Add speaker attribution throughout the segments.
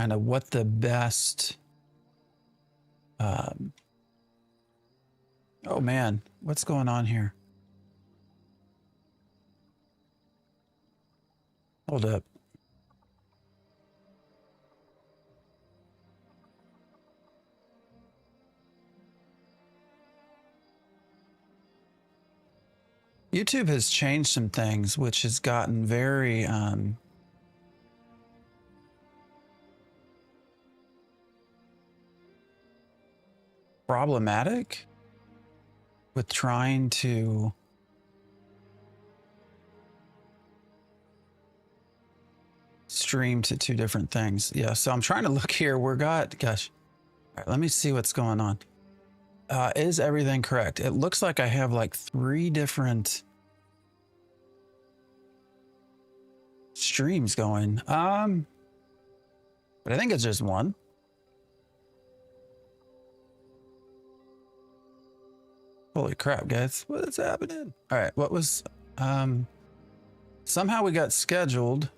Speaker 1: kind of what the best. Oh man, what's going on here? Hold up. YouTube has changed some things, which has gotten very problematic with trying to stream to two different things. Yeah, so I'm trying to look here. Gosh, all right, let me see what's going on. Is everything correct? It looks like I have like 3 different streams going. But I think it's just one. Holy crap, guys. What is happening? All right, what was somehow we got scheduled.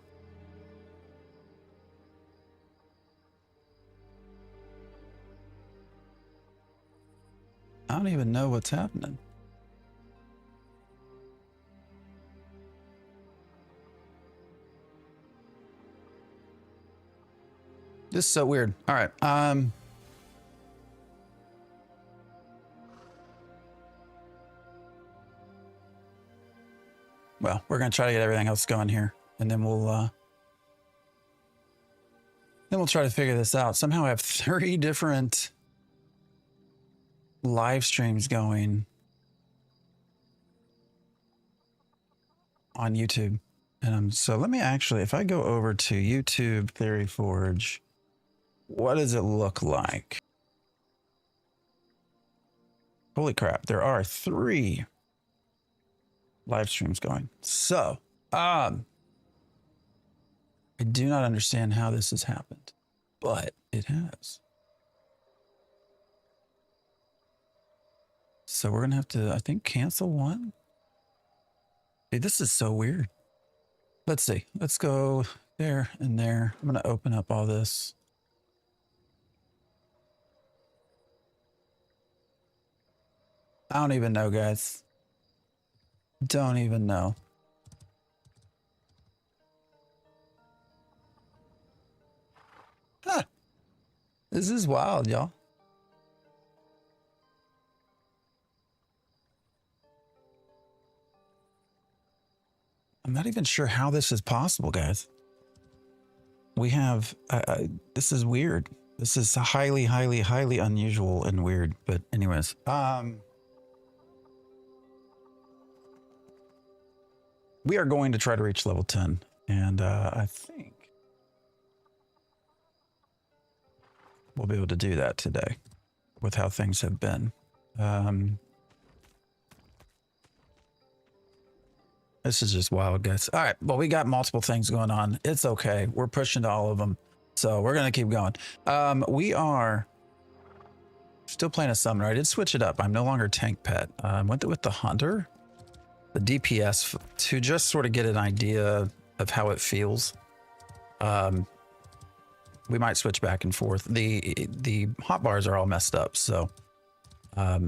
Speaker 1: I don't even know what's happening. This is so weird. All right. Well, we're going to try to get everything else going here, and then we'll try to figure this out. Somehow I have 3 different live streams going on YouTube. And so let me actually, if I go over to YouTube Theory Forge, what does it look like? Holy crap, there are 3 live streams going. So, I do not understand how this has happened, but it has. So we're gonna have to, I think, cancel one. Dude, this is so weird. Let's see. Let's go there and there. I'm gonna open up all this. I don't even know, guys. Don't even know. Huh. This is wild, y'all. I'm not even sure how this is possible, guys. We have, this is weird. This is highly, highly, highly unusual and weird. But anyways, we are going to try to reach level 10. And I think we'll be able to do that today with how things have been. This is just wild, guys. All right. Well, we got multiple things going on. It's okay. We're pushing to all of them. So we're going to keep going. We are still playing a summoner. I did switch it up. I'm no longer tank pet. I went with the hunter, the DPS, to just sort of get an idea of how it feels. We might switch back and forth. The hotbars are all messed up. So I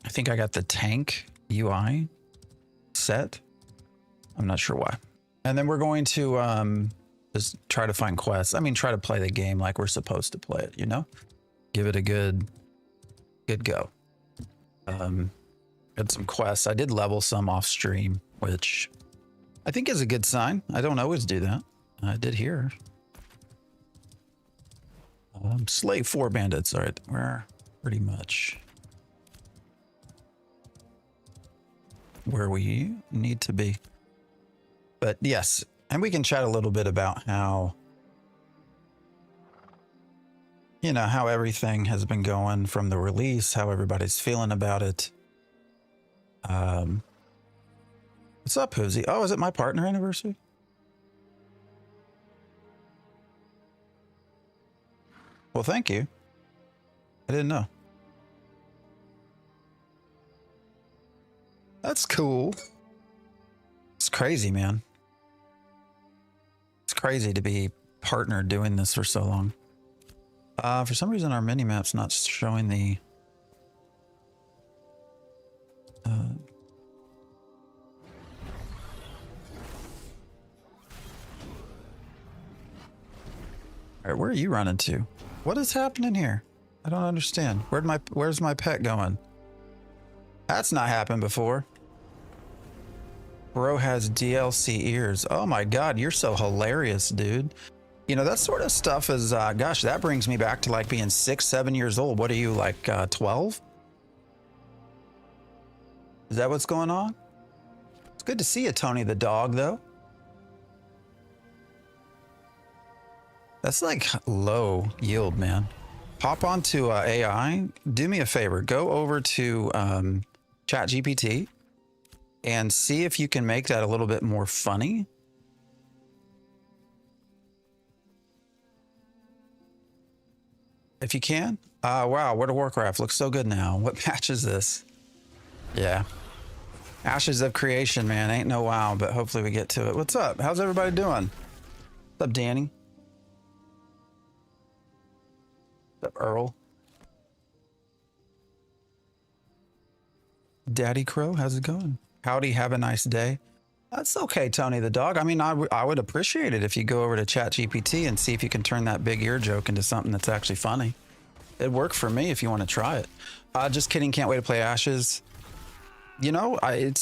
Speaker 1: think I got the tank UI set. I'm not sure why. And then we're going to just try to find quests. I mean, try to play the game like we're supposed to play it, you know? Give it a good go. Had some quests. I did level some off stream, which I think is a good sign. I don't always do that. I did here. Slay 4 bandits. All right, we're pretty much where we need to be. But yes, and we can chat a little bit about how, you know, how everything has been going from the release, how everybody's feeling about it. What's up, Hoosie? Oh, is it my partner anniversary? Well, thank you. I didn't know. That's cool. It's crazy, man. It's crazy to be partnered doing this for so long. For some reason, our mini map's not showing the. All right, where are you running to? What is happening here? I don't understand. Where's my pet going? That's not happened before. Bro has DLC ears. Oh my God, you're so hilarious, dude. You know, that sort of stuff is, gosh, that brings me back to like being 6, 7 years old. What are you, like 12? Is that what's going on? It's good to see you, Tony the dog, though. That's like low yield, man. Hop onto AI. Do me a favor. Go over to ChatGPT and see if you can make that a little bit more funny. If you can. Wow, World of Warcraft looks so good now. What patch is this? Yeah. Ashes of Creation, man. Ain't no wow, but hopefully we get to it. What's up? How's everybody doing? What's up, Danny? What's up, Earl? Daddy Crow, how's it going? Howdy, have a nice day. That's okay, Tony the dog. I mean, I would appreciate it if you go over to ChatGPT and see if you can turn that big ear joke into something that's actually funny. It'd work for me if you want to try it. Just kidding. Can't wait to play Ashes. You know, I'm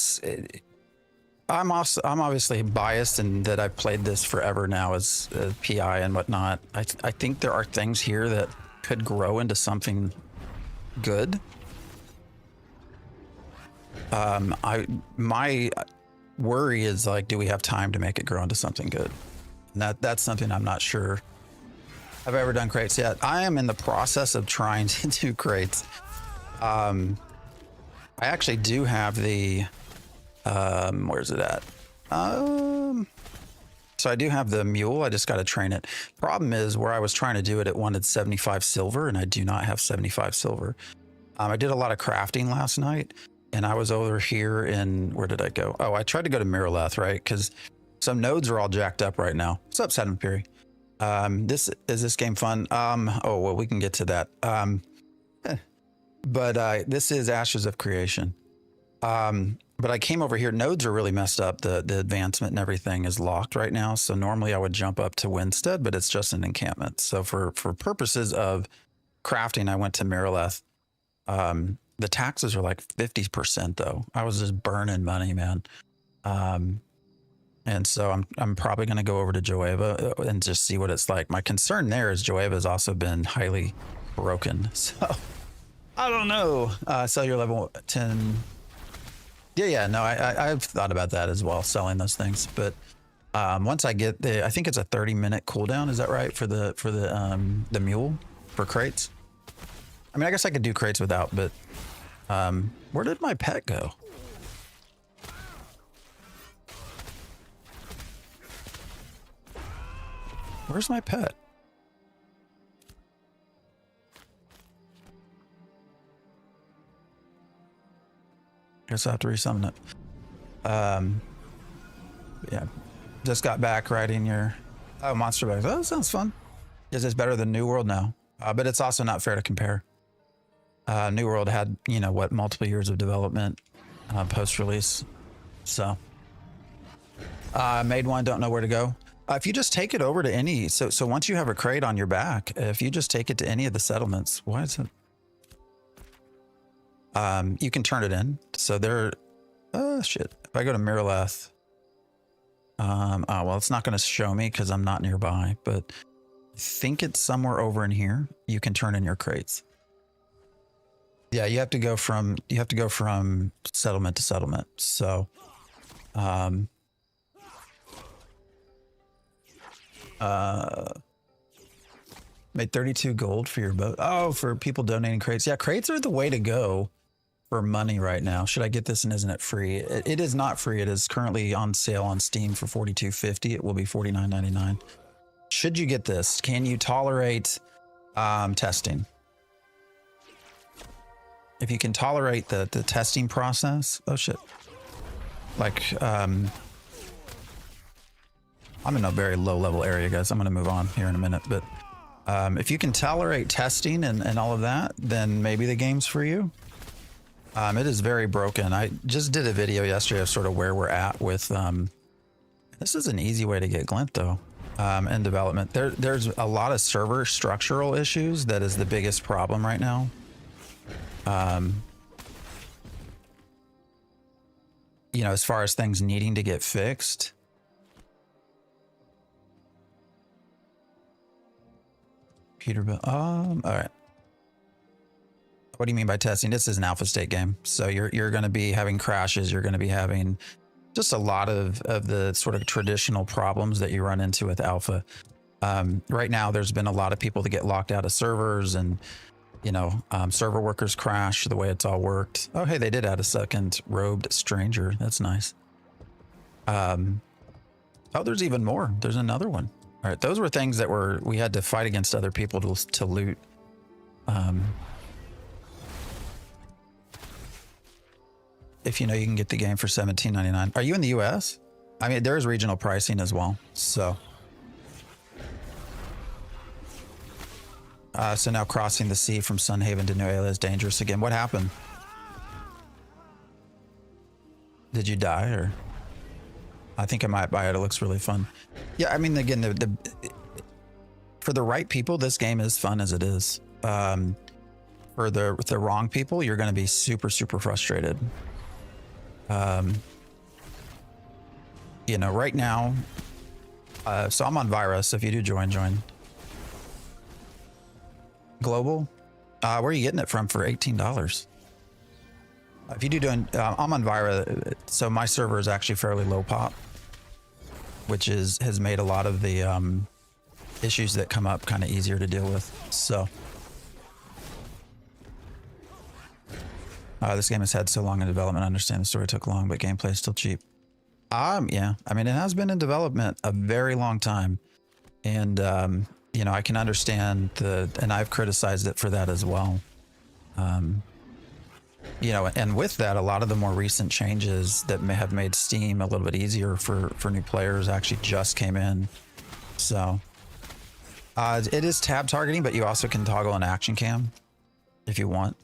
Speaker 1: obviously biased in that I've played this forever now as a PI and whatnot. I think there are things here that could grow into something good. My worry is like, do we have time to make it grow into something good? And that's something I'm not sure I've ever done crates yet. I am in the process of trying to do crates. I actually do have the, where's it at? So I do have the mule. I just got to train it. Problem is where I was trying to do it, it wanted 75 silver and I do not have 75 silver. I did a lot of crafting last night and I was over here in, where did I go? Oh, I tried to go to Miraleth, right? Because some nodes are all jacked up right now. What's up, Saturn Fury? Is this game fun? Oh, well, we can get to that. But this is Ashes of Creation. But I came over here. Nodes are really messed up. The advancement and everything is locked right now. So normally I would jump up to Winstead, but it's just an encampment. So for purposes of crafting, I went to Miraleth. The taxes are like 50% though. I was just burning money, man. And so I'm probably going to go over to Joeva and just see what it's like. My concern there is Joeva has also been highly broken. So I don't know. Sell your level 10. Yeah, no, I've thought about that as well, selling those things. But once I get the, I think it's a 30-minute cooldown. Is that right for the mule for crates? I mean, I guess I could do crates without, but where did my pet go? Where's my pet? Guess I have to resummon it. Yeah, just got back riding your monster bags. Oh, that sounds fun. Is this better than New World? No, but it's also not fair to compare. New World had, you know what, multiple years of development post-release. So made one, don't know where to go. If you just take it over to any, so once you have a crate on your back, if you just take it to any of the settlements, why is it? You can turn it in. So there, shit. If I go to Miraleth, oh, well, it's not going to show me because I'm not nearby, but I think it's somewhere over in here. You can turn in your crates. Yeah, you have to go from settlement to settlement. So, made 32 gold for your boat. Oh, for people donating crates. Yeah, crates are the way to go for money right now. Should I get this and isn't it free? It is not free. It is currently on sale on Steam for $42.50. It will be $49.99. Should you get this? Can you tolerate testing? If you can tolerate the testing process, oh shit. Like, I'm in a very low level area, guys. I'm going to move on here in a minute, but if you can tolerate testing and all of that, then maybe the game's for you. It is very broken. I just did a video yesterday of sort of where we're at with, this is an easy way to get glint though, in development. There's a lot of server structural issues. That is the biggest problem right now. You know, as far as things needing to get fixed. Peterbilt. All right. What do you mean by testing? This is an alpha state game, so you're going to be having crashes. You're going to be having just a lot of the sort of traditional problems that you run into with alpha. Right now, there's been a lot of people that get locked out of servers, and you know, server workers crash the way it's all worked. Oh, hey, they did add a second robed stranger. That's nice. Oh, there's even more. There's another one. All right, those were things that we had to fight against other people to loot. If you know, you can get the game for $17.99. Are you in the US? I mean, there is regional pricing as well. So, so now crossing the sea from Sunhaven to Nuela is dangerous again. What happened? Did you die or? I think I might buy it. It looks really fun. Yeah, I mean, again, for the right people, this game is fun as it is. For the wrong people, you're going to be super, super frustrated. You know, right now, so I'm on Virus. If you do join. Global, where are you getting it from for $18? If you do doing, I'm on Vira, so my server is actually fairly low pop, which has made a lot of the issues that come up kind of easier to deal with. So this game has had so long in development. I understand the story took long, but gameplay is still cheap. Yeah, I mean, it has been in development a very long time, and you know, I can understand and I've criticized it for that as well. You know, and with that, a lot of the more recent changes that may have made Steam a little bit easier for new players actually just came in. So it is tab targeting, but you also can toggle an action cam if you want.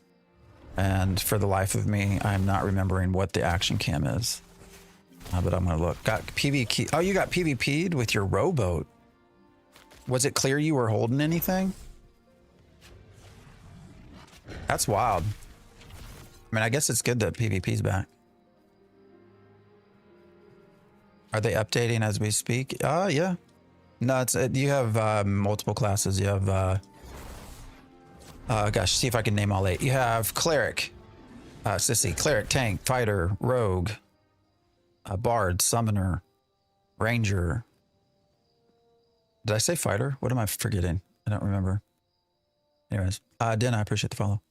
Speaker 1: And for the life of me, I'm not remembering what the action cam is. But I'm gonna look. Got PvP. Oh, you got PvP'd with your rowboat. Was it clear you were holding anything? That's wild. I mean, I guess it's good that PvP's back. Are they updating as we speak? Yeah. No, it's you have multiple classes. You have gosh, see if I can name all 8. You have cleric, sissy, cleric, tank, fighter, rogue, bard, summoner, ranger. Did I say fighter? What am I forgetting? I don't remember. Anyways, Den, I appreciate the follow.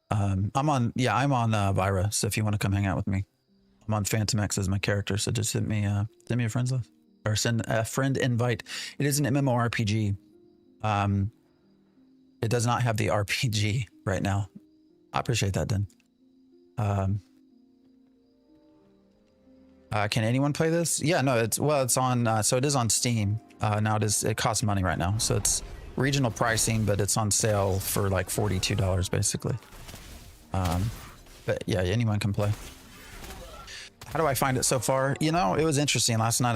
Speaker 1: I'm on Vira, so if you want to come hang out with me, I'm on Phantom X as my character, so just send me a friends list or send a friend invite. It is an mmorpg. It does not have the RPG right now. I appreciate that, Den. Can anyone play this? Yeah, no, it's on, so it is on Steam. Now it costs money right now. So it's regional pricing, but it's on sale for like $42 basically. But yeah, anyone can play. How do I find it so far? You know, it was interesting. Last night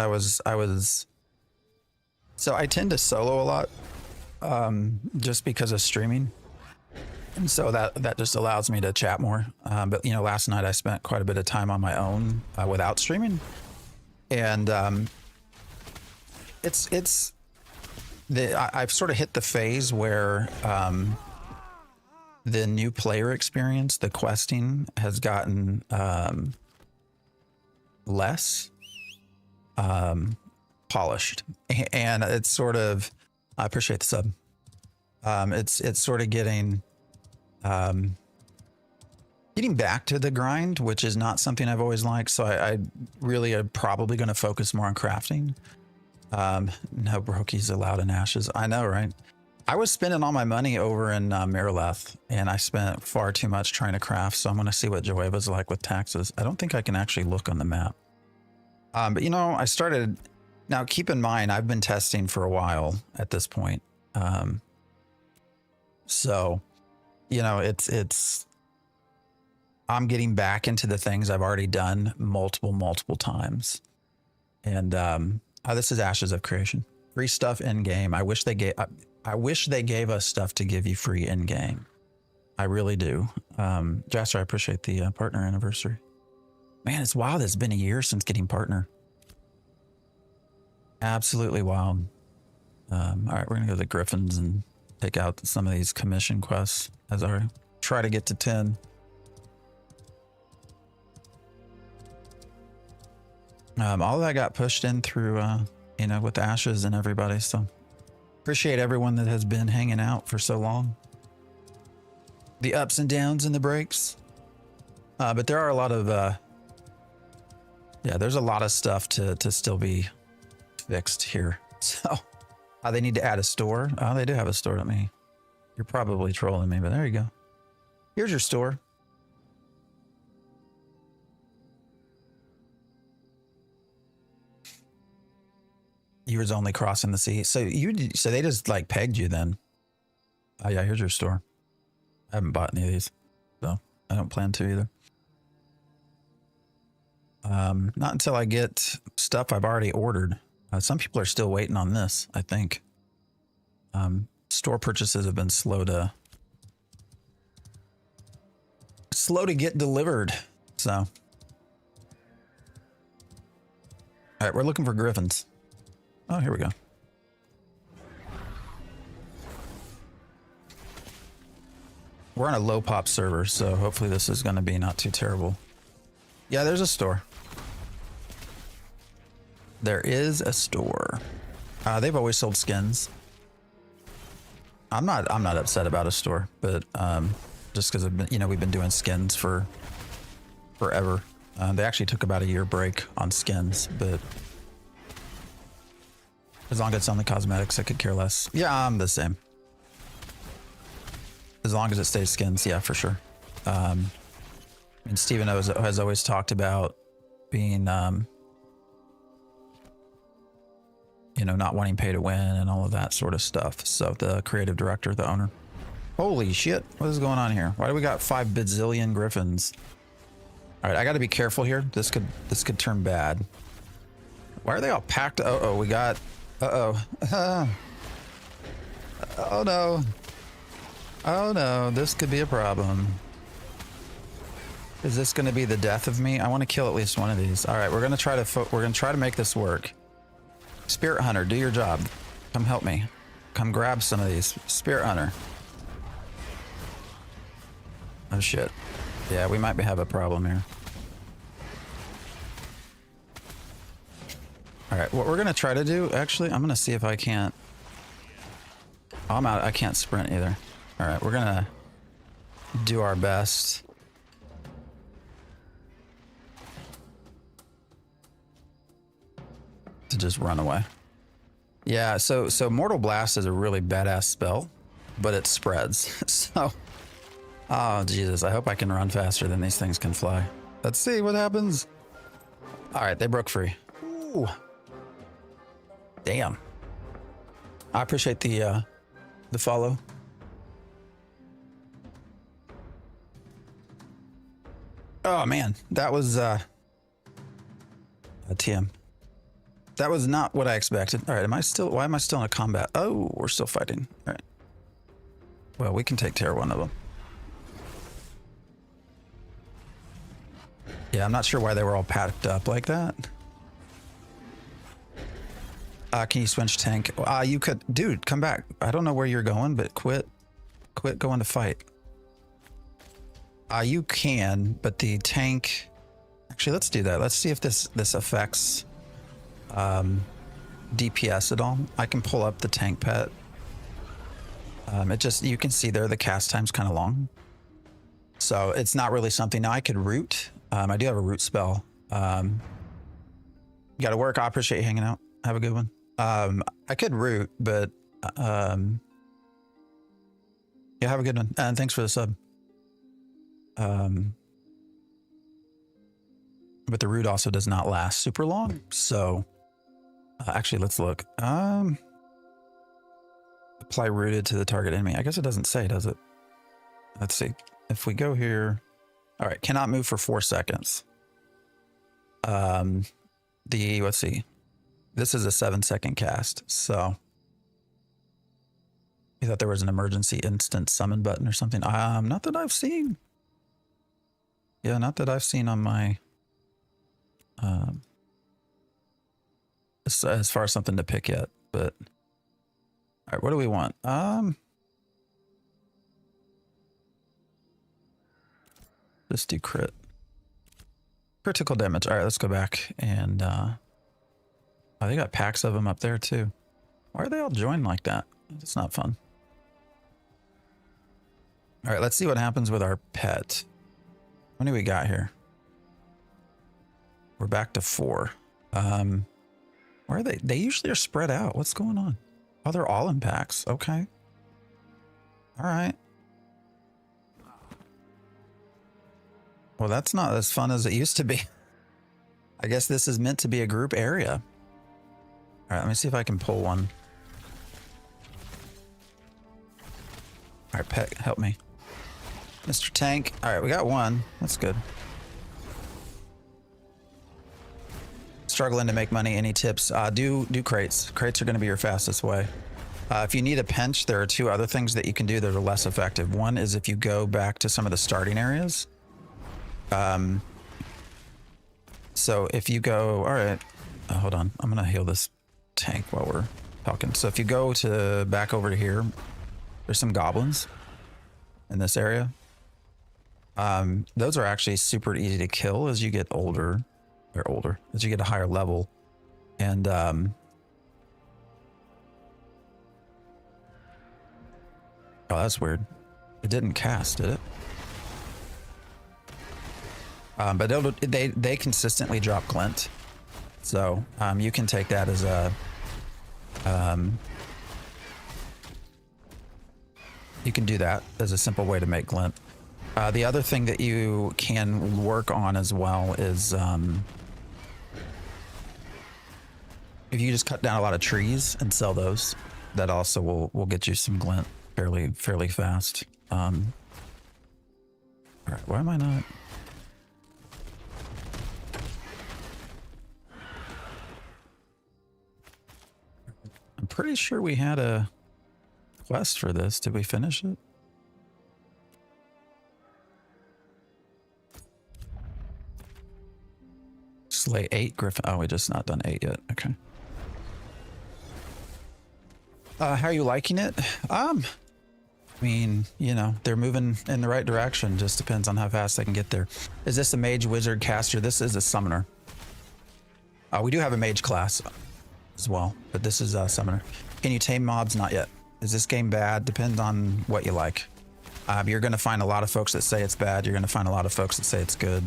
Speaker 1: so I tend to solo a lot, just because of streaming. And so that just allows me to chat more. But you know, last night I spent quite a bit of time on my own without streaming. And I've sort of hit the phase where the new player experience, the questing, has gotten less polished, and it's sort of, I appreciate the sub. It's sort of getting back to the grind, which is not something I've always liked. So I really am probably going to focus more on crafting. No brokies allowed in Ashes. I know, right? I was spending all my money over in Marileth, and I spent far too much trying to craft. So I'm going to see what Joeva's like with taxes. I don't think I can actually look on the map. But you know, I started Now, keep in mind, I've been testing for a while at this point. So, you know, I'm getting back into the things I've already done multiple times. And this is Ashes of Creation. Free stuff in game. I wish they gave us stuff to give you free in game. I really do. Jasper, I appreciate the partner anniversary. Man, it's wild. It's been a year since getting partner. Absolutely wild. All right, we're gonna go to the Griffins and take out some of these commission quests as I try to get to 10. All that got pushed in through, you know, with Ashes and everybody. So appreciate everyone that has been hanging out for so long. The ups and downs and the breaks. But there are a lot of, yeah, there's a lot of stuff to still be fixed here. So they need to add a store. Oh, they do have a store. You're probably trolling me, but there you go. Here's your store. You was only crossing the sea. So they just like pegged you then. Oh yeah, here's your store. I haven't bought any of these, so I don't plan to either. Not until I get stuff I've already ordered. Some people are still waiting on this, I think. Store purchases have been slow to get delivered. So, all right, we're looking for griffins. Oh, here we go. We're on a low pop server, so hopefully this is going to be not too terrible. Yeah, there's a store. There is a store. They've always sold skins. I'm not upset about a store, but just because we've been doing skins for forever. They actually took about a year break on skins, but as long as it's only cosmetics, I could care less. Yeah, I'm the same. As long as it stays skins, yeah, for sure. And Steven has always talked about being, not wanting pay to win and all of that sort of stuff. So the creative director, the owner. Holy shit, what is going on here? Why do we got 5 bazillion griffins? All right, I got to be careful here. This could turn bad. Why are they all packed? Uh-oh, we got... Uh-oh. Oh no. Oh no, this could be a problem. Is this going to be the death of me? I want to kill at least one of these. All right, we're going to try to make this work. Spirit Hunter, do your job. Come help me. Come grab some of these. Spirit Hunter. Oh shit. Yeah, we might have a problem here. All right, what we're going to try to do, actually, I'm going to see if I can't. Oh, I'm out. I can't sprint either. All right, we're going to do our best. To just run away. Yeah, so Mortal Blast is a really badass spell, but it spreads. So, oh Jesus, I hope I can run faster than these things can fly. Let's see what happens. All right, they broke free. Ooh. Damn. I appreciate the follow. Oh man, that was a TM. That was not what I expected. All right, why am I still in a combat? Oh, we're still fighting. All right. Well, we can take care of one of them. Yeah, I'm not sure why they were all packed up like that. Can you switch tank? You could, dude, come back. I don't know where you're going, but quit going to fight. You can, but the tank, actually, let's do that. Let's see if this affects DPS at all. I can pull up the tank pet. You can see there the cast time's kind of long. So it's not really something. Now I could root. I do have a root spell. You got to work. I appreciate you hanging out. Have a good one. I could root, but yeah, have a good one. And thanks for the sub. But the root also does not last super long. So Actually, let's look. Apply rooted to the target enemy. I guess it doesn't say, does it? Let's see. If we go here, all right, cannot move for 4 seconds. Let's see. This is a 7-second cast, so you thought there was an emergency instant summon button or something? Not that I've seen. Yeah, not that I've seen on my as far as something to pick yet, but all right, what do we want? Just do critical damage. All right, let's go back and oh, they got packs of them up there too. Why are they all joined like that? It's not fun. All right, let's see what happens with our pet. How many we got here? We're back to 4. Where are they? They usually are spread out. What's going on? Oh, they're all in packs. Okay. All right. Well, that's not as fun as it used to be. I guess this is meant to be a group area. All right, let me see if I can pull one. All right, pet, help me. Mr. Tank. All right, we got one. That's good. Struggling to make money. Any tips? Do crates. Crates are going to be your fastest way. If you need a pinch, there are 2 other things that you can do that are less effective. One is if you go back to some of the starting areas. So if you go, all right, hold on. I'm going to heal this tank while we're talking. So if you go to back over to here, there's some goblins in this area. Those are actually super easy to kill as you get older, as you get a higher level. And, oh, that's weird. It didn't cast, did it? But they consistently drop glint. So, you can take that as a, you can do that as a simple way to make glint. The other thing that you can work on as well is, if you just cut down a lot of trees and sell those, that also will get you some glint fairly fast. All right, why am I not? I'm pretty sure we had a quest for this. Did we finish it? Slay 8 Griffin. Oh, we just not done 8 yet. Okay. How are you liking it? I mean, you know, they're moving in the right direction. Just depends on how fast they can get there. Is this a mage, wizard, caster? This is a summoner. We do have a mage class as well, but this is a summoner. Can you tame mobs? Not yet. Is this game bad? Depends on what you like. You're going to find a lot of folks that say it's bad. You're going to find a lot of folks that say it's good.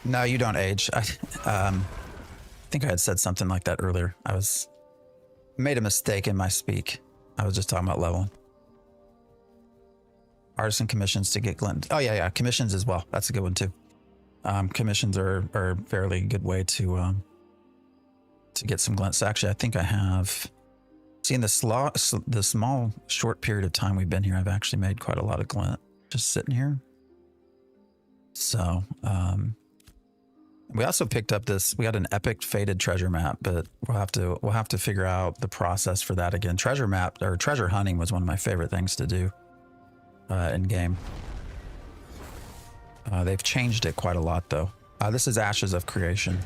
Speaker 1: No, you don't age. I think I had said something like that earlier. Made a mistake in my speak. I was just talking about leveling. Artisan commissions to get glint. Oh yeah, commissions as well. That's a good one too. Commissions are a fairly good way to get some glint. So actually, I think I have seen the small short period of time we've been here. I've actually made quite a lot of glint just sitting here. So we also picked up this. We got an epic faded treasure map, but we'll have to figure out the process for that again. Treasure map or treasure hunting was one of my favorite things to do in game. They've changed it quite a lot though. This is Ashes of Creation.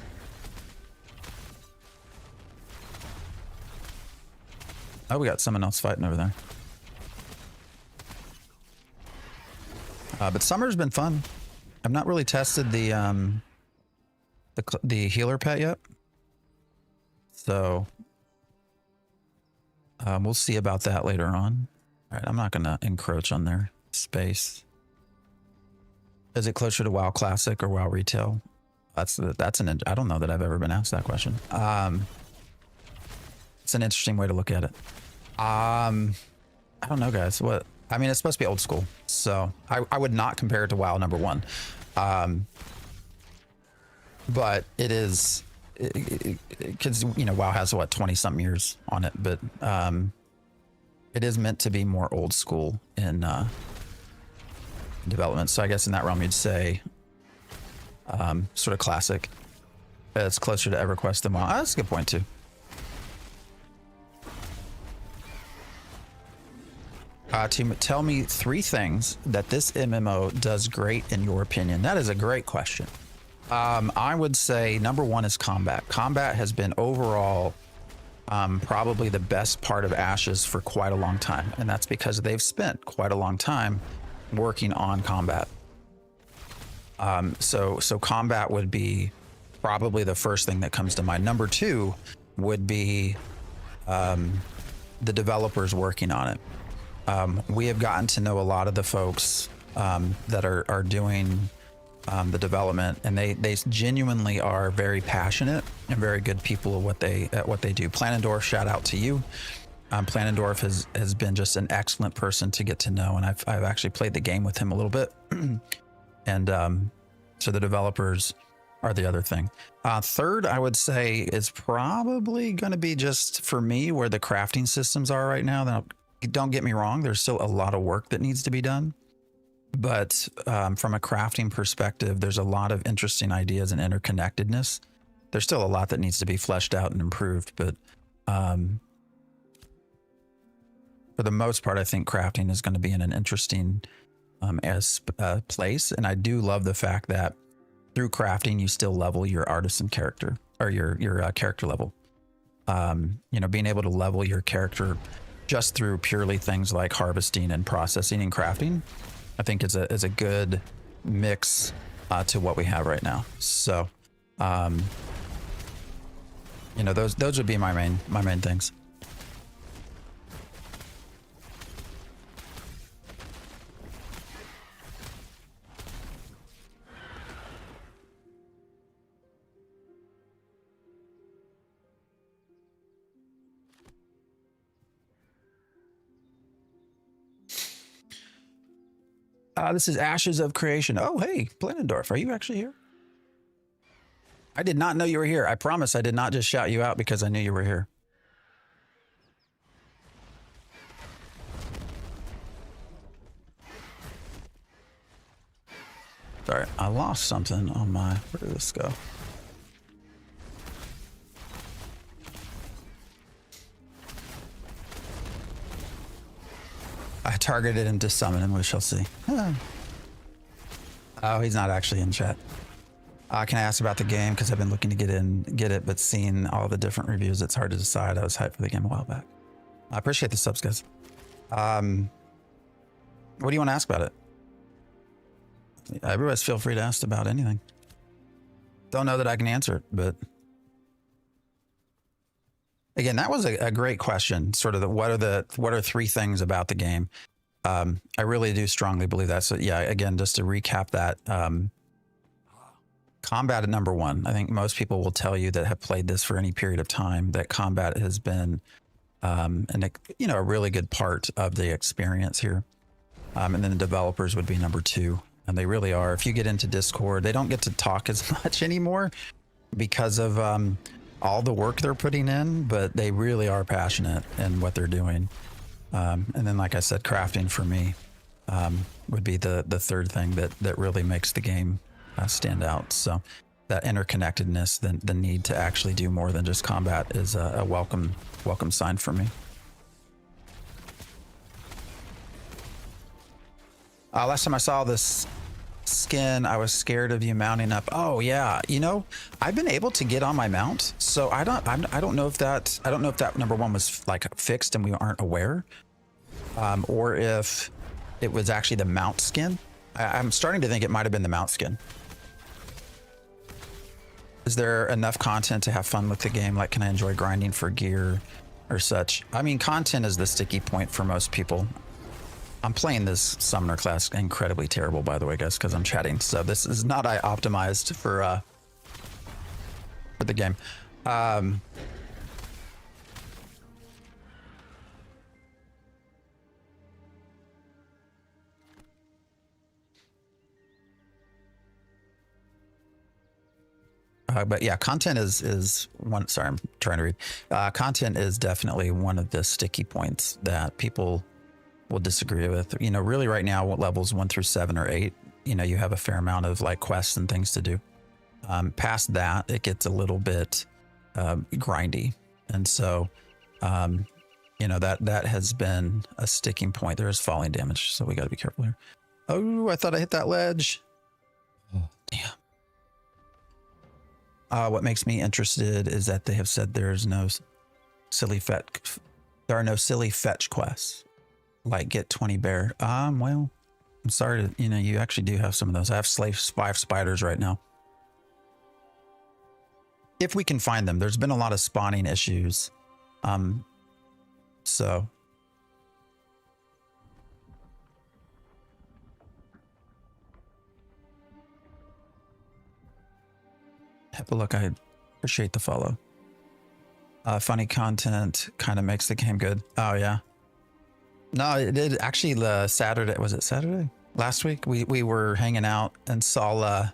Speaker 1: Oh, we got someone else fighting over there. But summer's been fun. I've not really tested the healer pet yet, so we'll see about that later on. All right, I'm not gonna encroach on their space. Is it closer to WoW Classic or WoW Retail? I don't know that I've ever been asked that question. It's an interesting way to look at it. I don't know, guys. What? I mean, it's supposed to be old school, so I would not compare it to WoW number 1. but it is, because you know, WoW has what, 20 something years on it, but it is meant to be more old school in development. So I guess in that realm, you'd say sort of classic. It's closer to EverQuest than WoW. That's a good point too. Tell me 3 things that this MMO does great in your opinion. That is a great question. I would say number 1 is combat. Combat has been overall probably the best part of Ashes for quite a long time, and that's because they've spent quite a long time working on combat. So combat would be probably the first thing that comes to mind. Number 2 would be the developers working on it. We have gotten to know a lot of the folks that are doing the development, and they genuinely are very passionate and very good people at what they do. Planendorf, shout out to you. Planendorf has been just an excellent person to get to know, and I've actually played the game with him a little bit. And so the developers are the other thing. Third, I would say is probably going to be, just for me, where the crafting systems are right now. Now, don't get me wrong, there's still a lot of work that needs to be done. But from a crafting perspective, there's a lot of interesting ideas and interconnectedness. There's still a lot that needs to be fleshed out and improved, but for the most part, I think crafting is going to be in an interesting place. And I do love the fact that through crafting, you still level your artisan character, or your character level. You know, being able to level your character just through purely things like harvesting and processing and crafting, I think is a good mix to what we have right now. So, you know, those would be my main things. This is Ashes of Creation. Oh, hey, Planendorf, are you actually here? I did not know you were here. I promise I did not just shout you out because I knew you were here. Sorry, I lost something on my... Where did this go? I targeted him to summon him. We shall see. Oh, he's not actually in chat. Can I ask about the game? Because I've been looking to get it, but seeing all the different reviews, it's hard to decide. I was hyped for the game a while back. I appreciate the subs, guys. What do you want to ask about it? Everybody's feel free to ask about anything. Don't know that I can answer it, but again, that was a great question. Sort of what are 3 things about the game? I really do strongly believe that. So yeah, again, just to recap that, combat at number 1. I think most people will tell you that have played this for any period of time that combat has been, a really good part of the experience here. And then the developers would be number 2. And they really are. If you get into Discord, they don't get to talk as much anymore because of all the work they're putting in, but they really are passionate in what they're doing. And then, like I said, crafting for me would be the third thing that really makes the game stand out. So that interconnectedness, the need to actually do more than just combat, is a welcome sign for me. Last time I saw this skin, I was scared of you mounting up. Oh yeah, you know, I've been able to get on my mount, so I don't know if that number 1 was like fixed and we aren't aware, or if it was actually the mount skin. I'm starting to think it might have been the mount skin. Is there enough content to have fun with the game? Like, can I enjoy grinding for gear or such? I mean, content is the sticky point for most people. I'm playing this summoner class incredibly terrible, by the way, guys, because I'm chatting. So this is not optimized for the game. But yeah, content is one. Sorry, I'm trying to read. Content is definitely one of the sticky points that people will disagree with. You know, really right now, what levels 1 through 7 or 8, you know, you have a fair amount of like quests and things to do. Past that, it gets a little bit grindy, and so you know that has been a sticking point. There is falling damage, so we got to be careful here. Oh, I thought I hit that ledge. Oh, damn. What makes me interested is that they have said there's no silly fetch. There are no silly fetch quests like get 20 bear. Well, I'm sorry to, you know, you actually do have some of those. I have 5 spiders right now. If we can find them, there's been a lot of spawning issues. So. Have a look. I appreciate the follow. Funny content kind of makes the game good. Oh yeah. No, it did actually. The Saturday, was it Saturday? Last week we were hanging out and saw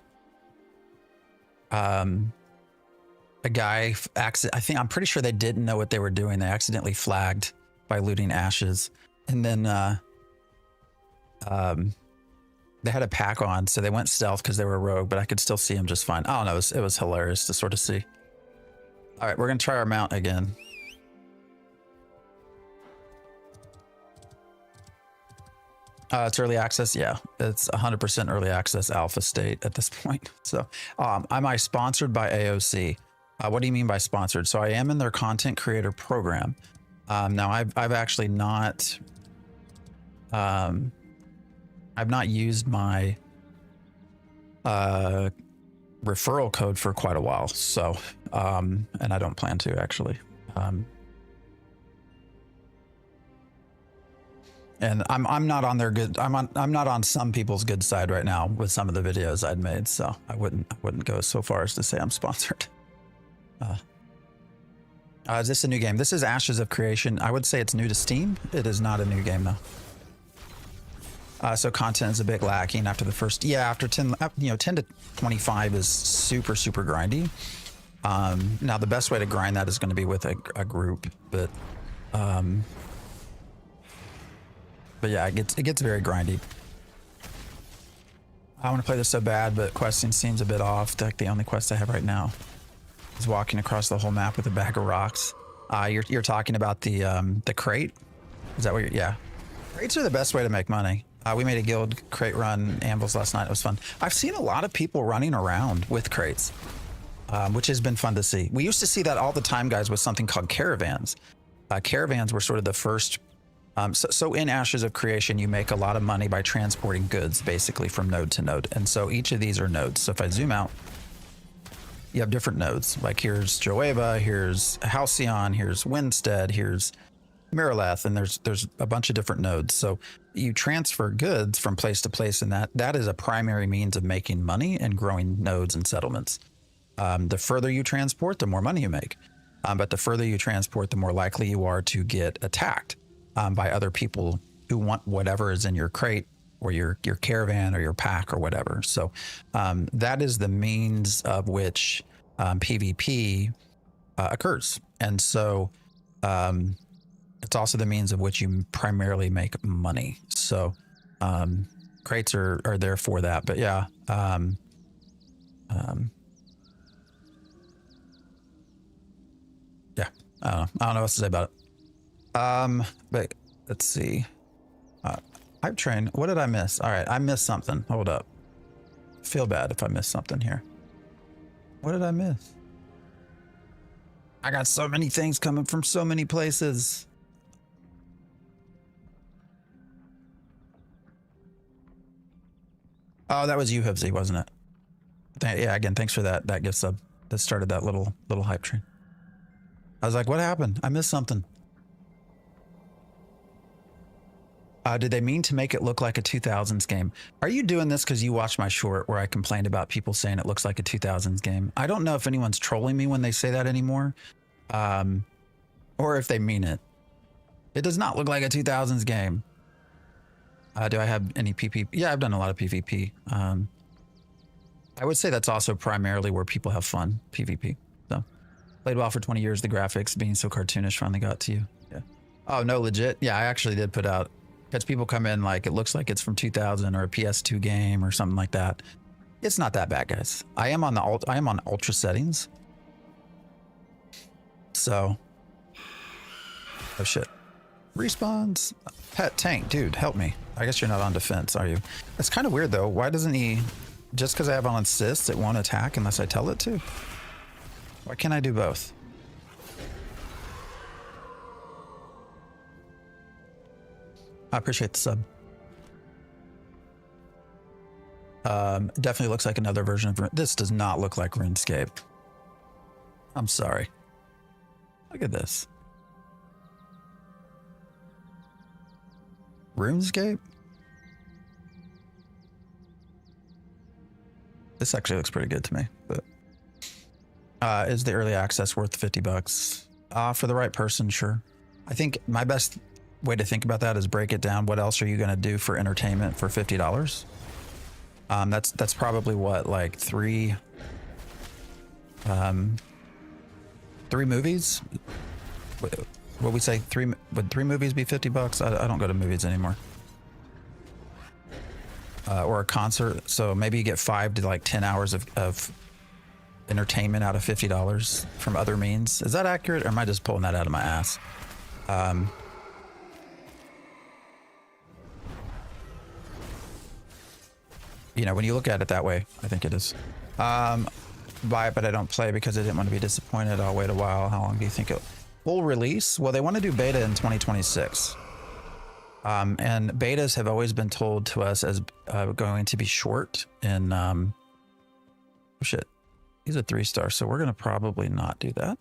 Speaker 1: a guy I'm pretty sure they didn't know what they were doing. They accidentally flagged by looting ashes, and then they had a pack on, so they went stealth because they were a rogue, but I could still see him just fine. I don't know, it was hilarious to sort of see. All right, we're gonna try our mount again. It's early access. Yeah, it's 100% early access alpha state at this point. So am I sponsored by AOC? What do you mean by sponsored? So I am in their content creator program. Now I've actually not, I've not used my referral code for quite a while. So, and I don't plan to actually. And I'm not on their good. I'm not on some people's good side right now with some of the videos I'd made. So I wouldn't go so far as to say I'm sponsored. Is this a new game? This is Ashes of Creation. I would say it's new to Steam. It is not a new game though. So content is a bit lacking after the first. Yeah, after 10, 10 to 25 is super grindy. Now the best way to grind that is going to be with a group, but yeah, it gets very grindy. I want to play this so bad, but questing seems a bit off. Like the only quest I have right now is walking across the whole map with a bag of rocks. You're talking about the crate? Is that what you're? Yeah, crates are the best way to make money. We made a guild crate run anvils last night. It was fun. I've seen a lot of people running around with crates, which has been fun to see. We used to see that all the time, guys, with something called caravans. Caravans were sort of the first. So in Ashes of Creation, you make a lot of money by transporting goods, basically from node to node. And so each of these are nodes. So if I zoom out, you have different nodes. Like here's Joeva, here's Halcyon, here's Winstead, here's Miraleth, and there's a bunch of different nodes. So you transfer goods from place to place, and that is a primary means of making money and growing nodes and settlements. The further you transport, the more money you make. But the further you transport, the more likely you are to get attacked by other people who want whatever is in your crate or your caravan or your pack or whatever. So that is the means of which PvP occurs. And so it's also the means of which you primarily make money. So crates are there for that. But yeah, yeah, I don't know what to say about it. But let's see. Hype train. What did I miss? All right, I missed something. Hold up. Feel bad if I missed something here. What did I miss? I got so many things coming from so many places. Oh, that was you, Hibsy, wasn't it? Yeah, again, thanks for that gift sub that started that little hype train. I was like, what happened? I missed something. Did they mean to make it look like a 2000s game? Are you doing this because you watched my short where I complained about people saying it looks like a 2000s game? I don't know if anyone's trolling me when they say that anymore, or if they mean it. It does not look like a 2000s game. Do I have any PvP? Yeah, I've done a lot of PvP. I would say that's also primarily where people have fun, PvP. So played WoW for 20 years. The graphics being so cartoonish finally got to you. Yeah. Oh, no, legit. Yeah, I actually did put out, because people come in like it looks like it's from 2000 or a PS2 game or something like that. It's not that bad, guys. I am on ultra settings. So, oh shit. Respawns. Pet tank, dude, help me. I guess you're not on defense, are you? It's kind of weird though. Why doesn't he, just because I have on assist, it won't attack unless I tell it to? Why can't I do both? I appreciate the sub. Definitely looks like another version of this. Does not look like RuneScape. I'm sorry. Look at this. RuneScape? This actually looks pretty good to me, but is the early access worth 50 bucks? For the right person, sure. I think my best way to think about that is break it down. What else are you going to do for entertainment for $50? That's probably what, like three movies? What we say, would three movies be 50 bucks? I don't go to movies anymore. Or a concert. So maybe you get 5 to like 10 hours of entertainment out of $50 from other means. Is that accurate, or am I just pulling that out of my ass? You know, when you look at it that way, I think it is. Buy it, but I don't play because I didn't want to be disappointed. I'll wait a while. How long do you think it will release? Well, they want to do beta in 2026. And betas have always been told to us as going to be short in oh shit, he's a 3-star, so we're gonna probably not do that.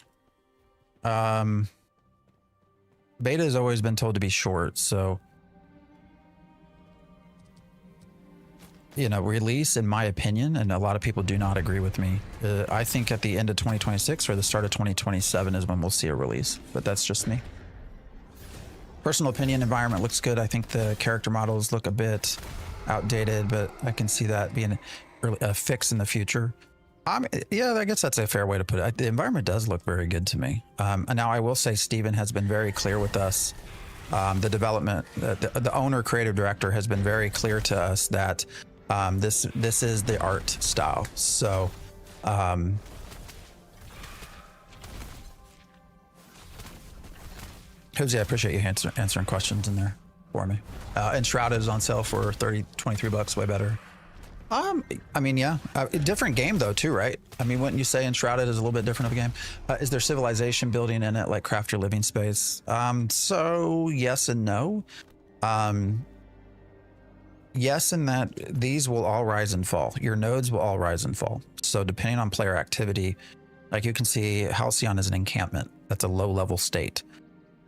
Speaker 1: Beta has always been told to be short, so you know, release, in my opinion, and a lot of people do not agree with me, I think at the end of 2026 or the start of 2027 is when we'll see a release, but that's just me. Personal opinion. Environment looks good. I think the character models look a bit outdated, but I can see that being a fix in the future. Yeah, I guess that's a fair way to put it. The environment does look very good to me. And now I will say Steven has been very clear with us. The development, the owner, creative director has been very clear to us that this is the art style. So Hosey, I appreciate you answering questions in there for me. Enshrouded is on sale for 23 bucks, way better. I mean, yeah, different game though too, right? I mean, wouldn't you say Enshrouded is a little bit different of a game? Is there civilization building in it, like craft your living space? So yes and no. Yes, in that these will all rise and fall. Your nodes will all rise and fall. So depending on player activity, like you can see Halcyon is an encampment. That's a low level state.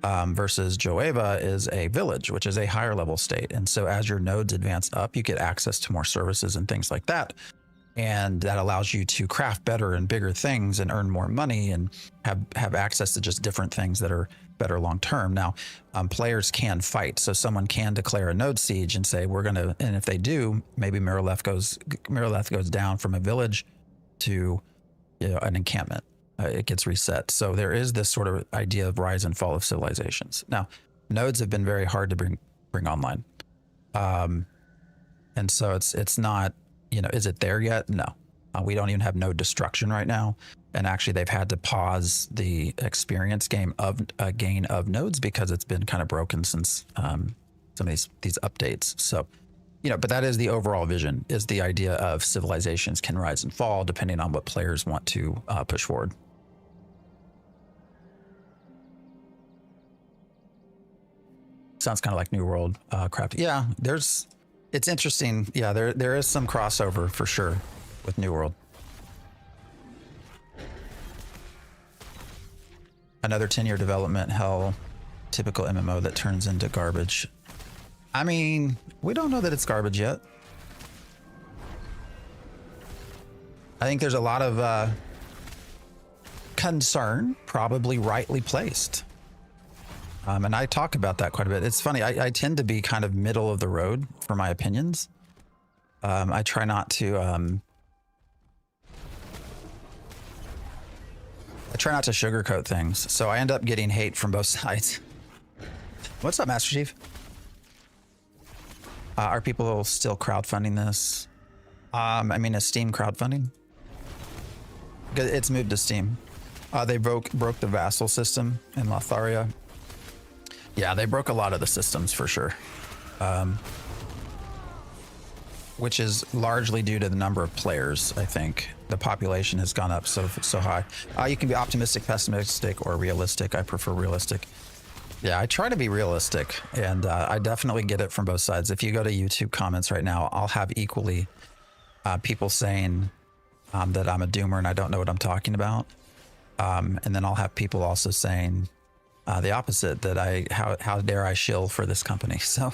Speaker 1: Versus Joeva is a village, which is a higher level state. And so as your nodes advance up, you get access to more services and things like that. And that allows you to craft better and bigger things and earn more money and have access to just different things that are better long term. Now, players can fight. So someone can declare a node siege and say, we're going to, and if they do, maybe Miraleth goes down from a village to, you know, an encampment. It gets reset. So there is this sort of idea of rise and fall of civilizations. Now, nodes have been very hard to bring online. And so it's not, you know, is it there yet? No. We don't even have node destruction right now. And actually they've had to pause the experience gain of nodes because it's been kind of broken since some of these updates. So, you know, but that is the overall vision, is the idea of civilizations can rise and fall depending on what players want to push forward. Sounds kind of like New World craft. Yeah, it's interesting. Yeah, there is some crossover for sure with New World. Another 10-year development hell, typical MMO that turns into garbage. I mean, we don't know that it's garbage yet. I think there's a lot of concern, probably rightly placed. And I talk about that quite a bit. It's funny, I tend to be kind of middle of the road for my opinions. I try not to I try not to sugarcoat things, so I end up getting hate from both sides. What's up, Master Chief? Are people still crowdfunding this? I mean, is Steam crowdfunding? It's moved to Steam. They broke the vassal system in Lotharia. Yeah, they broke a lot of the systems for sure. Which is largely due to the number of players, I think. The population has gone up so high. You can be optimistic, pessimistic, or realistic. I prefer realistic. Yeah, I try to be realistic, and I definitely get it from both sides. If you go to YouTube comments right now, I'll have equally people saying that I'm a doomer and I don't know what I'm talking about. And then I'll have people also saying the opposite, that how dare I shill for this company. So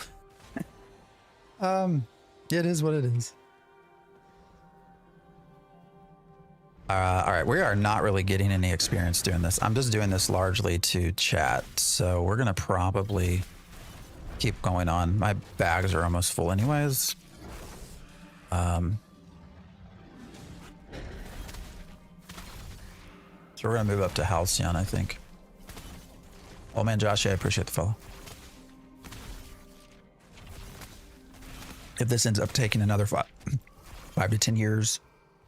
Speaker 1: it is what it is. All right, we are not really getting any experience doing this. I'm just doing this largely to chat. So we're going to probably keep going on. My bags are almost full anyways. So we're going to move up to Halcyon, I think. Oh man, Josh, I appreciate the follow. If this ends up taking another 5 to 10 years,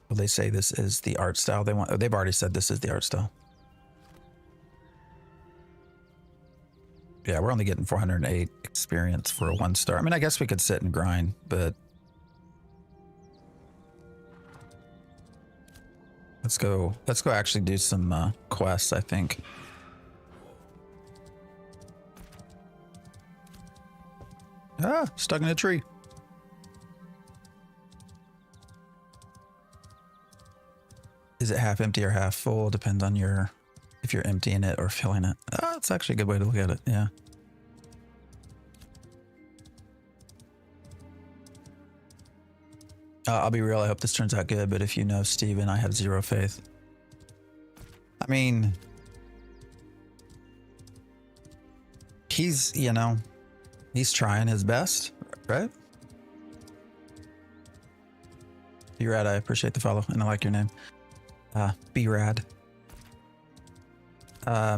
Speaker 1: will they say this is the art style they want? Oh, they've already said this is the art style. Yeah, we're only getting 408 experience for a 1-star. I mean, I guess we could sit and grind, but let's go actually do some quests, I think. Stuck in a tree. Is it half empty or half full? Depends on if you're emptying it or filling it. It's actually a good way to look at it. Yeah. I'll be real. I hope this turns out good, but if you know Steven, I have zero faith. I mean, he's trying his best, right? B-Rad, I appreciate the follow, and I like your name. B-Rad. I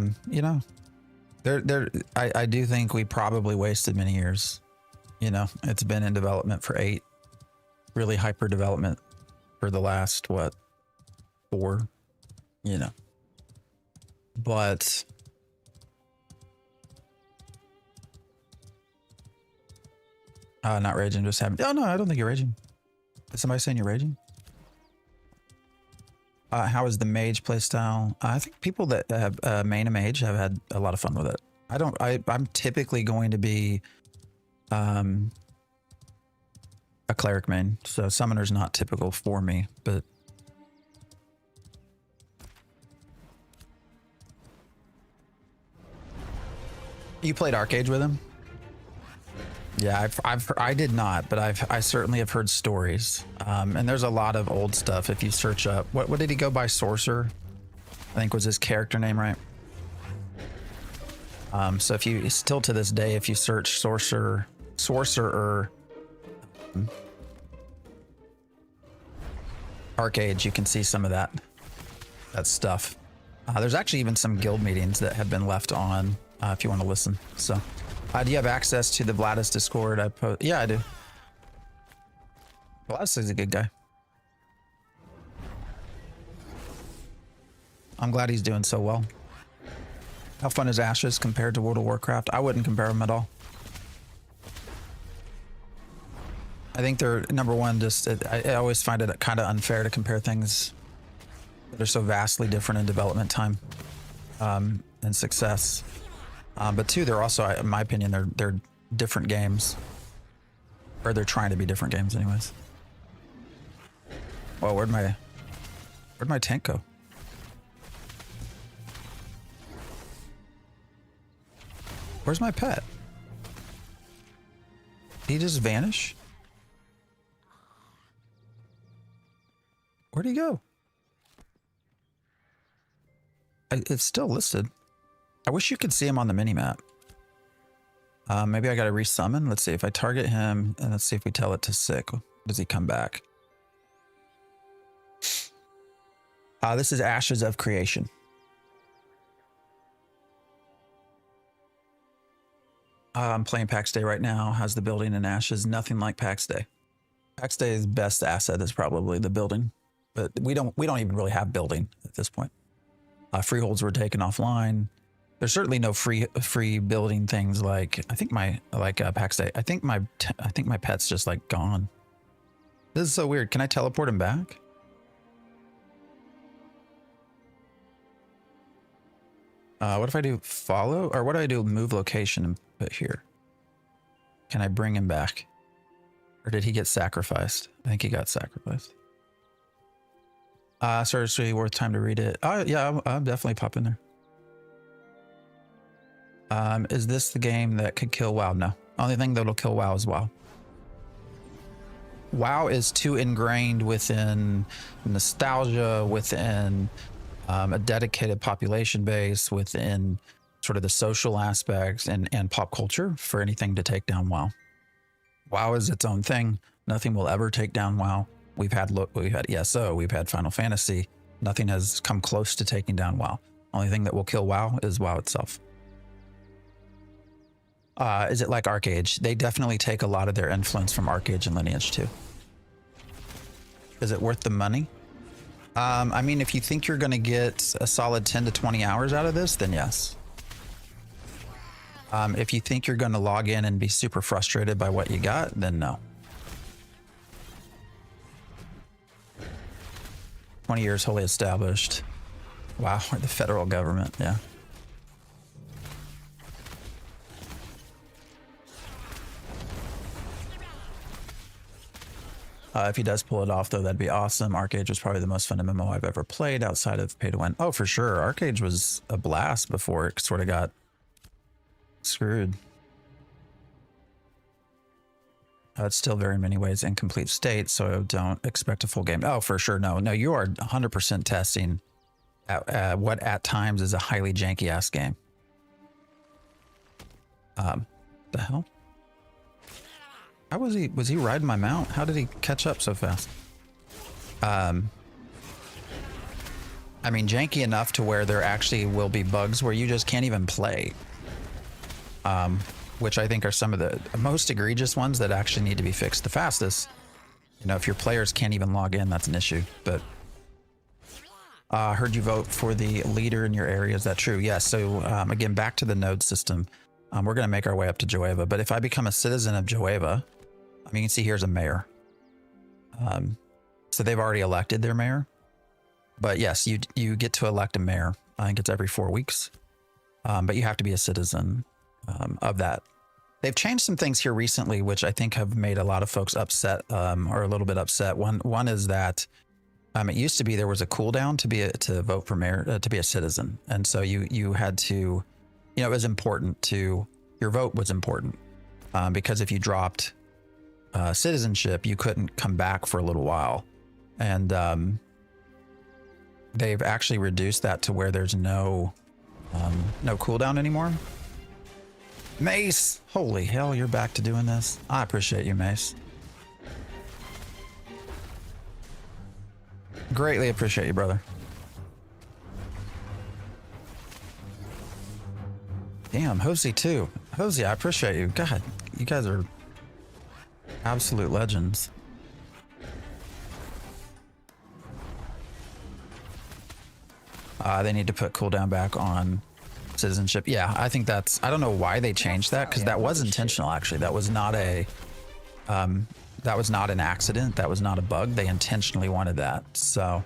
Speaker 1: do think we probably wasted many years. It's been in development for 8. Really hyper development for the last, 4? But not raging, just having. Oh no, I don't think you're raging. Is somebody saying you're raging? How is the mage playstyle? I think people that have main a mage have had a lot of fun with it. I'm typically going to be a cleric main, so summoner's not typical for me, but you played Arcade with him? Yeah, I did not, but I certainly have heard stories. And there's a lot of old stuff. If you search up, what did he go by? Sorcerer, I think was his character name, right? So if you still to this day, if you search sorcerer, Arcade, you can see some of that stuff. There's actually even some guild meetings that have been left on if you want to listen. So. Do you have access to the Vladis Discord? Yeah, I do. Vladis is a good guy. I'm glad he's doing so well. How fun is Ashes compared to World of Warcraft? I wouldn't compare them at all. I think they're, number one, I always find it kind of unfair to compare things that are so vastly different in development time and success. But 2, they're also, in my opinion, they're different games, or they're trying to be different games, anyways. Well, where'd my tank go? Where's my pet? Did he just vanish? Where'd he go? It's still listed. I wish you could see him on the minimap. Maybe I got to resummon. Let's see if I target him, and let's see if we tell it to sick. Does he come back? This is Ashes of Creation. I'm playing Pax Day right now. How's the building in Ashes? Nothing like Pax Day. Pax Day's best asset is probably the building, but we don't even really have building at this point. Freeholds were taken offline. There's certainly no free building things like I think Pax Day. I think my pet's just like gone. This is so weird. Can I teleport him back? What if I do follow, or what do I do move location and put here? Can I bring him back? Or did he get sacrificed? I think he got sacrificed. Seriously, worth time to read it. Yeah, I'll definitely pop in there. Is this the game that could kill WoW? No. Only thing that'll kill WoW is WoW. WoW is too ingrained within nostalgia, within a dedicated population base, within sort of the social aspects and pop culture for anything to take down WoW. WoW is its own thing. Nothing will ever take down WoW. We've had ESO, we've had Final Fantasy. Nothing has come close to taking down WoW. Only thing that will kill WoW is WoW itself. Is it like ArcAge? They definitely take a lot of their influence from ArcAge and Lineage 2. Is it worth the money? I mean, if you think you're going to get a solid 10 to 20 hours out of this, then yes. If you think you're going to log in and be super frustrated by what you got, then no. 20 years wholly established. Wow, we're the federal government, yeah. If he does pull it off, though, that'd be awesome. ArcAge was probably the most fun MMO I've ever played outside of Pay to Win. Oh, for sure. ArcAge was a blast before it sort of got screwed. It's still very many ways incomplete state, so don't expect a full game. Oh, for sure. No, you are 100% testing at what at times is a highly janky ass game. The hell? How was he riding my mount? How did he catch up so fast? I mean, janky enough to where there actually will be bugs where you just can't even play. Which I think are some of the most egregious ones that actually need to be fixed the fastest. You know, if your players can't even log in, that's an issue. But heard you vote for the leader in your area. Is that true? Yes. So again, back to the node system. We're going to make our way up to Joeva. But if I become a citizen of Joeva, I mean, you can see here's a mayor. So they've already elected their mayor. But yes, you get to elect a mayor. I think it's every 4 weeks. But you have to be a citizen of that. They've changed some things here recently, which I think have made a lot of folks upset or a little bit upset. One is that it used to be there was a cooldown to vote for mayor, to be a citizen. And so you had to, you know, it was important to, your vote was important because if you dropped citizenship, you couldn't come back for a little while. And they've actually reduced that to where there's no cooldown anymore. Mace, holy hell, you're back to doing this. I appreciate you, Mace. Greatly appreciate you, brother. Damn, Hosey too. Hosey, I appreciate you. God, you guys are absolute legends. They need to put cooldown back on citizenship. Yeah, I think that's, I don't know why they changed that, because that was intentional actually. That was not a that was not an accident. That was not a bug. They intentionally wanted that. So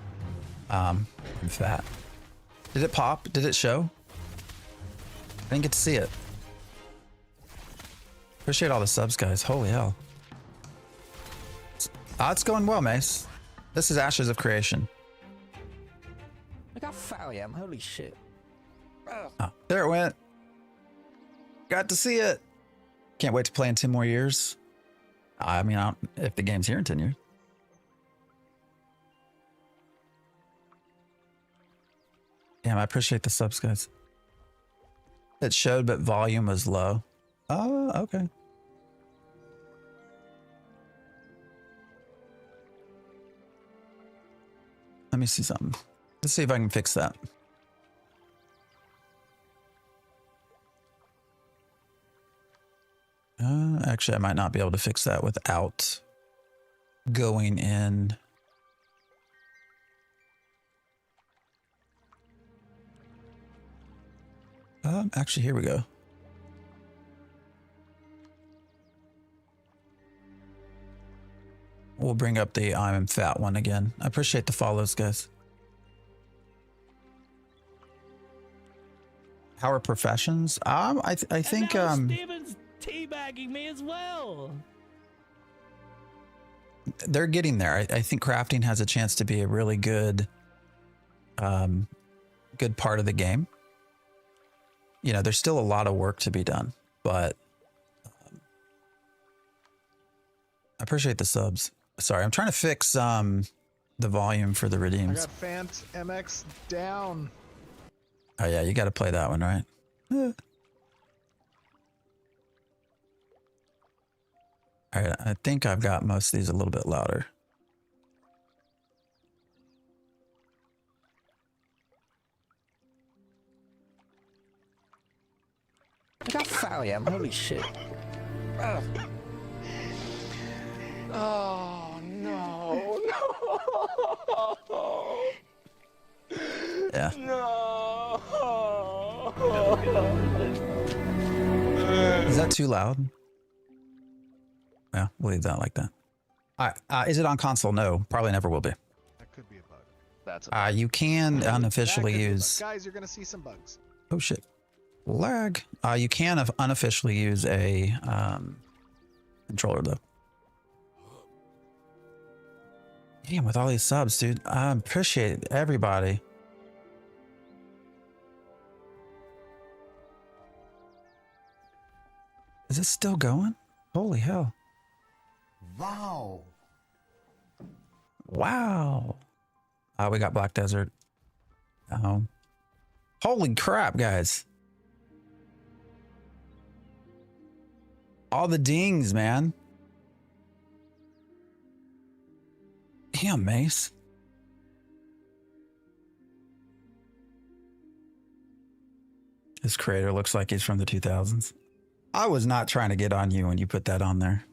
Speaker 1: I'm fat. Did it pop? Did it show? I didn't get to see it. Appreciate all the subs, guys. Holy hell. It's going well, Mace. This is Ashes of Creation.
Speaker 2: Look how fat I am. Holy shit.
Speaker 1: Oh, there it went. Got to see it. Can't wait to play in 10 more years. I mean, if the game's here in 10 years. Damn, I appreciate the subs, guys. It showed, but volume was low. Oh, okay. Let me see something. Let's see if I can fix that. Actually, I might not be able to fix that without going in. Actually, here we go. We'll bring up the I'm fat one again. I appreciate the follows, guys. How are professions? I think
Speaker 3: Steven's teabagging me as well.
Speaker 1: They're getting there. I think crafting has a chance to be a really good good part of the game. You know, there's still a lot of work to be done, but I appreciate the subs. Sorry, I'm trying to fix the volume for the redeems.
Speaker 4: I got Fant MX down.
Speaker 1: Oh yeah, you got to play that one, right? All right, I think I've got most of these a little bit louder.
Speaker 2: I got thallium. Holy shit.
Speaker 4: Oh no, no.
Speaker 1: Yeah.
Speaker 4: No.
Speaker 1: Is that too loud? Yeah, we'll leave that like that. All right, is it on console? No, probably never will be.
Speaker 4: That could be a bug. That's a bug.
Speaker 1: You can unofficially
Speaker 4: That could be a bug.
Speaker 1: use.
Speaker 4: Guys, you're gonna see some bugs.
Speaker 1: Oh shit, lag. You can unofficially use a controller though. Damn, with all these subs, dude, I appreciate everybody. Is it still going? Holy hell.
Speaker 5: Wow.
Speaker 1: Wow. We got Black Desert. Holy crap, guys. All the dings, man. Damn, Mace. His creator looks like he's from the 2000s. I was not trying to get on you when you put that on there.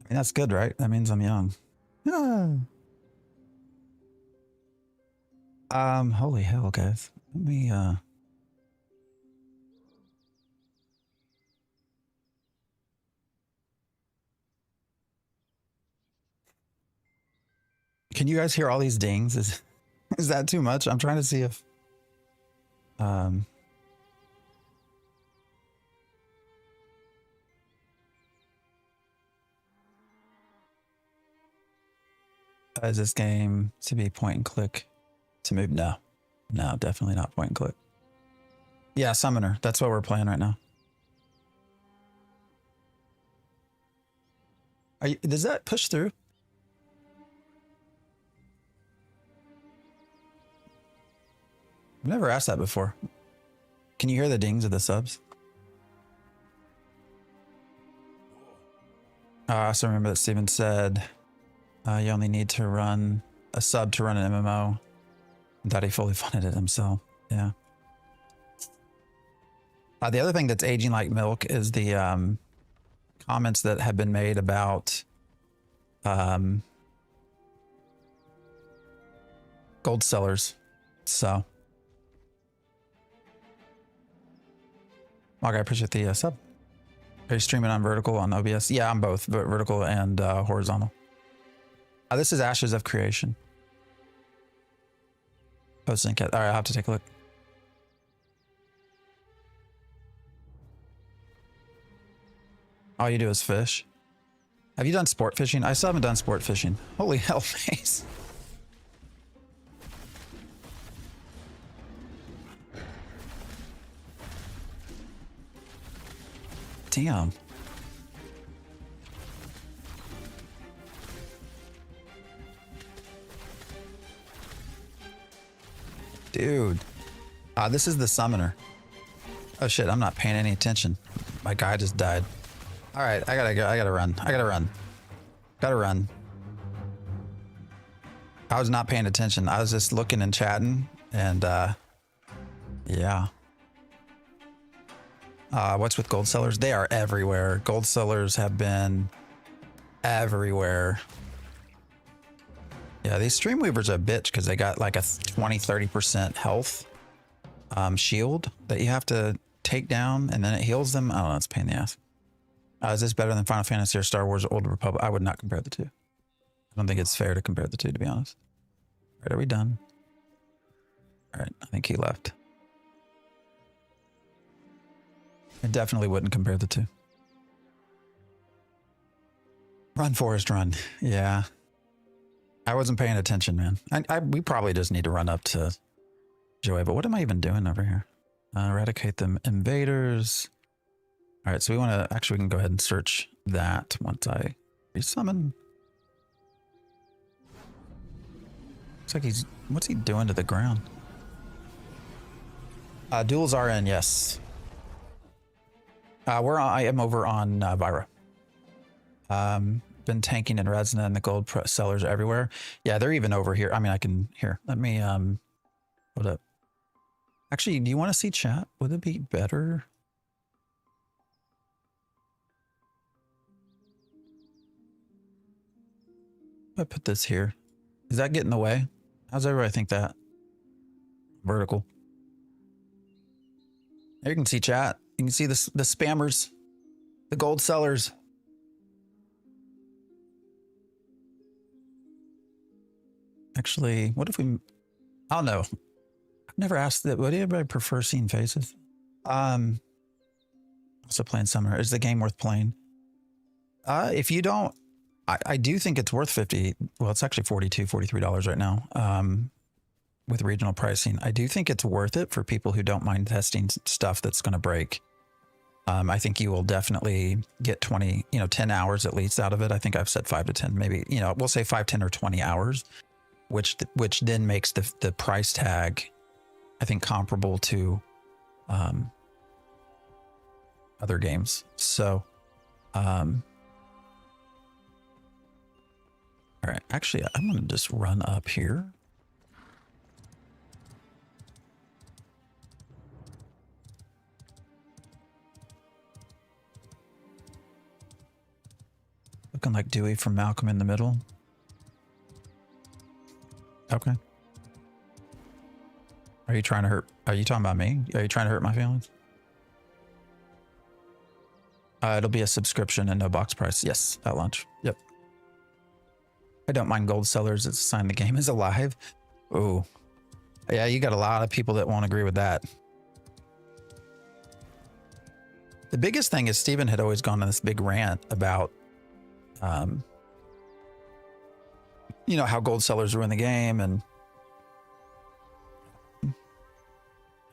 Speaker 1: I mean, that's good, right? That means I'm young. Holy hell, guys. Let me, Can you guys hear all these dings? Is that too much? I'm trying to see if, is this game to be point and click to move? No, definitely not point and click. Yeah, Summoner. That's what we're playing right now. Does that push through? I've never asked that before. Can you hear the dings of the subs? I also remember that Steven said you only need to run a sub to run an MMO. That he fully funded it himself. Yeah. The other thing that's aging like milk is the comments that have been made about gold sellers. So, Mark, I appreciate the sub. Are you streaming on vertical on OBS? Yeah, I'm both vertical and horizontal. This is Ashes of Creation. Posting cat. All right, I'll have to take a look. All you do is fish. Have you done sport fishing? I still haven't done sport fishing. Holy hell, Mace. Damn. Dude. This is the summoner. Oh shit, I'm not paying any attention. My guy just died. All right, I gotta go. I gotta run. Gotta run. I was not paying attention. I was just looking and chatting and yeah. What's with gold sellers? They are everywhere. Gold sellers have been everywhere. Yeah, these Streamweavers are a bitch because they got like a 20-30% health shield that you have to take down and then it heals them. I don't know, it's a pain in the ass. Is this better than Final Fantasy or Star Wars or Old Republic? I would not compare the two. I don't think it's fair to compare the two, to be honest. All right, are we done? All right, I think he left. I definitely wouldn't compare the two. Run, Forrest, run. Yeah. I wasn't paying attention, man. We probably just need to run up to Joy, but what am I even doing over here? Eradicate them invaders. All right, so we want to, actually we can go ahead and search that once I resummon. Looks like he's, what's he doing to the ground? Duels are in, yes. I am over on Vira. Been tanking in Resina and the gold sellers are everywhere. Yeah, they're even over here. I mean, I can, here, let me, hold up. Actually, do you want to see chat? Would it be better? I put this here. Does that get in the way? How's everybody think that? Vertical. There you can see chat. You can see the spammers, the gold sellers. Actually, what if we, I don't know. I've never asked that. Would anybody prefer seeing faces? Also playing Summoner. Is the game worth playing? If you don't, I do think it's worth 50. Well, it's actually $42, $43 right now. With regional pricing. I do think it's worth it for people who don't mind testing stuff that's going to break. I think you will definitely get 10 hours at least out of it. I think I've said 5 to 10, maybe, we'll say 5, 10 or 20 hours, which then makes the price tag, I think, comparable to other games. So, all right, actually, I'm going to just run up here. Looking like Dewey from Malcolm in the Middle. Okay. Are you trying to hurt? Are you talking about me? Are you trying to hurt my feelings? It'll be a subscription and no box price. Yes, at launch. Yep. I don't mind gold sellers. It's a sign the game is alive. Ooh. Yeah, you got a lot of people that won't agree with that. The biggest thing is Steven had always gone on this big rant about how gold sellers ruin the game and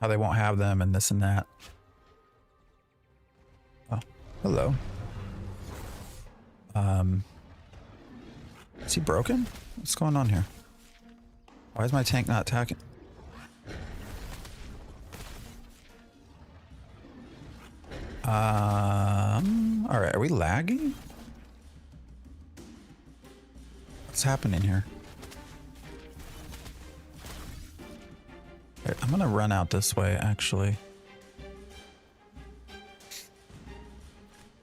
Speaker 1: how they won't have them and this and that. Oh, hello. Is he broken? What's going on here? Why is my tank not attacking? All right, are we lagging? What's happening here? Right, I'm gonna run out this way, actually.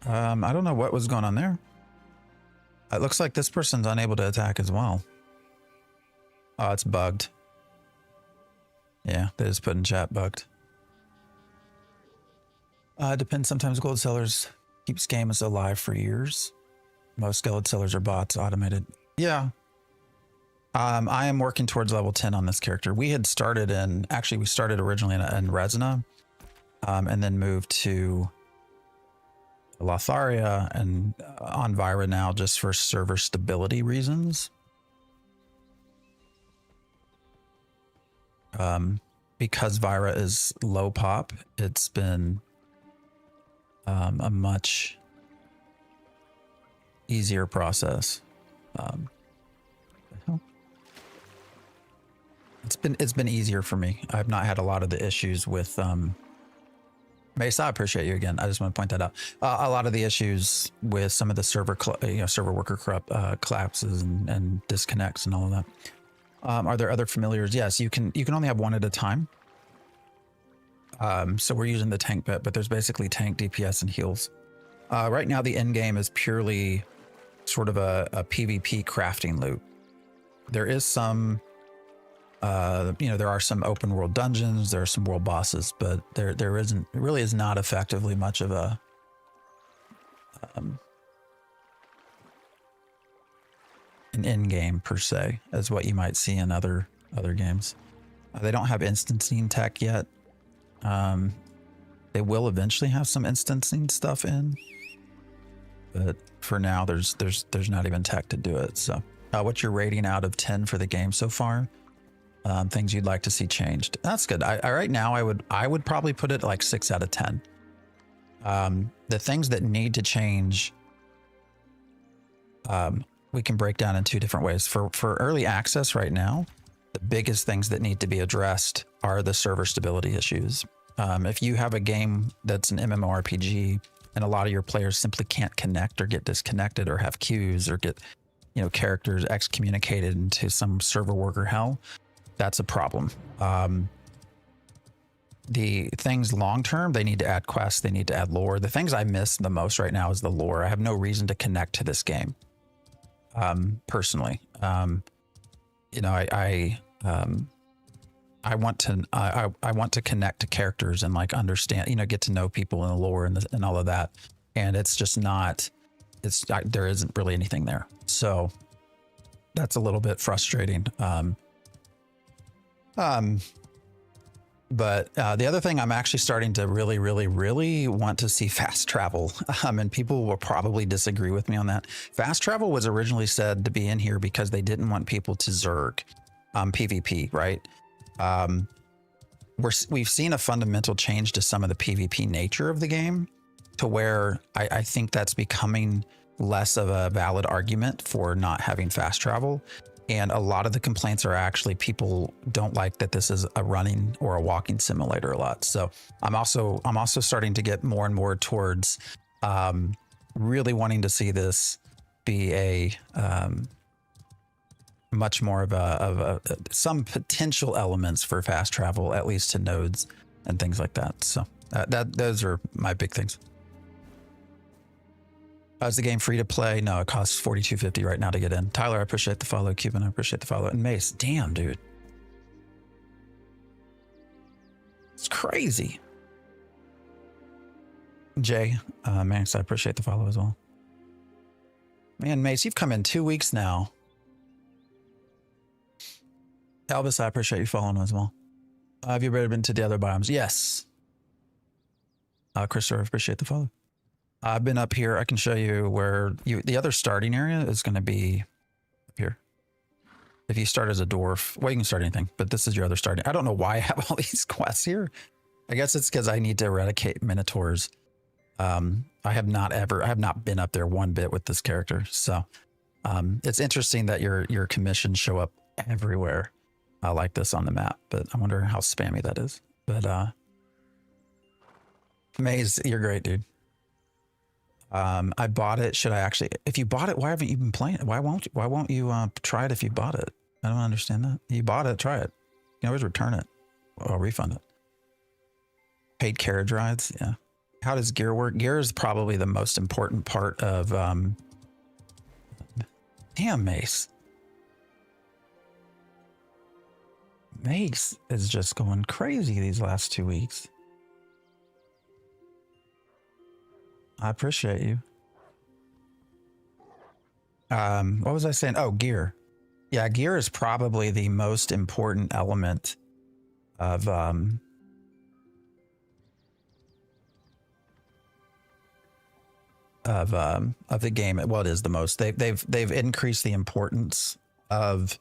Speaker 1: I don't know what was going on there. It looks like this person's unable to attack as well. Oh, it's bugged. Yeah, they just put in chat bugged. Depends. Sometimes gold sellers keeps games alive for years. Most gold sellers are bots, automated. Yeah. I am working towards level 10 on this character. We had started in, actually we started originally in Resina, and then moved to Lotharia and on Vira now just for server stability reasons. Because Vira is low pop, it's been a much easier process. It's been easier for me. I've not had a lot of the issues with Mesa. I appreciate you again. I just want to point that out. A lot of the issues with some of the server worker collapses and disconnects and all of that. Are there other familiars? Yes, you can only have one at a time. So we're using the tank bit, but there's basically tank, DPS, and heals. Right now, the end game is purely sort of a PvP crafting loop. There is some, there are some open world dungeons, there are some world bosses, but there really is not effectively much of a an end game per se, as what you might see in other games. They don't have instancing tech yet. They will eventually have some instancing stuff in, but for now, there's not even tech to do it. So, what's your rating out of 10 for the game so far? Things you'd like to see changed. That's good. I right now I would probably put it like 6 out of 10. The things that need to change, we can break down in 2 different ways. For early access right now, the biggest things that need to be addressed are the server stability issues. If you have a game that's an MMORPG and a lot of your players simply can't connect or get disconnected or have queues or get, characters excommunicated into some server worker hell, that's a problem. The things long-term, they need to add quests, they need to add lore. The things I miss the most right now is the lore. I have no reason to connect to this game. Personally, I want to connect to characters and like understand, get to know people in the lore and all of that. And it's just not, there isn't really anything there. So that's a little bit frustrating. But the other thing, I'm actually starting to really, really, really want to see fast travel. And people will probably disagree with me on that. Fast travel was originally said to be in here because they didn't want people to zerg PvP, right? We've seen a fundamental change to some of the PvP nature of the game to where I think that's becoming less of a valid argument for not having fast travel. And a lot of the complaints are actually people don't like that this is a running or a walking simulator a lot. So I'm also starting to get more and more towards really wanting to see this be a much more of some potential elements for fast travel, at least to nodes and things like that. So those are my big things. Is the game free to play? No, it costs $42.50 right now to get in. Tyler, I appreciate the follow. Cuban, I appreciate the follow. And Mace, damn, dude. It's crazy. Jay, Max, I appreciate the follow as well. Man, Mace, you've come in 2 weeks now. Elvis, I appreciate you following as well. Have you ever been to the other biomes? Yes. Christopher, I appreciate the follow. I've been up here. I can show you where the other starting area is going to be up here. If you start as a dwarf, well, you can start anything, but this is your other starting. I don't know why I have all these quests here. I guess it's because I need to eradicate minotaurs. I have not been up there one bit with this character. So it's interesting that your commissions show up everywhere like this on the map, but I wonder how spammy that is. But Maze, you're great, dude. I bought it. Should I actually, if you bought it, why haven't you been playing it? Why won't you try it if you bought it? I don't understand that. You bought it, try it. You can always return it or refund it. Paid carriage rides. Yeah. How does gear work? Gear is probably the most important part of, damn, Mace. Mace is just going crazy these last 2 weeks. I appreciate you. What was I saying? Oh, gear. Yeah, gear is probably the most important element of the game. Well, it is the most. They've increased the importance of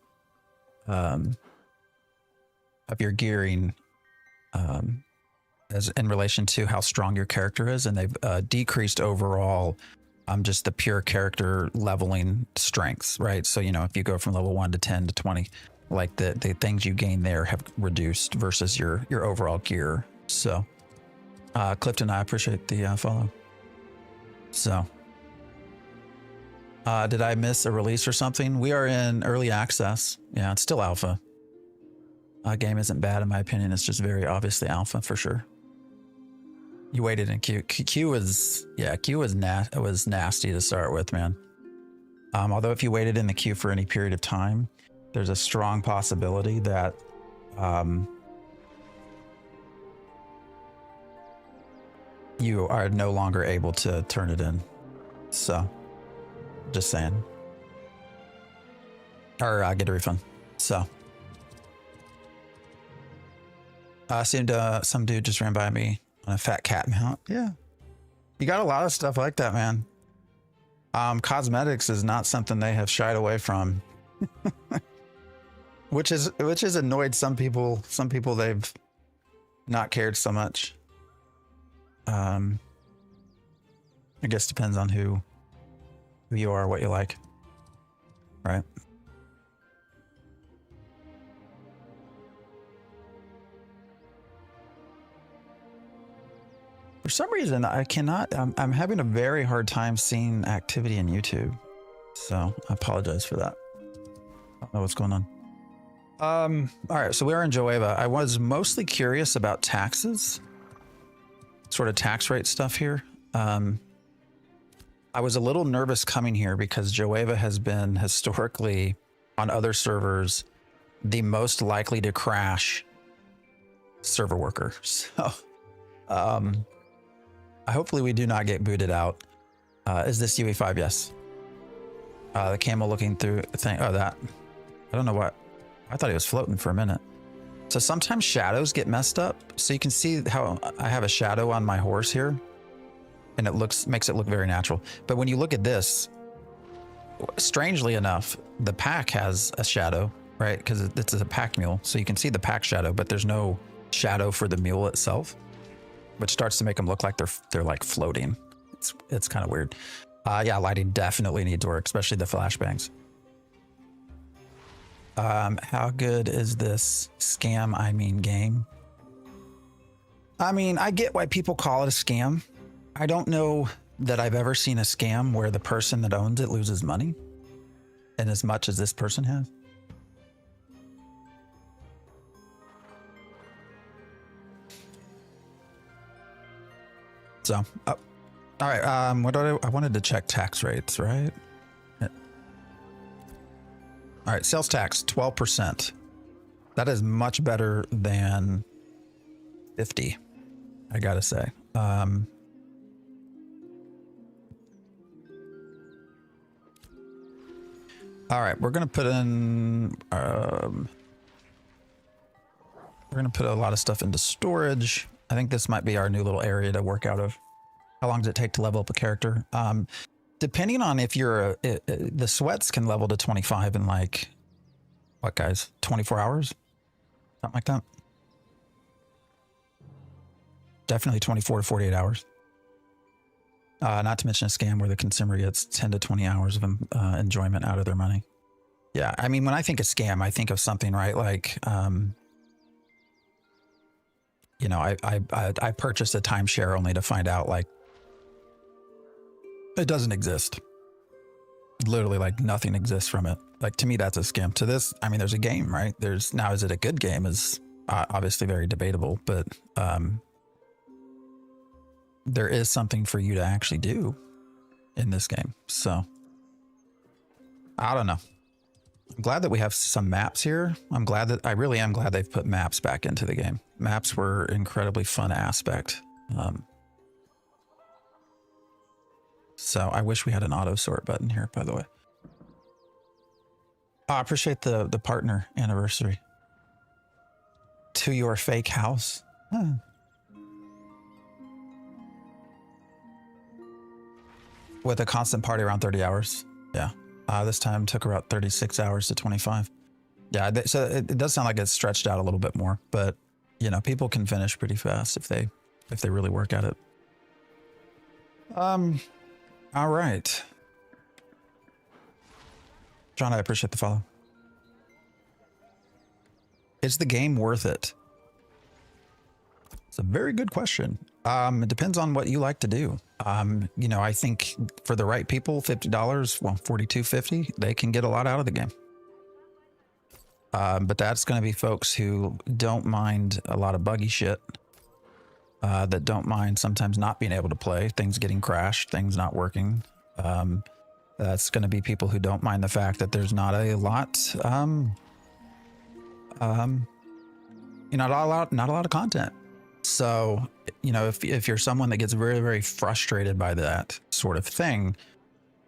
Speaker 1: your gearing as in relation to how strong your character is, and they've decreased overall just the pure character leveling strengths, right? So, if you go from level 1 to 10 to 20, like the things you gain there have reduced versus your overall gear. So Clifton, I appreciate the follow. So did I miss a release or something? We are in early access. Yeah, it's still alpha. Game isn't bad in my opinion. It's just very obviously alpha for sure. You waited in queue. Queue was, yeah, queue was nasty to start with, man. Although if you waited in the queue for any period of time, there's a strong possibility that you are no longer able to turn it in. So, just saying. Or get a refund. So. Seemed some dude just ran by me on a fat cat mount. Yeah. You got a lot of stuff like that, man. Cosmetics is not something they have shied away from. which has annoyed some people. Some people they've not cared so much. I guess depends on who you are, what you like. Right? For some reason, I cannot, I'm having a very hard time seeing activity in YouTube. So I apologize for that. I don't know what's going on. All right, so we are in Joeva. I was mostly curious about taxes, sort of tax rate stuff here. I was a little nervous coming here because Joeva has been historically on other servers the most likely to crash server worker. So, hopefully we do not get booted out. Is this UE5? Yes. The camel looking through the thing. Oh, that. I don't know what. I thought he was floating for a minute. So sometimes shadows get messed up. So you can see how I have a shadow on my horse here. And it makes it look very natural. But when you look at this, strangely enough, the pack has a shadow, right? Because it's a pack mule. So you can see the pack shadow, but there's no shadow for the mule itself, which starts to make them look like they're like floating. It's kind of weird. Yeah, lighting definitely needs work, especially the flashbangs. How good is this scam? I mean, game. I mean, I get why people call it a scam. I don't know that I've ever seen a scam where the person that owns it loses money, and as much as this person has. So, all right. What do I wanted to check tax rates, right? Yeah. All right, sales tax 12%. That is much better than 50. I gotta say. All right, we're gonna put in. We're gonna put a lot of stuff into storage. I think this might be our new little area to work out of. How long does it take to level up a character? Depending on if you're the sweats can level to 25 in like, what guys, 24 hours? Something like that. Definitely 24 to 48 hours. Not to mention a scam where the consumer gets 10 to 20 hours of enjoyment out of their money. Yeah, I mean, when I think of scam, I think of something, right? Like, you know, I purchased a timeshare only to find out like it doesn't exist. Literally, like nothing exists from it. Like to me, that's a scam. To this, I mean, there's a game, right? There's now, is it a good game? Is obviously very debatable, but there is something for you to actually do in this game. So I don't know. I'm glad that we have some maps here. I really am glad they've put maps back into the game. Maps were an incredibly fun aspect. So I wish we had an auto sort button here, by the way. I appreciate the partner anniversary. To your fake house. Huh. With a constant party around 30 hours. Yeah. This time took about 36 hours to 25. Yeah, so it does sound like it's stretched out a little bit more, but you know, people can finish pretty fast if they really work at it. All right. John, I appreciate the follow. Is the game worth it? It's a very good question. It depends on what you like to do. You know, I think for the right people, $50, well, $42.50, they can get a lot out of the game. But that's going to be folks who don't mind a lot of buggy shit. that don't mind sometimes not being able to play, things getting crashed, things not working. That's going to be people who don't mind the fact that there's not a lot, not a lot of content. So, you know, if you're someone that gets very, very frustrated by that sort of thing,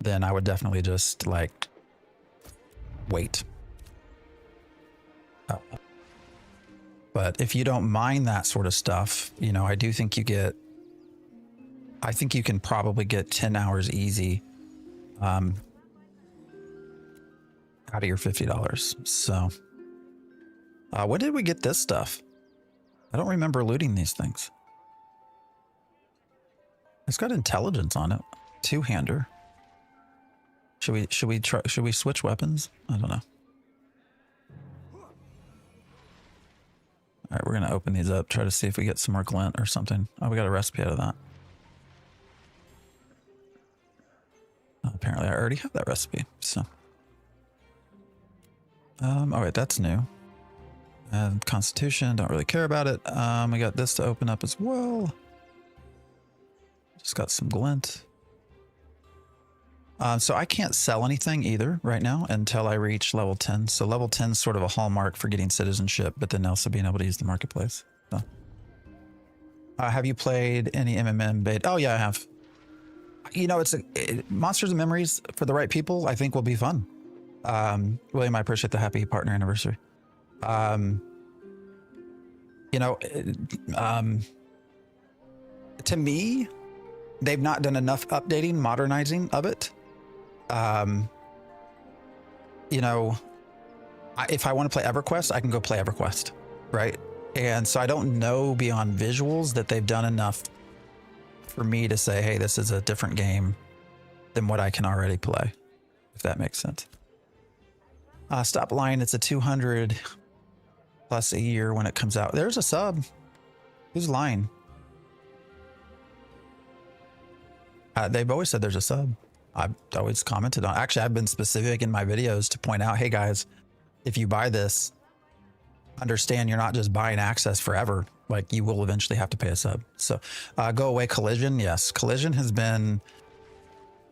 Speaker 1: then I would definitely just like wait. But if you don't mind that sort of stuff, you know, I do think I think you can probably get 10 hours easy out of your $50. So when did we get this stuff? I don't remember looting these things. It's got intelligence on it. Two-hander. Should we switch weapons? I don't know. All right, we're gonna open these up, try to see if we get some more glint or something. Oh, we got a recipe out of that. Apparently I already have that recipe, so. All right, that's new. And Constitution, don't really care about it. We got this to open up as well. Just got some glint. So I can't sell anything either right now until I reach level 10. So level 10 is sort of a hallmark for getting citizenship, but then also being able to use the marketplace. So. Have you played any MMM beta? Oh yeah, I have. You know, Monsters and Memories for the right people, I think will be fun. William, I appreciate the happy partner anniversary. You know, to me, they've not done enough updating, modernizing of it. You know, if I want to play EverQuest, I can go play EverQuest, right? And so I don't know beyond visuals that they've done enough for me to say, hey, this is a different game than what I can already play, if that makes sense. Stop lying, it's a 200 plus a year when it comes out. There's a sub. Who's lying? They've always said there's a sub. I've always commented on. Actually, I've been specific in my videos to point out, hey guys, if you buy this, understand you're not just buying access forever. Like you will eventually have to pay a sub. So go away collision. Yes, collision has been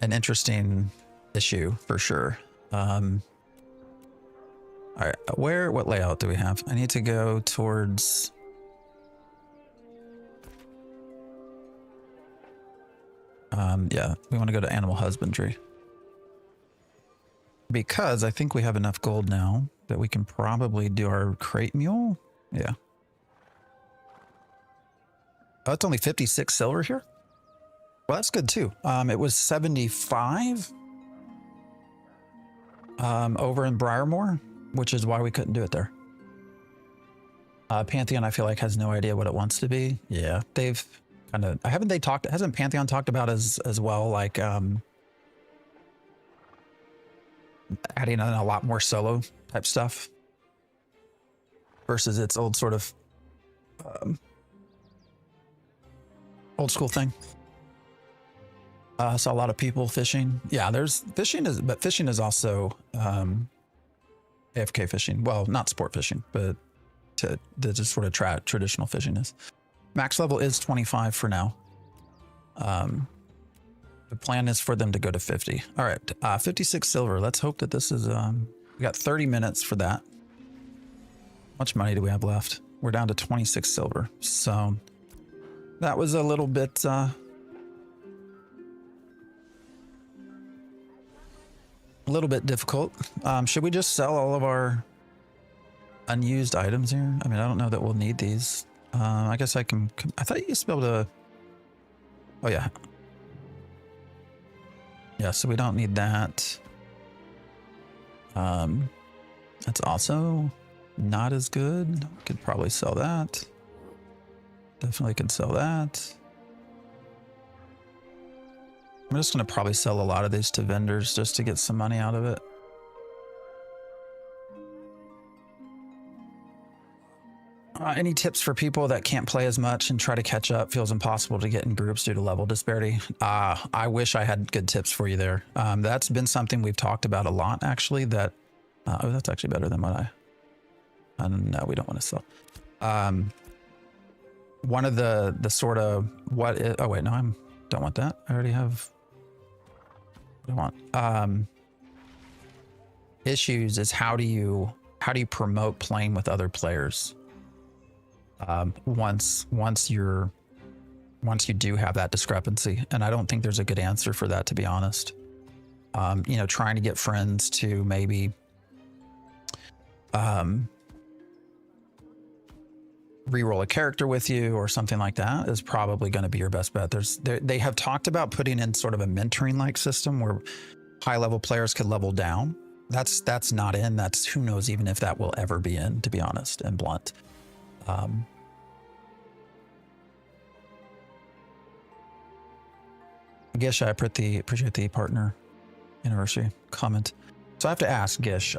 Speaker 1: an interesting issue for sure. All right, what layout do we have? I need to go towards. Yeah, we want to go to animal husbandry because I think we have enough gold now that we can probably do our crate mule. Yeah. Oh, it's only 56 silver here. Well, that's good too. It was 75 over in Briarmore, which is why we couldn't do it there. Pantheon, I feel like, has no idea what it wants to be. Yeah, they've kind of, hasn't Pantheon talked about as well, like adding in a lot more solo type stuff versus its old sort of old school thing. Saw a lot of people fishing. Yeah, there's fishing but fishing is also AFK fishing. Well, not sport fishing, but the just sort of traditional fishing is. Max level is 25 for now. The plan is for them to go to 50. All right, 56 silver. Let's hope that this is, we got 30 minutes for that. How much money do we have left? We're down to 26 silver. So that was a little bit, difficult. Should we just sell all of our unused items here? I mean, I don't know that we'll need these. I guess I can, I thought you used to be able to, oh yeah. Yeah, so we don't need that. That's also not as good. Could probably sell that. Definitely could sell that. I'm just going to probably sell a lot of these to vendors just to get some money out of it. Any tips for people that can't play as much and try to catch up? Feels impossible to get in groups due to level disparity. I wish I had good tips for you there. That's been something we've talked about a lot, actually. That oh, that's actually better than what no, we don't want to sell. one of the sort of oh wait, no, don't want that. I already have what I want. Issues is how do you promote playing with other players? Once you do have that discrepancy, and I don't think there's a good answer for that, to be honest. You know, trying to get friends to maybe reroll a character with you or something like that is probably going to be your best bet. They have talked about putting in sort of a mentoring like system where high level players could level down. That's not in. That's who knows even if that will ever be in, to be honest and blunt. Gish, I appreciate the partner anniversary comment. So I have to ask Gish.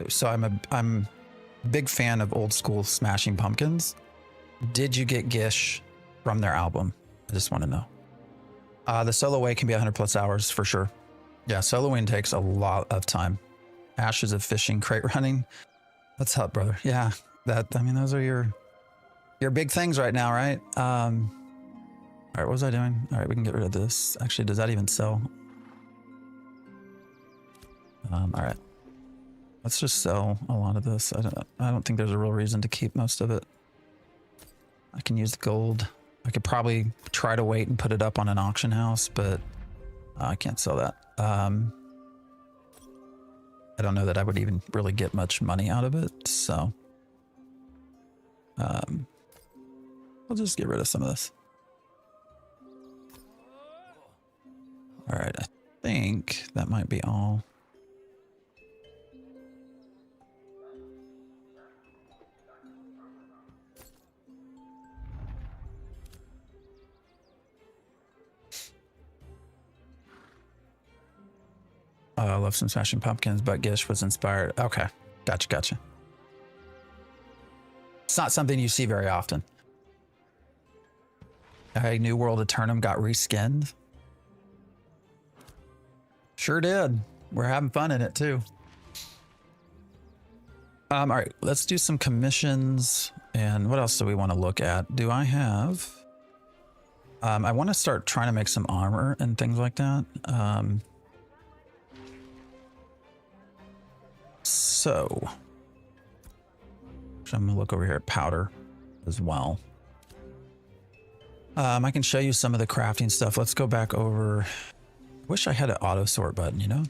Speaker 1: So I'm a big fan of old school Smashing Pumpkins. Did you get Gish from their album? I just want to know. The solo way can be 100+ hours for sure. Yeah, soloing takes a lot of time. Ashes of fishing, crate running. That's up, brother. Yeah, those are your big things right now, right? All right, what was I doing? All right, we can get rid of this. Actually, does that even sell? All right, let's just sell a lot of this. I don't think there's a real reason to keep most of it. I can use the gold. I could probably try to wait and put it up on an auction house, but I can't sell that. I don't know that I would even really get much money out of it, so I'll just get rid of some of this. All right, I think that might be all. I love some Smashing Pumpkins, but Gish was inspired. Okay, gotcha. It's not something you see very often. Hey, New World Eternum got reskinned. Sure did. We're having fun in it too. All right, let's do some commissions. And what else do we want to look at? Do I have... I want to start trying to make some armor and things like that. So I'm gonna look over here at powder as well. I can show you some of the crafting stuff. Let's go back over. Wish I had an auto sort button, you know?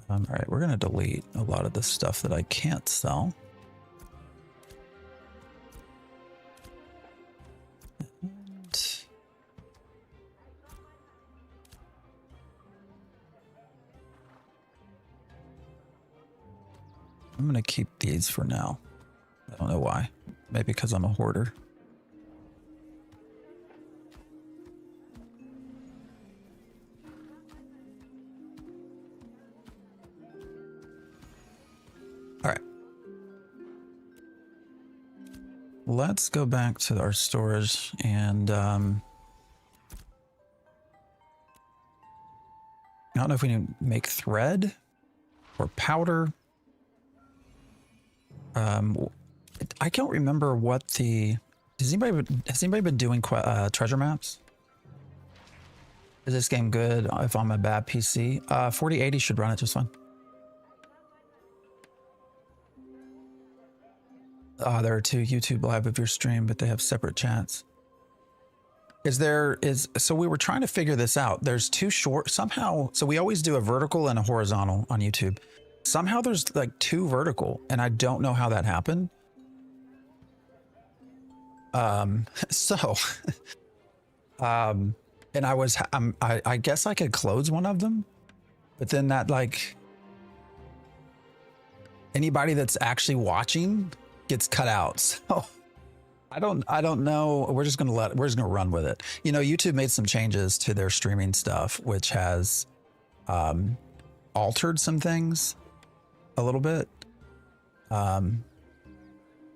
Speaker 1: All right, we're gonna delete a lot of the stuff that I can't sell. I'm going to keep these for now. I don't know why. Maybe because I'm a hoarder. All right. Let's go back to our storage and I don't know if we need to make thread or powder. I don't remember what the... has anybody been doing treasure maps? Is this game good if I'm a bad PC? 4080 should run it just fine. There are two YouTube live of your stream, but they have separate chats. So we were trying to figure this out. There's two short somehow. So we always do a vertical and a horizontal on YouTube. Somehow there's like two vertical, and I don't know how that happened. And I guess I could close one of them, but then that, like, anybody that's actually watching gets cut out. So I don't know. We're just gonna run with it. You know, YouTube made some changes to their streaming stuff, which has altered some things a little bit.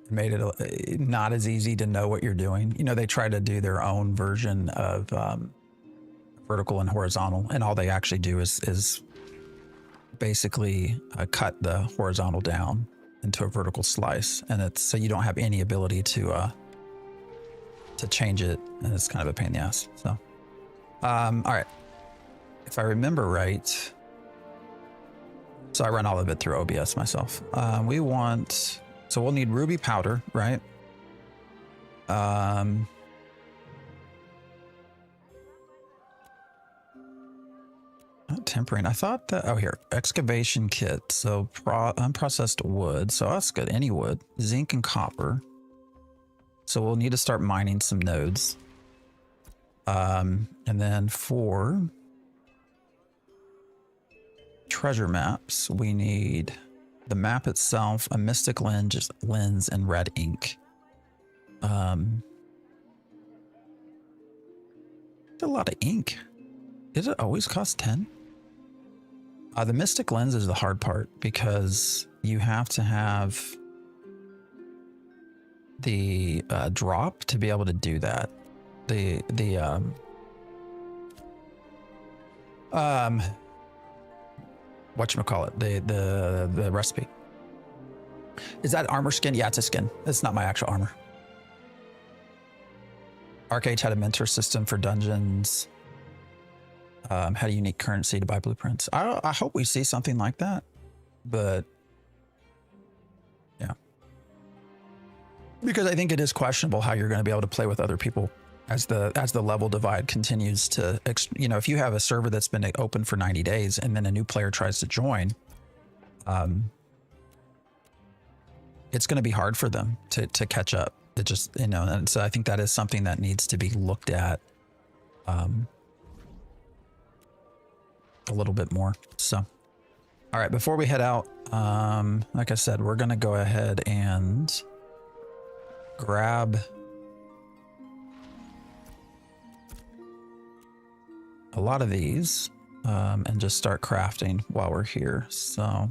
Speaker 1: Made it not as easy to know what you're doing. You know, they try to do their own version of vertical and horizontal, and all they actually do is basically cut the horizontal down into a vertical slice, and it's so you don't have any ability to change it, and it's kind of a pain in the ass. So, all right, if I remember right, so I run all of it through OBS myself. We want, so we'll need ruby powder, right? Not tempering. I thought that, oh, here, excavation kit. So unprocessed wood. So that's good. Any wood, zinc and copper. So we'll need to start mining some nodes. And then for treasure maps, we need the map itself, a mystic lens and red ink. A lot of ink. Did it always cost 10? The mystic lens is the hard part because you have to have the drop to be able to do that. Whatchamacallit, the recipe. Is that armor skin? Yeah, it's a skin. It's not my actual armor. Arcade had a mentor system for dungeons. Had a unique currency to buy blueprints. I hope we see something like that, but yeah, because I think it is questionable how you're going to be able to play with other people as the level divide continues to, you know, if you have a server that's been open for 90 days and then a new player tries to join, it's going to be hard for them to catch up. It just, you know, and so I think that is something that needs to be looked at a little bit more. So, all right, before we head out, like I said, we're going to go ahead and grab a lot of these and just start crafting while we're here. So how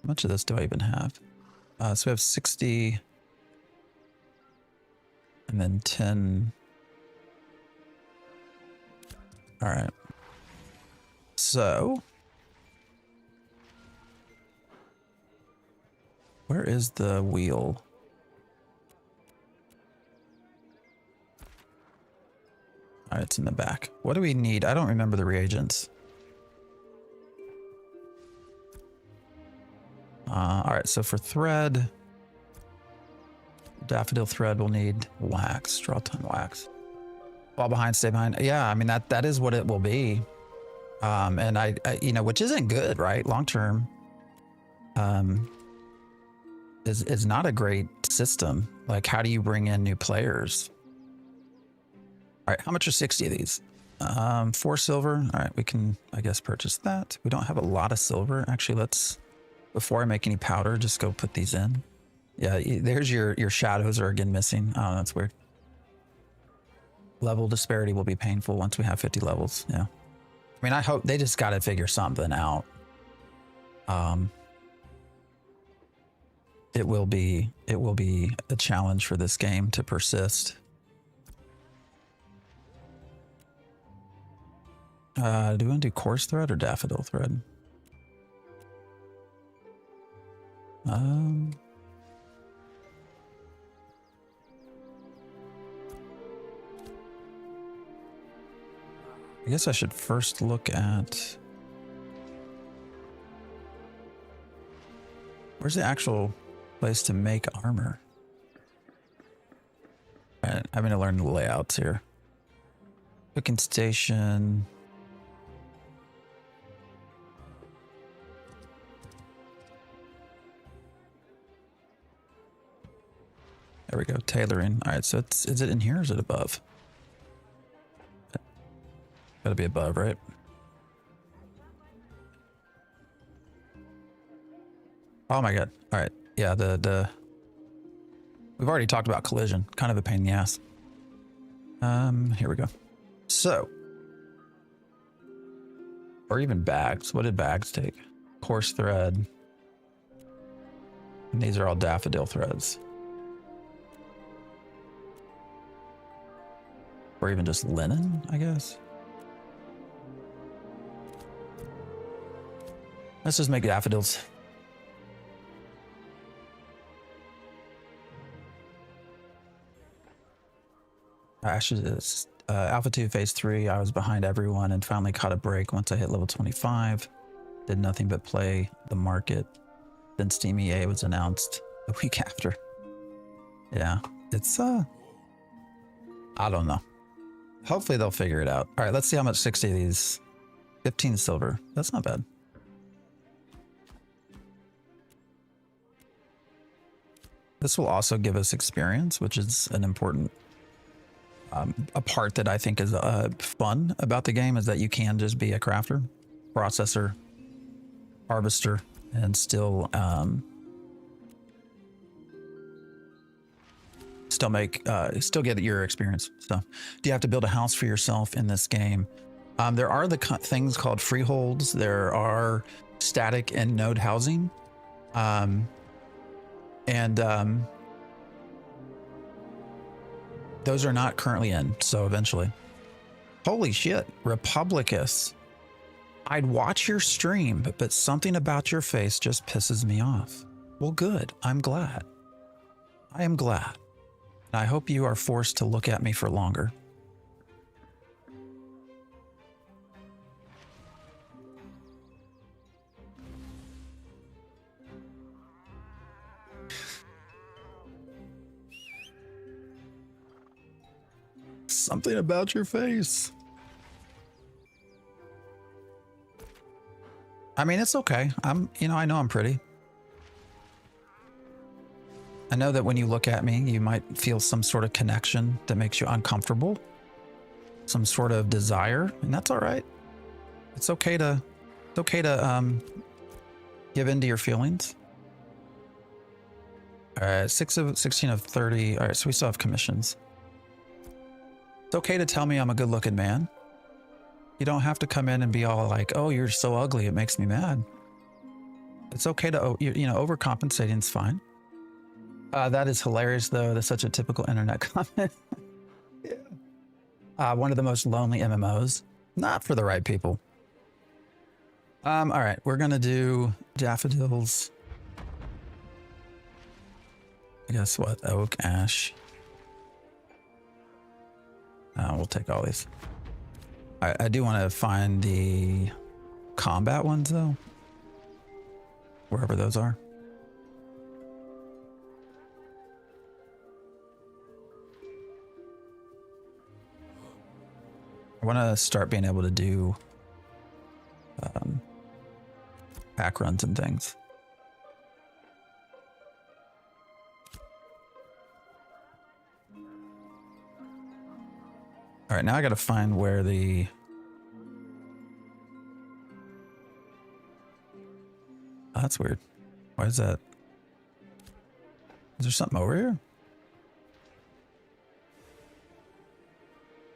Speaker 1: much of this do I even have? So we have 60 and then 10. All right. So where is the wheel? All right, it's in the back. What do we need? I don't remember the reagents. All right, so for thread, daffodil thread, we'll need wax, straw ton wax. Fall behind, stay behind. Yeah, I mean, that is what it will be. And I, you know, which isn't good, right? Long term, is not a great system. Like, how do you bring in new players? All right, how much are 60 of these? 4 silver. All right, we can, I guess, purchase that. We don't have a lot of silver. Actually, let's, before I make any powder, just go put these in. Yeah, there's your shadows are again missing. Oh, that's weird. Level disparity will be painful once we have 50 levels. Yeah. I mean, I hope they just got to figure something out. It will be a challenge for this game to persist. Do we want to do coarse thread or daffodil thread? I guess I should first look at, where's the actual place to make armor? All right, I'm going to learn the layouts here. Cooking station. There we go, tailoring. All right, so is it in here or is it above? Gotta be above, right? Oh my god. All right. Yeah, we've already talked about collision. Kind of a pain in the ass. Here we go. So, or even bags. What did bags take? Coarse thread. And these are all daffodil threads. Or even just linen, I guess. Let's just make daffodils. Ashes, Alpha 2 Phase 3, I was behind everyone and finally caught a break once I hit level 25. Did nothing but play the market. Then Steam EA was announced the week after. Yeah, it's, I don't know. Hopefully they'll figure it out. All right, let's see how much 60 of these. 15 silver. That's not bad. This will also give us experience, which is an important a part that I think is fun about the game, is that you can just be a crafter, processor, harvester, and still still get your experience. So, do you have to build a house for yourself in this game? There are the things called freeholds. There are static and node housing, those are not currently in. So eventually, holy shit, Republicus! I'd watch your stream, but something about your face just pisses me off. Well, good. I'm glad. I am glad. I hope you are forced to look at me for longer. Something about your face. I mean, it's okay. I know I'm pretty. I know that when you look at me, you might feel some sort of connection that makes you uncomfortable. Some sort of desire, and that's all right. It's okay to give in to your feelings. All right, 16 of 30. All right, so we still have commissions. It's okay to tell me I'm a good looking man. You don't have to come in and be all like, oh, you're so ugly, it makes me mad. It's okay to, overcompensating is fine. That is hilarious, though. That's such a typical internet comment. Yeah. One of the most lonely MMOs. Not for the right people. All right, we're going to do daffodils. Guess what? Oak, ash. We'll take all these. I do want to find the combat ones, though. Wherever those are. I want to start being able to do pack runs and things. All right, now I got to find where the... Oh, that's weird. Why is that? Is there something over here?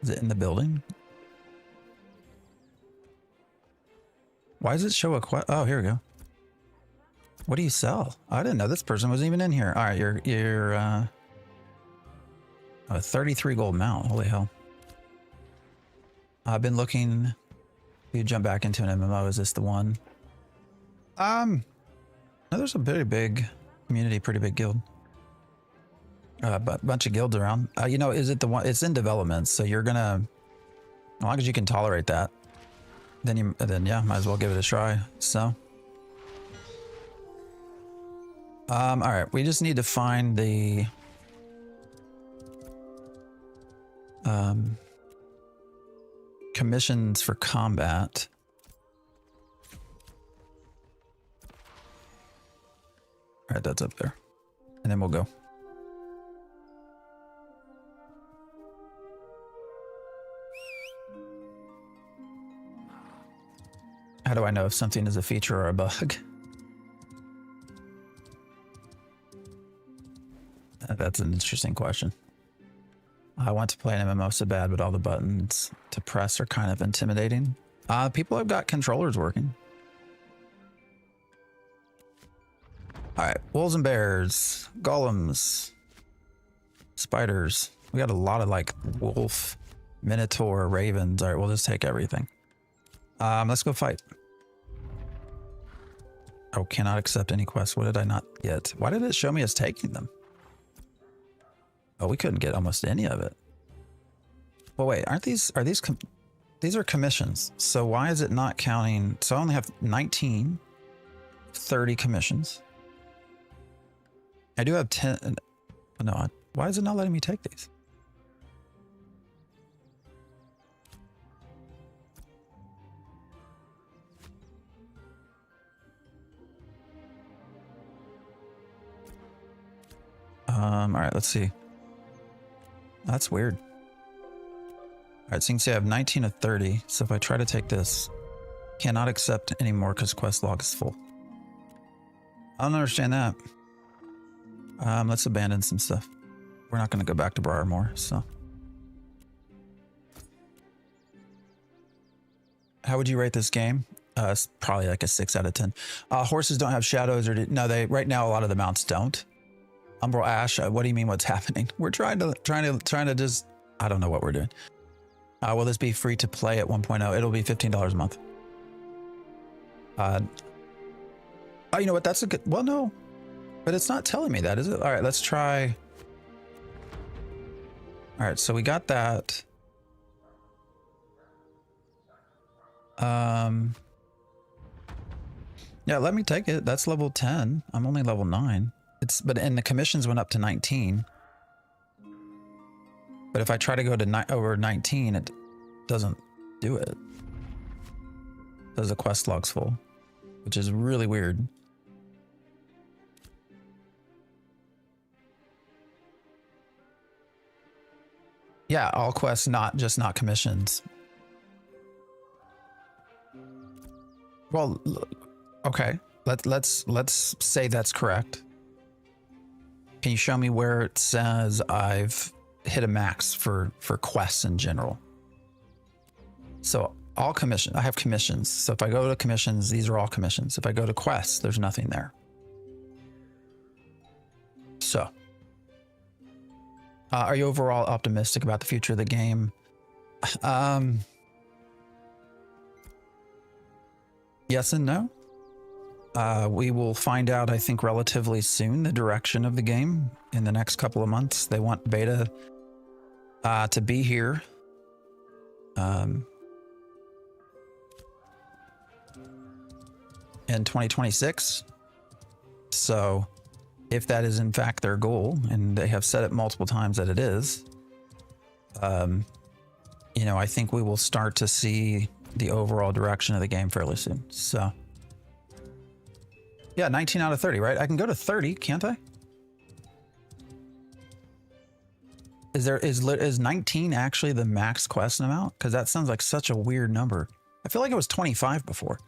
Speaker 1: Is it in the building? Why does it show a quest? Oh, here we go. What do you sell? I didn't know this person was even in here. All right, you're a 33 gold mount. Holy hell. I've been looking. You jump back into an MMO. Is this the one? No, there's a very big community, pretty big guild. Bunch of guilds around. Is it the one? It's in development, so you're gonna, as long as you can tolerate that, then yeah, might as well give it a try. So, all right, we just need to find the commissions for combat. All right, that's up there, and then we'll go. How do I know if something is a feature or a bug? That's an interesting question. I want to play an MMO so bad, but all the buttons to press are kind of intimidating. People have got controllers working. All right, wolves and bears, golems, spiders. We got a lot of like wolf, minotaur, ravens. All right, we'll just take everything. Let's go fight. Oh, cannot accept any quests. What did I not get? Why did it show me as taking them? Oh, we couldn't get almost any of it. Well, wait, are these are commissions. So why is it not counting? So I only have 19, 30 commissions. I do have 10. No, why is it not letting me take these? All right, let's see. That's weird. All right, so you can see I have 19 of 30. So if I try to take this, cannot accept anymore because quest log is full. I don't understand that. Let's abandon some stuff. We're not going to go back to Briarmore, so. How would you rate this game? It's probably like a 6 out of 10. Horses don't have shadows, or no? They right now a lot of the mounts don't. Umbral Ash. What do you mean? What's happening? We're trying to just. I don't know what we're doing. Will this be free to play at 1.0? It'll be $15 a month. Oh, you know what? That's a good. Well, no, but it's not telling me that, is it? All right, let's try. All right, so we got that. Yeah, let me take it. That's level 10. I'm only level 9. And the commissions went up to 19. But if I try to go to over 19, it doesn't do it. Because the quest log's full, which is really weird. Yeah, all quests, not commissions. Well, okay. Let's say that's correct. Can you show me where it says I've hit a max for quests in general? So all commission, I have commissions. So if I go to commissions, these are all commissions. If I go to quests, there's nothing there. So, are you overall optimistic about the future of the game? Yes and no. We will find out, I think, relatively soon the direction of the game in the next couple of months. They want beta to be here. In 2026. So if that is in fact their goal, and they have said it multiple times that it is, you know, I think we will start to see the overall direction of the game fairly soon. So yeah, 19 out of 30, right? I can go to 30, can't I? Is 19 actually the max quest amount? Because that sounds like such a weird number. I feel like it was 25 before.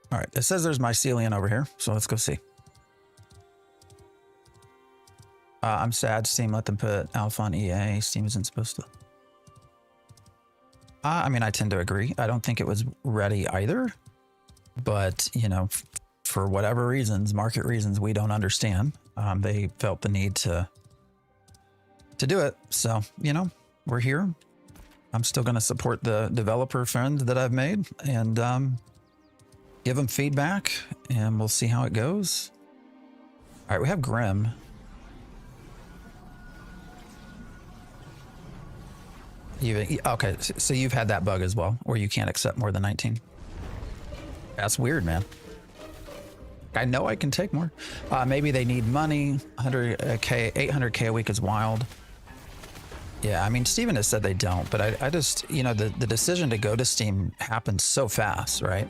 Speaker 1: All right, it says there's mycelium over here, so let's go see. I'm sad Steam let them put alpha on EA. Steam isn't supposed to. I mean, I tend to agree. I don't think it was ready either, but you know, for whatever reasons, market reasons we don't understand, they felt the need to do it. So, you know, we're here. I'm still going to support the developer friend that I've made and give them feedback, and we'll see how it goes. All right, we have Grim. Okay, so you've had that bug as well, where you can't accept more than 19. That's weird, man. I know I can take more. Maybe they need money. 100K, 800K a week is wild. Yeah, I mean, Steven has said they don't, but I just, you know, the decision to go to Steam happens so fast, right?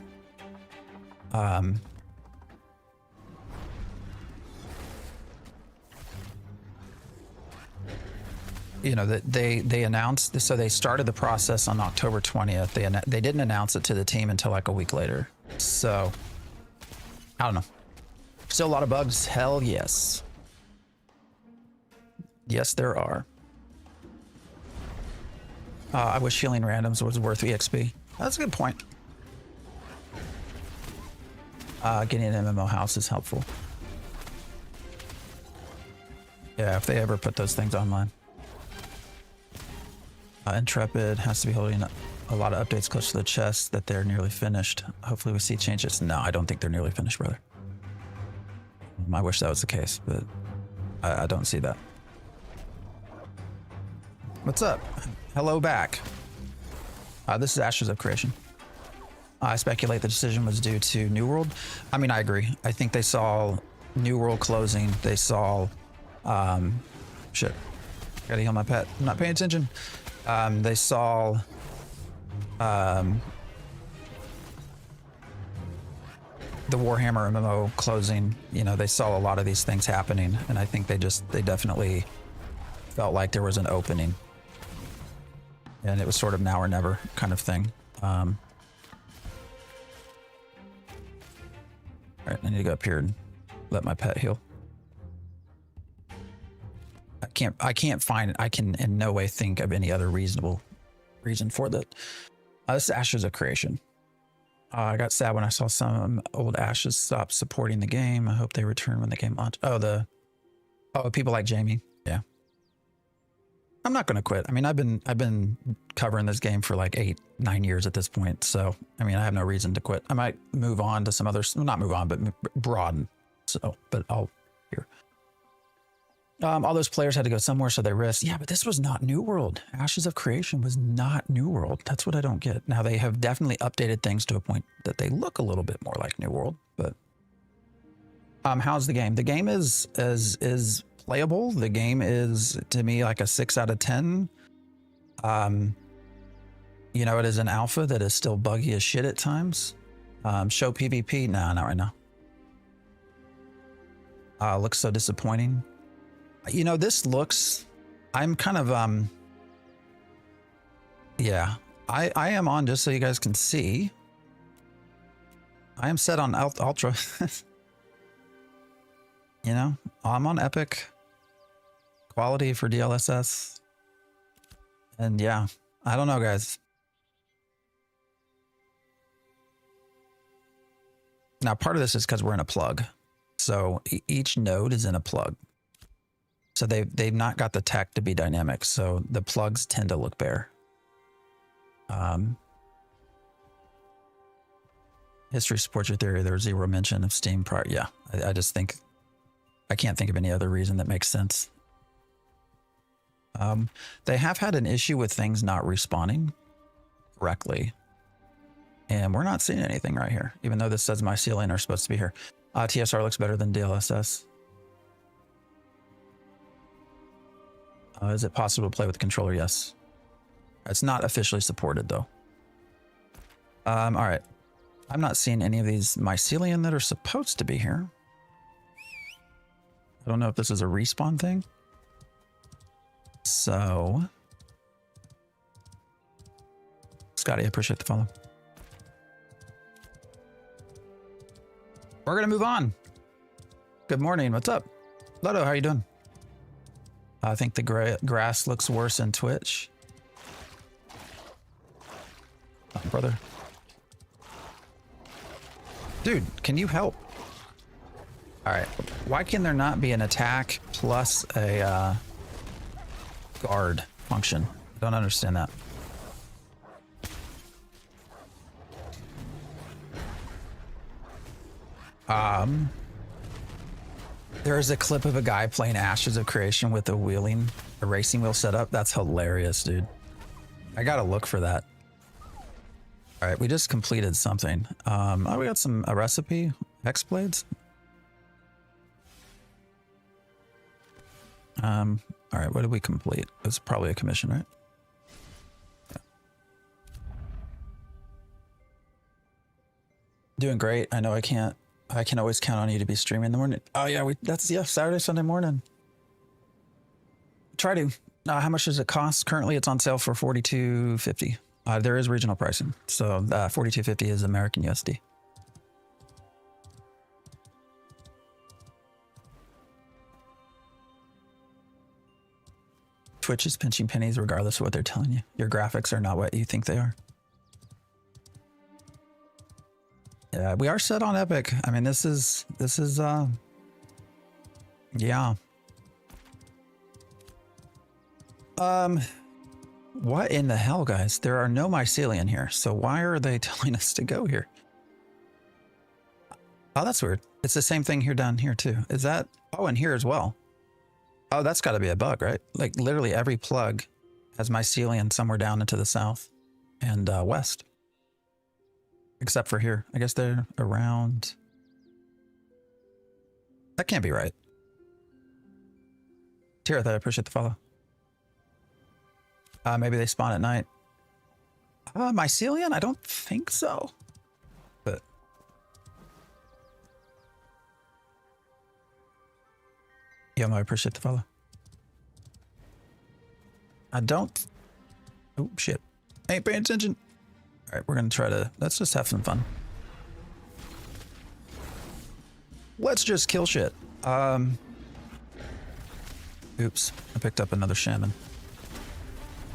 Speaker 1: You know, that they announced, so they started the process on October 20th. They didn't announce it to the team until like a week later. So I don't know. Still a lot of bugs. Hell yes. Yes, there are. I wish healing randoms was worth EXP. That's a good point. Getting an MMO house is helpful. Yeah, if they ever put those things online. Intrepid has to be holding a lot of updates close to the chest that they're nearly finished. Hopefully we see changes. No, I don't think they're nearly finished, brother. I wish that was the case, but I don't see that. What's up? Hello back. This is Ashes of Creation. I speculate the decision was due to New World. I mean, I agree. I think they saw New World closing. They saw, shit. Gotta heal my pet. I'm not paying attention. They saw, the Warhammer MMO closing. You know, they saw a lot of these things happening, and I think they definitely felt like there was an opening, and it was sort of now or never kind of thing. All right, I need to go up here and let my pet heal. I can't find, I can in no way think of any other reasonable reason for that. This is Ashes of Creation. I got sad when I saw some old Ashes stop supporting the game. I hope they return when the game launches. Oh, people like Jamie. Yeah. I'm not going to quit. I mean, I've been covering this game for like 8-9 years at this point. So, I mean, I have no reason to quit. I might move on to some others, not move on, but broaden. So, but I'll here. All those players had to go somewhere, so they risked. Yeah, but this was not New World. Ashes of Creation was not New World. That's what I don't get. Now, they have definitely updated things to a point that they look a little bit more like New World, but how's the game? The game is playable. The game is, to me, like a 6 out of 10. You know, it is an alpha that is still buggy as shit at times. Show PvP? Nah, not right now. Looks so disappointing. You know, this looks, I'm kind of, yeah, I am on, just so you guys can see, I am set on ultra. You know, I'm on epic quality for DLSS. And yeah, I don't know, guys. Now, part of this is because we're in a plug. So each node is in a plug. So they've not got the tech to be dynamic. So the plugs tend to look bare. History supports your theory. There's zero mention of Steam prior. Yeah, I just think, I can't think of any other reason that makes sense. They have had an issue with things not respawning correctly. And we're not seeing anything right here, even though this says mycelium are supposed to be here. TSR looks better than DLSS. Is it possible to play with the controller? Yes. It's not officially supported though. All right. I'm not seeing any of these mycelium that are supposed to be here. I don't know if this is a respawn thing. So, Scotty, I appreciate the follow. We're gonna move on. Good morning. What's up, Lodo? How are you doing? I think the grass looks worse in Twitch. Oh, brother. Dude, can you help? All right. Why can there not be an attack plus a guard function? I don't understand that. There's a clip of a guy playing Ashes of Creation with a racing wheel setup. That's hilarious, dude. I gotta look for that. All right, we just completed something. Oh, we got a recipe, Hex blades. All right, what did we complete? It's probably a commission, right? Yeah. Doing great. I know I can always count on you to be streaming in the morning. Oh yeah, Saturday, Sunday morning. Try to. How much does it cost? Currently, it's on sale for $42.50. There is regional pricing, so $42.50 is American USD. Twitch is pinching pennies regardless of what they're telling you. Your graphics are not what you think they are. Yeah, we are set on epic. I mean, this is yeah. What in the hell, guys? There are no mycelium here, so why are they telling us to go here? Oh, that's weird. It's the same thing here down here too. Is that? Oh, and here as well. Oh, that's got to be a bug, right? Like literally every plug has mycelium somewhere down into the south and west. Except for here. I guess they're around. That can't be right. Tirith, I appreciate the follow. Maybe they spawn at night. Mycelium? I don't think so. But yeah, I appreciate the follow. I don't. Oh shit! Ain't paying attention. All right, we're gonna try to. Let's just have some fun. Let's just kill shit. Oops! I picked up another shaman.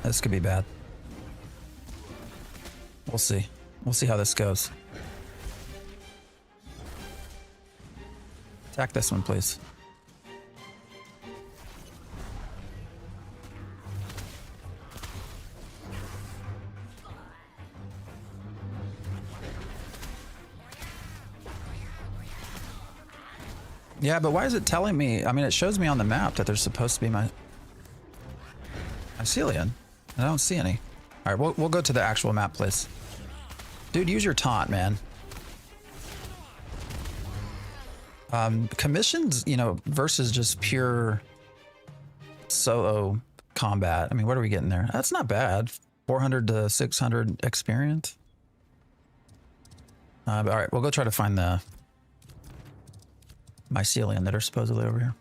Speaker 1: This could be bad. We'll see. We'll see how this goes. Attack this one, please. Yeah, but why is it telling me? I mean, it shows me on the map that there's supposed to be mycelium. I don't see any. All right, we'll go to the actual map place. Dude, use your taunt, man. Commissions, you know, versus just pure solo combat. I mean, what are we getting there? That's not bad. 400 to 600 experience. All right, we'll go try to find the mycelium that are supposedly over here.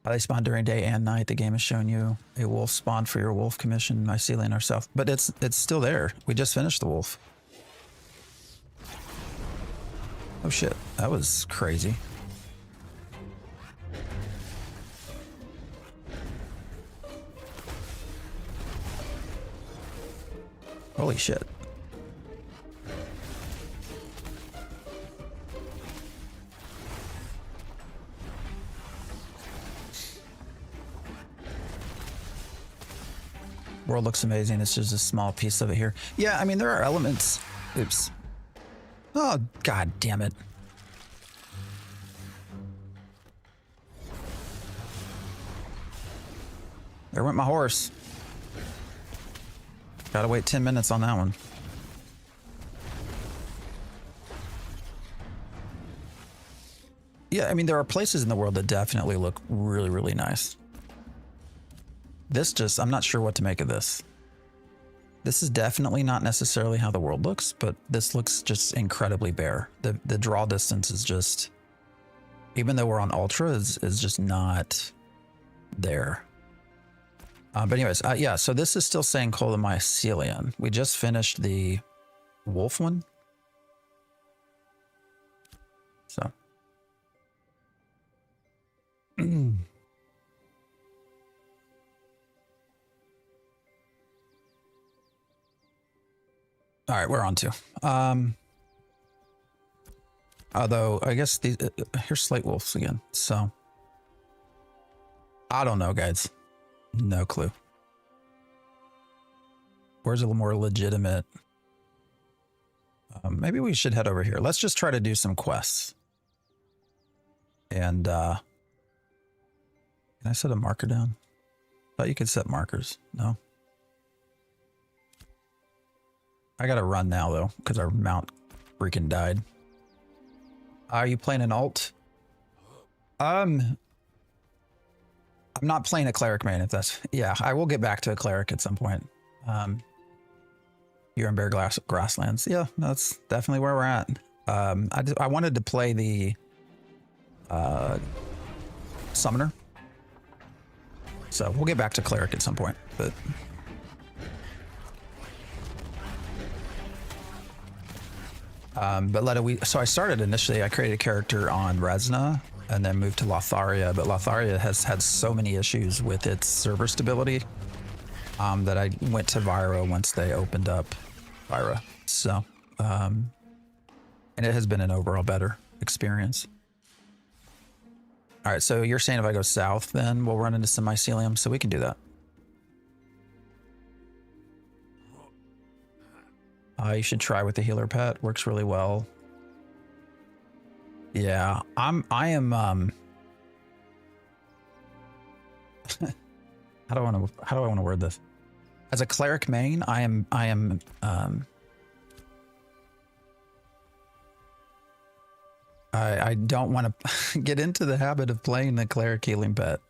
Speaker 1: They spawn during day and night. The game has shown you a wolf spawn for your wolf commission, mycelium ourselves, but it's still there. We just finished the wolf. Oh shit, that was crazy. Holy shit. World looks amazing. It's just a small piece of it here. Yeah, I mean, there are elements. Oops. Oh, god damn it. There went my horse. Gotta wait 10 minutes on that one. Yeah, I mean, there are places in the world that definitely look really, really nice. This just, I'm not sure what to make of this. This is definitely not necessarily how the world looks, but this looks just incredibly bare. The draw distance is just, even though we're on Ultra, is just not there. But anyways, yeah, so this is still saying mycelium. We just finished the wolf one. So. All right, we're on to. Although I guess these here's slate wolves again. So I don't know, guys. No clue. Where's a little more legitimate? Maybe we should head over here. Let's just try to do some quests. And can I set a marker down? Thought you could set markers. No. I gotta run now though, because our mount freaking died. Are you playing an alt? I'm not playing a cleric main, if that's, yeah, I will get back to a cleric at some point. You're in bare grasslands. Yeah, that's definitely where we're at. I wanted to play the summoner. So we'll get back to cleric at some point, but so I started initially, I created a character on Resna and then moved to Lotharia, but Lotharia has had so many issues with its server stability that I went to Vyra once they opened up Vyra. So, and it has been an overall better experience. All right, so you're saying if I go south, then we'll run into some mycelium, so we can do that. You should try with the healer pet. Works really well. Yeah, I am how do I want to word this? As a cleric main, I don't want to get into the habit of playing the cleric healing pet.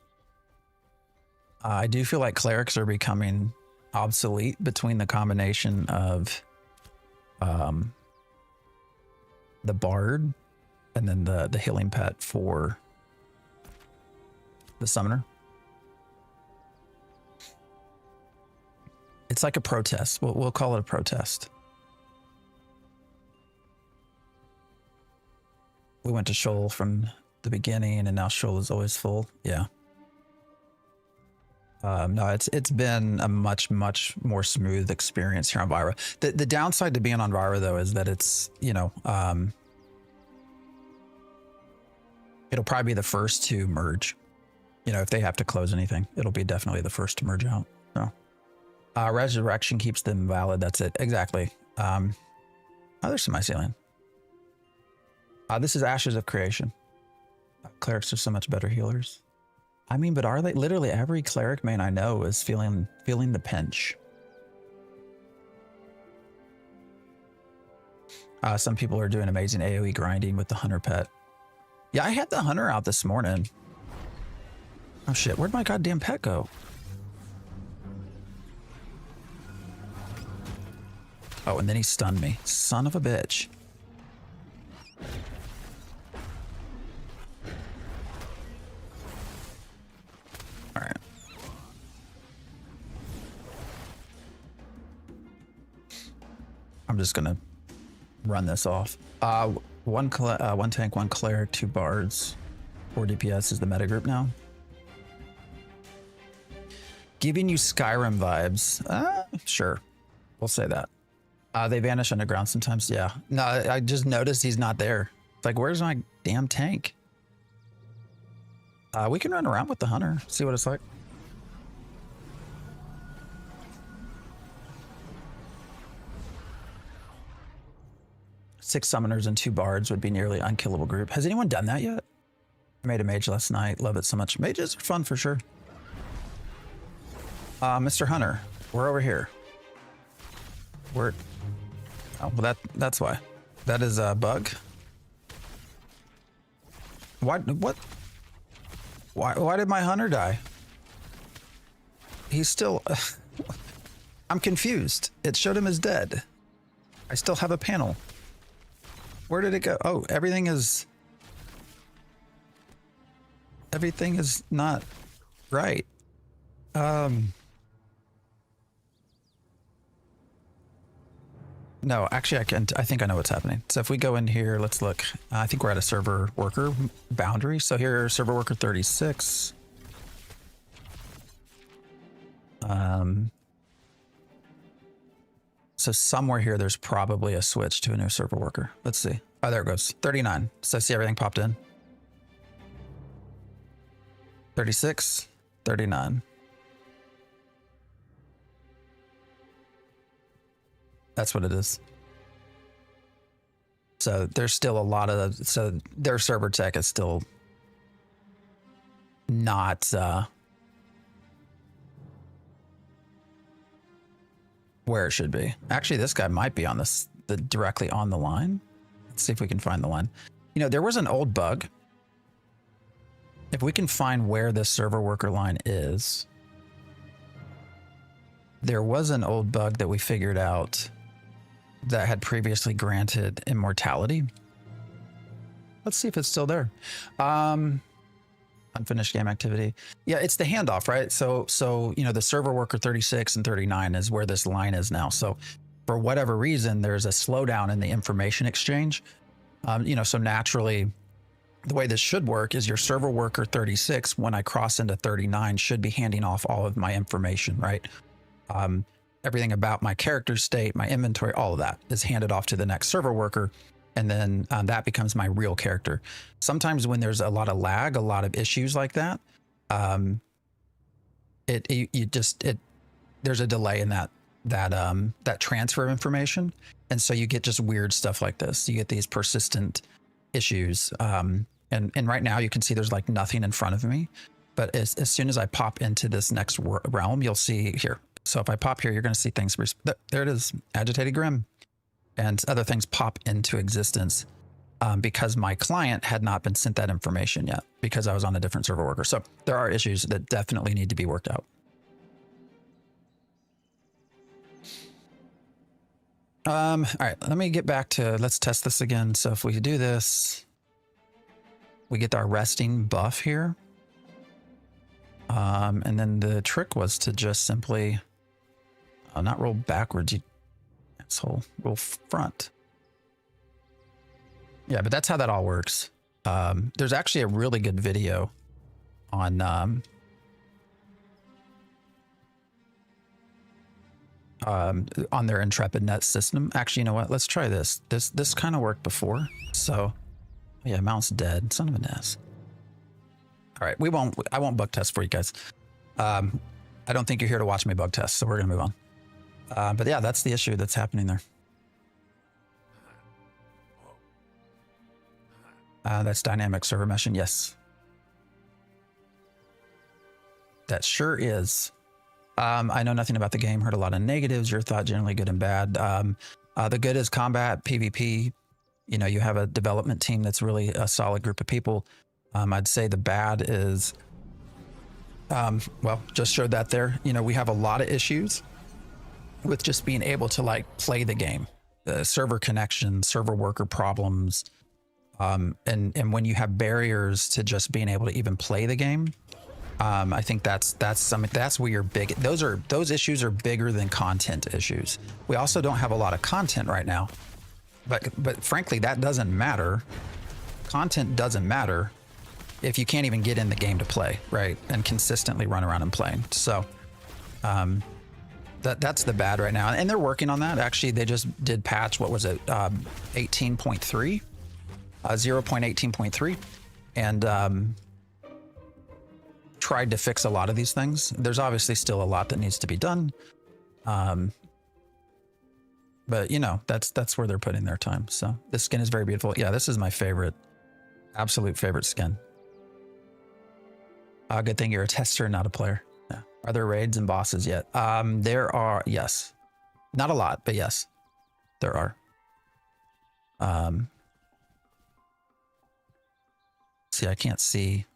Speaker 1: I do feel like clerics are becoming obsolete between the combination of the bard and then the healing pet for the summoner. It's like a protest. We'll call it a protest. We went to Shoal from the beginning, and now Shoal is always full. Yeah. No, it's been a much more smooth experience here on Vyra. The downside to being on Vyra though is that it's, you know, it'll probably be the first to merge. You know, if they have to close anything, it'll be definitely the first to merge out. So, resurrection keeps them valid. That's it. Exactly. Oh, there's some mycelium. This is Ashes of Creation. Clerics are so much better healers. I mean, but are they? Literally every cleric main I know is feeling the pinch. Some people are doing amazing AoE grinding with the hunter pet. Yeah, I had the hunter out this morning. Oh shit, where'd my goddamn pet go? Oh, and then he stunned me. Son of a bitch. All right. I'm just gonna run this off. One tank, one cleric, 2 bards, 4 DPS is the meta group now. Giving you Skyrim vibes. Sure, we'll say that. They vanish underground sometimes. Yeah. No, I just noticed he's not there. It's like, where's my damn tank? We can run around with the hunter, see what it's like. Six summoners and 2 bards would be nearly unkillable group. Has anyone done that yet? I made a mage last night. Love it so much. Mages are fun for sure. Mr. Hunter, we're over here. We're... Oh, well, that's why. That is a bug. What? Why did my hunter die? He's still... I'm confused. It showed him as dead. I still have a panel. Where did it go? Oh, everything is not right. No, actually I think I know what's happening. So if we go in here, let's look. I think we're at a server worker boundary. So here, server worker 36. So somewhere here, there's probably a switch to a new server worker. Let's see. Oh, there it goes. 39. So I see everything popped in. 36, 39. That's what it is. So there's still a lot of, so their server tech is still not where it should be. Actually, this guy might be on this, directly on the line. Let's see if we can find the line. You know, there was an old bug. If we can find where this server worker line is, there was an old bug that we figured out that had previously granted immortality. Let's see if it's still there. Unfinished game activity. Yeah, it's the handoff, right? So you know, the server worker 36 and 39 is where this line is now. So for whatever reason, there's a slowdown in the information exchange. You know, so naturally, the way this should work is your server worker 36, when I cross into 39, should be handing off all of my information, right? Everything about my character state, my inventory, all of that is handed off to the next server worker. And then that becomes my real character. Sometimes when there's a lot of lag, a lot of issues like that, there's a delay in that transfer of information. And so you get just weird stuff like this. You get these persistent issues. And right now you can see there's like nothing in front of me. But as soon as I pop into this next realm, you'll see here. So if I pop here, you're going to see things. There it is, Agitated Grim. And other things pop into existence because my client had not been sent that information yet because I was on a different server worker. So there are issues that definitely need to be worked out. All right, let me get back to, let's test this again. So if we do this, we get our resting buff here. And then the trick was to just simply not roll backwards, you asshole, roll front. Yeah, but that's how that all works. There's actually a really good video on their Intrepid Net system. Actually, you know what? Let's try this. This kind of worked before. So, yeah, mount's dead. Son of an ass. All right, I won't bug test for you guys. I don't think you're here to watch me bug test, so we're gonna move on. But yeah, that's the issue that's happening there. That's dynamic server meshing. Yes, that sure is. I know nothing about the game. Heard a lot of negatives. Your thought generally good and bad. The good is combat, PvP. You know, you have a development team that's really a solid group of people. I'd say the bad is, well, just showed that there. You know, we have a lot of issues with just being able to like play the game, server connection, server worker problems. And when you have barriers to just being able to even play the game, I think that's where you're big. Those issues are bigger than content issues. We also don't have a lot of content right now, but frankly, that doesn't matter. Content doesn't matter if you can't even get in the game to play, right? And consistently run around and play. So, that's the bad right now. And they're working on that. Actually, they just did patch, what was it? 18.3, 0.18.3. And, tried to fix a lot of these things. There's obviously still a lot that needs to be done. But you know, that's where they're putting their time. So this skin is very beautiful. Yeah, this is my favorite, absolute favorite skin. Good thing you're a tester, not a player. Yeah. Are there raids and bosses yet? There are, yes. Not a lot, but yes, there are. See, I can't see.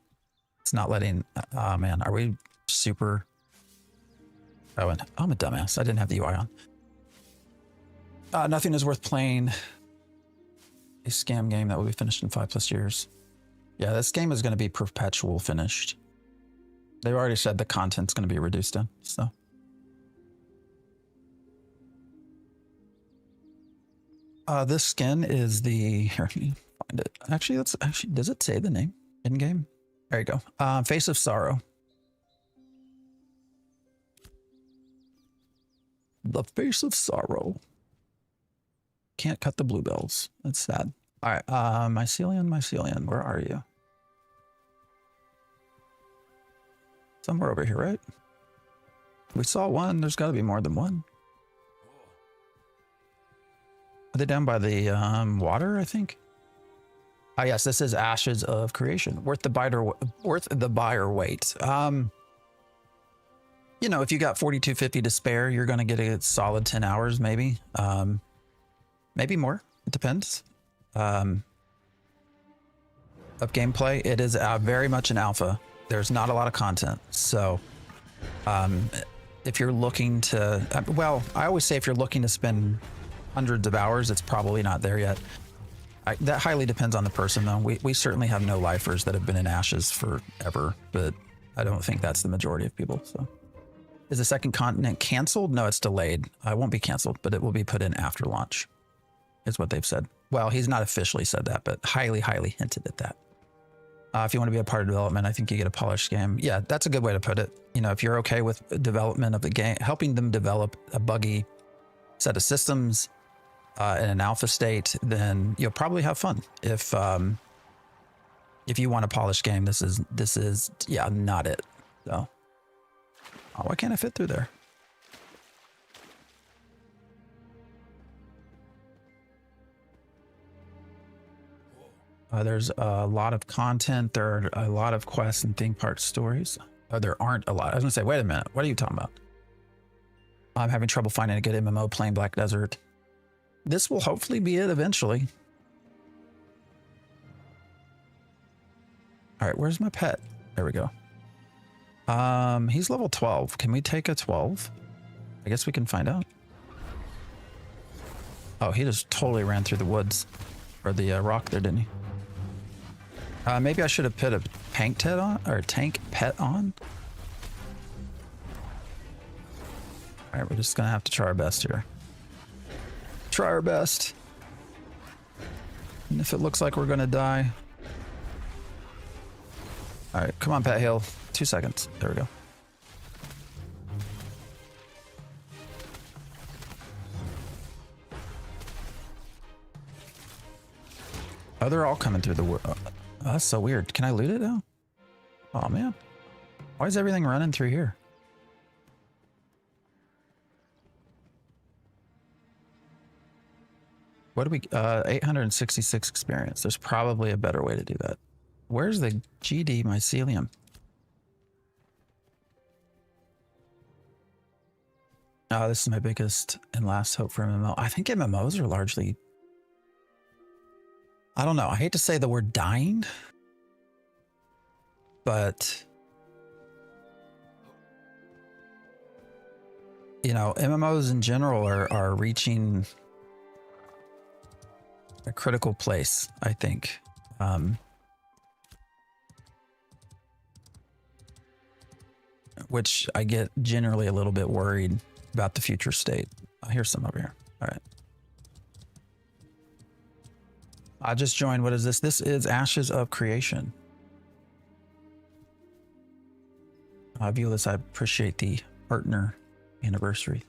Speaker 1: It's not letting, oh man, are we super? Oh, and I'm a dumbass. I didn't have the UI on. Nothing is worth playing. A scam game that will be finished in 5+ years. Yeah, this game is going to be perpetual finished. They've already said the content's going to be reduced down, so. This skin is the, here, let me find it. Actually, does it say the name in game? There you go. Face of Sorrow. The Face of Sorrow. Can't cut the bluebells. That's sad. All right, Mycelium, where are you? Somewhere over here, right? We saw one. There's got to be more than one. Are they down by the water, I think? Ah, yes, this is Ashes of Creation. Worth the buyer wait. You know, if you got 4250 to spare, you're going to get a solid 10 hours, maybe. Maybe more. It depends. Of gameplay, it is very much an alpha. There's not a lot of content. So, if you're looking to, well, I always say if you're looking to spend hundreds of hours, it's probably not there yet. That highly depends on the person, though. We certainly have no lifers that have been in Ashes forever, but I don't think that's the majority of people. So, is the second continent canceled? No, it's delayed. It won't be canceled, but it will be put in after launch, is what they've said. Well, he's not officially said that, but highly, highly hinted at that. If you want to be a part of development, I think you get a polished game. Yeah, that's a good way to put it. You know, if you're okay with development of the game, helping them develop a buggy set of systems in an alpha state, then you'll probably have fun. If you want a polished game, this is yeah, not it. So, oh, why can't I fit through there? There's a lot of content. There are a lot of quests and theme park stories. There aren't a lot. I was gonna say, wait a minute. What are you talking about? I'm having trouble finding a good MMO playing Black Desert. This will hopefully be it eventually. All right, where's my pet? There we go. He's level 12. Can we take a 12? I guess we can find out. Oh, he just totally ran through the woods or the rock there, didn't he? Maybe I should have put a tank pet on, or tank pet on. All right, we're just gonna have to try our best here. Try our best. And if it looks like we're gonna die. All right, come on, Pet Hill. 2 seconds. There we go. Oh, they're all coming through the wood. Oh, that's so weird. Can I loot it now? Oh, man. Why is everything running through here? What do we... 866 experience. There's probably a better way to do that. Where's the GD mycelium? Oh, this is my biggest and last hope for MMO. I think MMOs are largely... I don't know. I hate to say the word dying, but... You know, MMOs in general are reaching a critical place, I think. Which I get generally a little bit worried about the future state. Here's some over here. All right. I just joined. What is this? This is Ashes of Creation. Viewless, I appreciate the partner anniversary.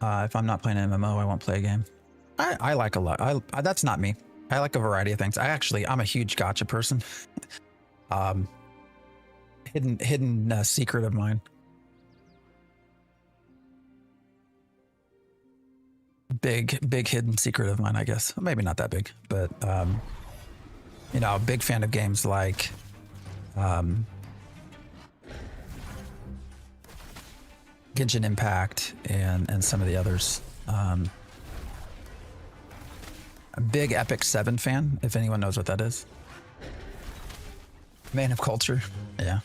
Speaker 1: If I'm not playing an MMO, I won't play a game. I like a lot. That's not me. I like a variety of things. I'm a huge gacha person. Hidden secret of mine. Big hidden secret of mine, I guess. Maybe not that big, but you know, big fan of games like Genshin Impact and some of the others. A big Epic 7 fan, if anyone knows what that is. Man of culture. Yeah.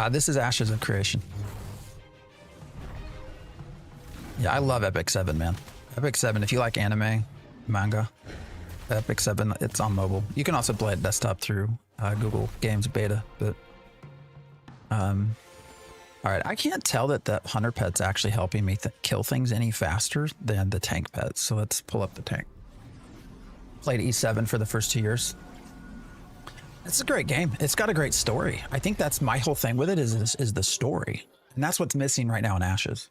Speaker 1: This is Ashes of Creation. Yeah, I love Epic 7, man. Epic 7, if you like anime, manga, Epic 7, it's on mobile. You can also play it desktop through Google Games Beta, but all right, I can't tell that the hunter pet's actually helping me kill things any faster than the tank pet. So let's pull up the tank. Played E7 for the first 2 years. It's a great game. It's got a great story. I think that's my whole thing with it is the story. And that's what's missing right now in Ashes.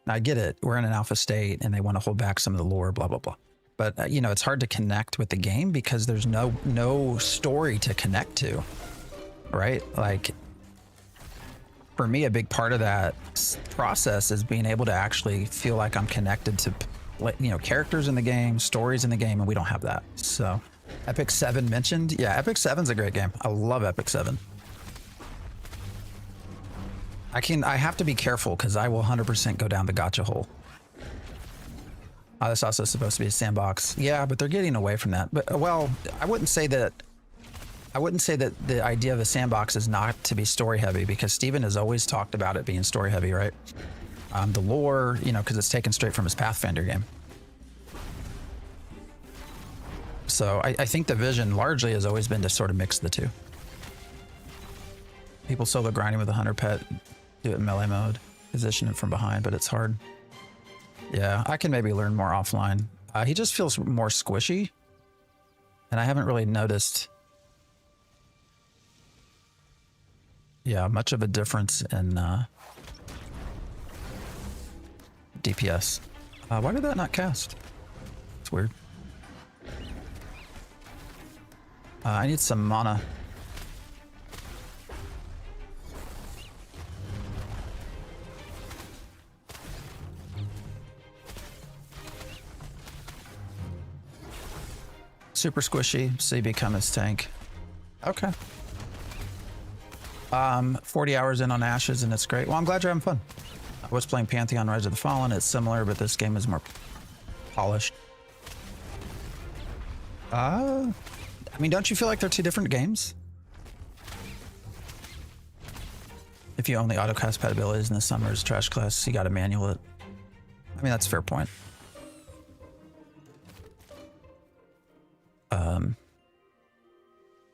Speaker 1: Now, I get it. We're in an alpha state and they want to hold back some of the lore, blah, blah, blah. But, you know, it's hard to connect with the game because there's no story to connect to, right? Like, for me, a big part of that process is being able to actually feel like I'm connected to, you know, characters in the game, stories in the game, and we don't have that. So Epic 7 mentioned. Yeah, Epic 7's a great game. I love Epic 7. I have to be careful because I will 100% go down the gacha hole. That's also supposed to be a sandbox. Yeah, but they're getting away from that. But well, I wouldn't say that the idea of a sandbox is not to be story heavy, because Steven has always talked about it being story heavy, right? The lore, you know, because it's taken straight from his Pathfinder game. So I think the vision largely has always been to sort of mix the two. People solo grinding with a hunter pet, do it in melee mode, position it from behind, but it's hard. Yeah, I can maybe learn more offline. He just feels more squishy, and I haven't really noticed, yeah, much of a difference in DPS. Why did that not cast? It's weird. I need some mana. Super squishy, so you become his tank. Okay. 40 hours in on Ashes and it's great. Well, I'm glad you're having fun. I was playing Pantheon Rise of the Fallen. It's similar, but this game is more polished. I mean, don't you feel like they're two different games? If you only autocast pet abilities in the summer's trash class, you gotta manual it. I mean, that's a fair point.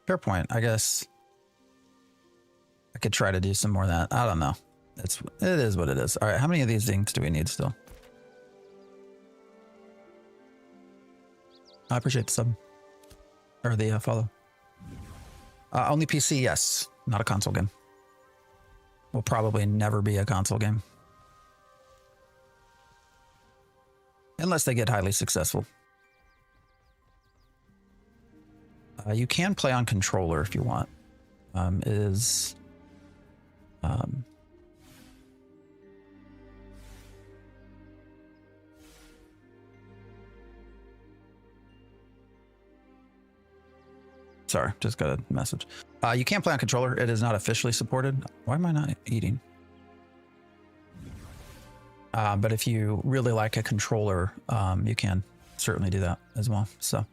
Speaker 1: Fair point. I guess I could try to do some more of that. I don't know. It is what it is. All right, how many of these things do we need still? I appreciate the sub. Or the follow. Only PC, yes. Not a console game. Will probably never be a console game. Unless they get highly successful. You can play on controller if you want. Sorry, just got a message. You can't play on controller. It is not officially supported. Why am I not eating? But if you really like a controller, you can certainly do that as well. So,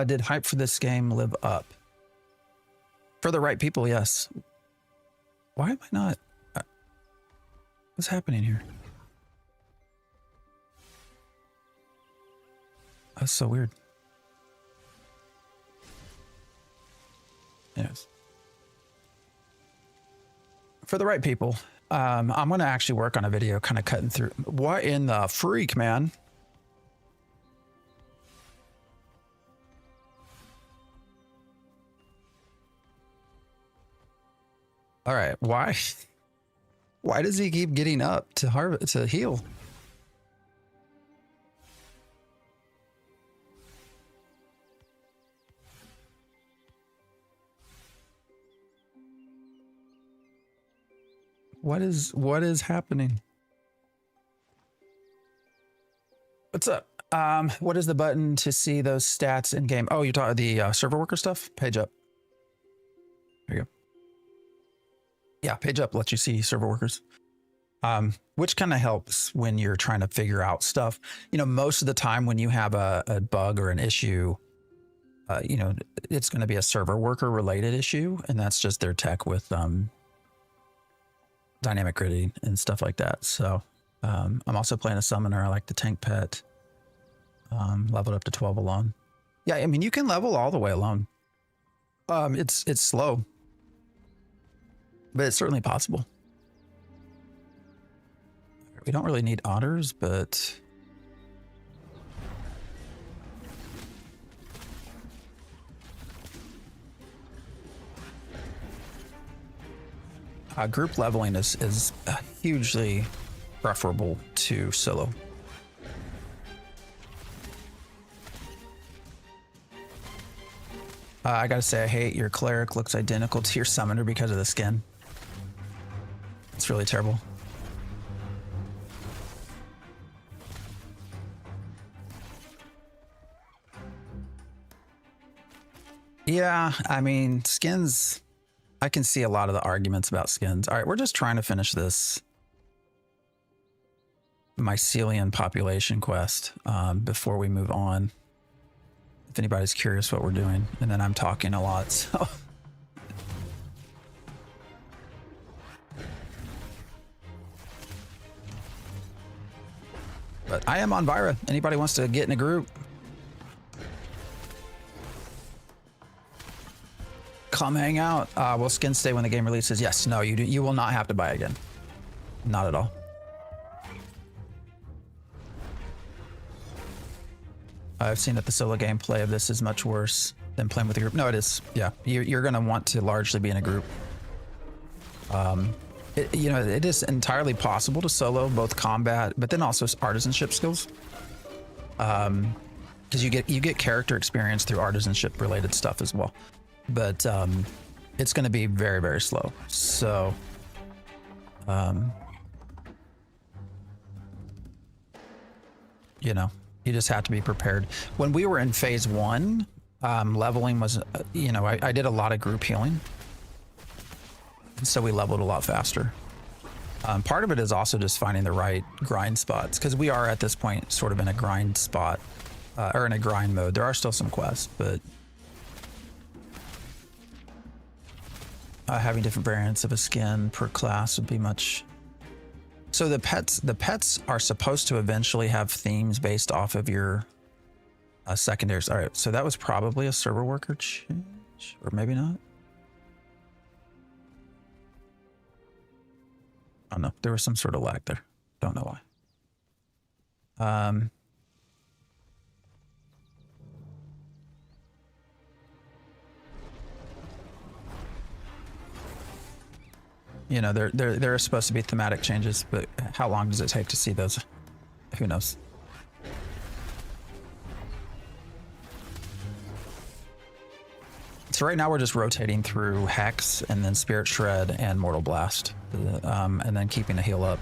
Speaker 1: did hype for this game live up? For the right people, yes. Why am I not? What's happening here? That's so weird. Yes. For the right people, I'm going to actually work on a video kind of cutting through. What in the freak, man? All right. Why? Why does he keep getting up to heal? What is happening? What's up? What is the button to see those stats in game? Oh, you're talking the server worker stuff? Page up. There you go. Yeah, page up lets you see server workers. Which kind of helps when you're trying to figure out stuff. You know, most of the time when you have a bug or an issue, you know, it's going to be a server worker related issue, and that's just their tech with dynamic gridding and stuff like that. So I'm also playing a summoner. I like the tank pet. Leveled up to 12 alone. Yeah, I mean, you can level all the way alone. It's slow, but it's certainly possible. We don't really need otters, but group leveling is hugely preferable to solo. I gotta say, I hate your cleric looks identical to your summoner because of the skin. It's really terrible. Yeah, I mean, skins, I can see a lot of the arguments about skins. All right, we're just trying to finish this mycelium population quest before we move on. If anybody's curious what we're doing, and then I'm talking a lot, so. But I am on Vira. Anybody wants to get in a group? Come hang out. Will skins stay when the game releases? Yes. No, you will not have to buy again. Not at all. I've seen that the solo gameplay of this is much worse than playing with a group. No, it is. Yeah, you're going to want to largely be in a group. You know, it is entirely possible to solo both combat, but then also artisanship skills. Because you get character experience through artisanship related stuff as well. But it's going to be very, very slow. So, you know, you just have to be prepared. When we were in phase 1, Leveling was, you know, I did a lot of group healing. So we leveled a lot faster. Part of it is also just finding the right grind spots, because we are at this point sort of in a grind spot, or in a grind mode. There are still some quests, but having different variants of a skin per class would be much. So the pets are supposed to eventually have themes based off of your secondaries. All right, so that was probably a server worker change, or maybe not. I don't know. There was some sort of lag there. Don't know why. You know, there are supposed to be thematic changes, but how long does it take to see those? Who knows? So right now we're just rotating through Hex and then Spirit Shred and Mortal Blast, and then keeping a heal up.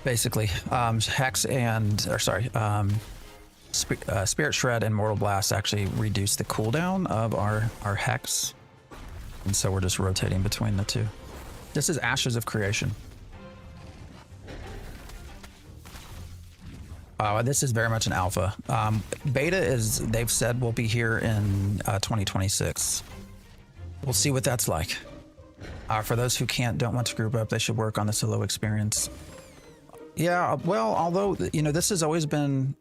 Speaker 1: Basically, Hex and, or sorry, Spirit Shred and Mortal Blast actually reduce the cooldown of our Hex, and so we're just rotating between the two. This is Ashes of Creation. This is very much an alpha. Beta is, they've said, will be here in 2026. We'll see what that's like. For those who don't want to group up, they should work on the solo experience. Yeah, well, although, you know, this has always been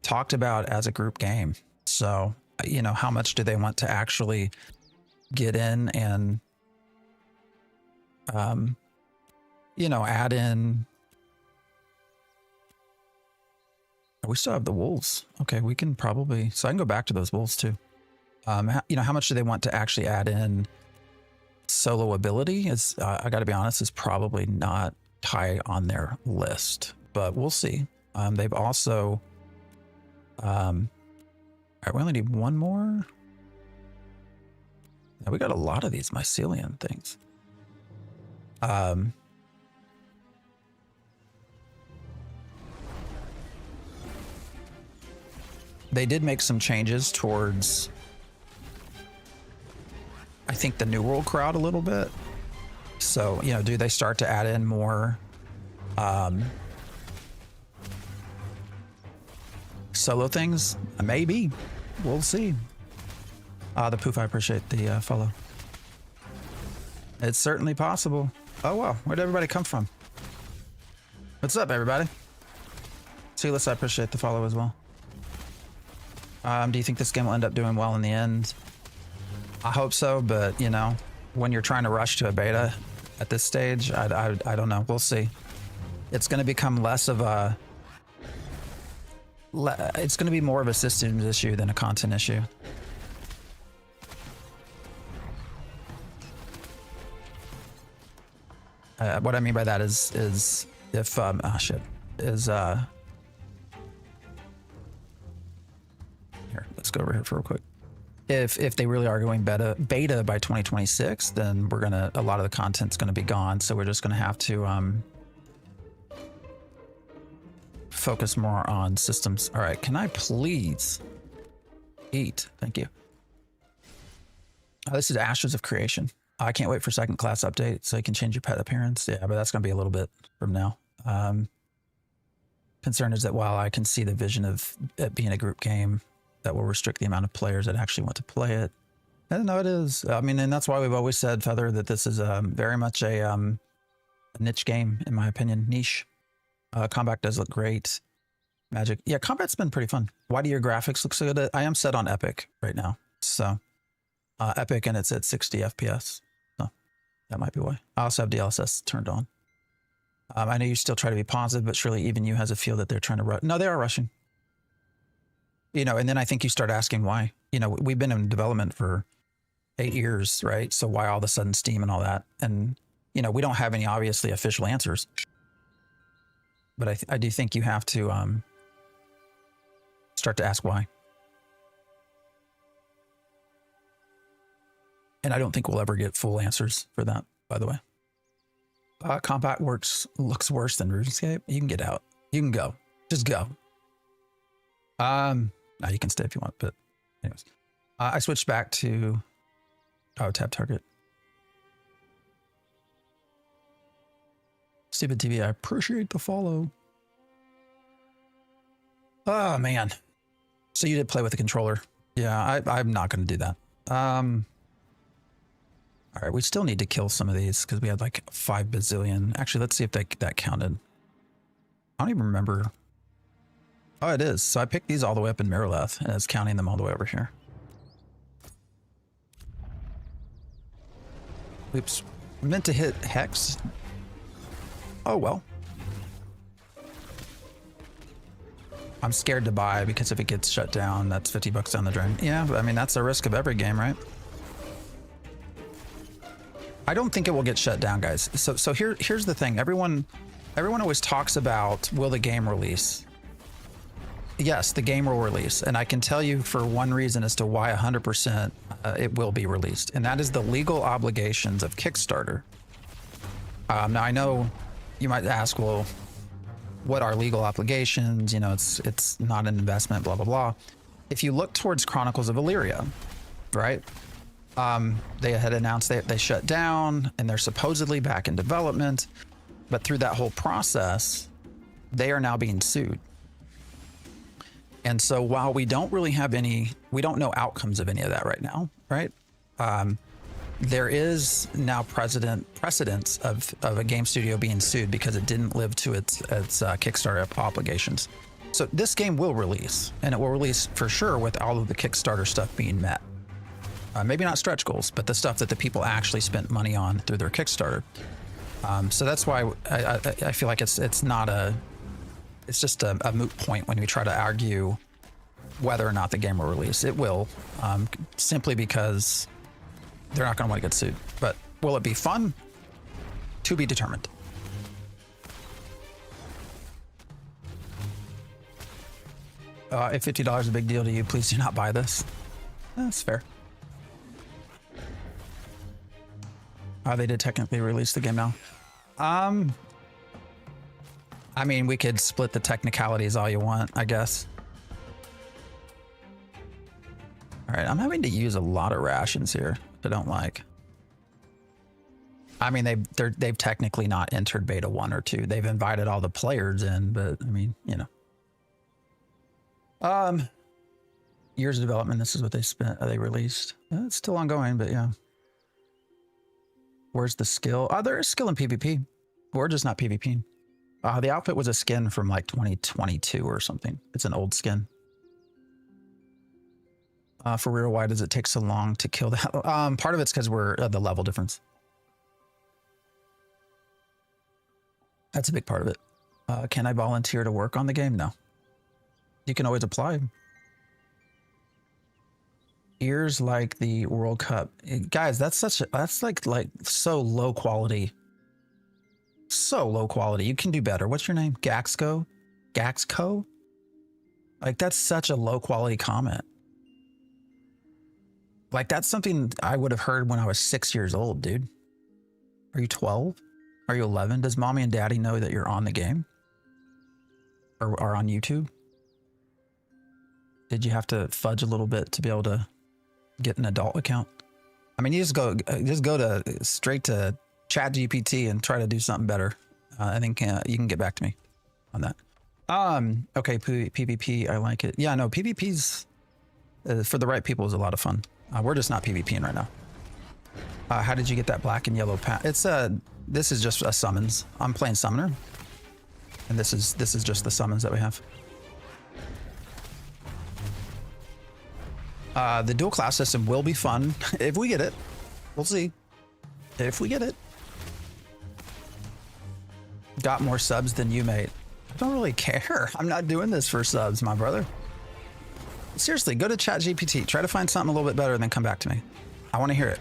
Speaker 1: talked about as a group game. So, you know, how much do they want to actually get in and, you know, add in. We still have the wolves. Okay, we can probably, so I can go back to those wolves too. You know, how much do they want to actually add in solo ability? Is I got to be honest, is probably not high on their list, but we'll see. They've also, all right, we only need one more. Yeah, we got a lot of these mycelium things. They did make some changes towards, I think, the New World crowd a little bit. So, you know, do they start to add in more solo things? Maybe. We'll see. The Poof, I appreciate the follow. It's certainly possible. Oh, wow. Where'd everybody come from? What's up, everybody? Silas, I appreciate the follow as well. Do you think this game will end up doing well in the end? I hope so, but, you know, when you're trying to rush to a beta at this stage, I don't know. We'll see. It's going to become less of a... It's going to be more of a systems issue than a content issue. What I mean by that is if... oh, shit. Here, let's go over here for real quick. If they really are going beta by 2026, then we're gonna, a lot of the content's gonna be gone. So we're just gonna have to focus more on systems. All right, can I please eat? Thank you. This is Ashes of Creation. I can't wait for second class update so you can change your pet appearance. Yeah, but that's gonna be a little bit from now. Concern is that while I can see the vision of it being a group game, that will restrict the amount of players that actually want to play it. And no, it is. I mean, and that's why we've always said, Feather, that this is very much a niche game, in my opinion. Niche. Combat does look great. Magic. Yeah, combat's been pretty fun. Why do your graphics look so good? I am set on Epic right now. So, Epic, and it's at 60 FPS. So, that might be why. I also have DLSS turned on. I know you still try to be positive, but surely even you has a feel that they're trying to rush. No, they are rushing. You know, and then I think you start asking why. You know, we've been in development for 8 years, right? So why all of a sudden Steam and all that? And, you know, we don't have any obviously official answers. But I do think you have to start to ask why. And I don't think we'll ever get full answers for that, by the way. Combat looks worse than RuneScape. You can get out. You can go. Just go. Now you can stay if you want, but Anyways, I switched back to tab target. Stupid TV, I appreciate the follow. Oh man. So you did play with the controller. Yeah, I'm not going to do that. All right, we still need to kill some of these because we had like 5 bazillion. Actually, let's see if that counted. I don't even remember. Oh, it is. So I picked these all the way up in Miraleth, and it's counting them all the way over here. Oops. I meant to hit Hex. Oh, well. I'm scared to buy because if it gets shut down, that's 50 bucks down the drain. Yeah, I mean, that's the risk of every game, right? I don't think it will get shut down, guys. So here's the thing. Everyone always talks about, will the game release? Yes, the game will release. And I can tell you for one reason as to why 100% it will be released. And that is the legal obligations of Kickstarter. Now, I know you might ask, well, what are legal obligations? You know, it's not an investment, blah, blah, blah. If you look towards Chronicles of Illyria, right? They had announced they shut down and they're supposedly back in development. But through that whole process, they are now being sued. And so while we don't really have we don't know outcomes of any of that right now, right? There is now precedence of a game studio being sued because it didn't live to its Kickstarter obligations. So this game will release, and it will release for sure with all of the Kickstarter stuff being met. Maybe not stretch goals, but the stuff that the people actually spent money on through their Kickstarter. So that's why I feel like it's just a moot point when we try to argue whether or not the game will release. It will, simply because they're not going to want to get sued. But will it be fun? To be determined. If $50 is a big deal to you, please do not buy this. That's fair. They did technically release the game now. I mean, we could split the technicalities all you want, I guess. All right, I'm having to use a lot of rations here. I don't like. I mean, they've technically not entered beta 1 or 2. They've invited all the players in, but I mean, you know. Years of development. This is what they released. It's still ongoing, but yeah. Where's the skill? There is skill in PvP. We're just not PvP. The outfit was a skin from like 2022 or something. It's an old skin. For real, why does it take so long to kill that? Part of it's because we're the level difference. That's a big part of it. Can I volunteer to work on the game? No. You can always apply. Ears like the World Cup. Guys, that's like so low quality. So low quality. You can do better. What's your name? Gaxco? Gaxco? Like, that's such a low quality comment. Like, that's something I would have heard when I was 6 years old, dude. Are you 12? Are you 11? Does mommy and daddy know that you're on the game? Or are on YouTube? Did you have to fudge a little bit to be able to get an adult account? I mean, you just go straight to ChatGPT and try to do something better. I think you can get back to me on that. Okay, PvP, I like it. Yeah, no, PvP's for the right people is a lot of fun. We're just not PvPing right now. How did you get that black and yellow pack? It's this is just a summons. I'm playing summoner, and this is just the summons that we have. The dual class system will be fun if we get it. We'll see if we get it. Got more subs than you, mate. I don't really care. I'm not doing this for subs, my brother. Seriously, go to ChatGPT. Try to find something a little bit better and then come back to me. I want to hear it.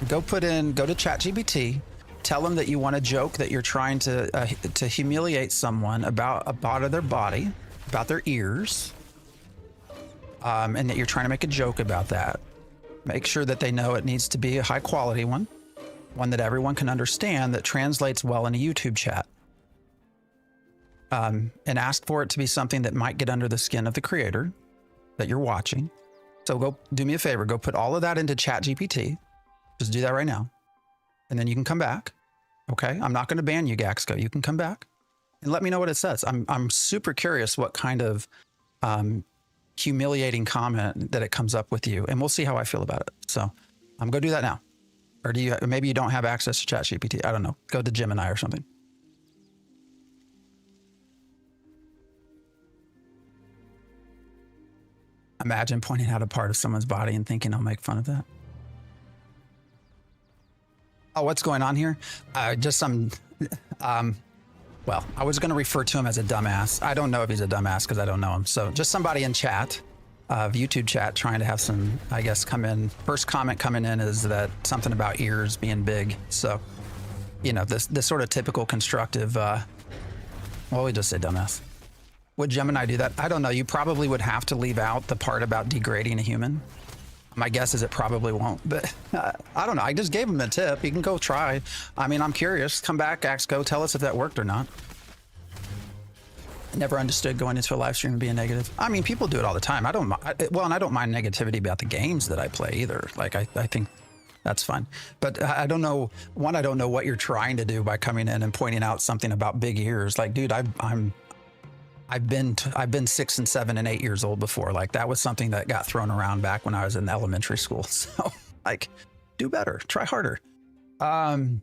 Speaker 1: Go to ChatGPT. Tell them that you want a joke, that you're trying to humiliate someone about a part of their body, about their ears, and that you're trying to make a joke about that. Make sure that they know it needs to be a high quality one that everyone can understand, that translates well in a YouTube chat. and ask for it to be something that might get under the skin of the creator that you're watching. So go do me a favor, go put all of that into ChatGPT. Just do that right now. And then you can come back. Okay. I'm not going to ban you, Gaxco. You can come back and let me know what it says. I'm super curious what kind of humiliating comment that it comes up with you, and we'll see how I feel about it. So I'm going to do that now. Or do you, maybe you don't have access to ChatGPT. I don't know. Go to Gemini or something. Imagine pointing out a part of someone's body and thinking I'll make fun of that. Oh, what's going on here? Just some, well, I was going to refer to him as a dumbass. I don't know if he's a dumbass because I don't know him. So just somebody in chat, YouTube chat, trying to have some, I guess, come in. First comment coming in is that something about ears being big. So, you know, this sort of typical constructive, well, we just say dumbass. Would Gemini do that? I don't know. You probably would have to leave out the part about degrading a human. My guess is it probably won't, but I don't know. I just gave him a tip. You can go try. I mean, I'm curious. Come back, Axco. Tell us if that worked or not. I never understood going into a live stream and being negative. I mean, people do it all the time. I don't mind negativity about the games that I play either. Like, I think that's fine. But I don't know. One, I don't know what you're trying to do by coming in and pointing out something about big ears. Like, dude, I've been 6 and 7 and 8 years old before. Like, that was something that got thrown around back when I was in elementary school. So, like, do better, try harder. They're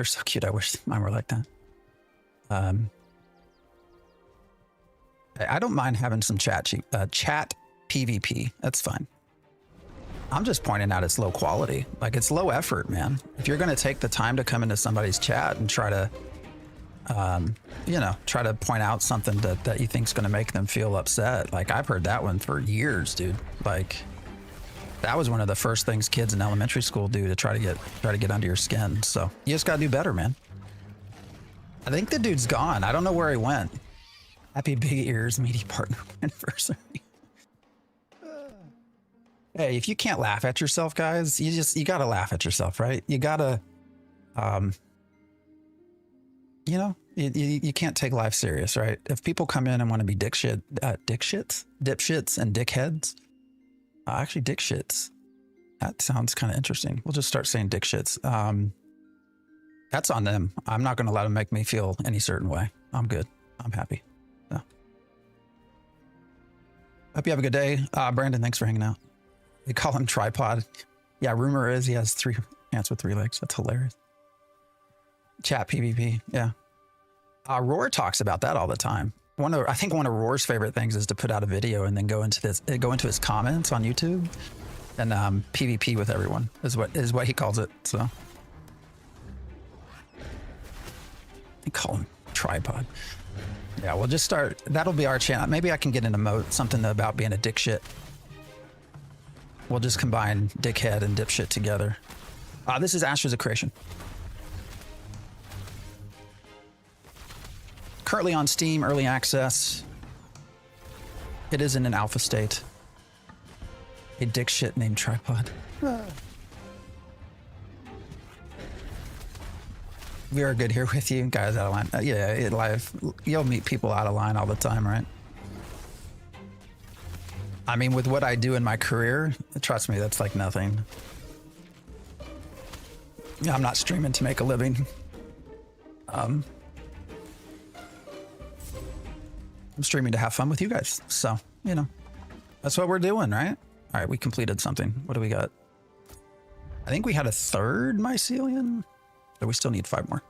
Speaker 1: so cute. I wish mine were like that. I don't mind having some chat PvP. That's fine. I'm just pointing out it's low quality. Like, it's low effort, man. If you're going to take the time to come into somebody's chat and try to, you know, try to point out something that you think's going to make them feel upset. Like, I've heard that one for years, dude. Like, that was one of the first things kids in elementary school do to try to get under your skin. So you just got to do better, man. I think the dude's gone. I don't know where he went. Happy Big Ears meaty partner anniversary. Hey, if you can't laugh at yourself, guys, you got to laugh at yourself, right? You got to, you know, you can't take life serious, right? If people come in and want to be dipshits and dickheads, actually dick shits, that sounds kind of interesting. We'll just start saying dick shits. That's on them. I'm not going to let them make me feel any certain way. I'm good. I'm happy. So. Hope you have a good day. Brandon, thanks for hanging out. They call him Tripod. Yeah, rumor is he has 3 hands with 3 legs. That's hilarious. Chat PvP. Yeah. Roar talks about that all the time. I think one of Roar's favorite things is to put out a video and then go into his comments on YouTube and PvP with everyone is what he calls it. So they call him Tripod. Yeah, we'll just start. That'll be our channel. Maybe I can get an emote, something about being a dick shit. We'll just combine dickhead and dipshit together. This is Ashes of Creation. Currently on Steam, early access. It is in an alpha state. A dick shit named Tripod. We are good here with you guys out of line. Yeah, live. You'll meet people out of line all the time, right? I mean, with what I do in my career, trust me, that's like nothing. I'm not streaming to make a living. I'm streaming to have fun with you guys. So, you know, that's what we're doing, right? All right, we completed something. What do we got? I think we had a 3rd mycelium, but we still need 5 more.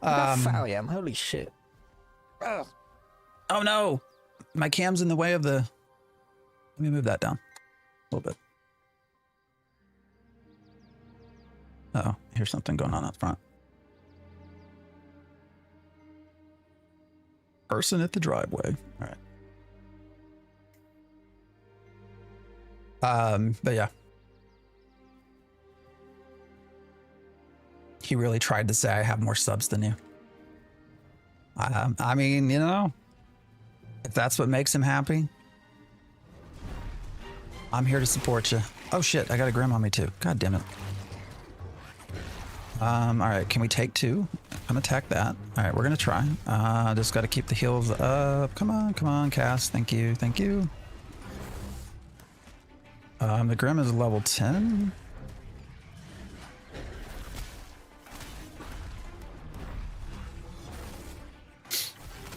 Speaker 2: Thallium, holy shit.
Speaker 1: Oh no, my cam's in the way of the, let me move that down a little bit. Uh oh, here's something going on up front. Person at the driveway. All right. But yeah. He really tried to say I have more subs than you. I mean, you know, if that's what makes him happy, I'm here to support you. Oh shit, I got a grim on me too. God damn it. All right, can we take 2? I'm attack that. All right, we're gonna try. Just got to keep the heals up. Come on, cast. Thank you. The Grim is level 10.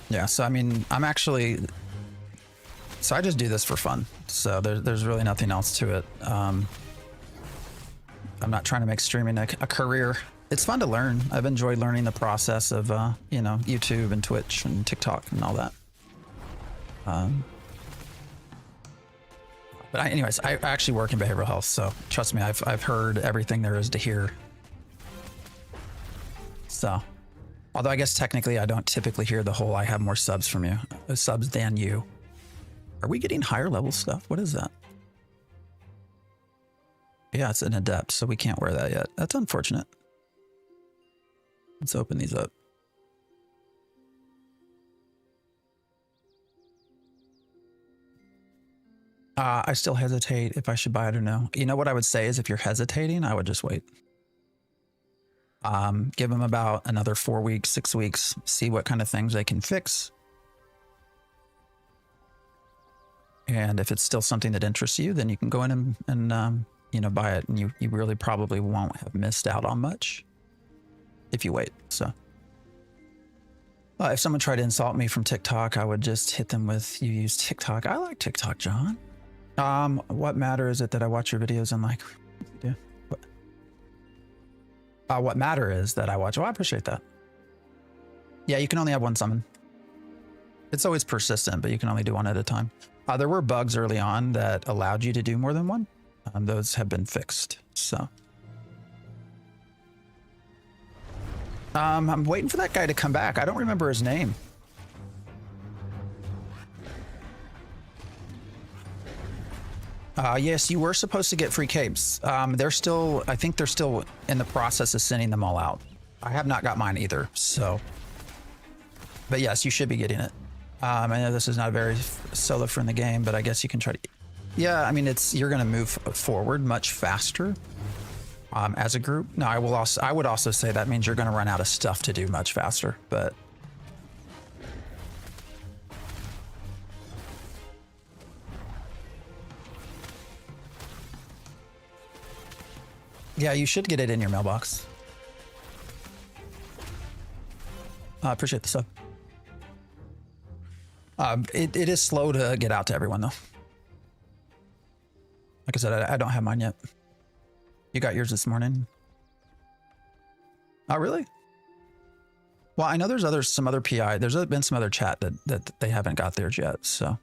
Speaker 1: Yeah, so I mean, I just do this for fun. So there's really nothing else to it. I'm not trying to make streaming a career. It's fun to learn. I've enjoyed learning the process of, you know, YouTube and Twitch and TikTok and all that. But anyways, I actually work in behavioral health, so trust me, I've heard everything there is to hear. So, although I guess technically I don't typically hear the whole "I have more subs from you," subs than you. Are we getting higher level stuff? What is that? Yeah, it's an adept, so we can't wear that yet. That's unfortunate. Let's open these up. I still hesitate if I should buy it or no. You know what I would say is if you're hesitating, I would just wait. Give them about another 4 weeks, 6 weeks, see what kind of things they can fix. And if it's still something that interests you, then you can go in and you know, buy it, and you really probably won't have missed out on much if you wait. So if someone tried to insult me from TikTok, I would just hit them with, "You use TikTok." I like TikTok, John. What matter is it that I watch your videos and like, yeah. What matter is that I watch. Oh, I appreciate that. Yeah, you can only have one summon. It's always persistent, but you can only do one at a time. There were bugs early on that allowed you to do more than one. Those have been fixed. So I'm waiting for that guy to come back. I don't remember his name. Yes, you were supposed to get free capes. They're still, I think they're still in the process of sending them all out. I have not got mine either, so. But yes, you should be getting it. I know this is not a very solo friendly game, but I guess you can try to. Yeah, I mean, you're going to move forward much faster as a group. Now, I would also say that means you're going to run out of stuff to do much faster, but. Yeah, you should get it in your mailbox. I appreciate the sub. It is slow to get out to everyone, though. Like I said, I don't have mine yet. You got yours this morning? Oh, really? Well, I know there's some other PI. There's been some other chat that they haven't got theirs yet, so.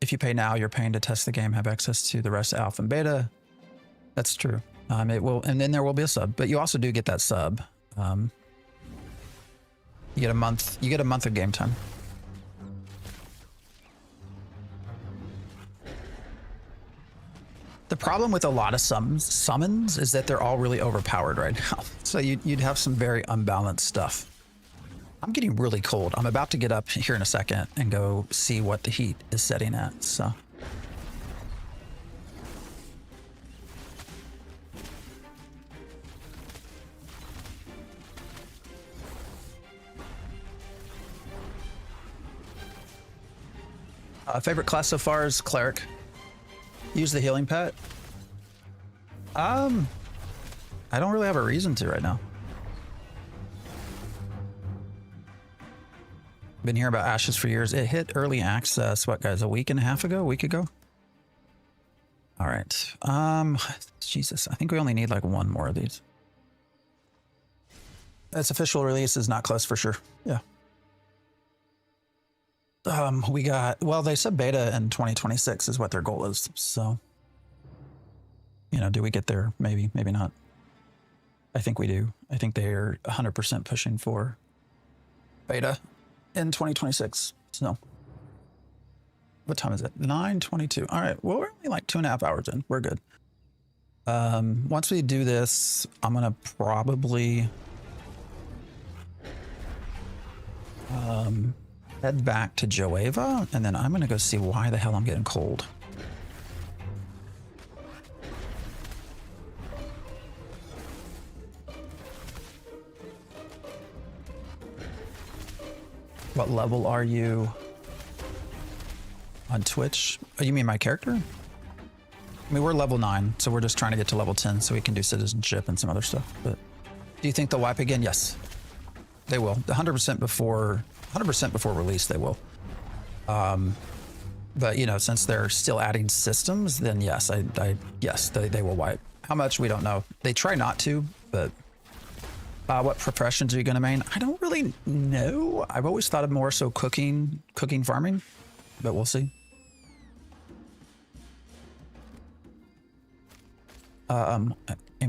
Speaker 1: If you pay now, you're paying to test the game, have access to the rest of alpha and beta. That's true. It will, and then there will be a sub, but you also do get that sub. You get a month. You get a month of game time. The problem with a lot of summons is that they're all really overpowered right now. So you'd have some very unbalanced stuff. I'm getting really cold. I'm about to get up here in a second and go see what the heat is setting at. So. Favorite class so far is cleric. Use the healing pet. I don't really have a reason to right now. Been hearing about Ashes for years. It hit early access, what guys, a week and a half ago, a week ago? All right. Jesus, I think we only need like one more of these. Its official release is not close for sure. Yeah. We got, well, they said beta in 2026 is what their goal is. So, you know, do we get there? Maybe, maybe not. I think we do. I think they are 100% pushing for beta in 2026. So, what time is it? 9:22. All right. Well, we're only like 2.5 hours in. We're good. Once we do this, I'm going to probably head back to Joeva, and then I'm going to go see why the hell I'm getting cold. What level are you on Twitch? Oh, you mean my character? I mean, we're level 9, so we're just trying to get to level 10 so we can do citizenship and some other stuff. But do you think they'll wipe again? Yes, they will. 100% before release, they will. But you know, since they're still adding systems, then yes, yes, they will wipe. How much, we don't know. They try not to, but what professions are you going to main? I don't really know. I've always thought of more so cooking, farming, but we'll see. And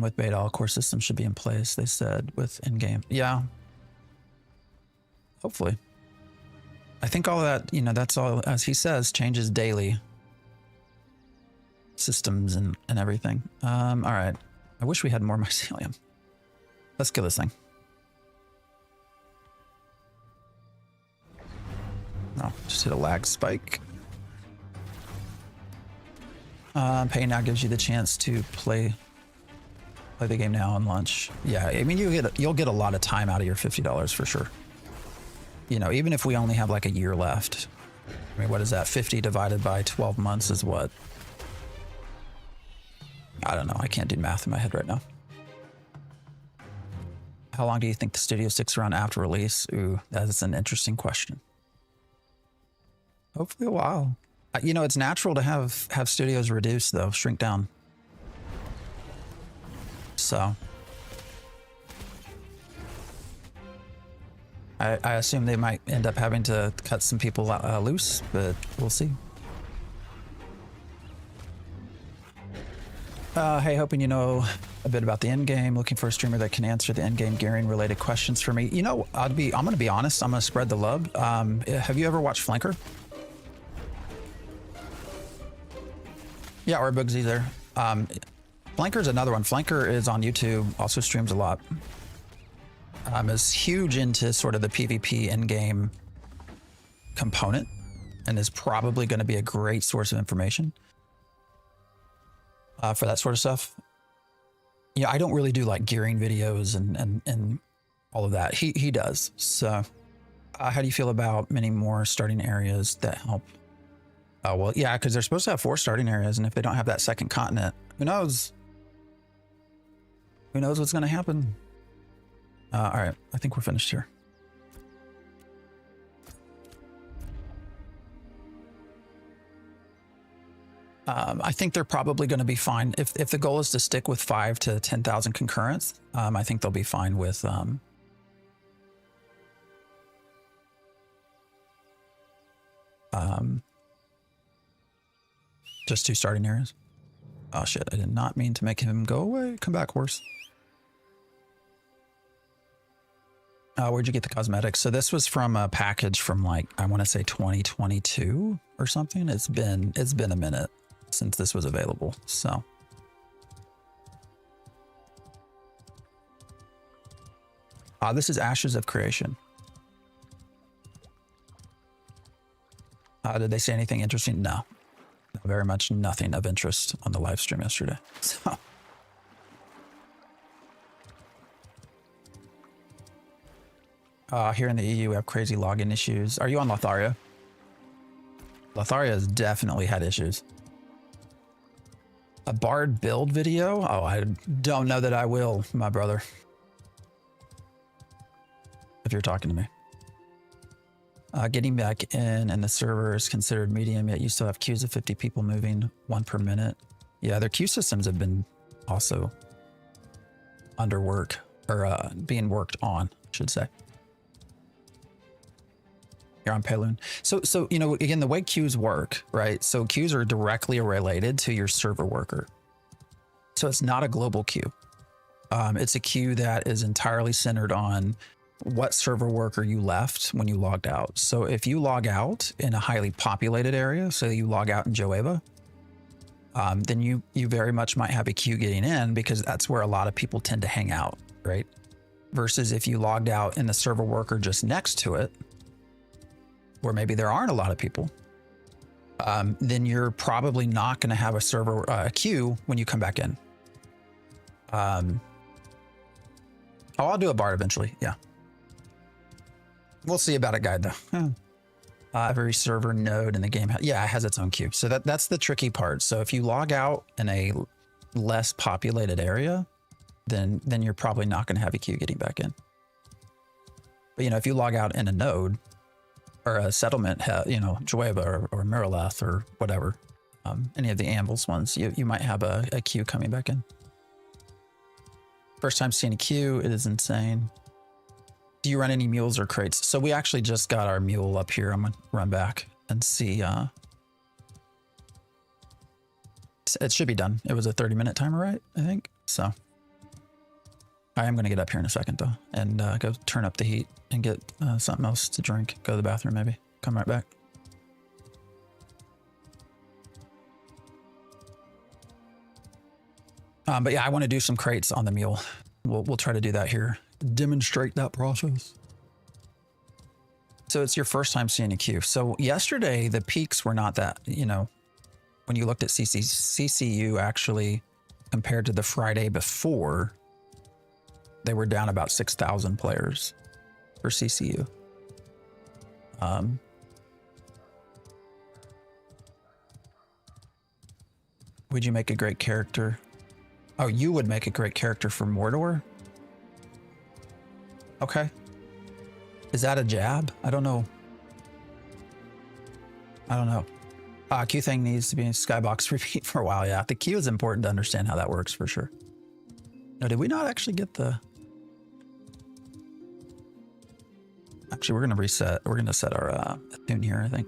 Speaker 1: with beta, all core systems should be in place, they said, with in-game. Yeah. Hopefully. I think all that, you know, that's all, as he says, changes daily. Systems and everything. All right. I wish we had more mycelium. Let's kill this thing. Oh, just hit a lag spike. Pay now gives you the chance to play the game now on lunch. Yeah, I mean, you'll get a lot of time out of your $50 for sure. You know, even if we only have like a year left. I mean, what is that? 50 divided by 12 months is what? I don't know. I can't do math in my head right now. How long do you think the studio sticks around after release? Ooh, that is an interesting question. Hopefully a while. You know, it's natural to have studios reduce though, shrink down. So I assume they might end up having to cut some people loose, but we'll see. Hey, hoping you know a bit about the end game. Looking for a streamer that can answer the end game gearing related questions for me. You know, I'm going to be honest. I'm going to spread the love. Have you ever watched Flanker? Yeah, or Bugsy there. Flanker's another one. Flanker is on YouTube, also streams a lot. Is huge into sort of the PvP in-game component and is probably going to be a great source of information for that sort of stuff. Yeah, I don't really do like gearing videos and all of that. He does. So how do you feel about many more starting areas that help? Well, yeah, because they're supposed to have 4 starting areas, and if they don't have that second continent, who knows? Who knows what's going to happen? All right, I think we're finished here. I think they're probably going to be fine. If the goal is to stick with 5 to 10,000 concurrents, I think they'll be fine with just 2 starting areas. Oh shit, I did not mean to make him go away. Come back, horse. Where'd you get the cosmetics? So this was from a package from like, I want to say 2022 or something. It's been a minute since this was available. So this is Ashes of Creation. Did they say anything interesting? No, very much nothing of interest on the live stream yesterday. So here in the EU, we have crazy login issues. Are you on Lotharia? Lotharia has definitely had issues. A Bard build video? Oh, I don't know that I will, my brother. If you're talking to me. Getting back in and the server is considered medium, yet you still have queues of 50 people moving, 1 per minute. Yeah, their queue systems have been also under work, or being worked on, I should say. You're on Payloon. So, you know, again, the way queues work, right? So queues are directly related to your server worker. So it's not a global queue. It's a queue that is entirely centered on what server worker you left when you logged out. So if you log out in a highly populated area, so you log out in Joeva, then you very much might have a queue getting in because that's where a lot of people tend to hang out, right? Versus if you logged out in the server worker just next to it, where maybe there aren't a lot of people, then you're probably not going to have a server queue when you come back in. I'll do a Bard eventually, yeah. We'll see about a guide though. Every server node in the game, it has its own queue. So that's the tricky part. So if you log out in a less populated area, then you're probably not going to have a queue getting back in. But you know, if you log out in a node or a settlement, you know, Jueva or Miralath or whatever, any of the Ambles ones, you might have a queue coming back in. First time seeing a queue, it is insane. Do you run any mules or crates? So we actually just got our mule up here. I'm gonna run back and see. It should be done. It was a 30-minute timer, right? I think so. I am gonna get up here in a second though, and go turn up the heat and get something else to drink. Go to the bathroom maybe. Come right back. But yeah, I want to do some crates on the mule. We'll try to do that here. Demonstrate that process. So it's your first time seeing a queue. So yesterday the peaks were not that, you know, when you looked at CCU actually compared to the Friday before, they were down about 6,000 players for CCU. Would you make a great character? Oh, you would make a great character for Mordor? Okay. Is that a jab? I don't know. Q thing needs to be in Skybox repeat for a while. Yeah, the Q is important to understand how that works for sure. No, did we not actually get the... Actually, we're going to reset. We're going to set our tune here, I think.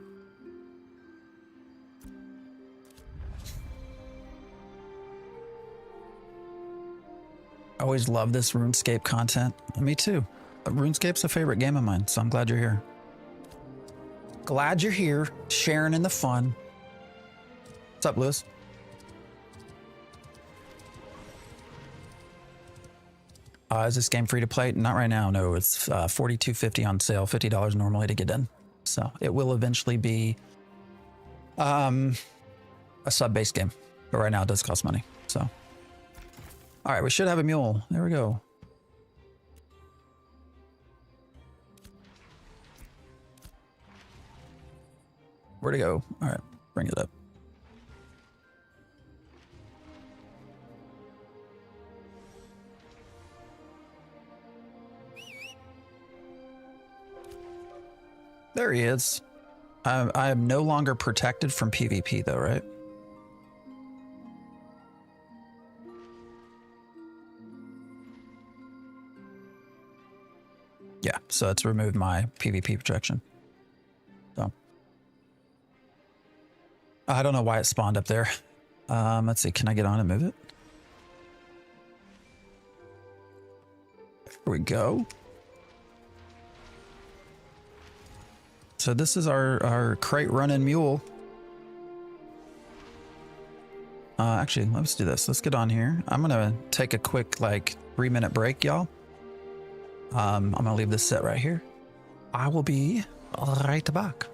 Speaker 1: I always love this RuneScape content. Me too. RuneScape's a favorite game of mine, so I'm glad you're here. Glad you're here, sharing in the fun. What's up, Lewis? Is this game free to play? Not right now, no. It's $42.50 on sale, $50 normally to get in. So it will eventually be a sub-based game, but right now it does cost money. So, all right, we should have a mule. There we go. Where'd it go? All right, bring it up. There he is. I am no longer protected from PvP though, right? Yeah, so it's removed my PvP protection. So I don't know why it spawned up there. Let's see, can I get on and move it? Here we go. So this is our crate running mule. Actually, let's do this. Let's get on here. I'm gonna take a quick like 3-minute break, y'all. I'm gonna leave this set right here. I will be right back.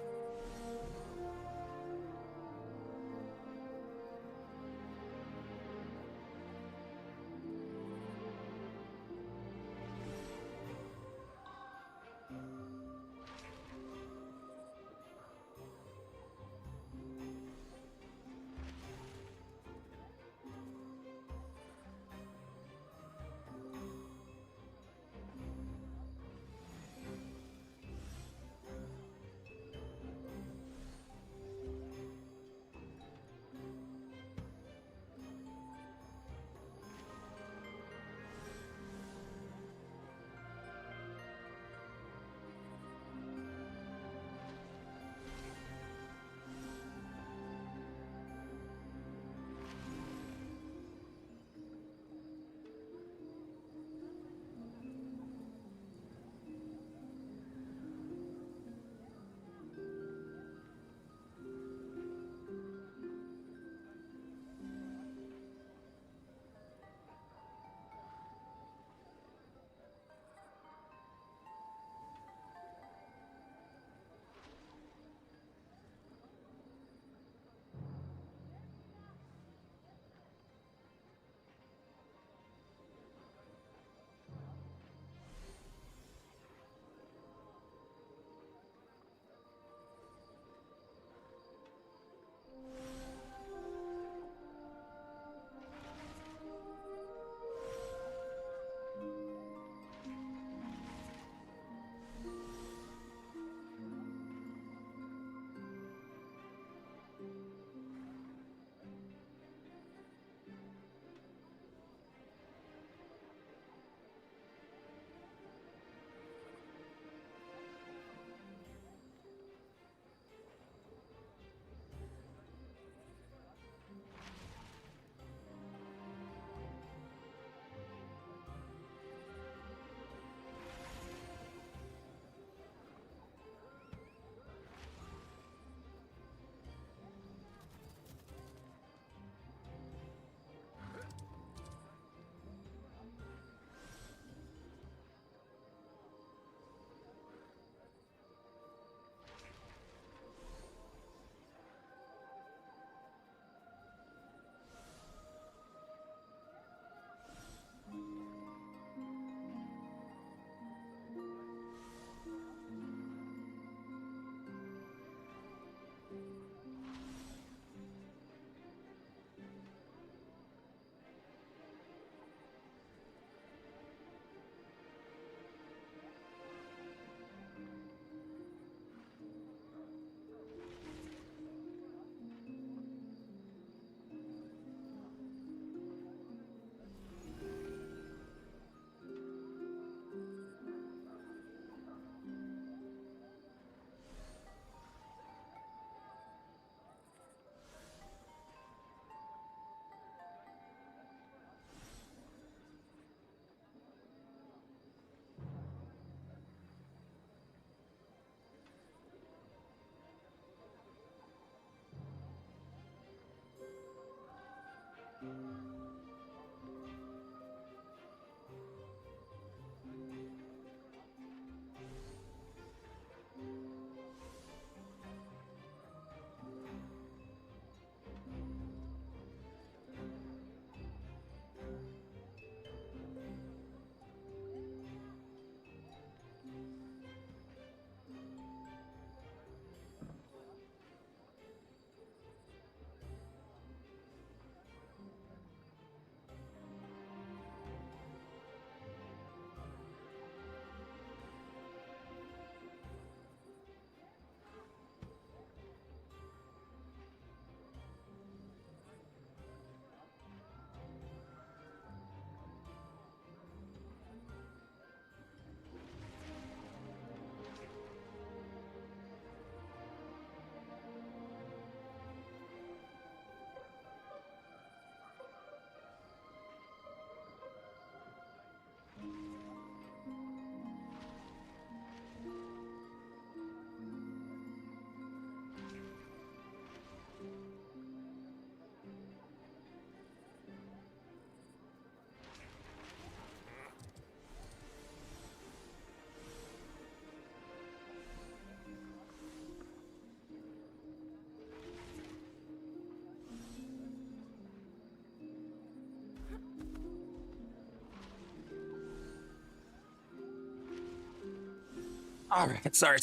Speaker 1: All right. Sorry.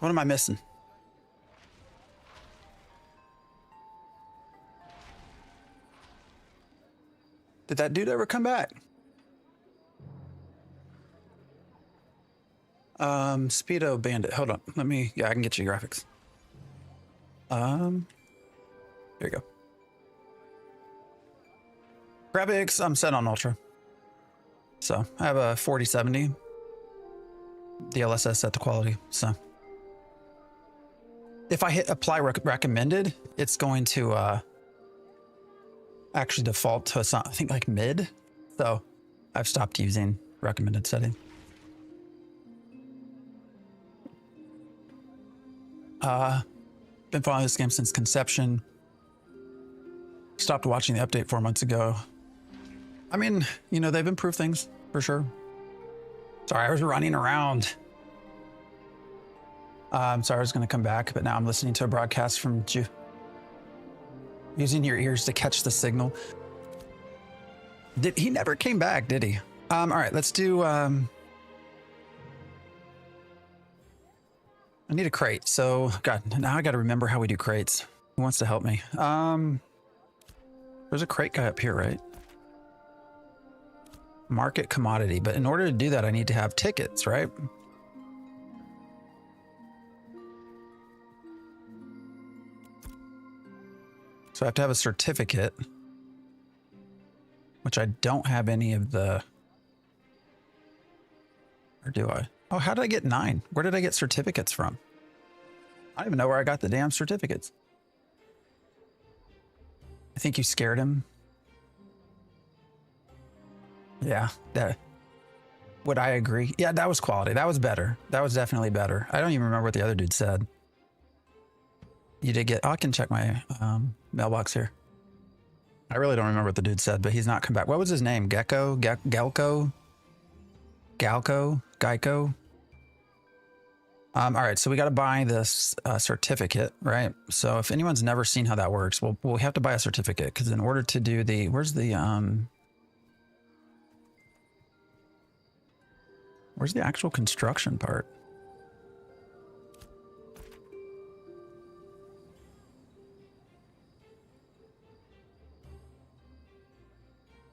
Speaker 1: What am I missing? Did that dude ever come back? Speedo Bandit. Hold on. Yeah, I can get you graphics. There you go. Graphics, I'm set on Ultra. So I have a 4070 DLSS set to quality. So if I hit apply recommended, it's going to actually default to I think like mid. So I've stopped using recommended setting. Been following this game since conception. Stopped watching the update 4 months ago. I mean, you know, they've improved things for sure. Sorry, I was running around. I'm sorry, I was going to come back, but now I'm listening to a broadcast from using your ears to catch the signal. He never came back, did he? All right, let's do. I need a crate. So, God, now I got to remember how we do crates. Who wants to help me? There's a crate guy up here, right? Market commodity. But in order to do that, I need to have tickets, right? So I have to have a certificate, which I don't have any of the, or do I? Oh, how did I get 9? Where did I get certificates from? I don't even know where I got the damn certificates. I think you scared him. Yeah, would I agree? Yeah, that was quality. That was better. That was definitely better. I don't even remember what the other dude said. You did get, I can check my mailbox here. I really don't remember what the dude said, but he's not come back. What was his name? Galco? All right, so we got to buy this certificate, right? So if anyone's never seen how that works, well, we have to buy a certificate because in order to do the, where's the actual construction part?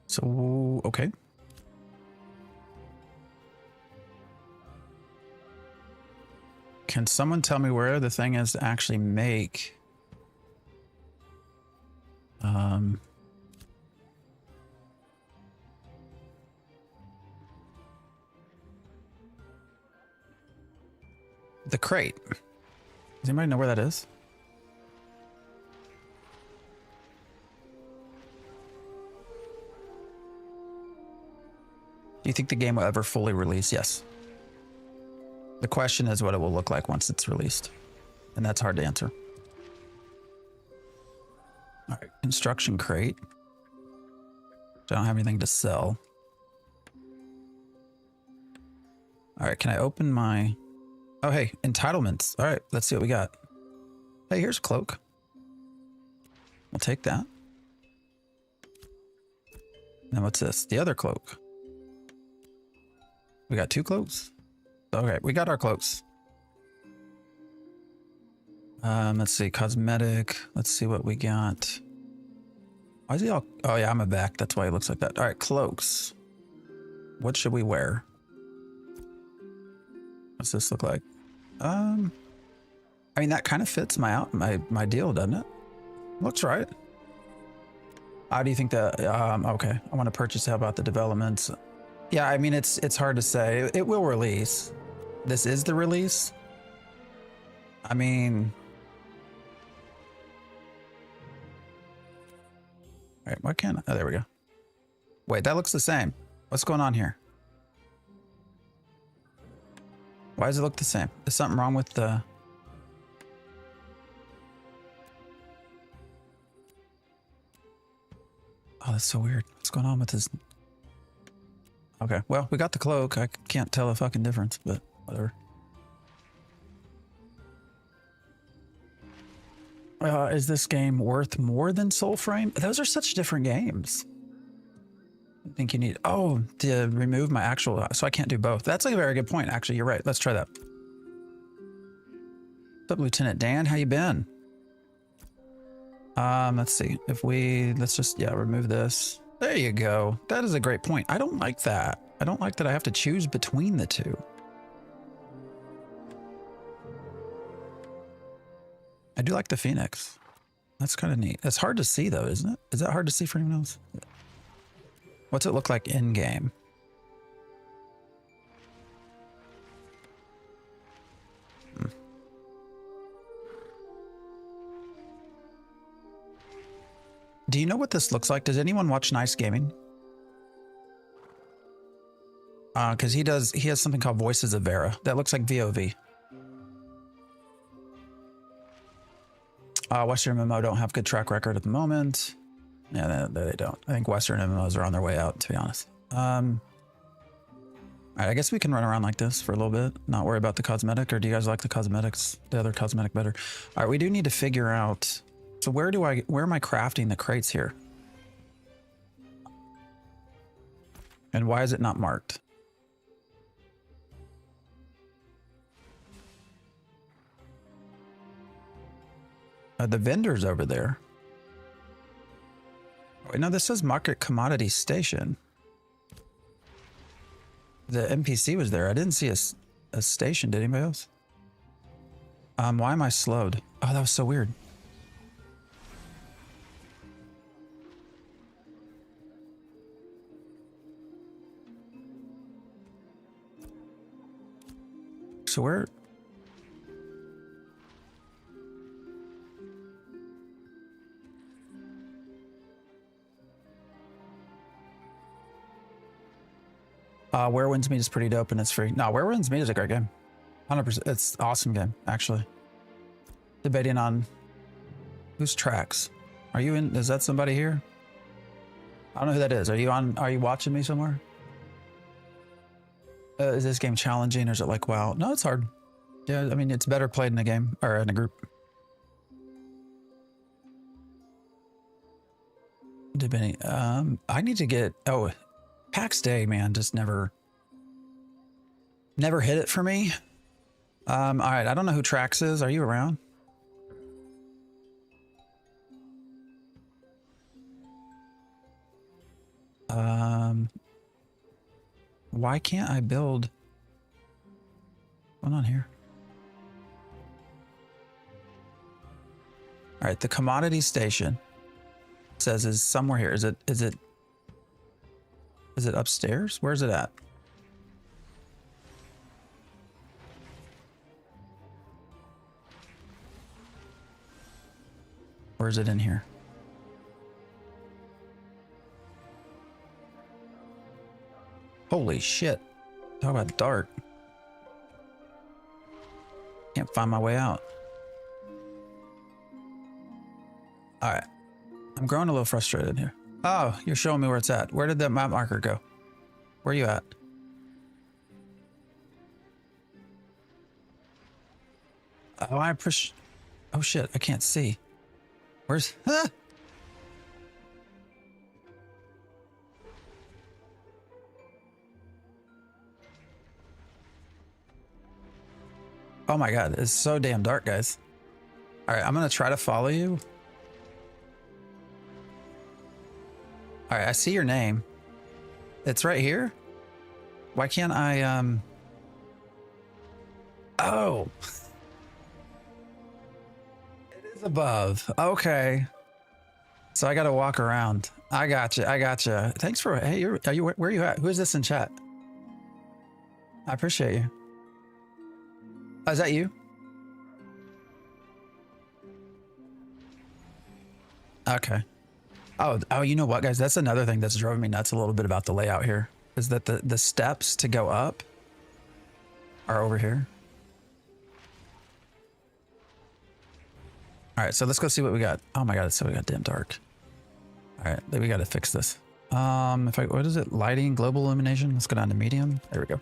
Speaker 1: So, okay. Can someone tell me where the thing is to actually make the crate? Does anybody know where that is? Do you think the game will ever fully release? Yes. The question is what it will look like once it's released. And that's hard to answer. All right, construction crate. I don't have anything to sell. All right, can I open my... Oh, hey, entitlements. All right, let's see what we got. Hey, here's a cloak. We'll take that. And what's this? The other cloak. We got 2 cloaks? Okay, we got our cloaks. Let's see, cosmetic. Let's see what we got. Why is he all... Oh yeah, I'm a back. That's why he looks like that. All right, cloaks. What should we wear? What's this look like? I mean, that kind of fits my deal, doesn't it? Looks right. How do you think that? Okay, I want to purchase. How about the developments? Yeah, I mean, it's hard to say. It will release. This is the release. I mean... All right, why can't I? Oh, there we go. Wait, that looks the same. What's going on here? Why does it look the same? Is something wrong with the... Oh, that's so weird. What's going on with this? Okay, well, we got the cloak. I can't tell a fucking difference, but whatever. Is this game worth more than Soulframe? Those are such different games. I think you need... Oh, to remove my actual... So I can't do both. That's like a very good point, actually. You're right. Let's try that. What's up, Lieutenant Dan? How you been? Let's see. If we... Let's just... Yeah, remove this. There you go. That is a great point. I don't like that. I don't like that I have to choose between the two. I do like the Phoenix. That's kind of neat. It's hard to see though, isn't it? Is that hard to see for anyone else? What's it look like in game? Do you know what this looks like? Does anyone watch Nice Gaming? Because he has something called Voices of Vera. That looks like VOV. Western MMO don't have good track record at the moment. Yeah, they don't. I think Western MMOs are on their way out, to be honest. All right, I guess we can run around like this for a little bit, not worry about the cosmetic, or do you guys like the cosmetics, the other cosmetic better? All right, we do need to figure out, so where am I crafting the crates here? And why is it not marked? The vendor's over there. Wait, no, this says Market Commodity Station. The NPC was there. I didn't see a station. Did anybody else? Why am I slowed? Oh, that was so weird. So where... Where Winds Meet is pretty dope and it's free. No, Where Winds Meet is a great game. 100%. It's an awesome game, actually. Debating on whose tracks. Are you in? Is that somebody here? I don't know who that is. Are you watching me somewhere? Is this game challenging or is it like, wow? No, it's hard. Yeah, I mean, it's better played in a game or in a group. Debating. I need to get... Oh, PAX Day, man, just never hit it for me. All right, I don't know who Trax is. Are you around? Why can't I build? What's going on here? All right, the commodity station says is somewhere here. Is it upstairs? Where's it at? Or is it in here? Holy shit. Talk about dark. Can't find my way out. All right. I'm growing a little frustrated here. Oh, you're showing me where it's at. Where did that map marker go? Where are you at? Oh, I push. Oh shit, I can't see. Where's? Ah! Oh my god, it's so damn dark, guys. All right, I'm gonna try to follow you. All right, I see your name. It's right here. Why can't I, Oh. It is above. Okay. So I gotta walk around. I gotcha. I gotcha. Thanks for, hey, where are you at? Who is this in chat? I appreciate you. Oh, is that you? Okay. Oh, you know what, guys? That's another thing that's driving me nuts a little bit about the layout here, is that the steps to go up are over here. All right, so let's go see what we got. Oh my god, it's so goddamn dark. All right, we got to fix this. What is it? Lighting, global illumination. Let's go down to medium. There we go.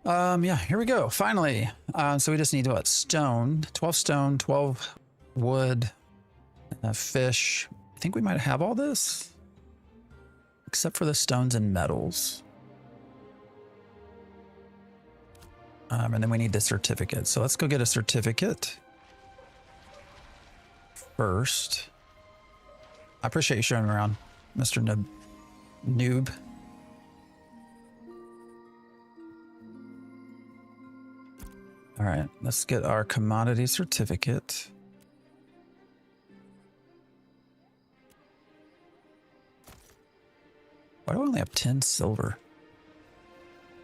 Speaker 1: Yeah, here we go. Finally. So we just need what? Stone, 12 stone, 12 wood, fish. I think we might have all this, except for the stones and metals. And then we need the certificate. So let's go get a certificate first. I appreciate you showing me around, Mr. Noob. All right, let's get our commodity certificate. Why do I only have 10 silver?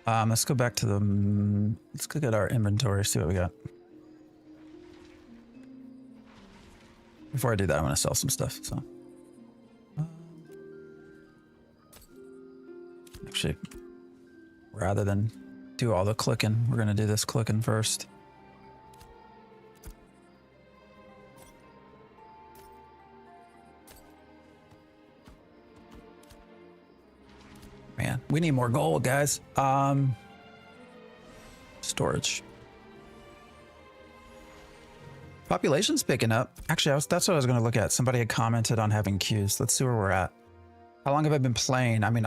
Speaker 1: Let's go back to let's go get our inventory, see what we got. Before I do that, I'm gonna sell some stuff, so. Actually, rather than do all the clicking, we're gonna do this clicking first. Man, we need more gold, guys. Storage. Population's picking up. Actually, that's what I was going to look at. Somebody had commented on having queues. Let's see where we're at. How long have I been playing? I mean,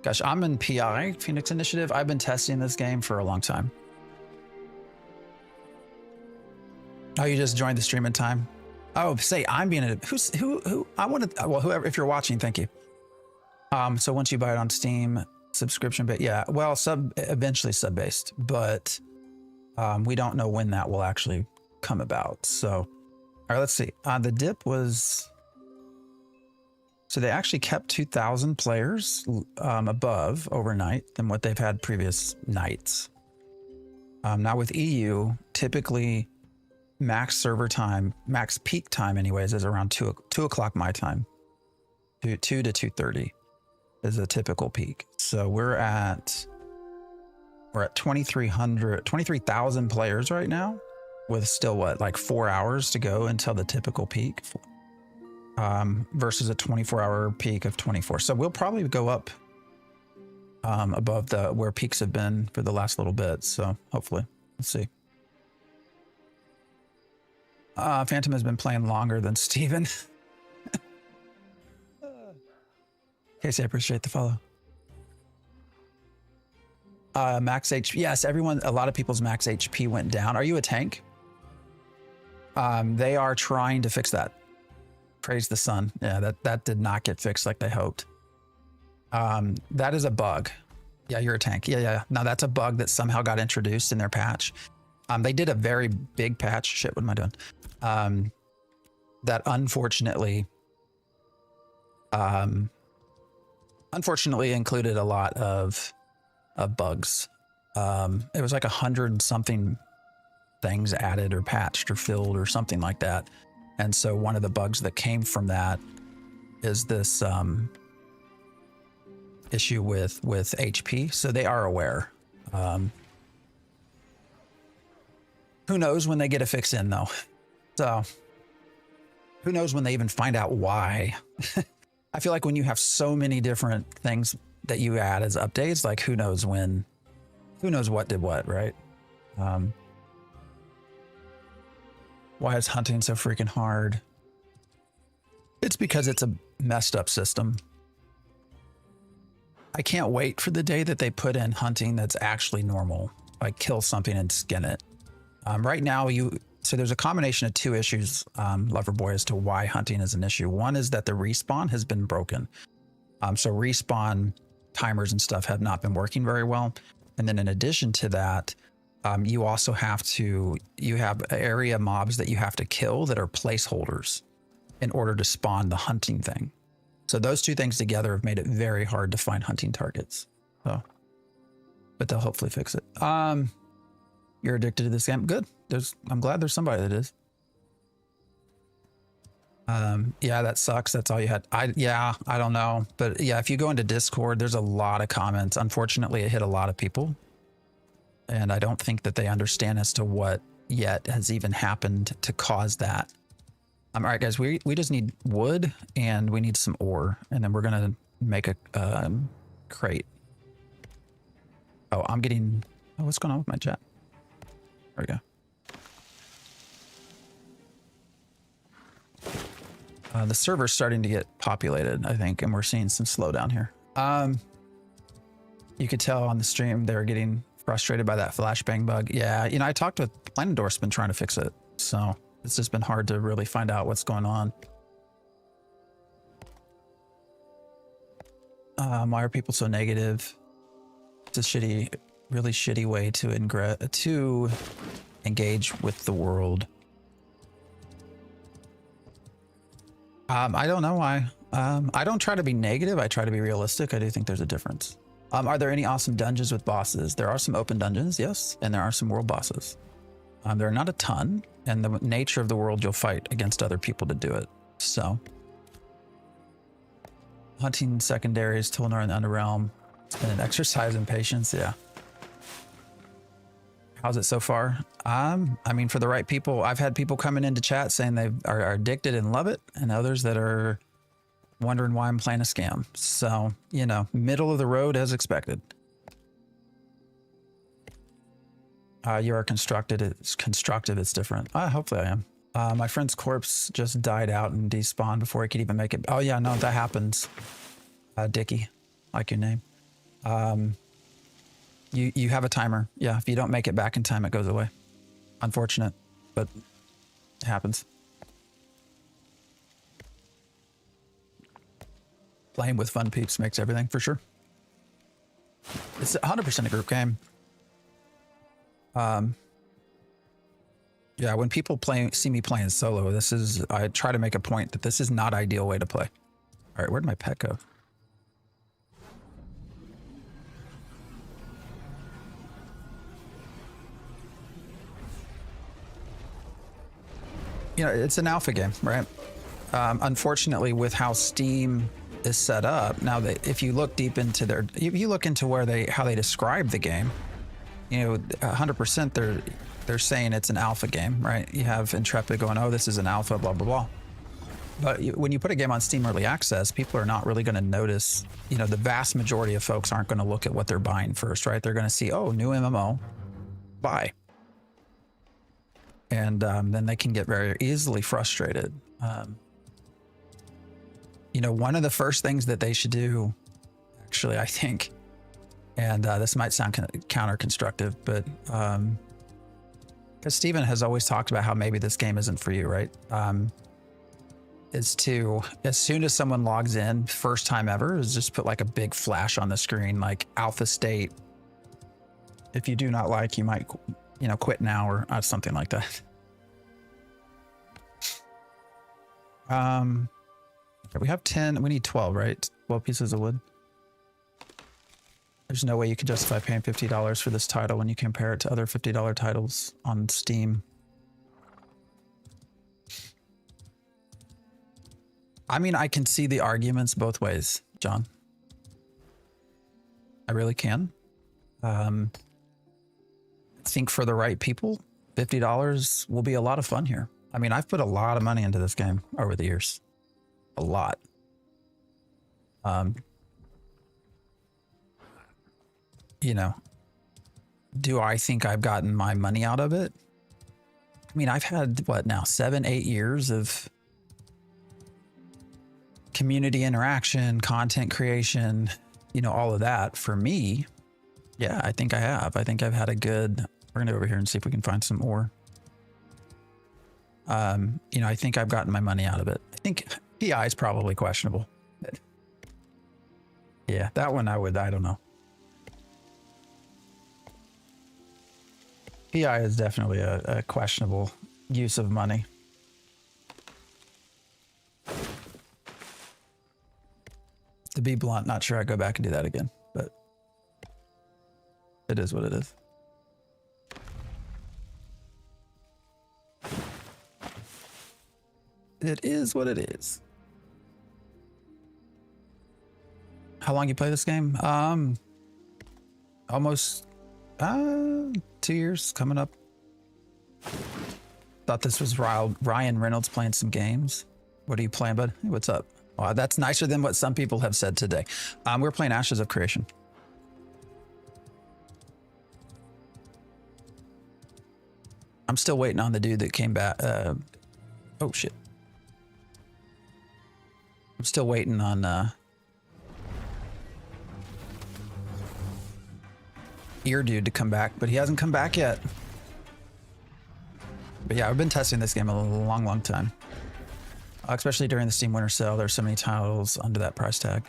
Speaker 1: gosh, I'm in PI, Phoenix Initiative. I've been testing this game for a long time. Oh, you just joined the stream in time? Oh, say I'm being a who I want to, well, whoever, if you're watching, thank you. So once you buy it on Steam, subscription, but yeah, well, eventually sub-based, but we don't know when that will actually come about. So, all right, let's see. The dip was, so they actually kept 2,000 players above overnight than what they've had previous nights. Now with EU, typically max server time, max peak time anyways, is around 2 o'clock my time, 2 to 2:30 is a typical peak. So we're at 23,000 players right now, with still what, like 4 hours to go until the typical peak, versus a 24-hour peak of 24. So we'll probably go up above where peaks have been for the last little bit. So hopefully, let's see. Phantom has been playing longer than Steven. Casey, I appreciate the follow. Max HP. Yes, a lot of people's max HP went down. Are you a tank? They are trying to fix that. Praise the sun. Yeah, that did not get fixed like they hoped. That is a bug. Yeah, you're a tank. Yeah. Now that's a bug that somehow got introduced in their patch. They did a very big patch. Shit, what am I doing? That unfortunately included a lot of bugs. It was like 100 something things added or patched or filled or something like that. And so one of the bugs that came from that is this issue with HP. So they are aware. Who knows when they get a fix in though. So who knows when they even find out why. I feel like when you have so many different things that you add as updates, like who knows when, who knows what did what, right? Why is hunting so freaking hard? It's because it's a messed up system. I can't wait for the day that they put in hunting that's actually normal, like kill something and skin it. Right now, so there's a combination of two issues, Loverboy, as to why hunting is an issue. One is that the respawn has been broken. So respawn timers and stuff have not been working very well. And then in addition to that, you also have area mobs that you have to kill that are placeholders in order to spawn the hunting thing. So those two things together have made it very hard to find hunting targets. So, but they'll hopefully fix it. You're addicted to this game. Good. I'm glad there's somebody that is. Yeah, that sucks. That's all you had. I don't know. But yeah, if you go into Discord, there's a lot of comments. Unfortunately, it hit a lot of people. And I don't think that they understand as to what yet has even happened to cause that. All right, guys, we just need wood and we need some ore. And then we're going to make a crate. Oh, what's going on with my chat? There we go. The server's starting to get populated, I think, and we're seeing some slowdown here. You could tell on the stream they were getting frustrated by that flashbang bug. Yeah, I talked with Planendorf's been trying to fix it, so it's just been hard to really find out what's going on. Why are people so negative? It's a really shitty way to engage with the world. I don't know why. I don't try to be negative. I try to be realistic. I do think there's a difference. Are there any awesome dungeons with bosses? There are some open dungeons, yes, and there are some world bosses. There are not a ton, and the nature of the world, you'll fight against other people to do it. So, hunting secondaries, Tilnar in the Underrealm. It's been an exercise in patience, yeah. How's it so far? I mean, for the right people, I've had people coming into chat saying they are addicted and love it, and others that are wondering why I'm playing a scam. So, middle of the road as expected. You are constructed. It's constructive. It's different. Hopefully I am. My friend's corpse just died out and despawned before he could even make it. Oh yeah, no, that happens. Dickie, like your name. You have a timer. Yeah, if you don't make it back in time, it goes away. Unfortunate, but it happens. Playing with fun peeps makes everything, for sure. It's 100% a group game. Yeah, when people see me playing solo, I try to make a point that this is not ideal way to play. All right, where'd my pet go? It's an alpha game, right? Unfortunately, with how Steam is set up now, that if you look deep into if you look into how they describe the game, 100% they're saying it's an alpha game, right? You have Intrepid going, oh, this is an alpha, blah blah blah. But when you put a game on Steam Early Access, people are not really going to notice. The vast majority of folks aren't going to look at what they're buying first, right? They're going to see, oh, new MMO, buy. And then they can get very easily frustrated. One of the first things that they should do, actually, I think, and this might sound counter-constructive, but because Steven has always talked about how maybe this game isn't for you, right? Is to, as soon as someone logs in, first time ever, is just put like a big flash on the screen, like alpha state. If you do not like, you might quit now or something like that. We have 10, we need 12, right? 12 pieces of wood. There's no way you can justify paying $50 for this title when you compare it to other $50 titles on Steam. I mean, I can see the arguments both ways, John. I really can. I think for the right people, $50 will be a lot of fun here. I mean, I've put a lot of money into this game over the years. A lot. You know, do I think I've gotten my money out of it? I mean, I've had, what now, 7, 8 years of community interaction, content creation, you know, all of that. For me, yeah, I think I have. I think I've had a good, we're going to go over here and see if we can find some ore. You know, I think I've gotten my money out of it. I think PI is probably questionable. Yeah, that one I don't know. PI is definitely a questionable use of money. To be blunt, not sure I'd go back and do that again, but it is what it is. It is what it is. How long you play this game? Almost 2 years coming up. Thought this was Ryan Reynolds playing some games. What are you playing, bud? Hey, what's up? Wow, that's nicer than what some people have said today. We're playing Ashes of Creation. I'm still waiting on the dude that came back. Oh shit. I'm still waiting on Ear Dude to come back, but he hasn't come back yet. But yeah, I've been testing this game a long time. Especially during the Steam Winter Sale, there's so many titles under that price tag.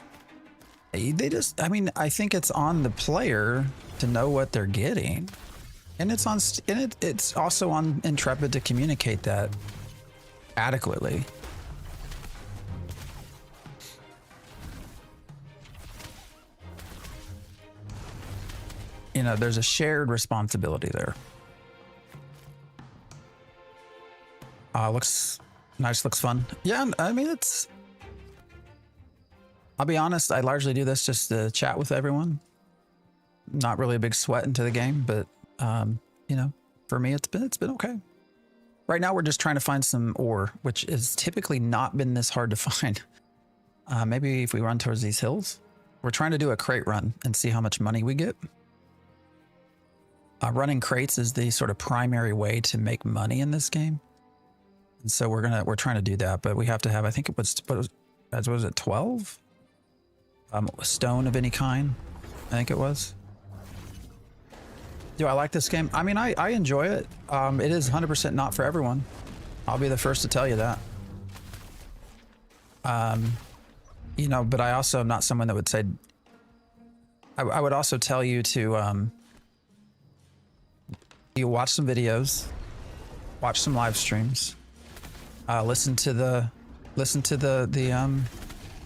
Speaker 1: They just, I mean, I think it's on the player to know what they're getting. And it's on, and it's also on Intrepid to communicate that adequately. You know, there's a shared responsibility there. Looks nice, looks fun. Yeah, I mean, it's... I'll be honest, I largely do this just to chat with everyone. Not really a big sweat into the game, but, you know, for me, it's been okay. Right now, we're just trying to find some ore, which has typically not been this hard to find. Maybe if we run towards these hills. We're trying to do a crate run and see how much money we get. Running crates is the sort of primary way to make money in this game. And so we're trying to do that, but we have to have, I think it was, what was it, 12? Stone of any kind, I think it was. Do I like this game? I mean, I enjoy it. It is 100% not for everyone. I'll be the first to tell you that. You know, but I also am not someone that would say, I would also tell you to, you watch some videos, watch some live streams, listen to the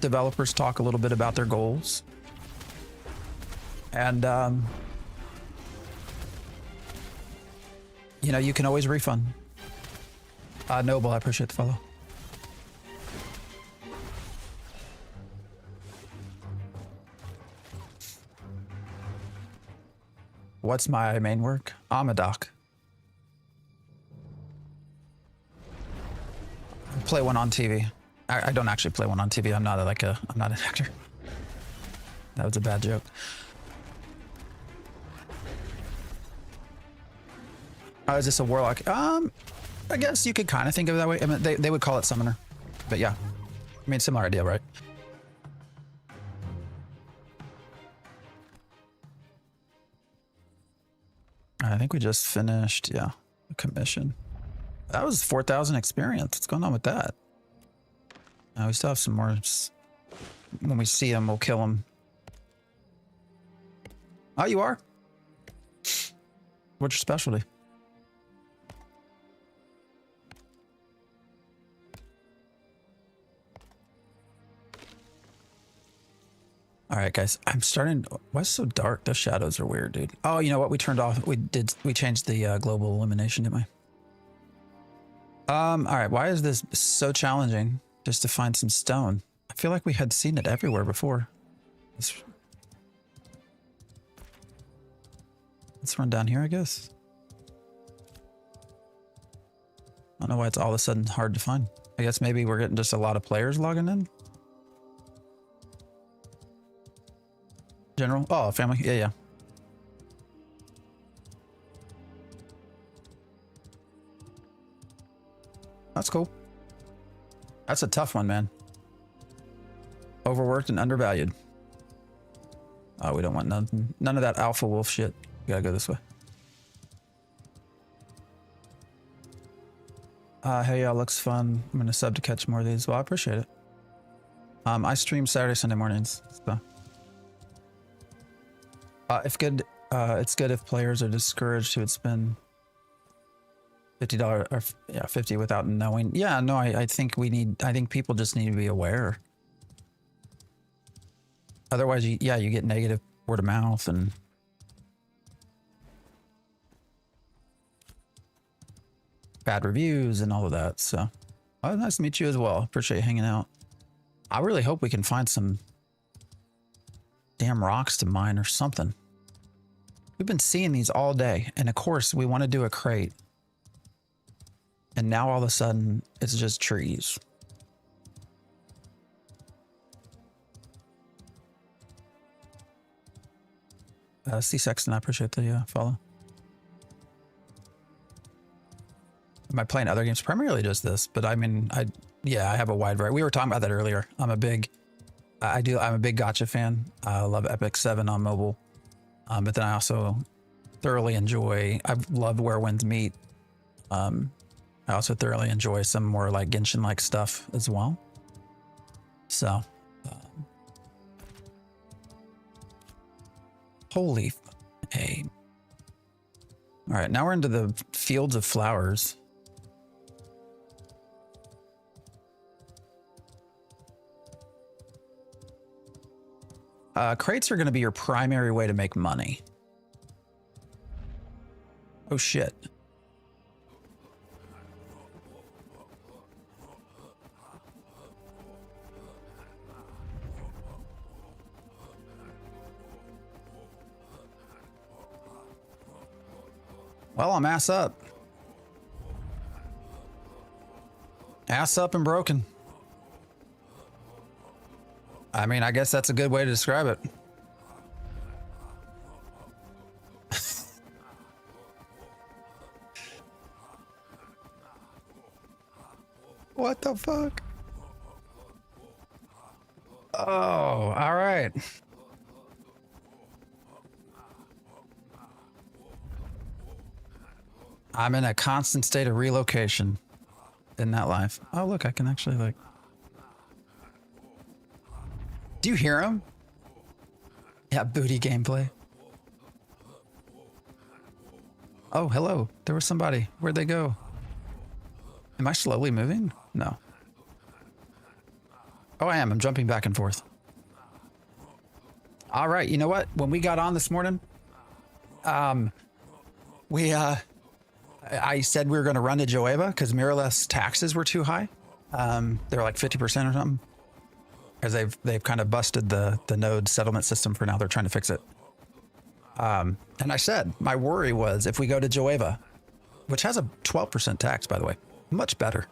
Speaker 1: developers talk a little bit about their goals, and you know, you can always refund. Noble, I appreciate the follow. What's my main work? I'm a doc. I play one on TV. I don't actually play one on TV. I'm not I'm not an actor. That was a bad joke. Is this a warlock? I guess you could kind of think of it that way. I mean, they would call it summoner, but yeah, I mean, similar idea, right? I think we just finished, yeah, a commission. That was 4,000 experience. What's going on with that? We still have some more. When we see him, we'll kill him. Oh, you are? What's your specialty? All right, guys, I'm starting. Why is it so dark? The shadows are weird, dude. Oh, you know what? We turned off. We changed the global illumination, didn't we? All right. Why is this so challenging just to find some stone? I feel like we had seen it everywhere before. Let's run down here, I guess. I don't know why it's all of a sudden hard to find. I guess maybe we're getting just a lot of players logging in. General? Oh, family. Yeah, yeah. That's cool. That's a tough one, man. Overworked and undervalued. Oh, we don't want none of that alpha wolf shit. We gotta go this way. Hey, y'all, looks fun. I'm gonna sub to catch more of these. Well, I appreciate it. I stream Saturday, Sunday mornings. So. If good, it's good if players are discouraged who would spend $50 or yeah, 50 without knowing. Yeah, no, I think I think people just need to be aware. Otherwise, you get negative word of mouth and bad reviews and all of that. So, oh, nice to meet you as well. Appreciate hanging out. I really hope we can find some damn rocks to mine or something. We've been seeing these all day, and of course, we want to do a crate. And now all of a sudden, it's just trees. C Sexton, I appreciate the follow. Am I playing other games? Primarily just this, but I mean, I have a wide variety. We were talking about that earlier. I'm a big gotcha fan. I love Epic 7 on mobile. But then I also thoroughly enjoy, I love Where Winds Meet. I also thoroughly enjoy some more like Genshin-like stuff as well. So, holy hey. All right, now we're into the fields of flowers. Crates are going to be your primary way to make money. Oh shit. Well, I'm ass up. Ass up and broken. I mean, I guess that's a good way to describe it. What the fuck? Oh, all right. I'm in a constant state of relocation in that life. Oh, look, I can actually like... Do you hear him? Yeah, booty gameplay. Oh, hello. There was somebody. Where'd they go? Am I slowly moving? No. Oh, I am. I'm jumping back and forth. All right. You know what? When we got on this morning, I said we were going to run to Joeva because Mirrorless taxes were too high. They're like 50% or something. Because they've kind of busted the node settlement system for now. They're trying to fix it. And I said, my worry was if we go to Joeva, which has a 12% tax, by the way, much better.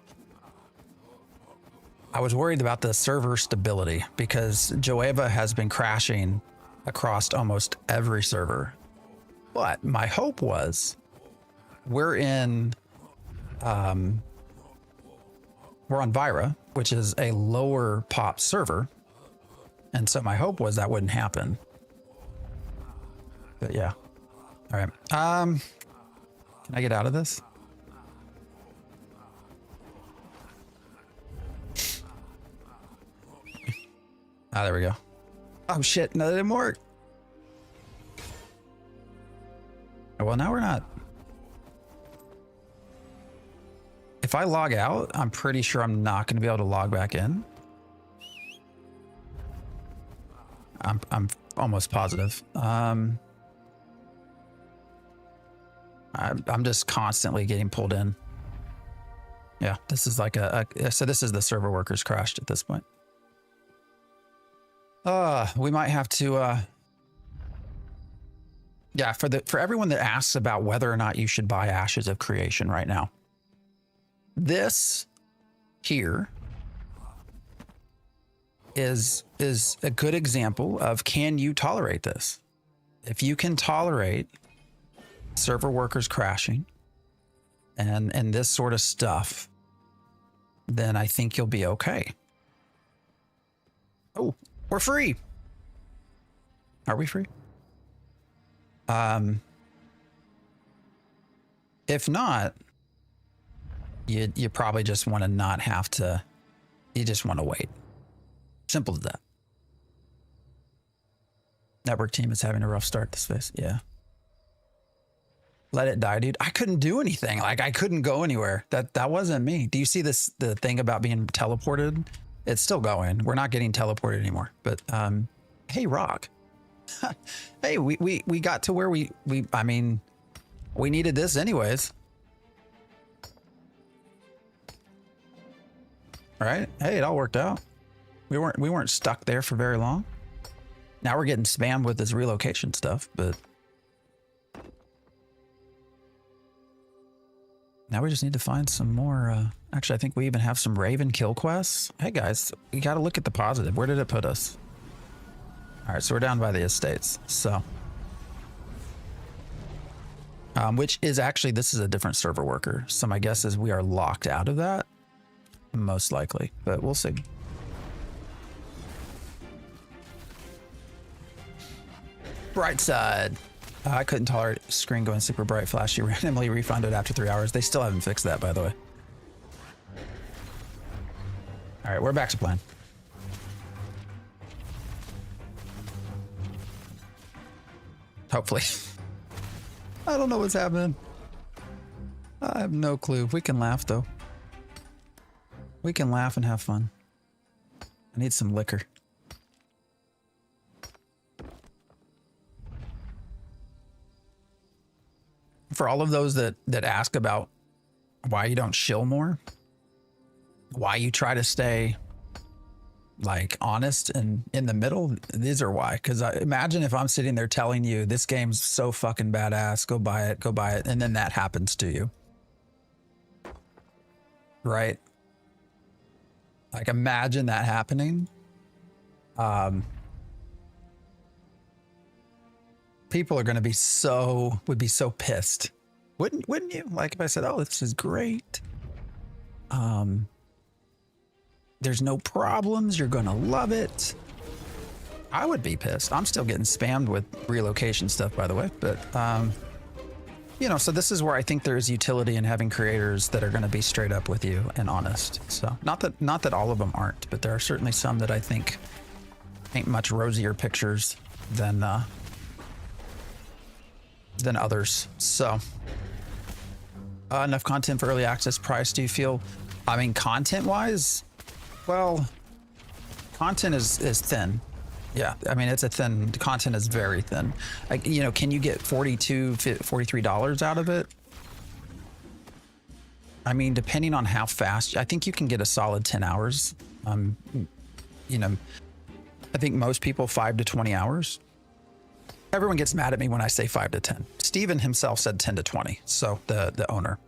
Speaker 1: I was worried about the server stability because Joeva has been crashing across almost every server. But my hope was we're on Vira, which is a lower pop server. And so my hope was that wouldn't happen. But yeah. All right. Can I get out of this? Ah, there we go. Oh shit, no, that didn't work. Well, now we're not. If I log out, I'm pretty sure I'm not going to be able to log back in. I'm almost positive. I'm just constantly getting pulled in. Yeah, this is like so this is the server workers crashed at this point. We might have to, yeah, for everyone that asks about whether or not you should buy Ashes of Creation right now. This here is a good example of, can you tolerate this? If you can tolerate server workers crashing and this sort of stuff, then I think you'll be okay. Oh, we're free. Are we free? If not, you probably just want to not have to, you just want to wait. Simple as that. Network team is having a rough start this phase. Yeah. Let it die, dude. I couldn't do anything. Like, I couldn't go anywhere. That wasn't me. Do you see this, the thing about being teleported? It's still going. We're not getting teleported anymore. But hey, Rock. Hey, we got to where I mean, we needed this anyways. Right? Hey, it all worked out. We weren't stuck there for very long. Now we're getting spammed with this relocation stuff, but now we just need to find some more. Actually, I think we even have some Raven kill quests. Hey guys, we got to look at the positive. Where did it put us? All right, so we're down by the estates. So, which is actually, this is a different server worker. So my guess is we are locked out of that, most likely, but we'll see. Bright side. I couldn't tolerate screen going super bright flashy, randomly refunded after 3 hours. They still haven't fixed that, by the way. All right, we're back to plan. Hopefully. I don't know what's happening. I have no clue. We can laugh, though. We can laugh and have fun. I need some liquor. For all of those that ask about why you don't shill more, why you try to stay like honest and in the middle, these are why. Because imagine if I'm sitting there telling you this game's so fucking badass, go buy it, and then that happens to you, right? Like, imagine that happening. People are going to be would be so pissed. Wouldn't you? Like, if I said, oh, this is great. There's no problems. You're going to love it. I would be pissed. I'm still getting spammed with relocation stuff, by the way. But, you know, so this is where I think there's utility in having creators that are going to be straight up with you and honest. So not that all of them aren't, but there are certainly some that I think paint much rosier pictures than others. So enough content for early access price. Do you feel, I mean, content wise, well, content is thin. Yeah. I mean, it's a thin, content is very thin. Like, you know, can you get $43 out of it? I mean, depending on how fast, I think you can get a solid 10 hours. You know, I think most people 5 to 20 hours. Everyone gets mad at me when I say 5 to 10. Steven himself said 10 to 20. So the owner.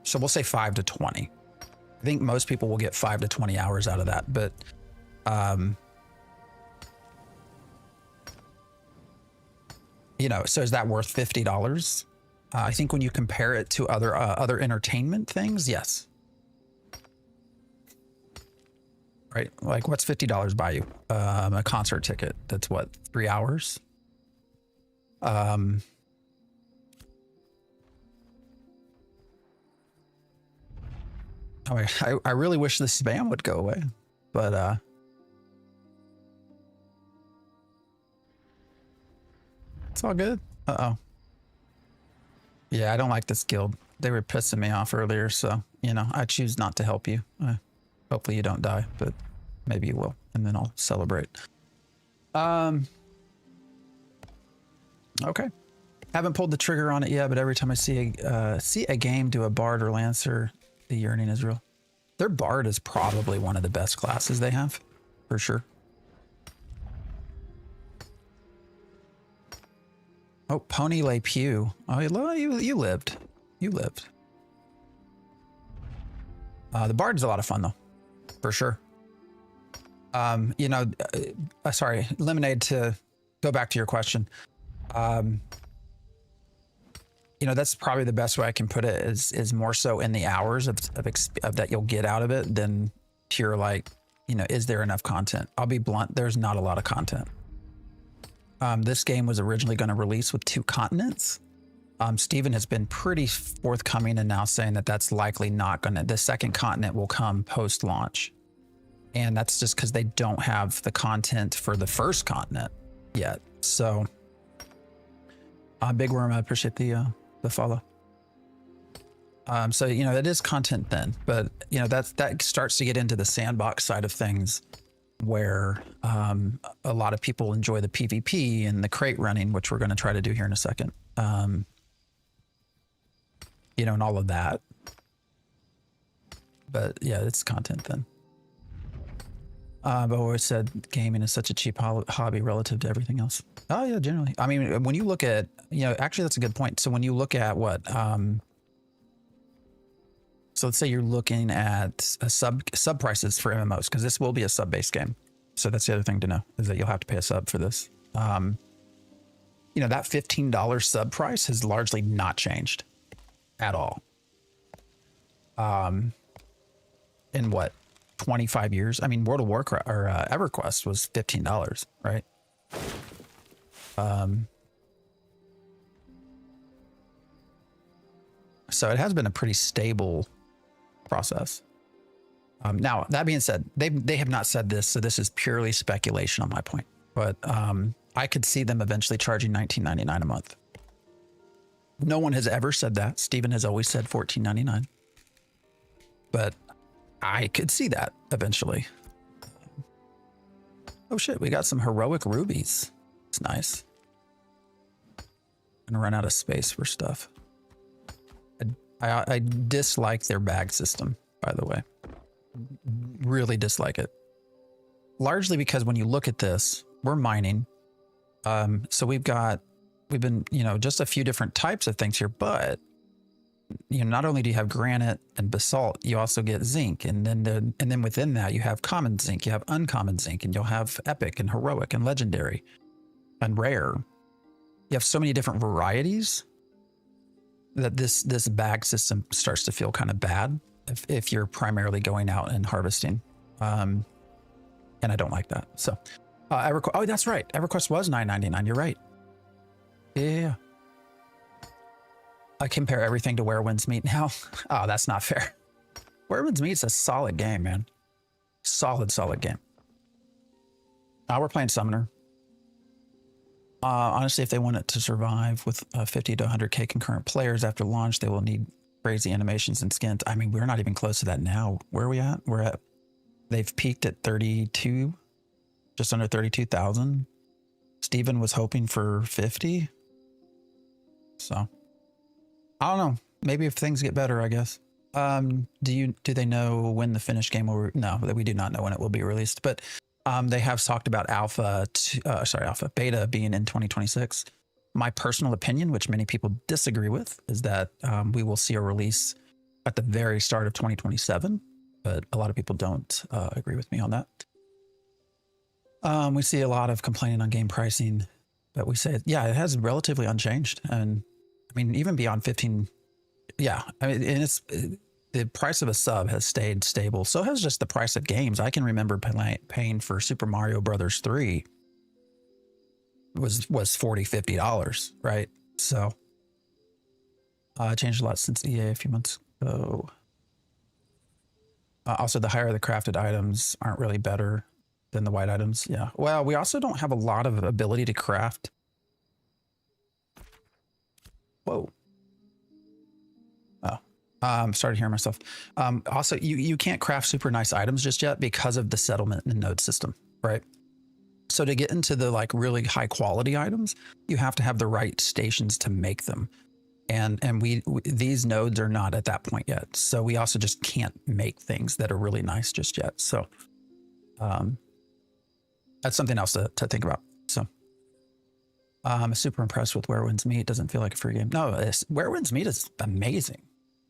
Speaker 1: So we'll say 5 to 20. I think most people will get 5 to 20 hours out of that. But you know, so is that worth $50? I think when you compare it to other entertainment things, yes. Right? Like, what's $50 buy you? A concert ticket. That's what, 3 hours? I mean, I really wish the spam would go away, but it's all good. Uh-oh. Yeah, I don't like this guild. They were pissing me off earlier, so, you know, I choose not to help you. Hopefully you don't die, but maybe you will, and then I'll celebrate. Okay. Haven't pulled the trigger on it yet, but every time I see a game do a Bard or Lancer, the yearning is real. Their Bard is probably one of the best classes they have, for sure. Oh, Pony Le Pew. Oh, you lived. You lived. The Bard's a lot of fun though, for sure. You know, sorry, Lemonade, to go back to your question. You know, that's probably the best way I can put it is more so in the hours of that you'll get out of it than pure like, you know, is there enough content? I'll be blunt, there's not a lot of content. This game was originally going to release with 2 continents. Steven has been pretty forthcoming and now saying that that's likely not going to, the second continent will come post-launch. And that's just because they don't have the content for the first continent yet. So, Big Worm, I appreciate the follow. So, you know, it is content then, but you know, that starts to get into the sandbox side of things where a lot of people enjoy the PvP and the crate running, which we're going to try to do here in a second. You know, and all of that. But yeah, it's content then. But always said gaming is such a cheap hobby relative to everything else. Oh yeah, generally. I mean, when you look at, you know, actually that's a good point. So when you look at what, so let's say you're looking at a sub prices for MMOs, because this will be a sub-based game. So that's the other thing to know, is that you'll have to pay a sub for this. You know, that $15 sub price has largely not changed at all. In what, 25 years? I mean, World of Warcraft or EverQuest was $15, right? So it has been a pretty stable process. Now, that being said, they have not said this, so this is purely speculation on my point. But I could see them eventually charging $19.99 a month. No one has ever said that. Steven has always said $14.99. But I could see that eventually. Oh shit, we got some heroic rubies. It's nice. Gonna run out of space for stuff. I dislike their bag system, by the way. Really dislike it. Largely because when you look at this, we're mining. So we've been, you know, just a few different types of things here, but you know, not only do you have granite and basalt, you also get zinc, and then within that you have common zinc, you have uncommon zinc, and you'll have epic and heroic and legendary and rare. You have so many different varieties that this bag system starts to feel kind of bad if you're primarily going out and harvesting. And I don't like that. So oh, that's right. EverQuest was $9.99. You're right. Yeah. I compare everything to Where Winds Meet now. Oh, that's not fair. Where Winds Meet's a solid game, man. Solid game. Now we're playing Summoner. Honestly, if they want it to survive with 50 to 100k concurrent players after launch, they will need crazy animations and skins. I mean, we're not even close to that now. Where are we at? They've peaked at 32, just under 32,000. Steven was hoping for 50. So, I don't know. Maybe if things get better, I guess. Do they know when the finished game will? No, we do not know when it will be released. But they have talked about beta being in 2026. My personal opinion, which many people disagree with, is that we will see a release at the very start of 2027. But a lot of people don't agree with me on that. We see a lot of complaining on game pricing, but we say, yeah, it has relatively unchanged. And I mean, even beyond 15, yeah, I mean, and the price of a sub has stayed stable. So has just the price of games. I can remember paying for Super Mario Brothers 3 was $40, $50, right? So it changed a lot since EA a few months ago. Also, the higher the crafted items aren't really better than the white items. Yeah. Well, we also don't have a lot of ability to craft. Whoa. Oh, started hearing myself. Also, you can't craft super nice items just yet because of the settlement and node system, right? So to get into the like really high quality items, you have to have the right stations to make them. And these nodes are not at that point yet. So we also just can't make things that are really nice just yet. So that's something else to think about. So I'm super impressed with Where Winds Meet. It doesn't feel like a free game. No, Where Winds Meet is amazing.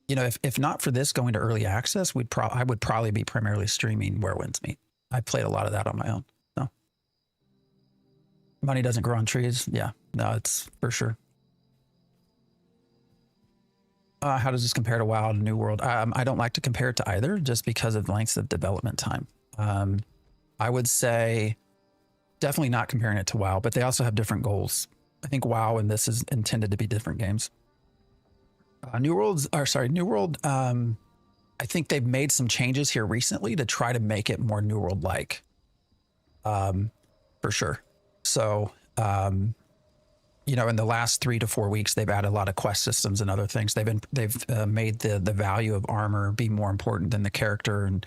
Speaker 1: you know, if not for this going to early access, I would probably be primarily streaming Where Winds Meet. I played a lot of that on my own. So money doesn't grow on trees. Yeah, no, it's for sure. How does this compare to WoW and New World? I don't like to compare it to either just because of lengths of development time. I would say definitely not comparing it to WoW, but they also have different goals. I think WoW and this is intended to be different games. New World, I think they've made some changes here recently to try to make it more New World like, for sure. So, you know, in the last 3 to 4 weeks, they've added a lot of quest systems and other things. They've made the value of armor be more important than the character, and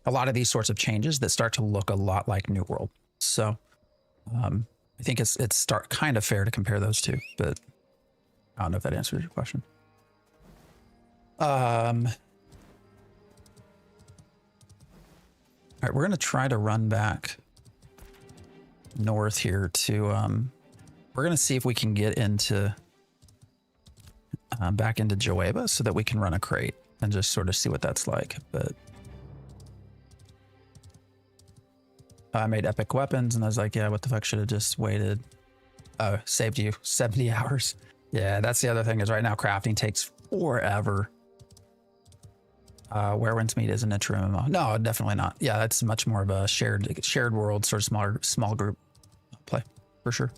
Speaker 1: a lot of these sorts of changes that start to look a lot like New World. So, I think it's kind of fair to compare those two, but I don't know if that answers your question. All right, we're gonna try to run back north here to we're gonna see if we can get into back into Joeba so that we can run a crate and just sort of see what that's like. But I made epic weapons and I was like, yeah, what the fuck, should have just waited. Oh, saved you 70 hours. Yeah, that's the other thing is right now crafting takes forever. Where Winds Meet isn't a true MMO. No, definitely not. Yeah, that's much more of a shared world, sort of small group play for sure.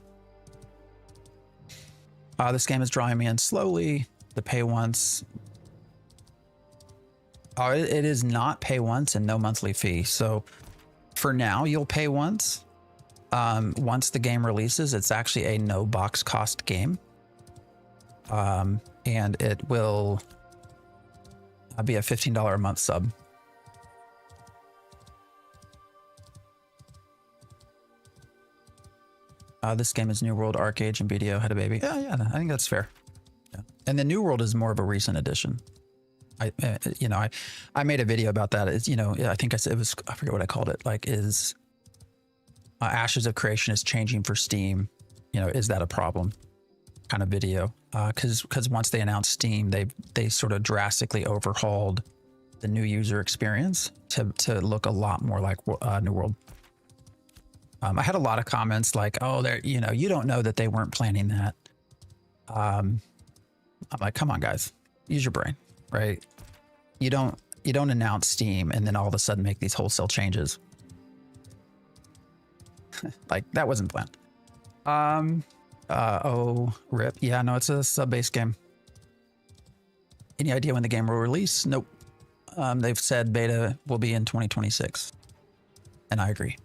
Speaker 1: This game is drawing me in slowly. The pay once. Oh, it is not pay once and no monthly fee. So for now, you'll pay once. Once the game releases, it's actually a no box cost game. And it will be a $15 a month sub. This game is New World, Arcade, and BDO had a baby. Yeah, I think that's fair. Yeah. And the New World is more of a recent addition. I made a video about that. It's, you know, I think I said it was, I forget what I called it. Like, is Ashes of Creation is changing for Steam? You know, is that a problem? Kind of video. Because once they announced Steam, they sort of drastically overhauled the new user experience to look a lot more like New World. I had a lot of comments like, "Oh, you know, you don't know that they weren't planning that." I'm like, "Come on, guys, use your brain, right? You don't announce Steam and then all of a sudden make these wholesale changes. Like that wasn't planned." Oh, rip. Yeah, no, it's a sub-based game. Any idea when the game will release? Nope. They've said beta will be in 2026. And I agree.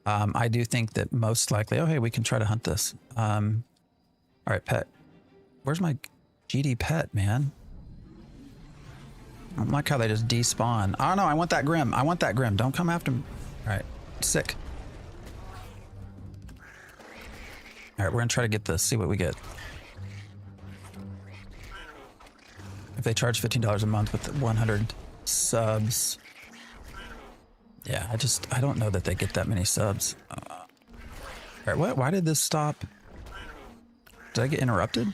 Speaker 1: I do think that most likely, oh, hey, we can try to hunt this. All right, pet. Where's my GD pet, man? I don't like how they just despawn. Oh, no, I want that Grim. I want that Grim. Don't come after me. All right, sick. All right, we're gonna try to get this, see what we get. If they charge $15 a month with 100 subs. Yeah, I don't know that they get that many subs. All right, what? Why did this stop? Did I get interrupted?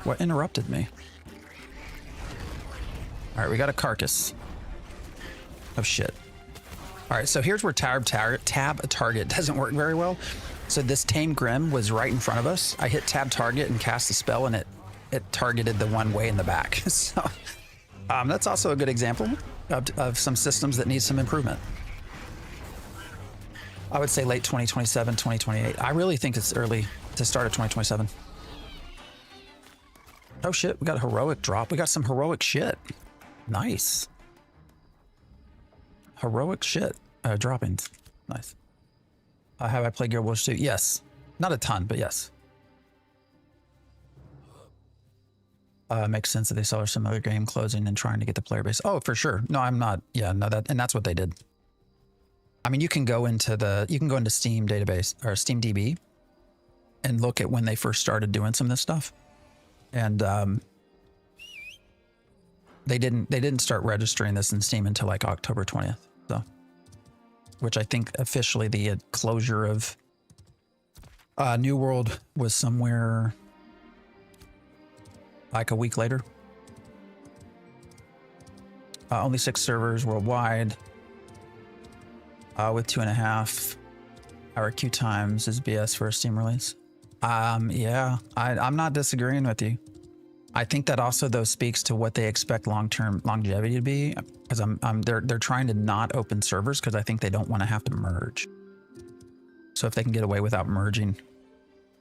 Speaker 1: What interrupted me? All right, we got a carcass. Oh shit. All right, so here's where tab target doesn't work very well. So this tame Grim was right in front of us. I hit tab target and cast a spell and it targeted the one way in the back. So that's also a good example of some systems that need some improvement. I would say late 2027, 2028. I really think it's early to start of 2027. Oh shit, we got a heroic drop. We got some heroic shit. Nice. Heroic shit droppings. Nice. Have I played Guild Wars 2? Yes. Not a ton, but yes. Makes sense that they saw some other game closing and trying to get the player base. Oh, for sure. No, I'm not. Yeah, no, and that's what they did. I mean, you can go into Steam database or Steam DB and look at when they first started doing some of this stuff. And they didn't start registering this in Steam until like October 20th. So, which I think officially the closure of New World was somewhere like a week later. Only 6 servers worldwide, with 2.5 hour queue times is BS for a Steam release. Yeah, I'm not disagreeing with you. I think that also though speaks to what they expect long-term longevity to be, because they're trying to not open servers because I think they don't want to have to merge. So if they can get away without merging,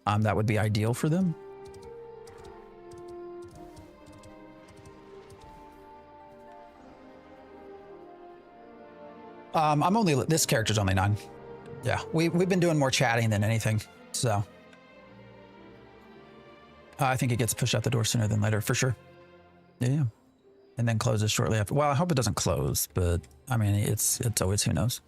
Speaker 1: that would be ideal for them. This character's only 9. Yeah, we've been doing more chatting than anything, so I think it gets pushed out the door sooner than later for sure. Yeah, and then closes shortly after. Well, I hope it doesn't close, but I mean, it's always who knows.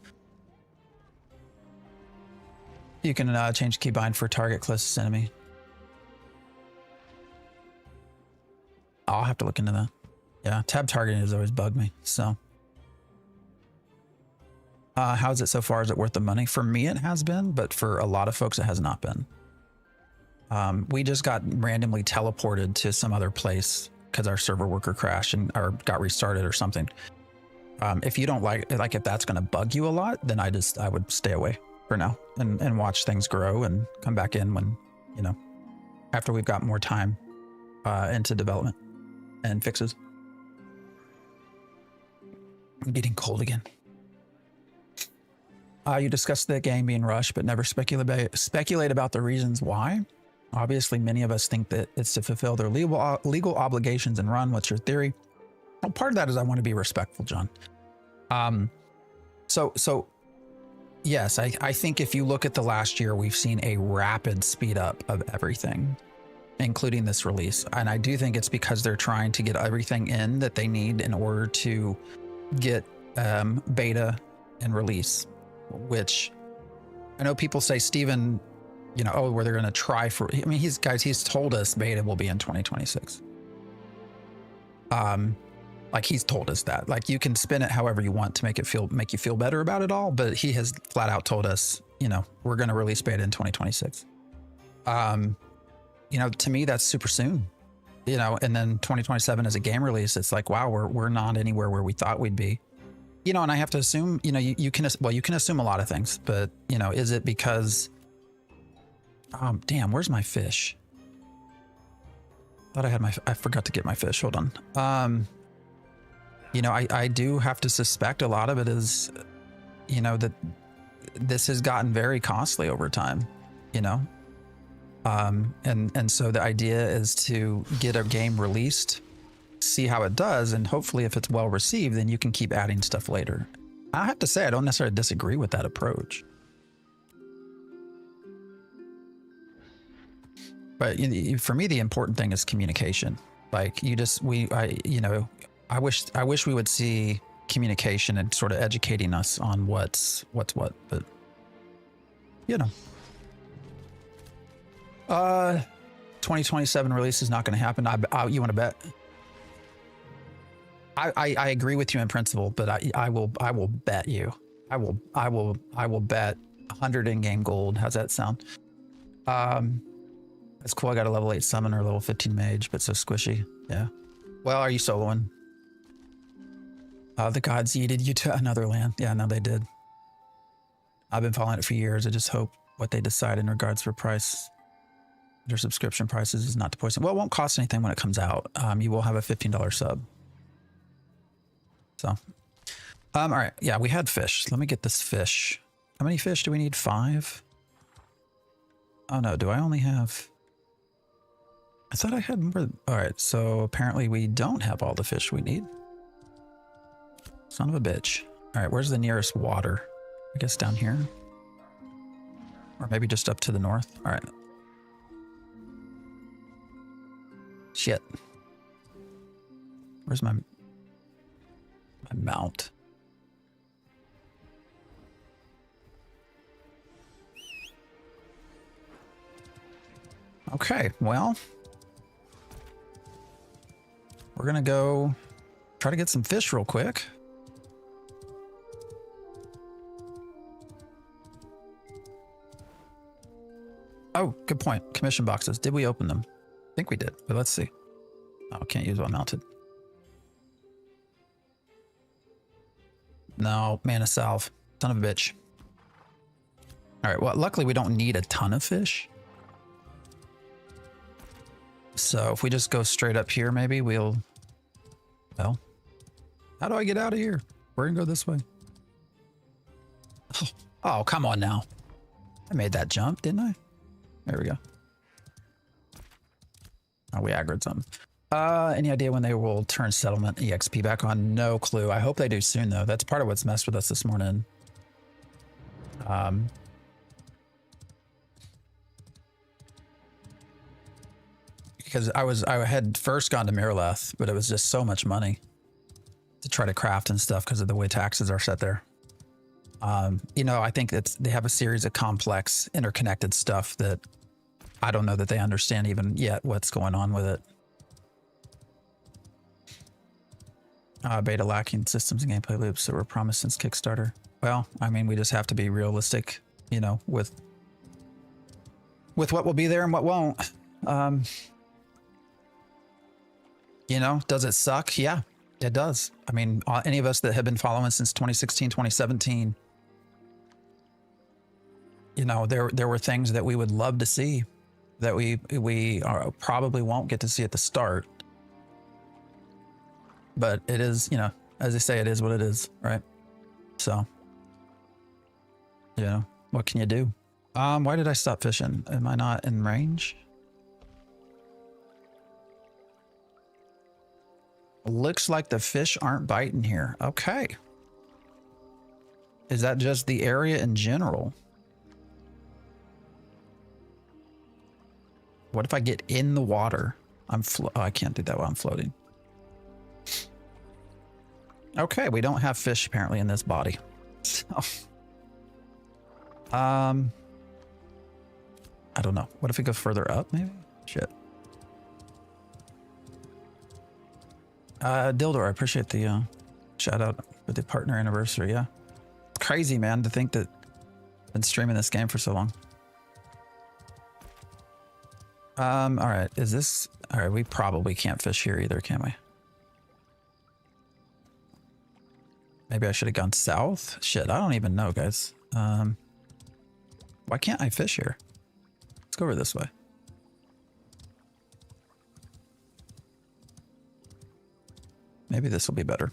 Speaker 1: You can change keybind for target closest enemy. I'll have to look into that. Yeah, tab targeting has always bugged me, so. How is it so far? Is it worth the money? For me, it has been, but for a lot of folks, it has not been. We just got randomly teleported to some other place because our server worker crashed or got restarted or something. If you don't like if that's going to bug you a lot, then I would stay away for now and watch things grow and come back in when, after we've got more time into development and fixes. I'm getting cold again. You discussed the game being rushed, but never speculate about the reasons why. Obviously, many of us think that it's to fulfill their legal obligations and run. What's your theory? Well, part of that is I want to be respectful, John. So yes, I think if you look at the last year, we've seen a rapid speed up of everything, including this release. And I do think it's because they're trying to get everything in that they need in order to get beta and release. Which I know people say, Steven, where they're going to try for, I mean, he's told us beta will be in 2026. Like he's told us that, like you can spin it however you want to make you feel better about it all. But he has flat out told us, we're going to release beta in 2026. To me, that's super soon, and then 2027 as a game release, it's like, wow, we're not anywhere where we thought we'd be. And I have to assume, you can assume a lot of things, but, is it because, damn, where's my fish? Thought I forgot to get my fish. Hold on. I do have to suspect a lot of it is, that this has gotten very costly over time, and so the idea is to get a game released, see how it does, and hopefully if it's well received, then you can keep adding stuff later. I have to say, I don't necessarily disagree with that approach. But for me, the important thing is communication. Like I wish we would see communication and sort of educating us on what's what, but 2027 release is not going to happen. You want to bet? I agree with you in principle, but I will bet you. I will bet 100 in-game gold. How's that sound? That's cool. I got a level 8 summoner, level 15 mage, but so squishy. Yeah. Well, are you soloing? The gods yeeted you to another land. Yeah, no, they did. I've been following it for years. I just hope what they decide in regards for price, their subscription prices, is not to poison. Well, it won't cost anything when it comes out. You will have a $15 sub. So, all right. Yeah, we had fish. Let me get this fish. How many fish do we need? 5? Oh no, do I only have... I thought I had more. All right, so apparently we don't have all the fish we need. Son of a bitch. All right, where's the nearest water? I guess down here. Or maybe just up to the north. All right. Shit. Where's my mount? Okay, well, we're gonna go try to get some fish real quick. Oh, good point. Commission boxes. Did we open them? I think we did, but let's see. Oh, can't use while mounted. No, mana salve. Son of a bitch. All right, well, luckily we don't need a ton of fish. So if we just go straight up here, maybe we'll... Well, how do I get out of here? We're gonna go this way. Oh, come on now. I made that jump, didn't I? There we go. Oh, we aggroed something. Any idea when they will turn settlement EXP back on? No clue. I hope they do soon, though. That's part of what's messed with us this morning. Because I had first gone to Miralath, but it was just so much money to try to craft and stuff because of the way taxes are set there. You know, I think they have a series of complex, interconnected stuff that I don't know that they understand even yet what's going on with it. Beta lacking systems and gameplay loops that were promised since Kickstarter. Well, I mean, we just have to be realistic, you know, with what will be there and what won't. You know, does it suck? Yeah, it does. I mean, any of us that have been following since 2016, 2017, you know, there were things that we would love to see that we probably won't get to see at the start. But it is, you know, as they say, it is what it is, right? So, you know, what can you do? Why did I stop fishing? Am I not in range? Looks like the fish aren't biting here. Okay. Is that just the area in general? What if I get in the water? Oh, I can't do that while I'm floating. Okay, we don't have fish apparently in this body. So, I don't know. What if we go further up maybe? Shit. Dildor, I appreciate the shout out with the partner anniversary. Yeah. Crazy, man, to think that I've been streaming this game for so long. All right. Is this all right? We probably can't fish here either, can we? Maybe I should have gone south. Shit, I don't even know, guys. Why can't I fish here? Let's go over this way. Maybe this will be better.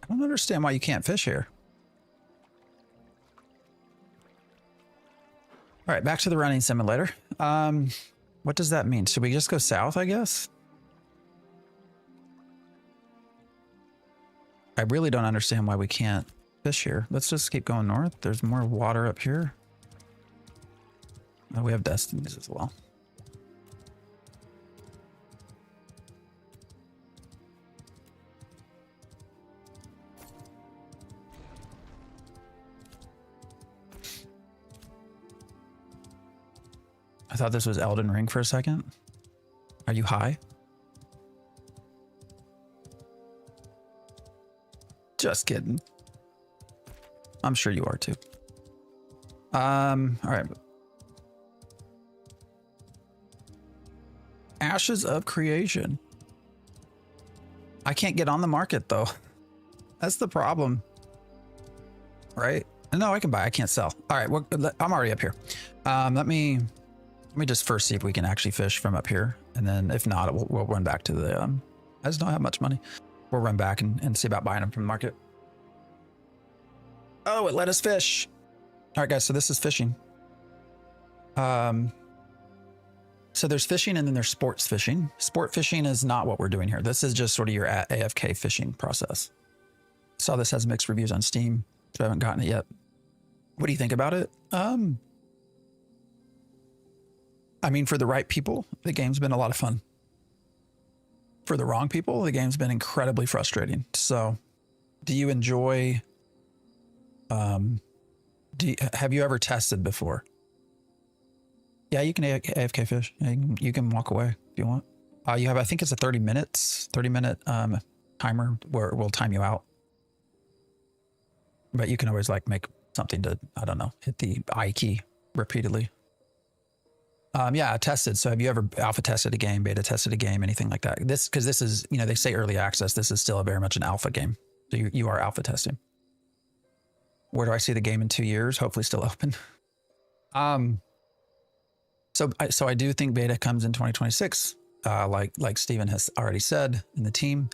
Speaker 1: I don't understand why you can't fish here. All right, back to the running simulator. What does that mean? Should we just go south, I guess? I really don't understand why we can't fish here. Let's just keep going north. There's more water up here. Oh, we have destinies as well. I thought this was Elden Ring for a second. Are you high? Just kidding. I'm sure you are too. All right. Ashes of Creation. I can't get on the market though. That's the problem. Right? No, I can buy. I can't sell. All right. Well, I'm already up here. Let me just first see if we can actually fish from up here. And then if not, we'll run back to the, I just don't have much money. We'll run back and see about buying them from the market. Oh, it let us fish. All right, guys. So this is fishing. So there's fishing and then there's sports fishing. Sport fishing is not what we're doing here. This is just sort of your AFK fishing process. Saw this has mixed reviews on Steam. So I haven't gotten it yet. What do you think about it? I mean, for the right people, the game's been a lot of fun. For the wrong people, the game's been incredibly frustrating. So do you enjoy, have you ever tested before? Yeah, you can AFK fish. Yeah, you can walk away if you want. You have, I think it's a 30 minute timer where it will time you out. But you can always like make something to, I don't know, hit the I key repeatedly. Yeah, tested. So have you ever alpha tested a game, beta tested a game, anything like that? Because this is, you know, they say early access. This is still very much an alpha game. So you are alpha testing. Where do I see the game in 2 years? Hopefully still open. So I do think beta comes in 2026. Like Steven has already said in the team.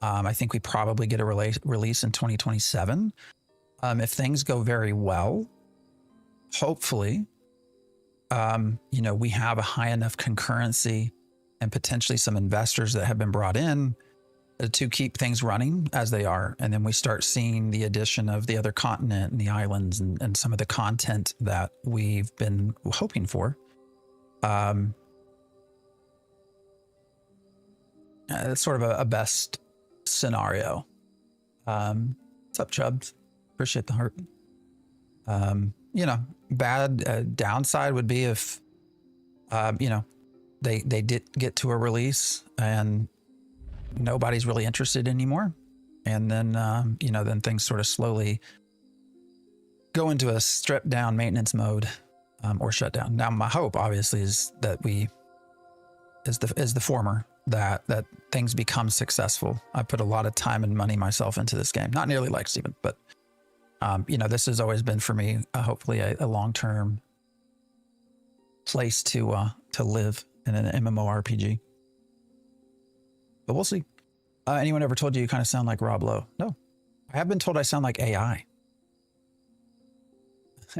Speaker 1: I think we probably get a release in 2027. If things go very well, hopefully, you know, we have a high enough concurrency and potentially some investors that have been brought in to keep things running as they are. And then we start seeing the addition of the other continent and the islands and some of the content that we've been hoping for. It's sort of a best scenario. What's up, Chubbs? Appreciate the heart. You know, bad downside would be if, you know, they did get to a release and nobody's really interested anymore. And then, you know, then things sort of slowly go into a stripped down maintenance mode or shut down. Now, my hope obviously is that is the former, that things become successful. I put a lot of time and money myself into this game, not nearly like Steven, but you know, this has always been for me, hopefully a long-term place to live in an MMORPG. But we'll see. Anyone ever told you kind of sound like Rob Lowe? No. I have been told I sound like AI.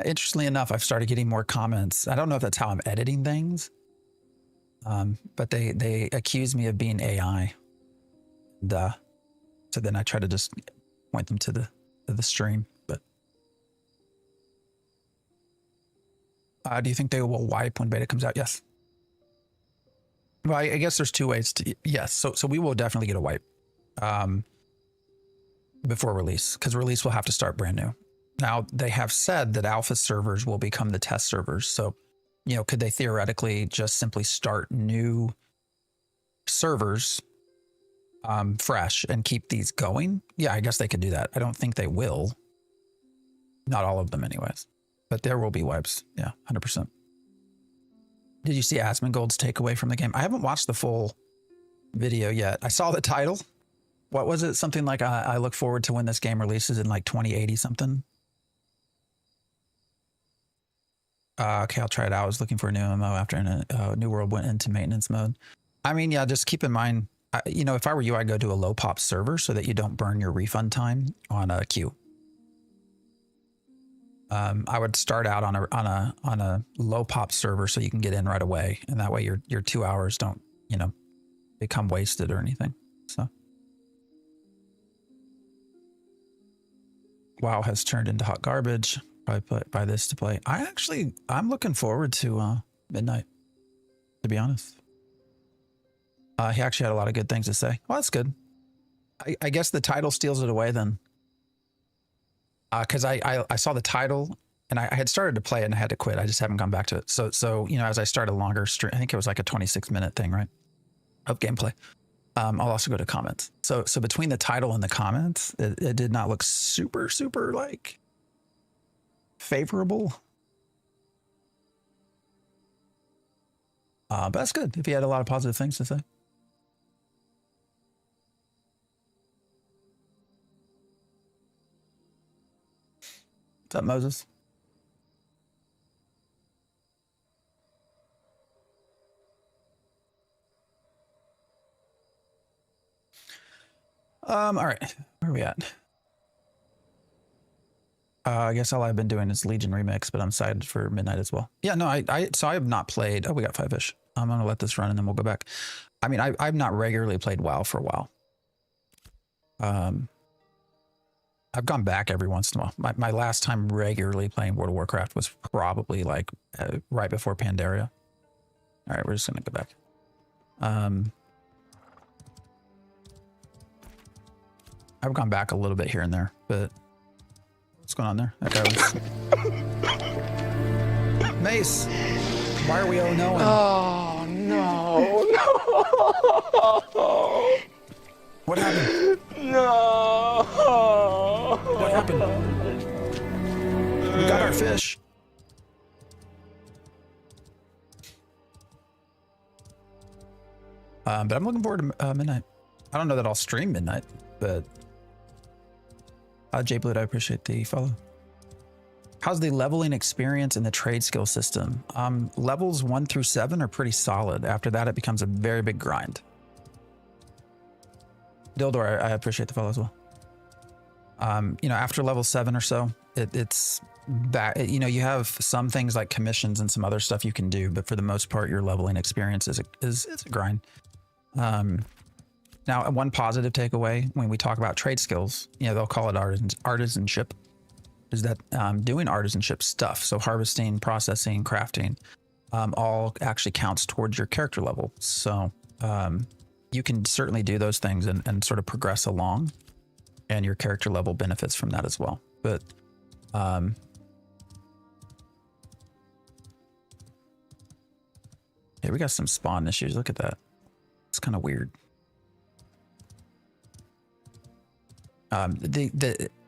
Speaker 1: Interestingly enough, I've started getting more comments. I don't know if that's how I'm editing things, but they accuse me of being AI. And, so then I try to just point them to the stream. But do you think they will wipe when beta comes out? Yes. Well, I guess there's two ways to, yes. So we will definitely get a wipe before release, because release will have to start brand new. Now, they have said that alpha servers will become the test servers. So, you know, could they theoretically just simply start new servers fresh and keep these going? Yeah, I guess they could do that. I don't think they will. Not all of them anyways. But there will be wipes. Yeah, 100%. Did you see Asmongold's takeaway from the game? I haven't watched the full video yet. I saw the title. What was it? Something like I look forward to when this game releases in like 2080 something. Okay, I'll try it out. I was looking for a new MMO after New World went into maintenance mode. I mean, yeah, just keep in mind, you know, if I were you, I'd go to a low pop server so that you don't burn your refund time on a queue. I would start out on a low pop server so you can get in right away, and that way your 2 hours don't, you know, become wasted or anything. So, WoW has turned into hot garbage. Probably buy this to play. I'm looking forward to Midnight, to be honest. He actually had a lot of good things to say. Well, that's good. I guess the title steals it away then. Because I saw the title and I had started to play it and I had to quit. I just haven't gone back to it. So you know, as I started a longer stream, I think it was like a 26-minute thing, right? Of gameplay. I'll also go to comments. So between the title and the comments, it did not look super like favorable. But that's good if he had a lot of positive things to say. What's up, Moses? All right, where are we at? I guess all I've been doing is Legion Remix, but I'm excited for Midnight as well. Yeah, no, so I have not played. Oh, we got 5-ish. I'm gonna let this run and then we'll go back. I mean, I've not regularly played WoW for a while. I've gone back every once in a while. My last time regularly playing World of Warcraft was probably like right before Pandaria. All right, we're just gonna go back. I've gone back a little bit here and there, but what's going on there? That guy was... Mace! Why are we oh no?
Speaker 4: Oh no! No!
Speaker 1: What happened?
Speaker 4: No!
Speaker 1: What happened? We got our fish. But I'm looking forward to midnight. I don't know that I'll stream midnight, but Jay Blood, I appreciate the follow. How's the leveling experience in the trade skill system? Levels 1 through 7 are pretty solid. After that, it becomes a very big grind. Dildor, I appreciate the follow as well. You know, after level 7 or so, it's back. You know, you have some things like commissions and some other stuff you can do, but for the most part, your leveling experience is a grind. Now, one positive takeaway when we talk about trade skills, you know, they'll call it artisanship, is that doing artisanship stuff, so harvesting, processing, crafting, all actually counts towards your character level. So you can certainly do those things and sort of progress along, and your character level benefits from that as well. But yeah, we got some spawn issues. Look at that. It's kind of weird.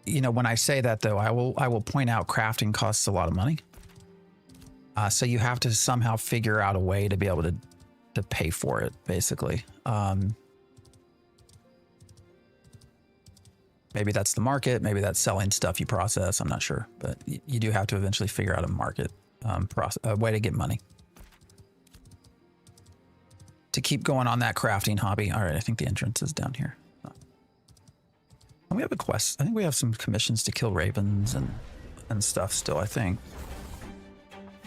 Speaker 1: You know, when I say that though, I will point out crafting costs a lot of money. So you have to somehow figure out a way to be able to pay for it, basically. Maybe that's the market. Maybe that's selling stuff you process. I'm not sure, but you do have to eventually figure out a market, a way to get money. To keep going on that crafting hobby. All right, I think the entrance is down here. And we have a quest. I think we have some commissions to kill ravens and stuff still, I think.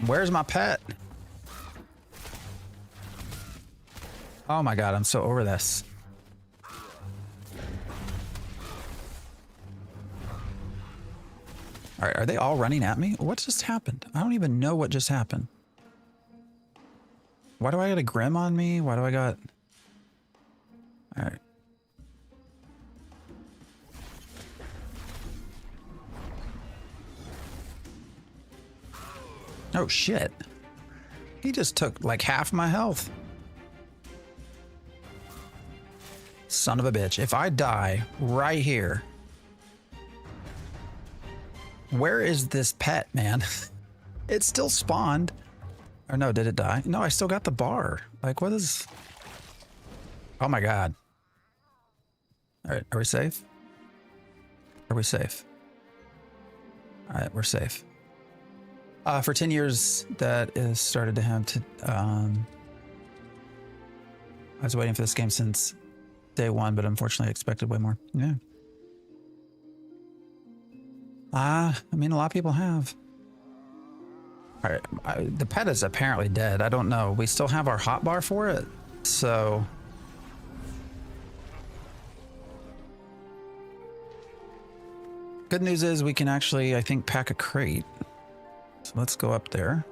Speaker 1: Where's my pet? Oh my God, I'm so over this. All right, are they all running at me? What just happened? I don't even know what just happened. Why do I got a Grim on me? Why do I got... All right. Oh shit. He just took like half my health. Son of a bitch. If I die right here... Where is this pet, man? It still spawned. Or no, did it die? No, I still got the bar. Like, what is... Oh my God. All right, are we safe? Are we safe? All right, we're safe. For 10 years, that is started to have to... I was waiting for this game since day one, but unfortunately I expected way more. Yeah. I mean, a lot of people have. All right, the pet is apparently dead. I don't know. We still have our hotbar for it, so... Good news is we can actually, I think, pack a crate. So let's go up there.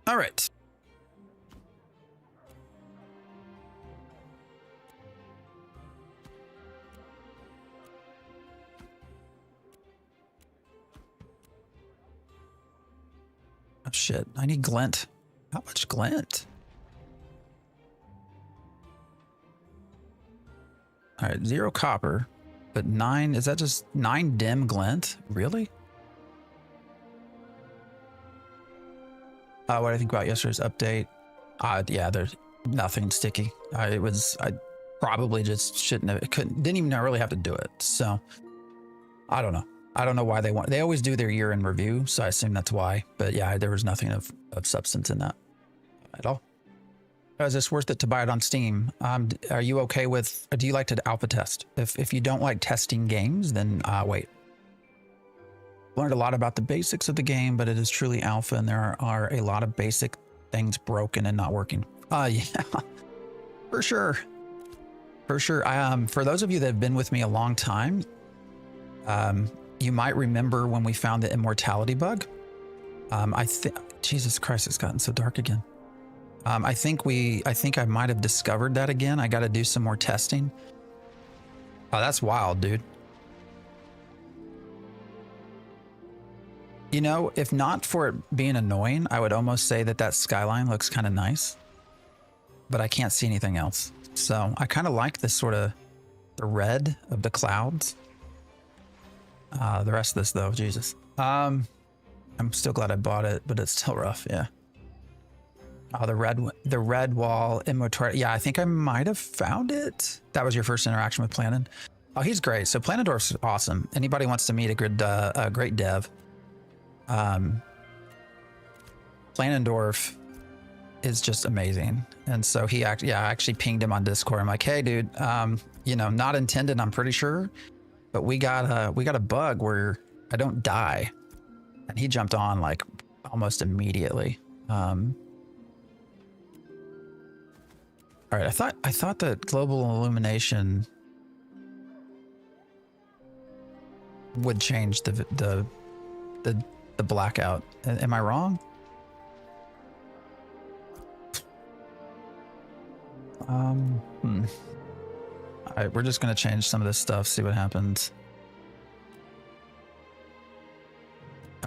Speaker 1: All right. Oh shit, I need glint. How much glint? All right, 0 copper, but 9, is that just 9 dim glint? Really? What do I think about yesterday's update? Yeah, there's nothing sticky. I probably just shouldn't have, didn't even really have to do it. So I don't know. I don't know why they always do their year in review. So I assume that's why, but yeah, there was nothing of substance in that at all. Is this worth it to buy it on Steam? Are you okay with, do you like to alpha test? If you don't like testing games, then wait. Learned a lot about the basics of the game, but it is truly alpha, and there are a lot of basic things broken and not working. Yeah, for sure. For sure. For those of you that have been with me a long time, you might remember when we found the immortality bug. Jesus Christ, it's gotten so dark again. I think I might have discovered that again. I got to do some more testing. Oh, that's wild, dude. You know, if not for it being annoying, I would almost say that that skyline looks kind of nice, but I can't see anything else. So I kind of like this sort of the red of the clouds. The rest of this though, Jesus. I'm still glad I bought it, but it's still rough. Yeah. Oh, the red wall immortality. Yeah, I think I might have found it. That was your first interaction with Planon. Oh, he's great. So Planendorf's awesome. Anybody wants to meet a great dev. Planendorf is just amazing. And so I actually pinged him on Discord. I'm like, hey dude, you know, not intended, I'm pretty sure, but we got a bug where I don't die. And he jumped on like almost immediately. All right, I thought that global illumination would change the blackout. Am I wrong? All right, we're just gonna change some of this stuff, see what happens.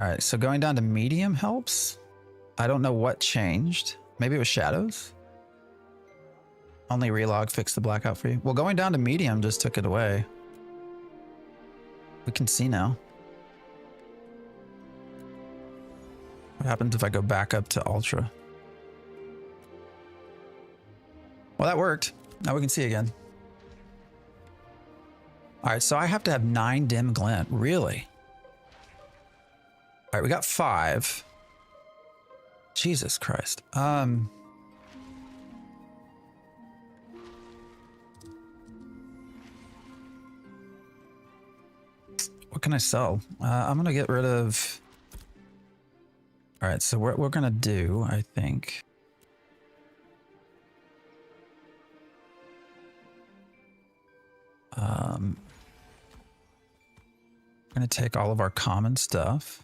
Speaker 1: All right, so going down to medium helps. I don't know what changed. Maybe it was shadows. Only relog fixed the blackout for you. Well, going down to medium just took it away. We can see now. What happens if I go back up to ultra? Well, that worked. Now we can see again. All right, so I have to have 9 dim glint. Really? All right, we got 5. Jesus Christ. What can I sell? I'm gonna get rid of. All right, so what we're gonna do, I think. I'm gonna take all of our common stuff.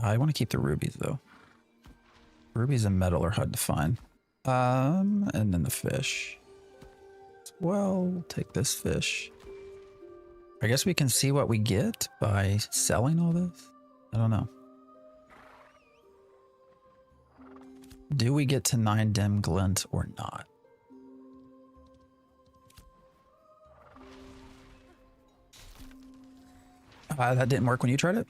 Speaker 1: I want to keep the rubies though. Rubies and metal are hard to find. And then the fish. Well, we'll take this fish. I guess we can see what we get by selling all this. I don't know. Do we get to 9 dim glint or not? That didn't work when you tried it?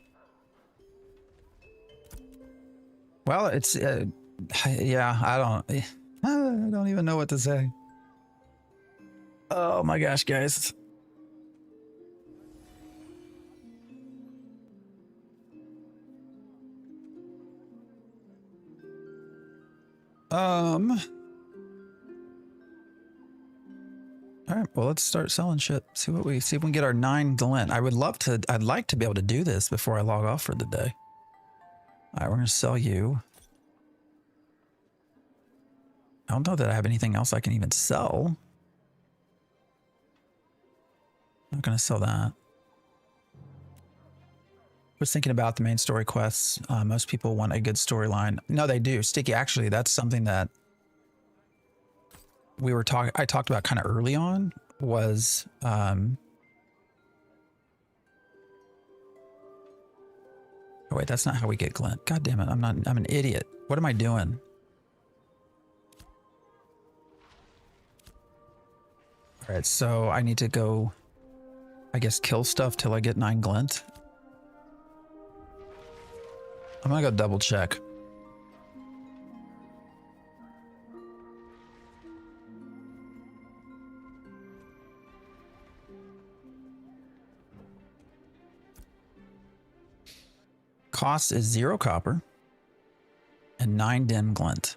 Speaker 1: Well, it's, yeah, I don't even know what to say. Oh my gosh, guys. All right, well, let's start selling shit. See if we can get our 9 glint. I'd like to be able to do this before I log off for the day. All right, we're gonna sell you. I don't know that I have anything else I can even sell. I'm not gonna sell that. I was thinking about the main story quests. Most people want a good storyline. No, they do. Sticky, actually, that's something that I talked about kind of early on was oh wait, that's not how we get glint. God damn it, I'm an idiot. What am I doing? All right, so I need to go, I guess, kill stuff till I get 9 glint. I'm gonna go double check. Cost is 0 copper and 9 dim glint.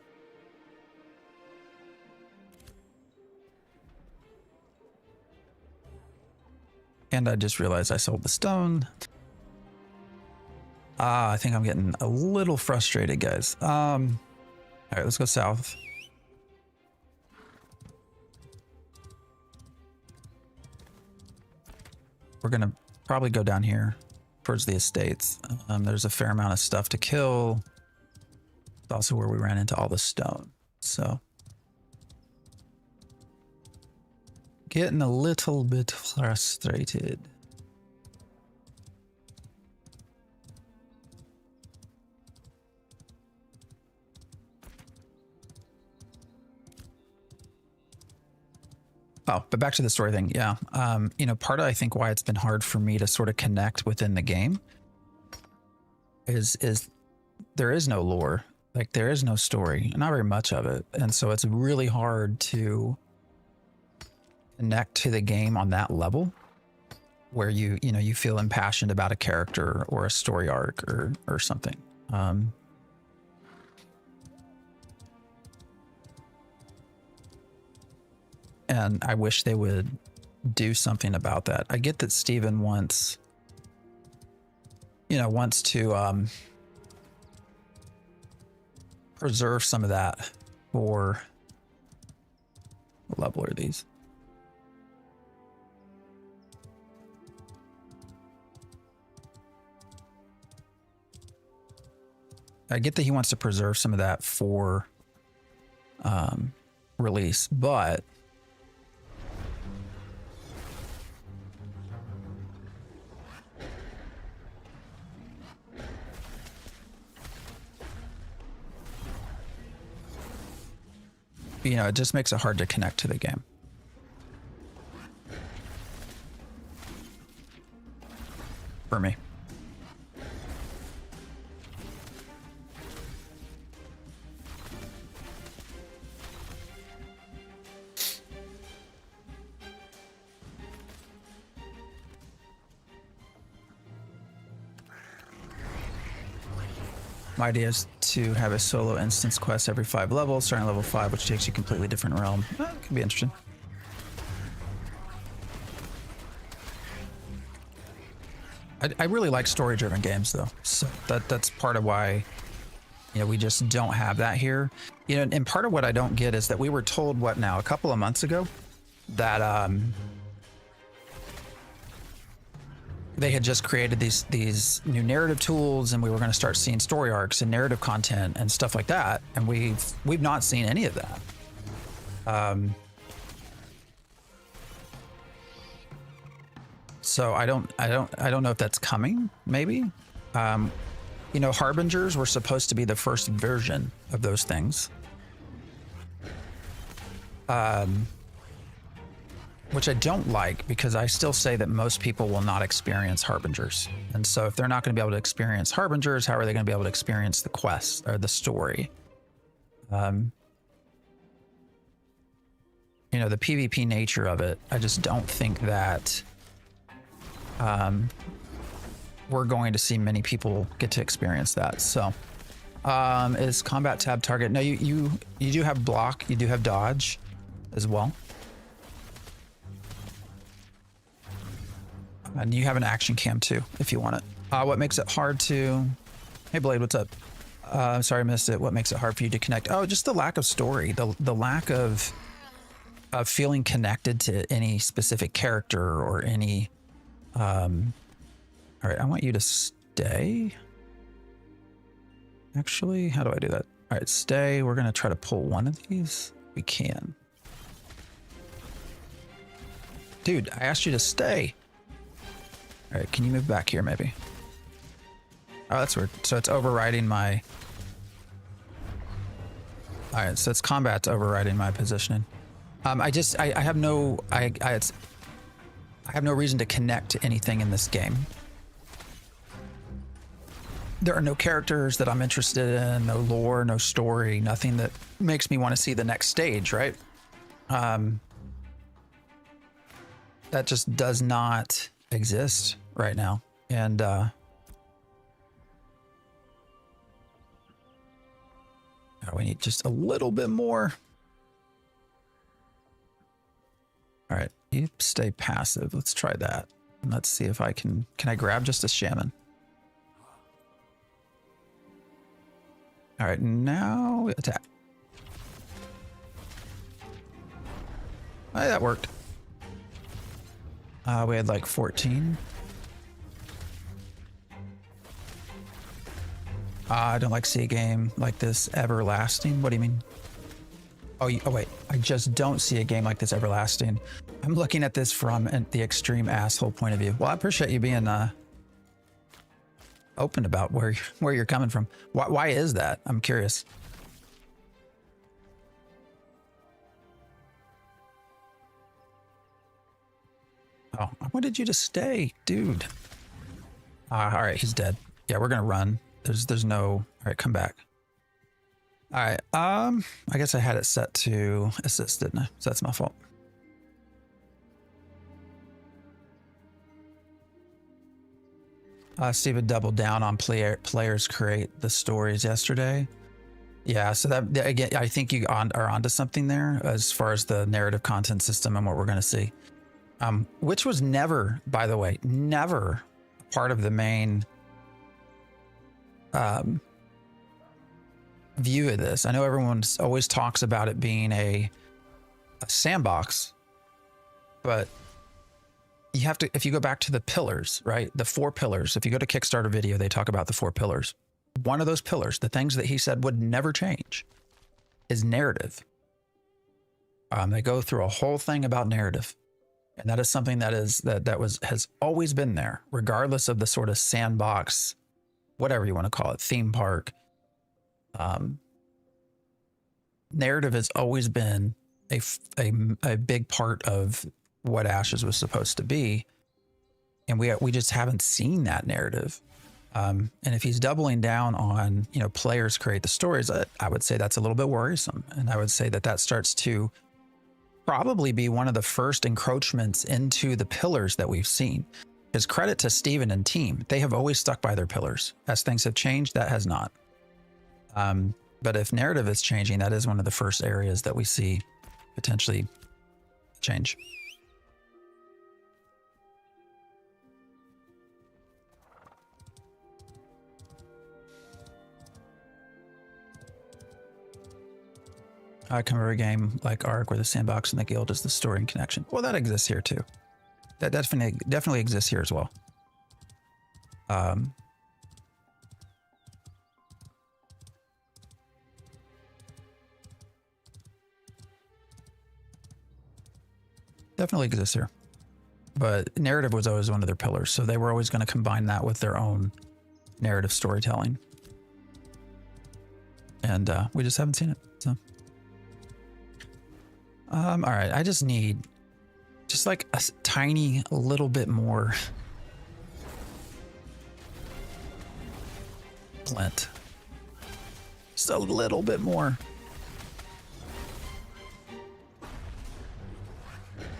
Speaker 1: And I just realized I sold the stone. I think I'm getting a little frustrated, guys. All right, let's go south. We're gonna probably go down here. towards the estates. There's a fair amount of stuff to kill. It's also where we ran into all the stone. So getting a little bit frustrated. Oh, but back to the story thing. Yeah. You know, part of I think why it's been hard for me to sort of connect within the game is there is no lore. Like there is no story, not very much of it. And so it's really hard to connect to the game on that level where you know, you feel impassioned about a character or a story arc or something. And I wish they would do something about that. I get that Steven wants to preserve some of that for what level are these? I get that he wants to preserve some of that for release, but you know, it just makes it hard to connect to the game. For me. My idea is to have a solo instance quest every 5 levels, starting at level 5, which takes you a completely different realm. That could be interesting. I really like story-driven games, though. So that's part of why, you know, we just don't have that here. You know, and part of what I don't get is that we were told, what now, a couple of months ago, that they had just created these new narrative tools, and we were going to start seeing story arcs and narrative content and stuff like that. And we've not seen any of that. So I don't know if that's coming. Maybe. You know, Harbingers were supposed to be the first version of those things. Which I don't like, because I still say that most people will not experience Harbingers. And so if they're not going to be able to experience Harbingers, how are they going to be able to experience the quest or the story? You know, the PvP nature of it, I just don't think that we're going to see many people get to experience that. So is combat tab target? No, you do have block, you do have dodge as well. And you have an action cam too, if you want it. What makes it hard to... Hey Blade, what's up? I'm sorry I missed it. What makes it hard for you to connect? Oh, just the lack of story. The lack of feeling connected to any specific character or any... All right, I want you to stay. Actually, how do I do that? All right, stay. We're going to try to pull one of these. We can. Dude, I asked you to stay. All right, can you move back here maybe? Oh, that's weird. So it's overriding my... All right, so it's combat's overriding my positioning. I have no... I have no reason to connect to anything in this game. There are no characters that I'm interested in, no lore, no story, nothing that makes me want to see the next stage, right? That just does not exist right now. And we need just a little bit more. All right, you stay passive. Let's try that. And let's see if I can I grab just a shaman? All right, now attack. Hey, that worked. We had like 14. I don't like to see a game like this everlasting. What do you mean? Oh, wait. I just don't see a game like this everlasting. I'm looking at this from the extreme asshole point of view. Well, I appreciate you being open about where you're coming from. Why is that? I'm curious. Oh, I wanted you to stay, dude. All right, he's dead. Yeah, we're gonna run. There's no. All right, come back. All right. I guess I had it set to assist, didn't I? So that's my fault. Steven doubled down on players create the stories yesterday. Yeah, so that again, I think you are onto something there as far as the narrative content system and what we're going to see, which was never, by the way, never part of the main view of this. I know everyone always talks about it being a sandbox, but you have to, if you go back to the pillars, right? The 4 pillars. If you go to Kickstarter video, they talk about the 4 pillars. One of those pillars, the things that he said would never change, is narrative. They go through a whole thing about narrative, and that is something that has always been there, regardless of the sort of sandbox, whatever you want to call it, theme park. Narrative has always been a big part of what Ashes was supposed to be, and we just haven't seen that narrative. And if he's doubling down on, players create the stories, I would say that's a little bit worrisome. And I would say that starts to probably be one of the first encroachments into the pillars that we've seen. Because credit to Steven and team, they have always stuck by their pillars. As things have changed, that has not. But if narrative is changing, that is one of the first areas that we see potentially change. I come over a game like Ark where the sandbox and the guild is the story and connection. Well, that exists here too. That definitely exists here as well. Definitely exists here. But narrative was always one of their pillars, so they were always going to combine that with their own narrative storytelling. And we just haven't seen it, so. All right, I just need like a tiny little bit more glint. Just a little bit more.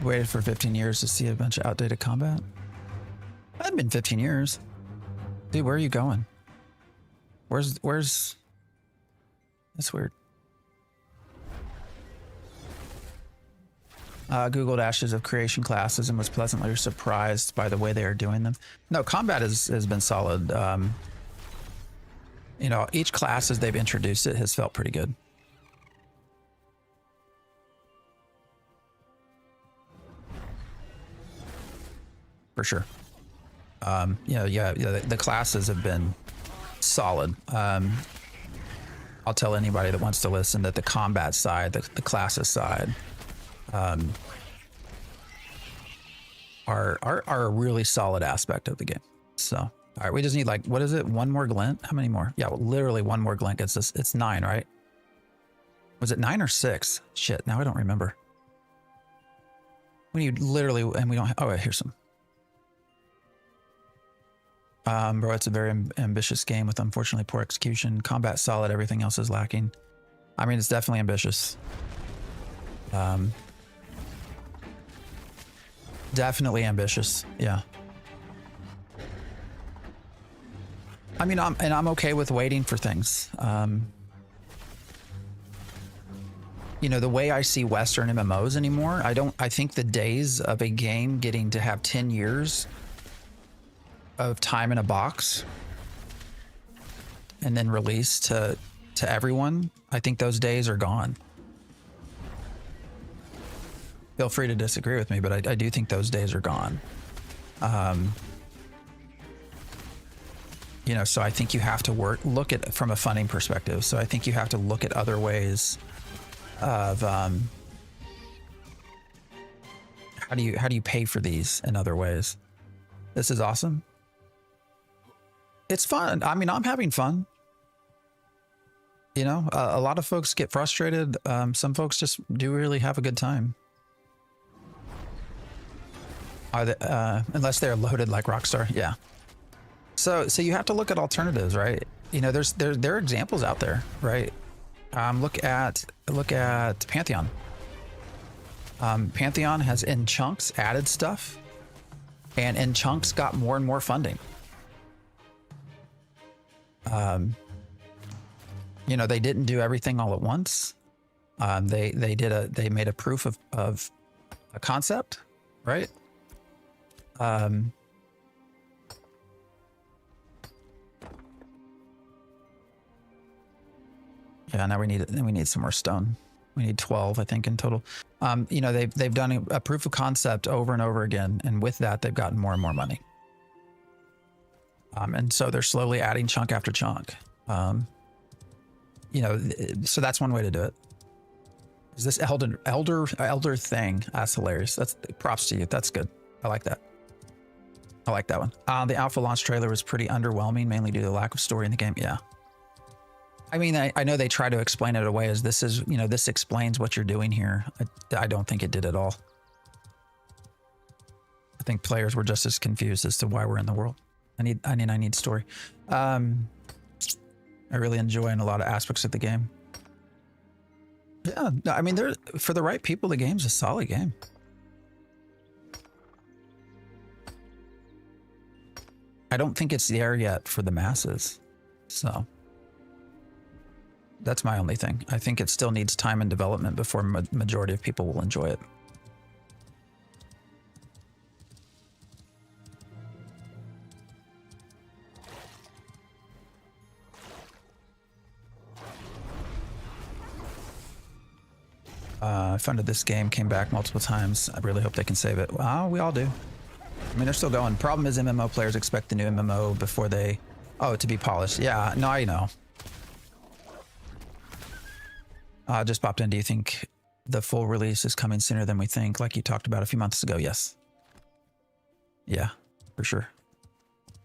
Speaker 1: Waited for 15 years to see a bunch of outdated combat. It hadn't been 15 years. Dude, where are you going? Where's... That's weird. Googled Ashes of Creation classes and was pleasantly surprised by the way they are doing them. No, combat has been solid. Each class as they've introduced it has felt pretty good. For sure. The classes have been solid. I'll tell anybody that wants to listen that the combat side, the classes side, are a really solid aspect of the game. So, all right, we just need like, what is it? One more glint? How many more? Yeah, well, literally one more glint gets us. It's 9, right? Was it 9 or 6? Shit, now I don't remember. We need literally, and we don't have, oh, wait, here's some. Bro, it's a very ambitious game with unfortunately poor execution. Combat solid, everything else is lacking. I mean, it's definitely ambitious. Definitely ambitious, yeah. I mean, I'm okay with waiting for things. The way I see Western MMOs anymore, I think the days of a game getting to have 10 years of time in a box and then release to everyone, I think those days are gone. Feel free to disagree with me, but I do think those days are gone. You know, so I think you have to look at from a funding perspective. So I think you have to look at other ways of how do you pay for these in other ways. This is awesome. It's fun. I mean, I'm having fun. You know, a lot of folks get frustrated. Some folks just do really have a good time. Unless they're loaded like Rockstar. Yeah. So you have to look at alternatives, right? You know, there are examples out there, right? Look at Pantheon. Pantheon has in chunks added stuff, and in chunks got more and more funding. You know, they didn't do everything all at once. They made a proof of a concept, right? Yeah, now we need some more stone. We need 12, I think, in total. You know, they've done a proof of concept over and over again, and with that, they've gotten more and more money. And so they're slowly adding chunk after chunk. You know, so that's one way to do it. Is this elder thing? That's hilarious. That's props to you. That's good. I like that. I like that one. The alpha launch trailer was pretty underwhelming, mainly due to the lack of story in the game. Yeah. I mean, I know they try to explain it away as this is, you know, this explains what you're doing here. I don't think it did at all. I think players were just as confused as to why we're in the world. I need story. I really enjoy in a lot of aspects of the game. Yeah, I mean, for the right people, the game's a solid game. I don't think it's there yet for the masses. So that's my only thing. I think it still needs time and development before majority of people will enjoy it. I funded this game, came back multiple times. I really hope they can save it. Well, we all do. I mean, they're still going. Problem is MMO players expect the new MMO before they... Oh, to be polished. Yeah, no, I know. Just popped in. Do you think the full release is coming sooner than we think, like you talked about a few months ago? Yes. Yeah, for sure.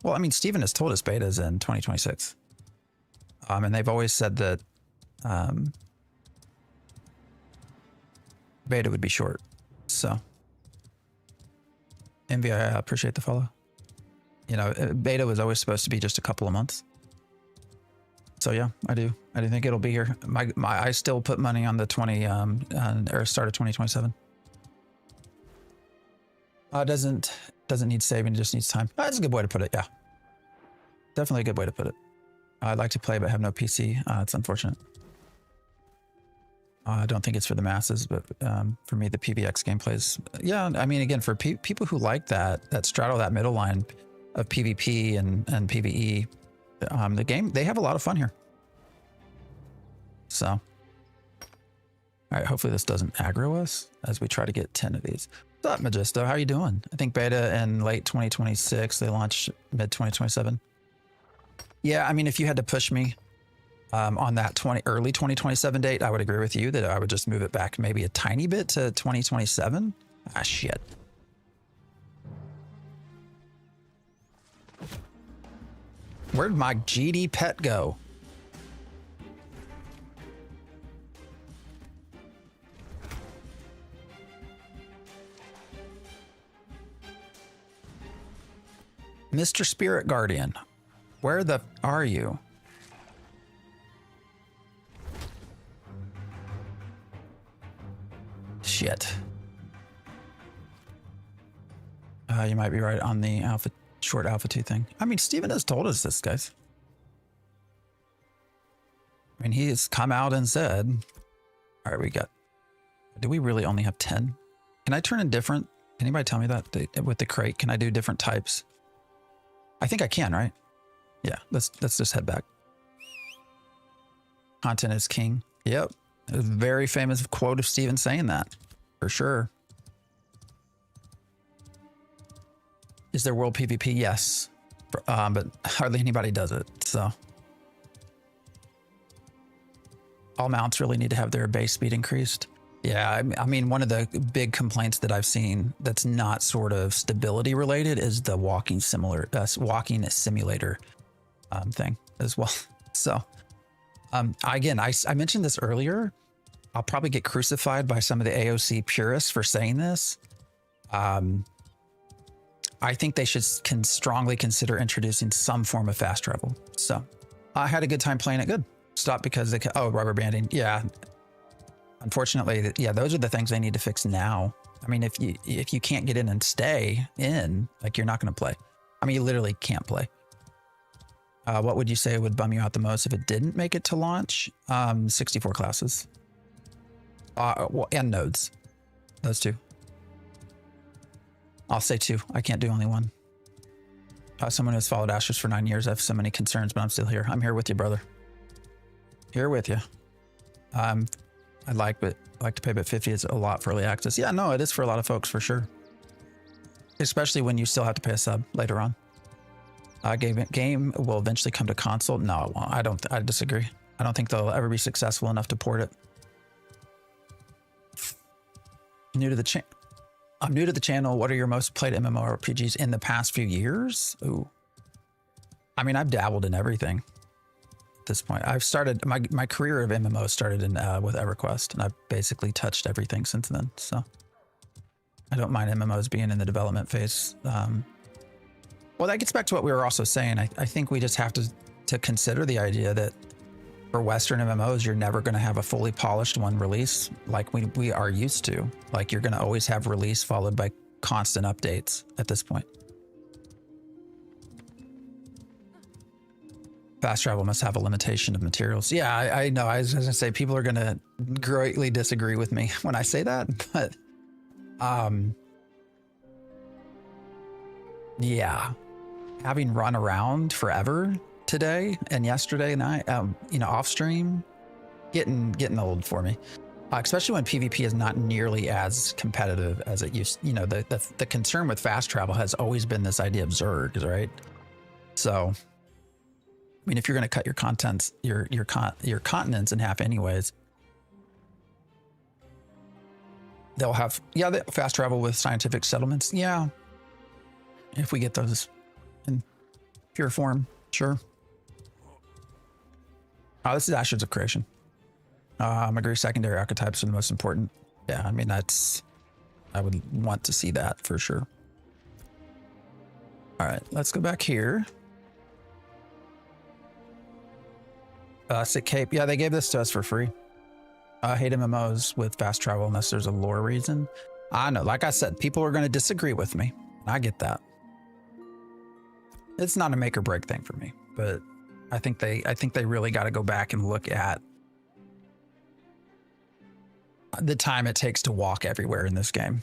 Speaker 1: Well, I mean, Steven has told us beta's in 2026. And they've always said that beta would be short. So, Envy, I appreciate the follow. You know, beta was always supposed to be just a couple of months. So yeah, I do think it'll be here. I still put money on the or start of 2027. Doesn't need saving, it just needs time. That's a good way to put it. Yeah, definitely a good way to put it. I'd like to play but have no PC. It's unfortunate. I don't think it's for the masses, but for me, the PvX gameplay is, yeah, I mean, again, for people who like that straddle that middle line of PvP and PvE, the game, they have a lot of fun here. So, all right, hopefully this doesn't aggro us as we try to get 10 of these. What's up, Magisto? How you doing? I think beta in late 2026, they launched mid 2027. Yeah, I mean, if you had to push me on that early 2027 date, I would agree with you that I would just move it back maybe a tiny bit to 2027. Ah, shit. Where'd my GD pet go? Mr. Spirit Guardian, where the are you? Shit. You might be right on the short alpha 2 thing. I mean, Steven has told us this, guys. I mean, he has come out and said, all right, do we really only have 10? Can I turn in different? Can anybody tell me that with the crate? Can I do different types? I think I can, right? Yeah, let's just head back. Content is king. Yep. A very famous quote of Steven saying that, for sure. Is there world PvP? Yes. but hardly anybody does it. So all mounts really need to have their base speed increased. Yeah, I mean, one of the big complaints that I've seen that's not sort of stability related is the walking simulator thing as well. So again, I mentioned this earlier. I'll probably get crucified by some of the AOC purists for saying this. I think they can strongly consider introducing some form of fast travel. So I had a good time playing it. Good. Stop because rubber banding. Yeah. Unfortunately, yeah, those are the things they need to fix now. I mean, if you can't get in and stay in, like, you're not going to play. I mean, you literally can't play. What would you say would bum you out the most if it didn't make it to launch? 64 classes. And nodes. Those two. I'll say two. I can't do only one. Someone who's followed Ashes for 9 years. I have so many concerns, but I'm still here. I'm here with you, brother. Here with you. I'd like to pay, but 50 is a lot for early access. Yeah, no, it is for a lot of folks for sure. Especially when you still have to pay a sub later on. Game will eventually come to console. No, it won't. I disagree. I don't think they'll ever be successful enough to port it. I'm new to the channel. What are your most played MMORPGs in the past few years? Ooh. I mean, I've dabbled in everything. This point, I've started my career of MMO started with EverQuest, and I've basically touched everything since then. So I don't mind MMOs being in the development phase. Well, that gets back to what we were also saying. I think we just have to consider the idea that for Western MMOs, you're never going to have a fully polished one release like we are used to. Like, you're going to always have release followed by constant updates at this point. Fast travel must have a limitation of materials. Yeah, I know. I was going to say people are going to greatly disagree with me when I say that, but yeah, having run around forever today and yesterday night, off stream, getting old for me, especially when PvP is not nearly as competitive as it used. The concern with fast travel has always been this idea of Zergs, right? So, I mean, if you're going to cut your continents in half anyways, they'll have, the fast travel with scientific settlements. Yeah. If we get those in pure form, sure. Oh, this is Ashes of Creation. I agree. Secondary archetypes are the most important. Yeah. I mean, I would want to see that for sure. All right, let's go back here. Sick Cape. Yeah, they gave this to us for free. I hate MMOs with fast travel unless there's a lore reason. I know, like I said, people are going to disagree with me. I get that. It's not a make or break thing for me, but I think they really got to go back and look at the time it takes to walk everywhere in this game.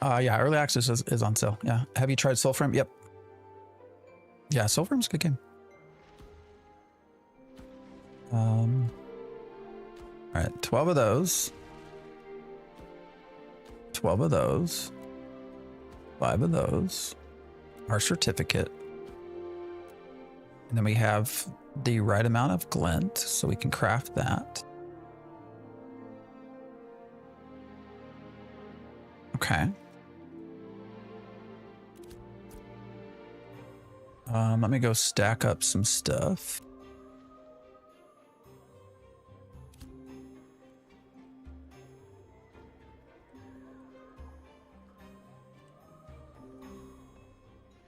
Speaker 1: Yeah, early access is on sale. Yeah. Have you tried Soulframe? Yep. Yeah, Soulframe's a good game. All right, 12 of those. 12 of those. 5 of those. Our certificate. And then we have the right amount of glint, so we can craft that. Okay. Let me go stack up some stuff.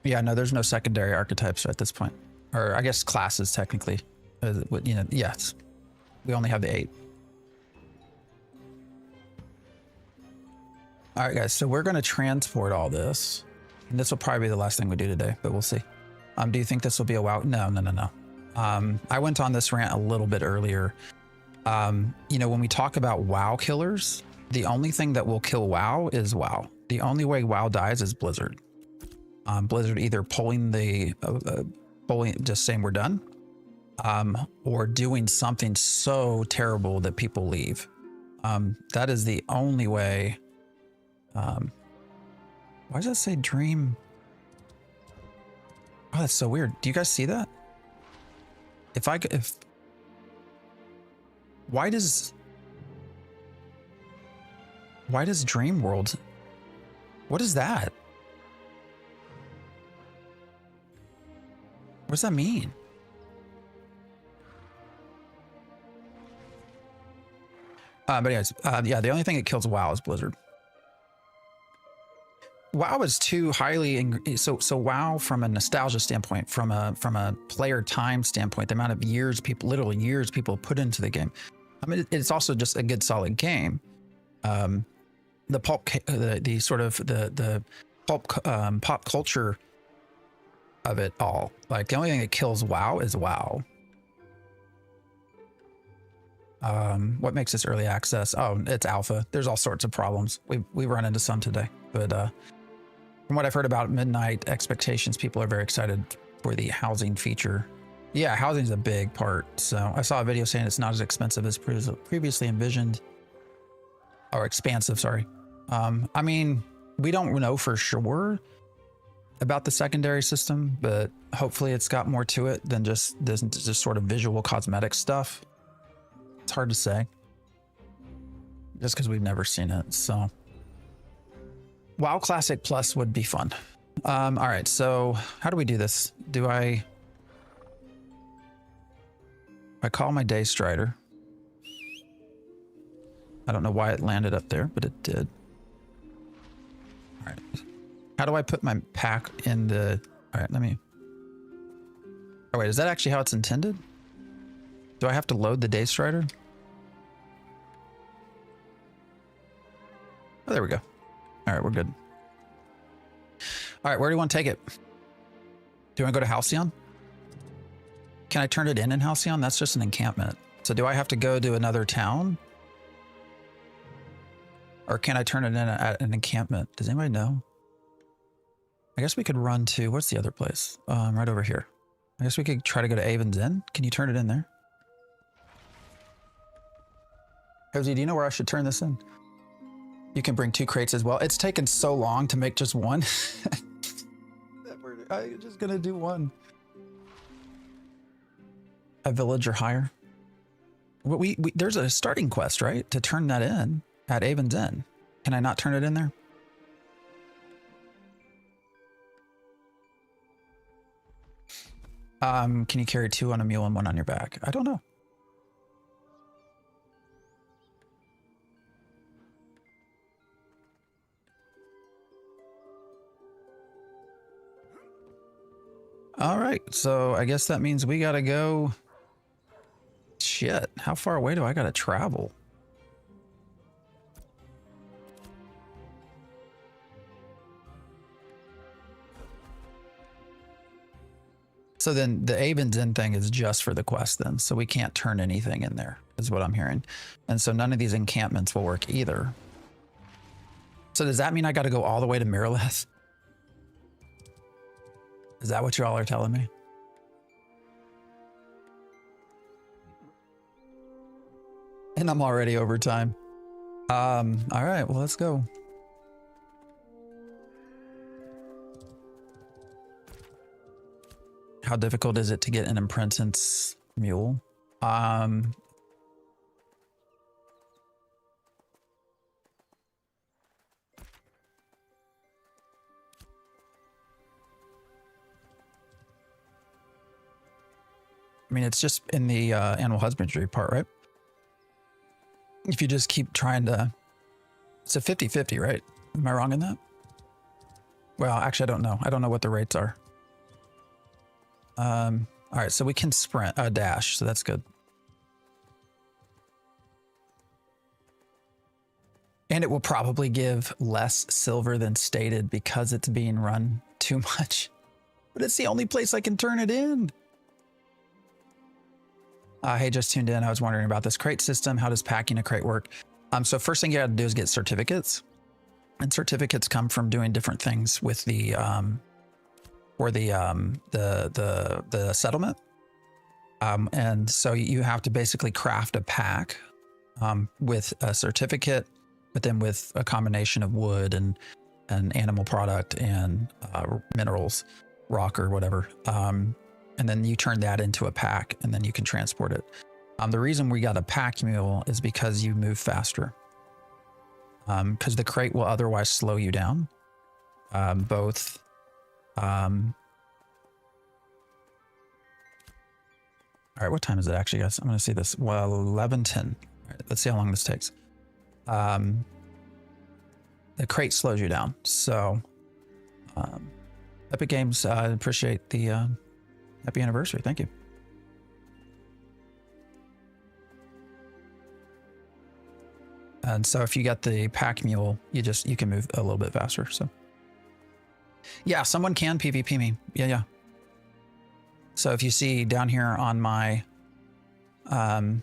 Speaker 1: Yeah, no, there's no secondary archetypes at this point. Or I guess classes technically. Yes. We only have the 8. All right, guys, so we're going to transport all this. And this will probably be the last thing we do today, but we'll see. Do you think this will be a WoW? No. I went on this rant a little bit earlier. When we talk about WoW killers, the only thing that will kill WoW is WoW. The only way WoW dies is Blizzard. Blizzard either pulling just saying we're done, or doing something so terrible that people leave. That is the only way Why does that say dream? Oh, that's so weird. Do you guys see that? Why does Dream World? What is that? What does that mean? But anyways, yeah, the only thing that kills WoW is Blizzard. WoW is too highly so WoW from a nostalgia standpoint, from a player time standpoint, the amount of years people, literal years people put into the game. I mean, it's also just a good solid game. The pulp, the sort of the pulp pop culture of it all. Like the only thing that kills WoW is WoW. What makes this early access? Oh, it's alpha. There's all sorts of problems. We run into some today, but from what I've heard about Midnight expectations, people are very excited for the housing feature. Yeah, housing is a big part. So I saw a video saying it's not as expensive as previously envisioned, or expansive. Sorry. I mean, we don't know for sure about the secondary system, but hopefully it's got more to it than just sort of visual cosmetic stuff. It's hard to say, just because we've never seen it. So WoW Classic Plus would be fun. All right, so how do we do this? Do I call my Day Strider? I don't know why it landed up there, but it did. All right. How do I put my pack in the... All right, let me... Oh, wait, is that actually how it's intended? Do I have to load the Day Strider? Oh, there we go. All right, we're good. All right, where do you want to take it? Do you want to go to Halcyon? Can I turn it in Halcyon? That's just an encampment. So do I have to go to another town? Or can I turn it in at an encampment? Does anybody know? I guess we could run to, what's the other place? Right over here. I guess we could try to go to Avon's Inn. Can you turn it in there? Josie, do you know where I should turn this in? You can bring 2 crates as well. It's taken so long to make just one. I'm just gonna do one. A village or higher. Well, there's a starting quest, right? To turn that in at Avon's Inn. Can I not turn it in there? Can you carry 2 on a mule and 1 on your back? I don't know. All right, so I guess that means we gotta go. Shit, how far away do I gotta travel? So then the Avon's Inn thing is just for the quest then, so we can't turn anything in there, is what I'm hearing. And so none of these encampments will work either. So does that mean I gotta go all the way to Miraleth? Is that what y'all are telling me? And I'm already over time. All right, well, let's go. How difficult is it to get an apprentice mule? I mean, it's just in the animal husbandry part, right? If you just keep trying to... It's a 50-50, right? Am I wrong in that? Well, actually, I don't know. I don't know what the rates are. All right, so we can sprint, dash, so that's good. And it will probably give less silver than stated because it's being run too much. But it's the only place I can turn it in. Hey, just tuned in. I was wondering about this crate system. How does packing a crate work? So first thing you got to do is get certificates, and certificates come from doing different things with the settlement. And so you have to basically craft a pack with a certificate, but then with a combination of wood and an animal product and minerals, rock or whatever. And then you turn that into a pack and then you can transport it. The reason we got a pack mule is because you move faster. Because the crate will otherwise slow you down. Both. All right, what time is it actually, guys? I'm going to see this. Well, 11:10. All right, let's see how long this takes. The crate slows you down. So, Epic Games, I appreciate the happy anniversary. Thank you. And so if you got the pack mule, you can move a little bit faster. So yeah, someone can PvP me. Yeah. So if you see down here on my, I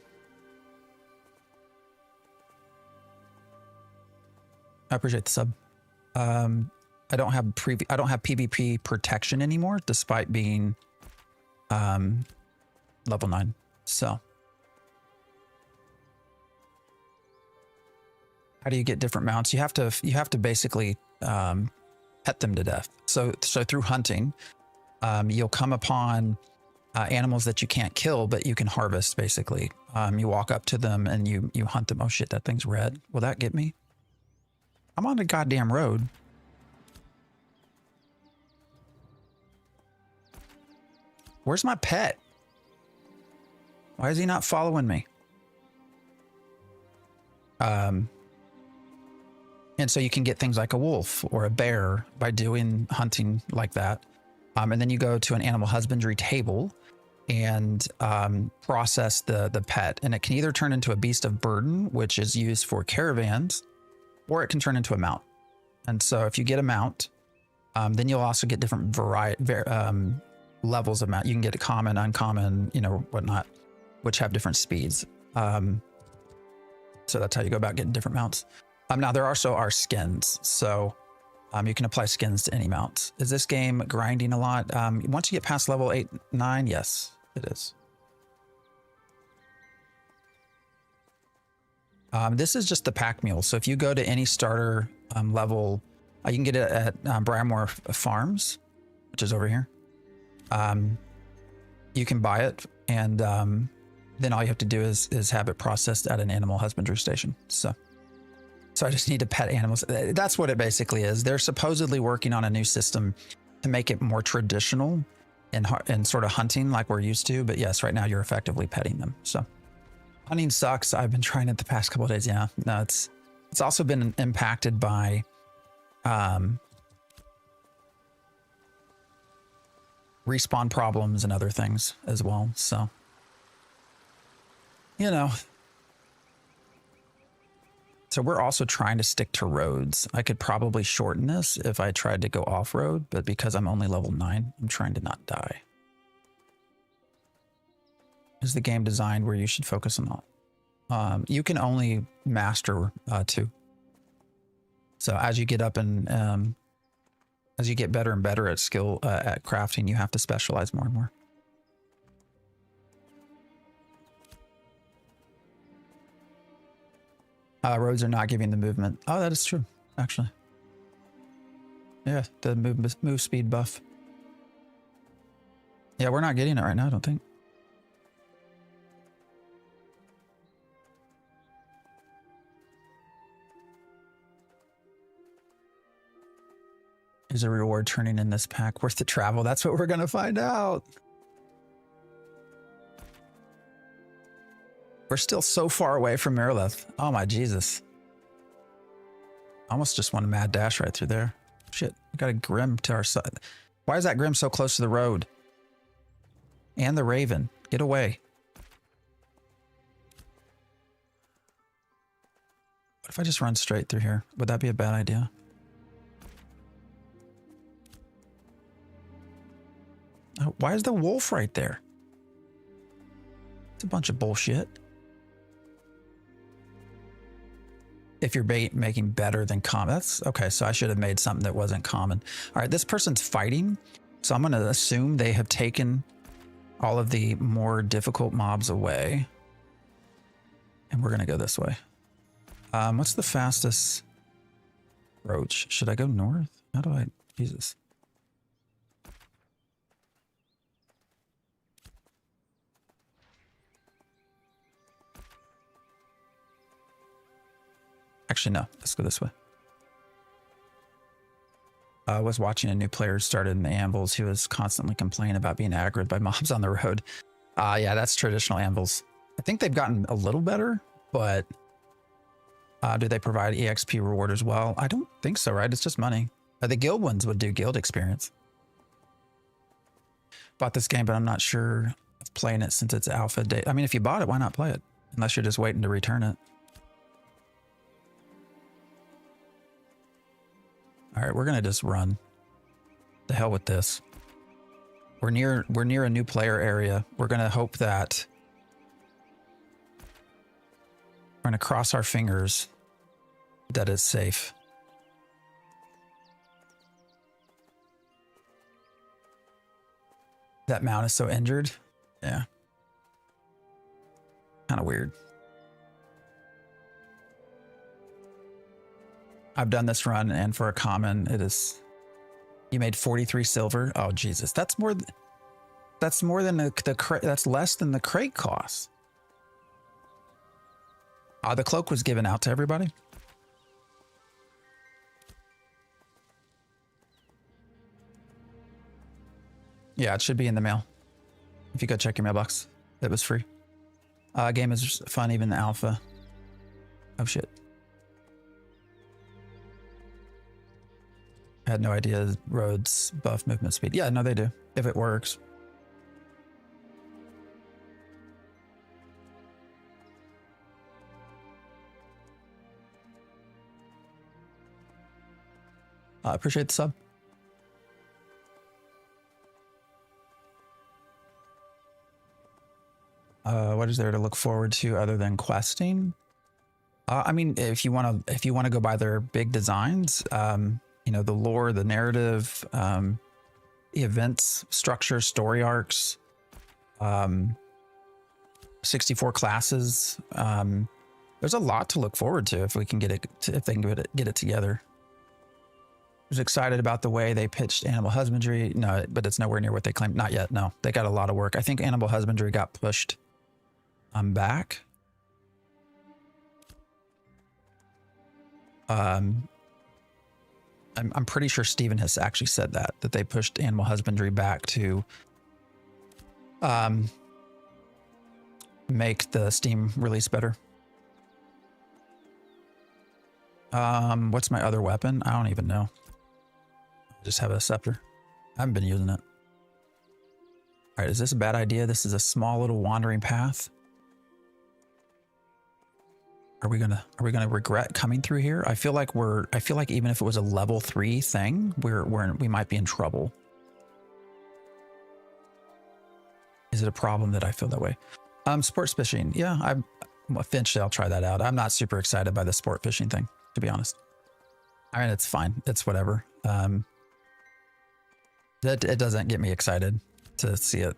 Speaker 1: appreciate the sub. I don't have PvP protection anymore, despite being level 9. So how do you get different mounts? You have to basically pet them to death. So through hunting, you'll come upon animals that you can't kill, but you can harvest. Basically, you walk up to them and you hunt them. Oh shit, that thing's red. Will that get me? I'm on the goddamn road. Where's my pet? Why is he not following me? And so you can get things like a wolf or a bear by doing hunting like that. And then you go to an animal husbandry table and process the pet. And it can either turn into a beast of burden, which is used for caravans, or it can turn into a mount. And so if you get a mount, then you'll also get different levels of mount. You can get a common, uncommon, whatnot, which have different speeds. So that's how you go about getting different mounts. Now there also are skins, so you can apply skins to any mounts. Is this game grinding a lot? Once you get past level 8, 9, yes, it is. This is just the pack mule. So if you go to any starter level, you can get it at Briarmore Farms, which is over here. You can buy it, and then all you have to do is have it processed at an animal husbandry station. So I just need to pet animals. That's what it basically is. They're supposedly working on a new system to make it more traditional and sort of hunting like we're used to. But yes, right now you're effectively petting them. So hunting sucks. I've been trying it the past couple of days. Yeah, no, it's also been impacted by respawn problems and other things as well. So, So we're also trying to stick to roads. I could probably shorten this if I tried to go off-road, but because I'm only level 9, I'm trying to not die. Is the game designed where you should focus on all? You can only master 2. So as you get up and as you get better and better at skill at crafting, you have to specialize more and more. Roads are not giving the movement. Oh, that is true, actually. Yeah, the move speed buff. Yeah, we're not getting it right now, I don't think. Is a reward turning in this pack worth the travel? That's what we're going to find out. We're still so far away from Miralith. Oh my Jesus. I almost just want a mad dash right through there. Shit, we got a Grim to our side. Why is that Grim so close to the road? And the Raven. Get away. What if I just run straight through here? Would that be a bad idea? Oh, why is the wolf right there? It's a bunch of bullshit. If you're making better than common, that's okay. So I should have made something that wasn't common. All right, this person's fighting. So I'm going to assume they have taken all of the more difficult mobs away. And we're going to go this way. What's the fastest approach. Should I go north? How do I, Jesus. Actually, no, let's go this way. I was watching a new player started in the Anvils. He was constantly complaining about being aggroed by mobs on the road. Yeah, that's traditional Anvils. I think they've gotten a little better, but do they provide EXP reward as well? I don't think so, right? It's just money. The guild ones would do guild experience. Bought this game, but I'm not sure of playing it since it's alpha day. I mean, if you bought it, why not play it? Unless you're just waiting to return it. All right, we're gonna just run. The hell with this. We're near a new player area. We're gonna hope that we're gonna cross our fingers that it's safe. That mount is so injured. Yeah. Kind of weird. I've done this run, and for a common, it is. You made 43 silver. Oh Jesus, that's more. That's more than the crate. That's less than the crate cost. The cloak was given out to everybody. Yeah, it should be in the mail. If you go check your mailbox, it was free. Game is fun, even the alpha. Oh shit. I had no idea roads buff movement speed. Yeah, no, they do. If it works. I appreciate the sub. What is there to look forward to other than questing? I mean, if you want to go by their big designs, you know, the lore, the narrative, the events, structure, story arcs, 64 classes. There's a lot to look forward to if we can get it, if they can get it together. I was excited about the way they pitched animal husbandry. No, but it's nowhere near what they claimed. Not yet. No, they got a lot of work. I think animal husbandry got pushed back. I'm pretty sure Steven has actually said that they pushed animal husbandry back to make the Steam release better. What's my other weapon? I don't even know. I just have a scepter. I haven't been using it. All right, is this a bad idea? This is a small little wandering path. Are we gonna regret coming through here? I feel like even if it was a level 3 thing, we might be in trouble. Is it a problem that I feel that way? Sport fishing. Yeah, eventually I'll try that out. I'm not super excited by the sport fishing thing, to be honest. I mean, it's fine. It's whatever. It doesn't get me excited to see it.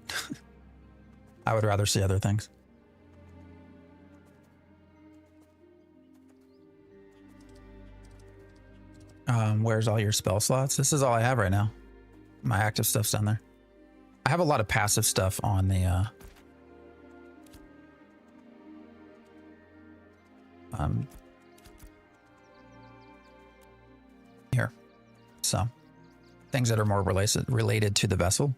Speaker 1: I would rather see other things. Where's all your spell slots? This is all I have right now. My active stuff's down there. I have a lot of passive stuff on the here. So things that are more related to the vessel.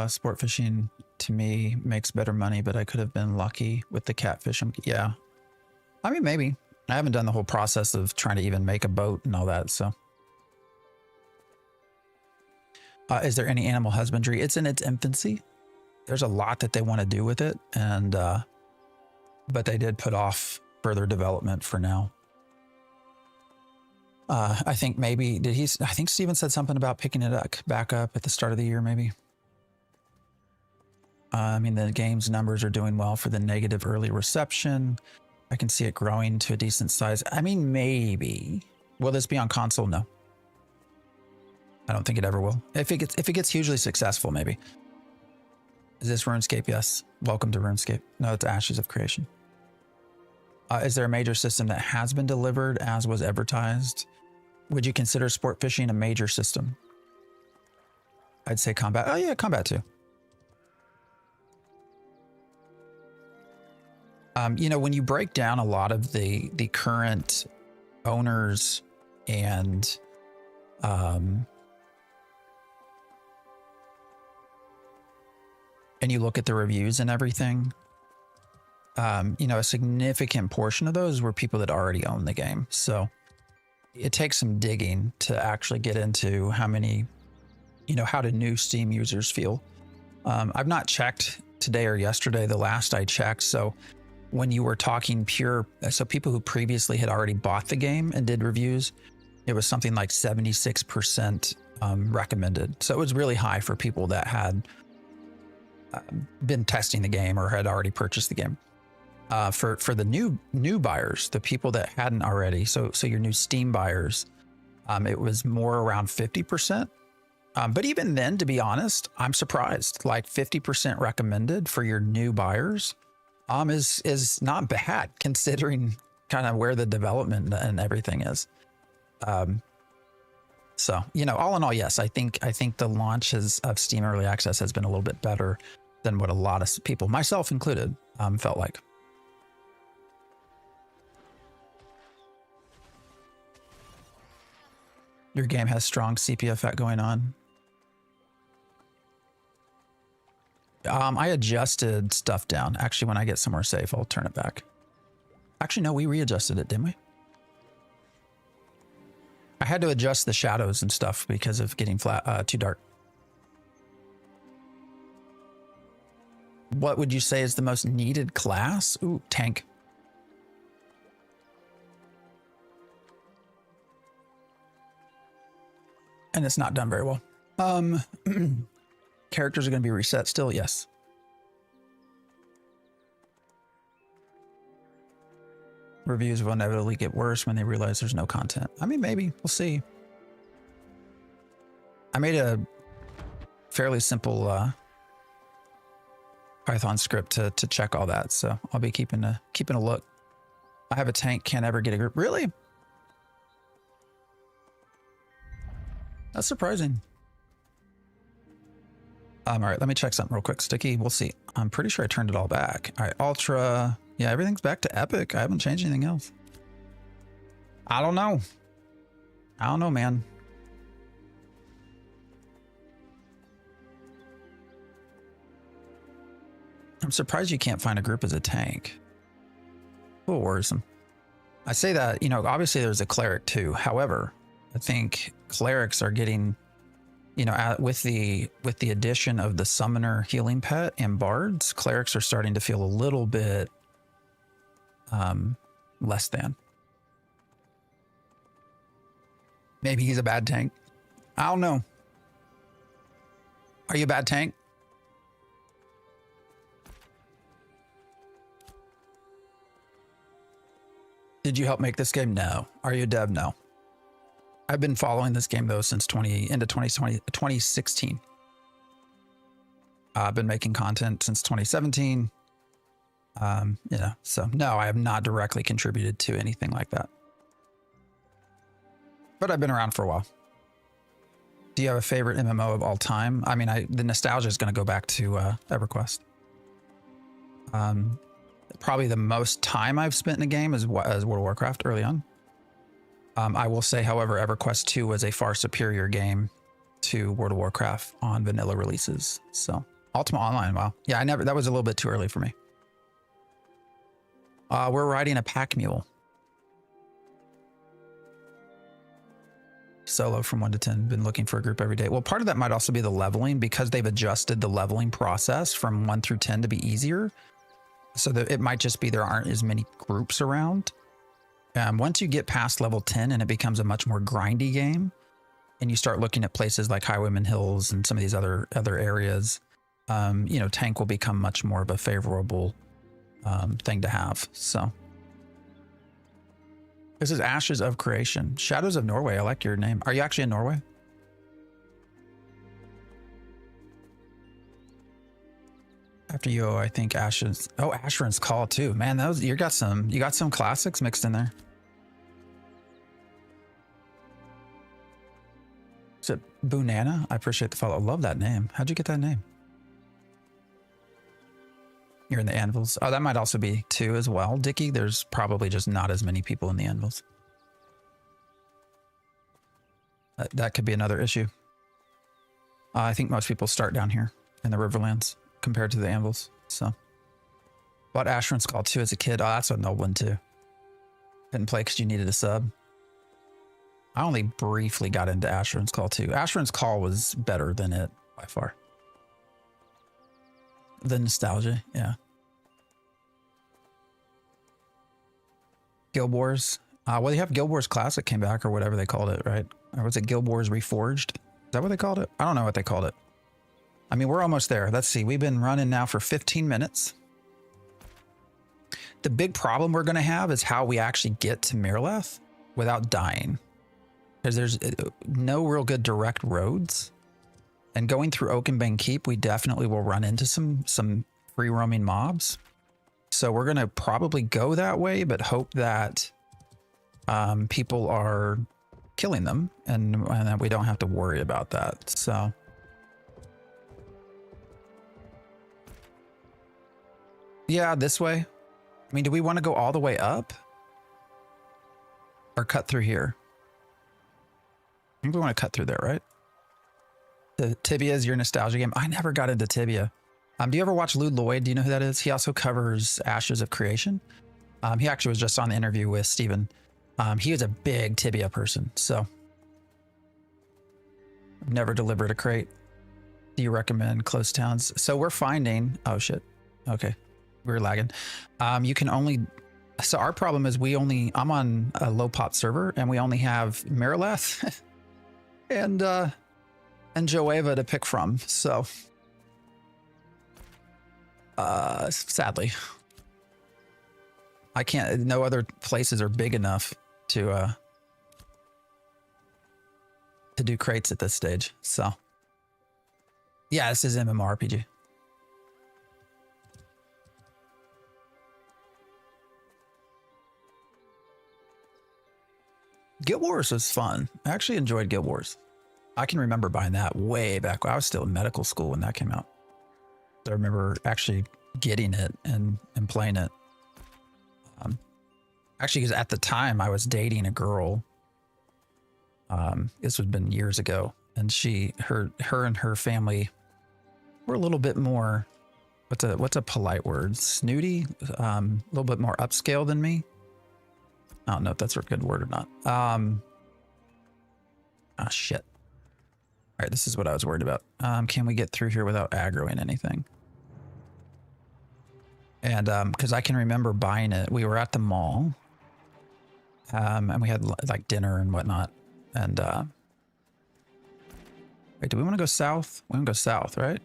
Speaker 1: Sport fishing to me makes better money, but I could have been lucky with the catfish. Yeah. I mean, maybe. I haven't done the whole process of trying to even make a boat and all that, so. Is there any animal husbandry? It's in its infancy. There's a lot that they want to do with it, and but they did put off further development for now. I think maybe, I think Steven said something about picking it back up at the start of the year, maybe. I mean, the game's numbers are doing well for the negative early reception. I can see it growing to a decent size. I mean, maybe. Will this be on console? No. I don't think it ever will. If it gets hugely successful, maybe. Is this RuneScape? Yes. Welcome to RuneScape. No, it's Ashes of Creation. Is there a major system that has been delivered as was advertised? Would you consider sport fishing a major system? I'd say combat. Oh yeah, combat too. You know, when you break down a lot of the current owners and you look at the reviews and everything, you know, a significant portion of those were people that already own the game. So it takes some digging to actually get into how many, you know, how do new Steam users feel. I've not checked today or yesterday, the last I checked. So when you were talking pure, so people who previously had already bought the game and did reviews, it was something like 76% recommended. So it was really high for people that had been testing the game or had already purchased the game. For the new buyers, the people that hadn't already, so your new Steam buyers, it was more around 50%. But even then, to be honest, I'm surprised. Like 50% recommended for your new buyers is not bad considering kind of where the development and everything is. So, you know, all in all, yes, I think the launches of Steam Early Access has been a little bit better than what a lot of people, myself included, felt like. Your game has strong sepia effect going on. I adjusted stuff down. Actually, when I get somewhere safe, I'll turn it back. Actually, no, we readjusted it, didn't we? I had to adjust the shadows and stuff because of getting too dark. What would you say is the most needed class? Ooh, tank. And it's not done very well. Characters are going to be reset still, yes. Reviews will inevitably get worse when they realize there's no content. I mean, maybe. We'll see. I made a fairly simple Python script to check all that, so I'll be keeping a look. I have a tank, can't ever get a group. Really? That's surprising. All right, let me check something real quick. Sticky, we'll see. I'm pretty sure I turned it all back. All right, Ultra. Yeah, everything's back to Epic. I haven't changed anything else. I don't know. I don't know, man. I'm surprised you can't find a group as a tank. A little worrisome. I say that, you know, obviously there's a cleric too. However, I think clerics are getting, you know, with the addition of the summoner healing pet and bards, clerics are starting to feel a little bit less than. Maybe he's a bad tank. I don't know. Are you a bad tank? Did you help make this game? No. Are you a dev? No. I've been following this game though since 2016. I've been making content since 2017. You know, so no, I have not directly contributed to anything like that. But I've been around for a while. Do you have a favorite MMO of all time? I mean, the nostalgia is going to go back to EverQuest. Probably the most time I've spent in a game is World of Warcraft early on. I will say, however, EverQuest 2 was a far superior game to World of Warcraft on vanilla releases. So Ultima Online, wow. Yeah, that was a little bit too early for me. We're riding a pack mule. Solo from 1 to 10, been looking for a group every day. Well, part of that might also be the leveling because they've adjusted the leveling process from 1 through 10 to be easier. So that it might just be there aren't as many groups around. Once you get past level 10 and it becomes a much more grindy game and you start looking at places like Highwayman Hills and some of these other areas, you know, tank will become much more of a favorable thing to have. So this is Ashes of Creation. Shadows of Norway. I like your name. Are you actually in Norway? After you, I think Ashes. Oh, Asheron's Call too. Man, those you got some classics mixed in there. Is it Bunana? I appreciate the follow. I love that name. How'd you get that name? You're in the Anvils. Oh, that might also be 2 as well. Dickie, there's probably just not as many people in the Anvils. That could be another issue. I think most people start down here in the Riverlands compared to the Anvils. So, bought Asheron's Call 2 as a kid. Oh, that's an old one too. Didn't play because you needed a sub. I only briefly got into Asheron's Call 2. Asheron's Call was better than it by far. The nostalgia, yeah. Guild Wars. Well, they have Guild Wars Classic came back or whatever they called it, right? Or was it Guild Wars Reforged? Is that what they called it? I don't know what they called it. I mean, we're almost there. Let's see. We've been running now for 15 minutes. The big problem we're going to have is how we actually get to Mirleth without dying. Because there's no real good direct roads. And going through Oakenbane Keep, we definitely will run into some free roaming mobs. So we're going to probably go that way, but hope that people are killing them and that we don't have to worry about that. So yeah, this way. I mean, do we want to go all the way up or cut through here? I think we want to cut through there, right? The Tibia is your nostalgia game. I never got into Tibia. Do you ever watch Lou Lloyd? Do you know who that is? He also covers Ashes of Creation. He actually was just on the interview with Steven. He was a big Tibia person, so never delivered a crate. Do you recommend close towns? So we're finding, oh shit. Okay. We were lagging. You can only, so our problem is I'm on a low pot server and we only have Mirleth and Joeva to pick from. So, sadly, I can't, no other places are big enough to do crates at this stage. So yeah, this is mmorpg. Guild Wars was fun. I actually enjoyed Guild Wars. I can remember buying that way back when I was still in medical school when that came out. I remember actually getting it and playing it. Actually, because at the time I was dating a girl. This would have been years ago, and her and her family were a little bit more, what's a polite word? Snooty, a little bit more upscale than me. I don't know if that's a good word or not. Shit. All right, this is what I was worried about. Can we get through here without aggroing anything? And because I can remember buying it, we were at the mall, and we had like dinner and whatnot. And wait, do we want to go south? We want to go south, right?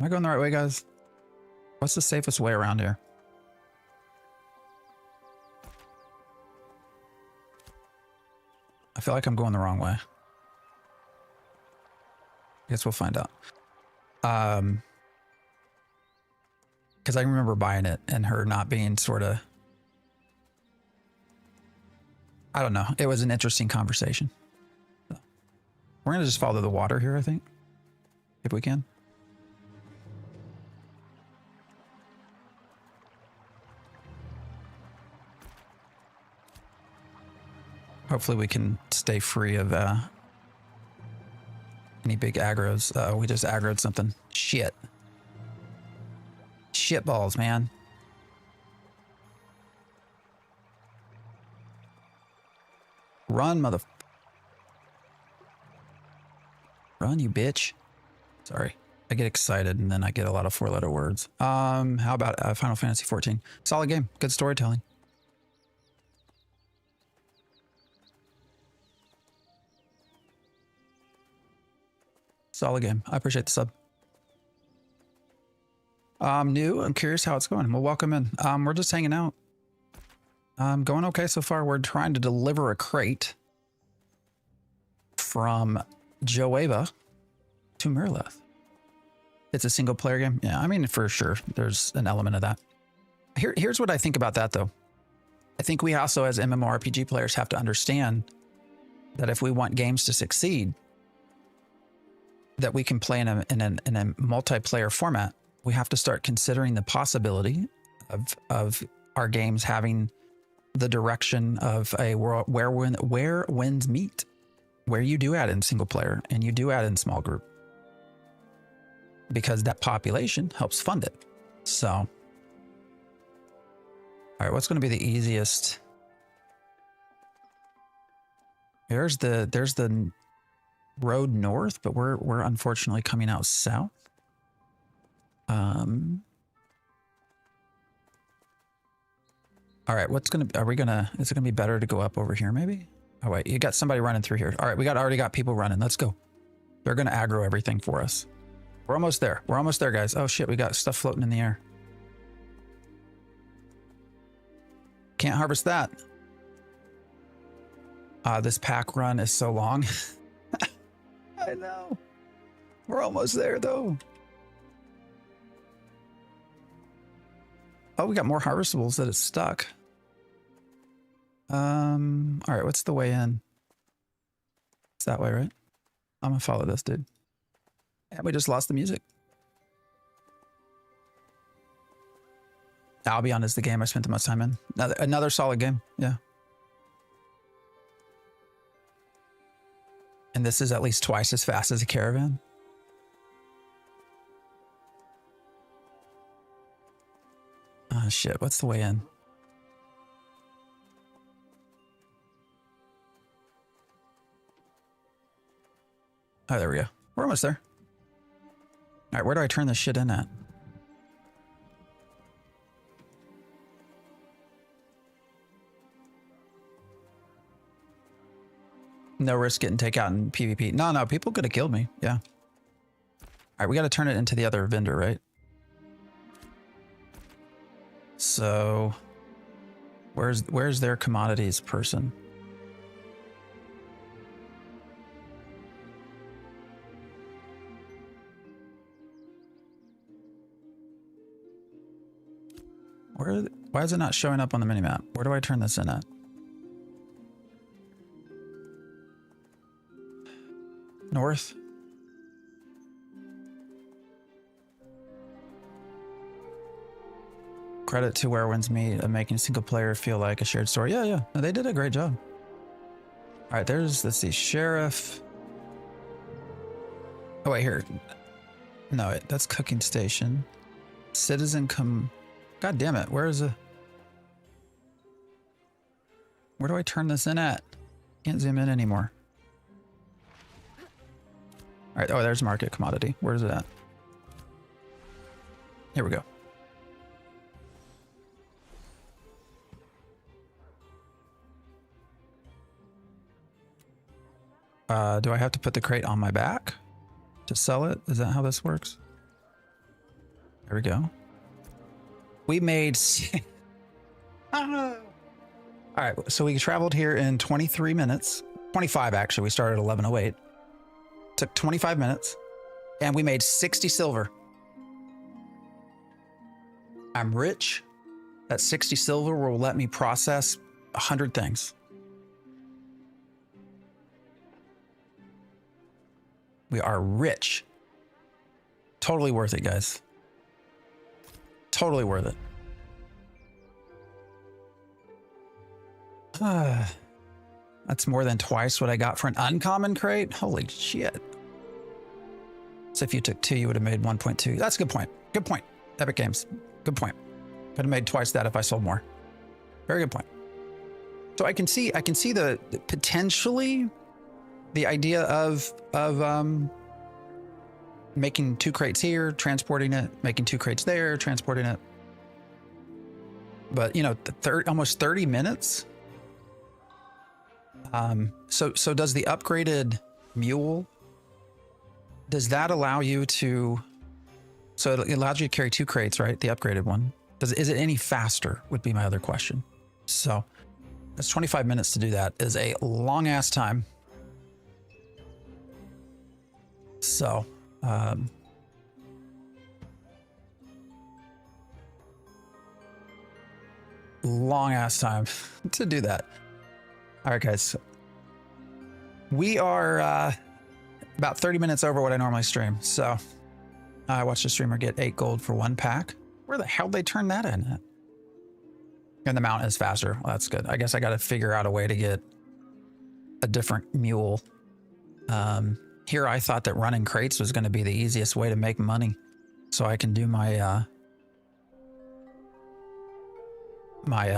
Speaker 1: Am I going the right way, guys? What's the safest way around here? I feel like I'm going the wrong way. Guess we'll find out. Because I remember buying it and her not being sort of, I don't know. It was an interesting conversation. So, we're going to just follow the water here, I think, if we can. Hopefully we can stay free of any big aggros. We just aggroed something. Shit. Shit balls, man. Run, Run, you bitch. Sorry. I get excited and then I get a lot of 4-letter words. How about Final Fantasy 14? Solid game. Good storytelling. Solid game. I appreciate the sub. New. I'm curious how it's going. Well, welcome in. We're just hanging out. Going okay so far. We're trying to deliver a crate from Joeva. to Mirleth. It's a single player game. Yeah, I mean, for sure, there's an element of that. Here's what I think about that, though. I think we also, as MMORPG players, have to understand that if we want games to succeed, that we can play in a multiplayer format, we have to start considering the possibility of our games having the direction of a world where winds meet, where you do add in single player and you do add in small group, because that population helps fund it. So, all right, what's going to be the easiest? There's the road north, but we're unfortunately coming out south. All right, is it gonna be better to go up over here maybe? Oh wait, you got somebody running through here. All right, already got people running. Let's go. They're gonna aggro everything for us. We're almost there. We're almost there, guys. Oh shit, we got stuff floating in the air. Can't harvest that. This pack run is so long. I know. We're almost there though. Oh, we got more harvestables that it's stuck. All right, what's the way in? It's that way, right? I'm gonna follow this dude. And we just lost the music. Albion is the game I spent the most time in. Another solid game, yeah. And this is at least twice as fast as a caravan. Oh shit, what's the way in? Oh, there we go. We're almost there. All right, where do I turn this shit in at? No risk getting takeout in PvP. No, people could have killed me. Yeah. All right, we got to turn it into the other vendor, right? So, where's their commodities person? Why is it not showing up on the minimap? Where do I turn this in at? North? Credit to Where Winds Meet of making single player feel like a shared story. Yeah. No, they did a great job. All right, let's see, Sheriff. Oh, wait, here. No, that's cooking station. Citizen come. God damn it, where do I turn this in at? Can't zoom in anymore. All right, oh, there's market commodity. Where's it at? Here we go. Do I have to put the crate on my back to sell it? Is that how this works? There we go. We made... All right, so we traveled here in 23 minutes. 25, actually. We started at 11:08. Took 25 minutes, and we made 60 silver. I'm rich. That 60 silver will let me process 100 things. We are rich. Totally worth it, guys. Totally worth it. That's more than twice what I got for an uncommon crate. Holy shit. So if you took 2, you would have made 1.2. That's a good point. Good point. Epic Games. Good point. Could have made twice that if I sold more. Very good point. So I can see the potentially the idea of making 2 crates here, transporting it, making 2 crates there, transporting it. But you know, almost 30 minutes. So does the upgraded mule, does that allow you to, so it allows you to carry 2 crates, right? The upgraded one. Is it any faster would be my other question. So that's 25 minutes to do that is a long ass time. So, Long ass time to do that. All right, guys. We are about 30 minutes over what I normally stream. So I watched a streamer get 8 gold for 1 pack. Where the hell did they turn that in at? And the mount is faster. Well, that's good. I guess I got to figure out a way to get a different mule. Here I thought that running crates was going to be the easiest way to make money. So I can do my my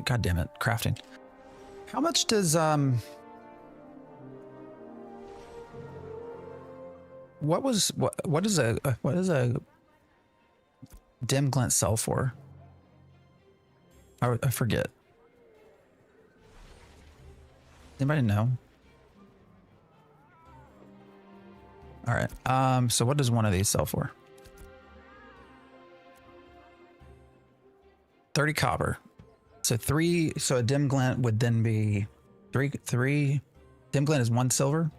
Speaker 1: god damn it, crafting. How much does what is a dim glint sell for? I forget. Anybody know? All right. So what does one of these sell for? 30 copper. So a dim glint would then be three. Dim glint is 1 silver.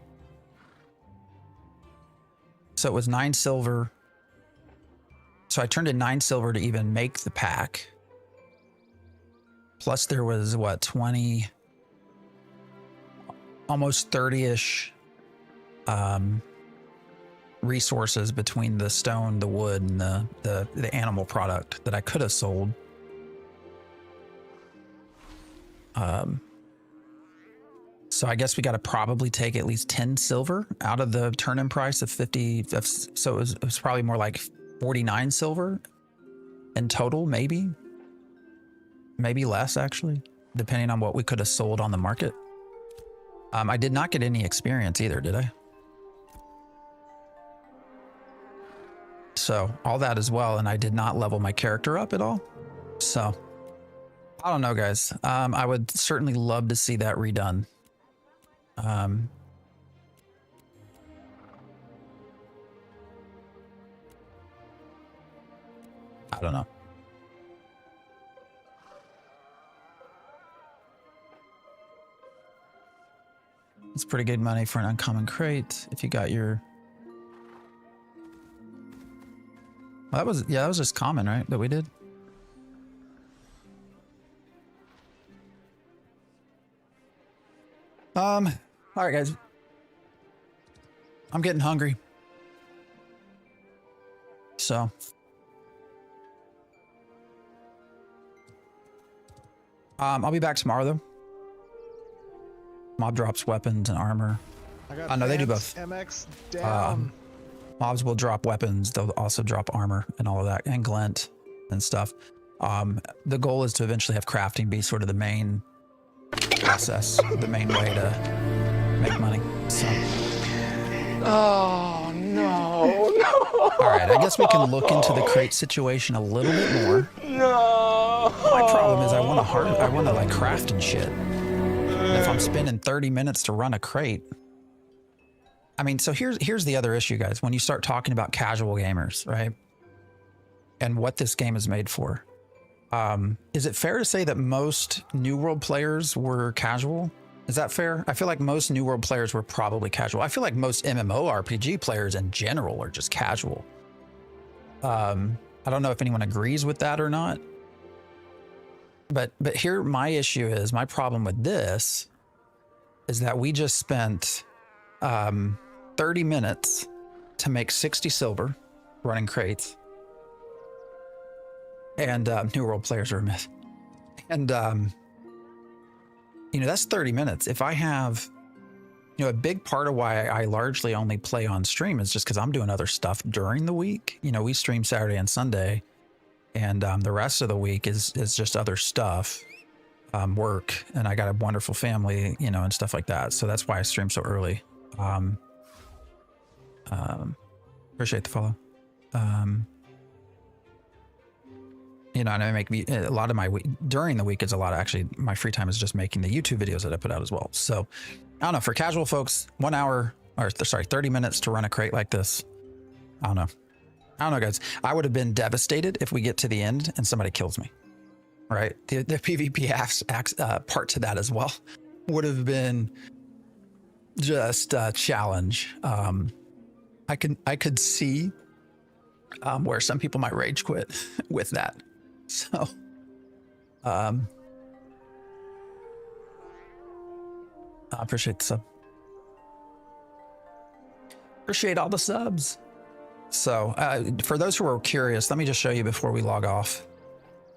Speaker 1: So it was 9 silver. So I turned in 9 silver to even make the pack. Plus there was what, 20, almost 30-ish resources between the stone, the wood, and the animal product that I could have sold. So I guess we got to probably take at least 10 silver out of the turn-in price of 50. So it was probably more like 49 silver in total, maybe less actually, depending on what we could have sold on the market. I did not get any experience either, did I? So all that as well, and I did not level my character up at all. So I don't know, guys. I would certainly love to see that redone. I don't know. It's pretty good money for an uncommon crate if you got your... Well, that was just common, right? That we did. All right, guys. I'm getting hungry. So. I'll be back tomorrow, though. Mob drops weapons and armor. I know they do both.
Speaker 6: MX down.
Speaker 1: Mobs will drop weapons. They'll also drop armor and all of that, and glint and stuff. The goal is to eventually have crafting be sort of the main process, the main way to make money. So.
Speaker 4: Oh, no.
Speaker 1: All right, I guess we can look into the crate situation a little bit more.
Speaker 4: No.
Speaker 1: My problem is I want to like craft and shit. And if I'm spending 30 minutes to run a crate, I mean, so here's the other issue, guys. When you start talking about casual gamers, right? And what this game is made for. Is it fair to say that most New World players were casual? Is that fair? I feel like most New World players were probably casual. I feel like most MMORPG players in general are just casual. I don't know if anyone agrees with that or not. But here my issue is, my problem with this is that we just spent 30 minutes to make 60 silver running crates. And New World players are a myth. And, you know, that's 30 minutes. If I have, you know, a big part of why I largely only play on stream is just because I'm doing other stuff during the week. You know, we stream Saturday and Sunday, and the rest of the week is just other stuff, work, and I got a wonderful family, you know, and stuff like that. So that's why I stream so early. Appreciate the follow. You know, and I make a lot of my week during the week is a lot of, actually my free time is just making the YouTube videos that I put out as well. So I don't know, for casual folks, 1 hour, or sorry, 30 minutes to run a crate like this. I don't know, guys. I would have been devastated if we get to the end and somebody kills me, right? The PvP part to that as well would have been just challenge. I could see where some people might rage quit with that. So, I appreciate the sub. Appreciate all the subs. So, for those who are curious, let me just show you before we log off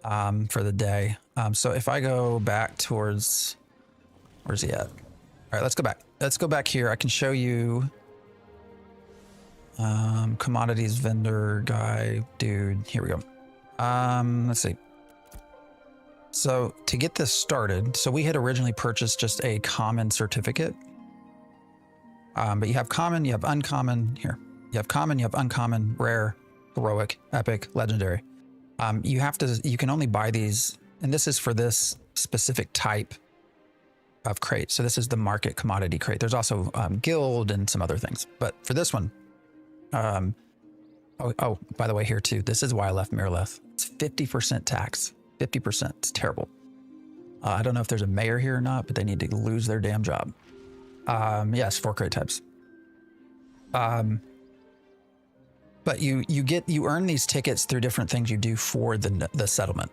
Speaker 1: for the day. So if I go back towards, where's he at? All right, let's go back. Let's go back here. I can show you commodities vendor guy, dude. Here we go. Let's see. So to get this started, so we had originally purchased just a common certificate. But you have common, you have uncommon here. You have common, you have uncommon, rare, heroic, epic, legendary. You can only buy these, and this is for this specific type of crate. So this is the market commodity crate. There's also guild and some other things, but for this one, by the way, here too, this is why I left Miraleth. It's 50% tax, 50%. It's terrible. I don't know if there's a mayor here or not, but they need to lose their damn job. Yes, 4 crate types. But you earn these tickets through different things you do for the settlement.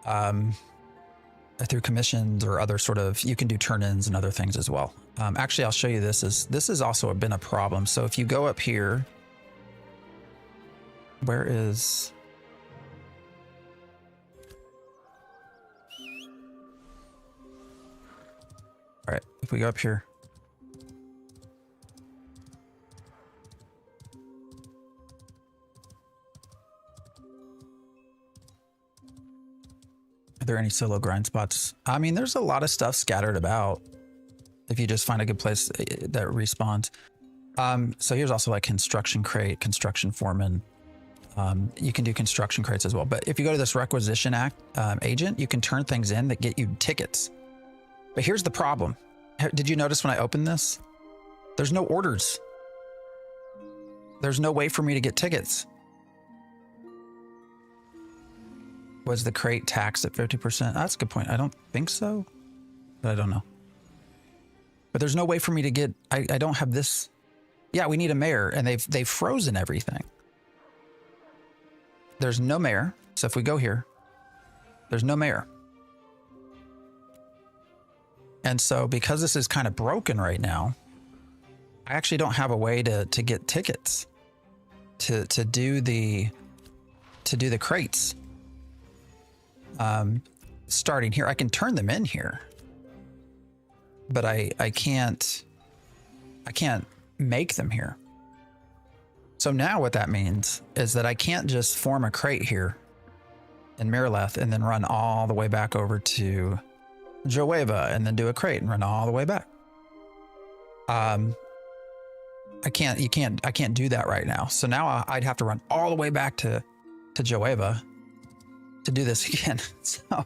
Speaker 1: Through commissions or other sort of, you can do turn-ins and other things as well. Actually, I'll show you this. This has also been a problem. So if you go up here, where is... All right, if we go up here. Are there any solo grind spots? I mean, there's a lot of stuff scattered about if you just find a good place that respawns. So here's also like construction crate, construction foreman. You can do construction crates as well. But if you go to this requisition agent, you can turn things in that get you tickets. But here's the problem. Did you notice when I opened this? There's no orders. There's no way for me to get tickets. Was the crate taxed at 50%? That's a good point. I don't think so, but I don't know. But there's no way for me to get, I don't have this. Yeah, we need a mayor, and they've frozen everything. There's no mayor. So if we go here, there's no mayor. And so because this is kind of broken right now, I actually don't have a way to get tickets to do the crates. Starting here, I can turn them in here, but I can't make them here. So now what that means is that I can't just form a crate here in Miraleth and then run all the way back over to Joeva and then do a crate and run all the way back. I can't do that right now. So now I'd have to run all the way back to Joeva to do this again. So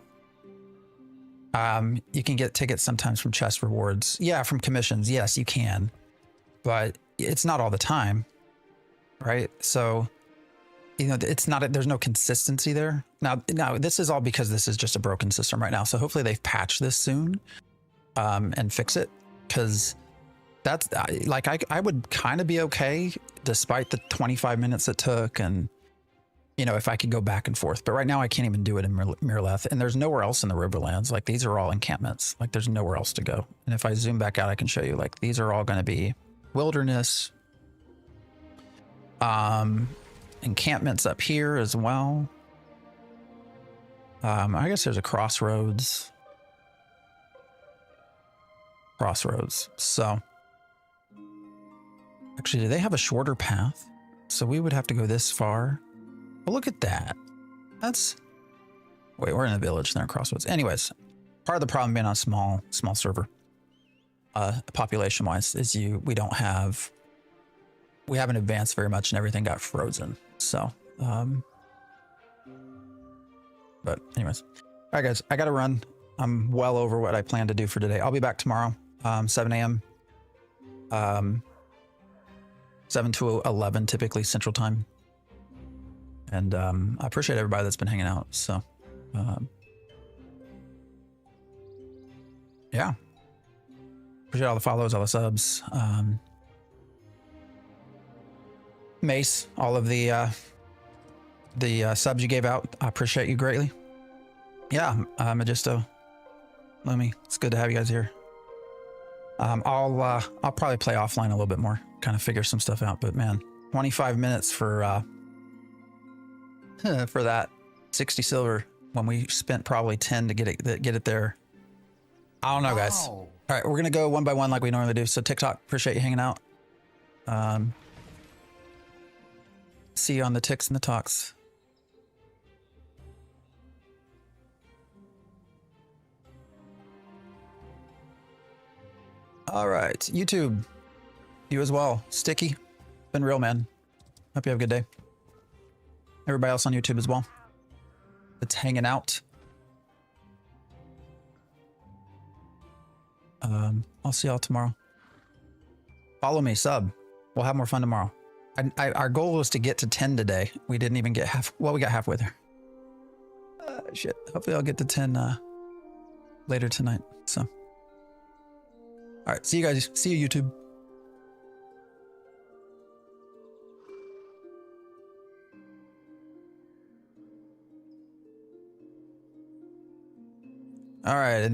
Speaker 1: you can get tickets sometimes from chest rewards. Yeah, from commissions. Yes, you can, but it's not all the time, right? So, you know, it's not, there's no consistency there. Now this is all because this is just a broken system right now. So hopefully they've patched this soon and fix it, because that's like, I would kind of be okay despite the 25 minutes it took, and you know, if I could go back and forth. But right now I can't even do it in Miraleth, and there's nowhere else in the Riverlands. Like, these are all encampments. Like, there's nowhere else to go. And if I zoom back out, I can show you, like, these are all going to be wilderness. Encampments up here as well. I guess there's a crossroads. So actually, do they have a shorter path? So we would have to go this far. Well, look at that. That's, wait, we're in a village, they're in crossroads. Anyways, part of the problem being on a small server, population wise, is we haven't advanced very much and everything got frozen. So, but anyways, all right, guys, I got to run. I'm well over what I plan to do for today. I'll be back tomorrow, 7 a.m. 7 to 11, typically Central Time. And I appreciate everybody that's been hanging out. So, yeah. Appreciate all the follows, all the subs. Mace, all of the subs you gave out. I appreciate you greatly. Yeah, Magisto, Lumi, it's good to have you guys here. I'll probably play offline a little bit more, kind of figure some stuff out. But man, 25 minutes for that 60 silver when we spent probably 10 to get it there. I don't know, guys.
Speaker 5: Wow.
Speaker 1: All right, we're gonna go one by one like we normally do. So TikTok, appreciate you hanging out. See you on the ticks and the talks. All right, YouTube, you as well. Sticky, been real, man. Hope you have a good day. Everybody else on YouTube as well. It's hanging out. I'll see y'all tomorrow. Follow me, sub. We'll have more fun tomorrow. Our goal was to get to 10 today. We didn't even get half. Well, we got halfway there. Shit. Hopefully I'll get to 10 later tonight. So, all right. See you guys. See you, YouTube. All right. And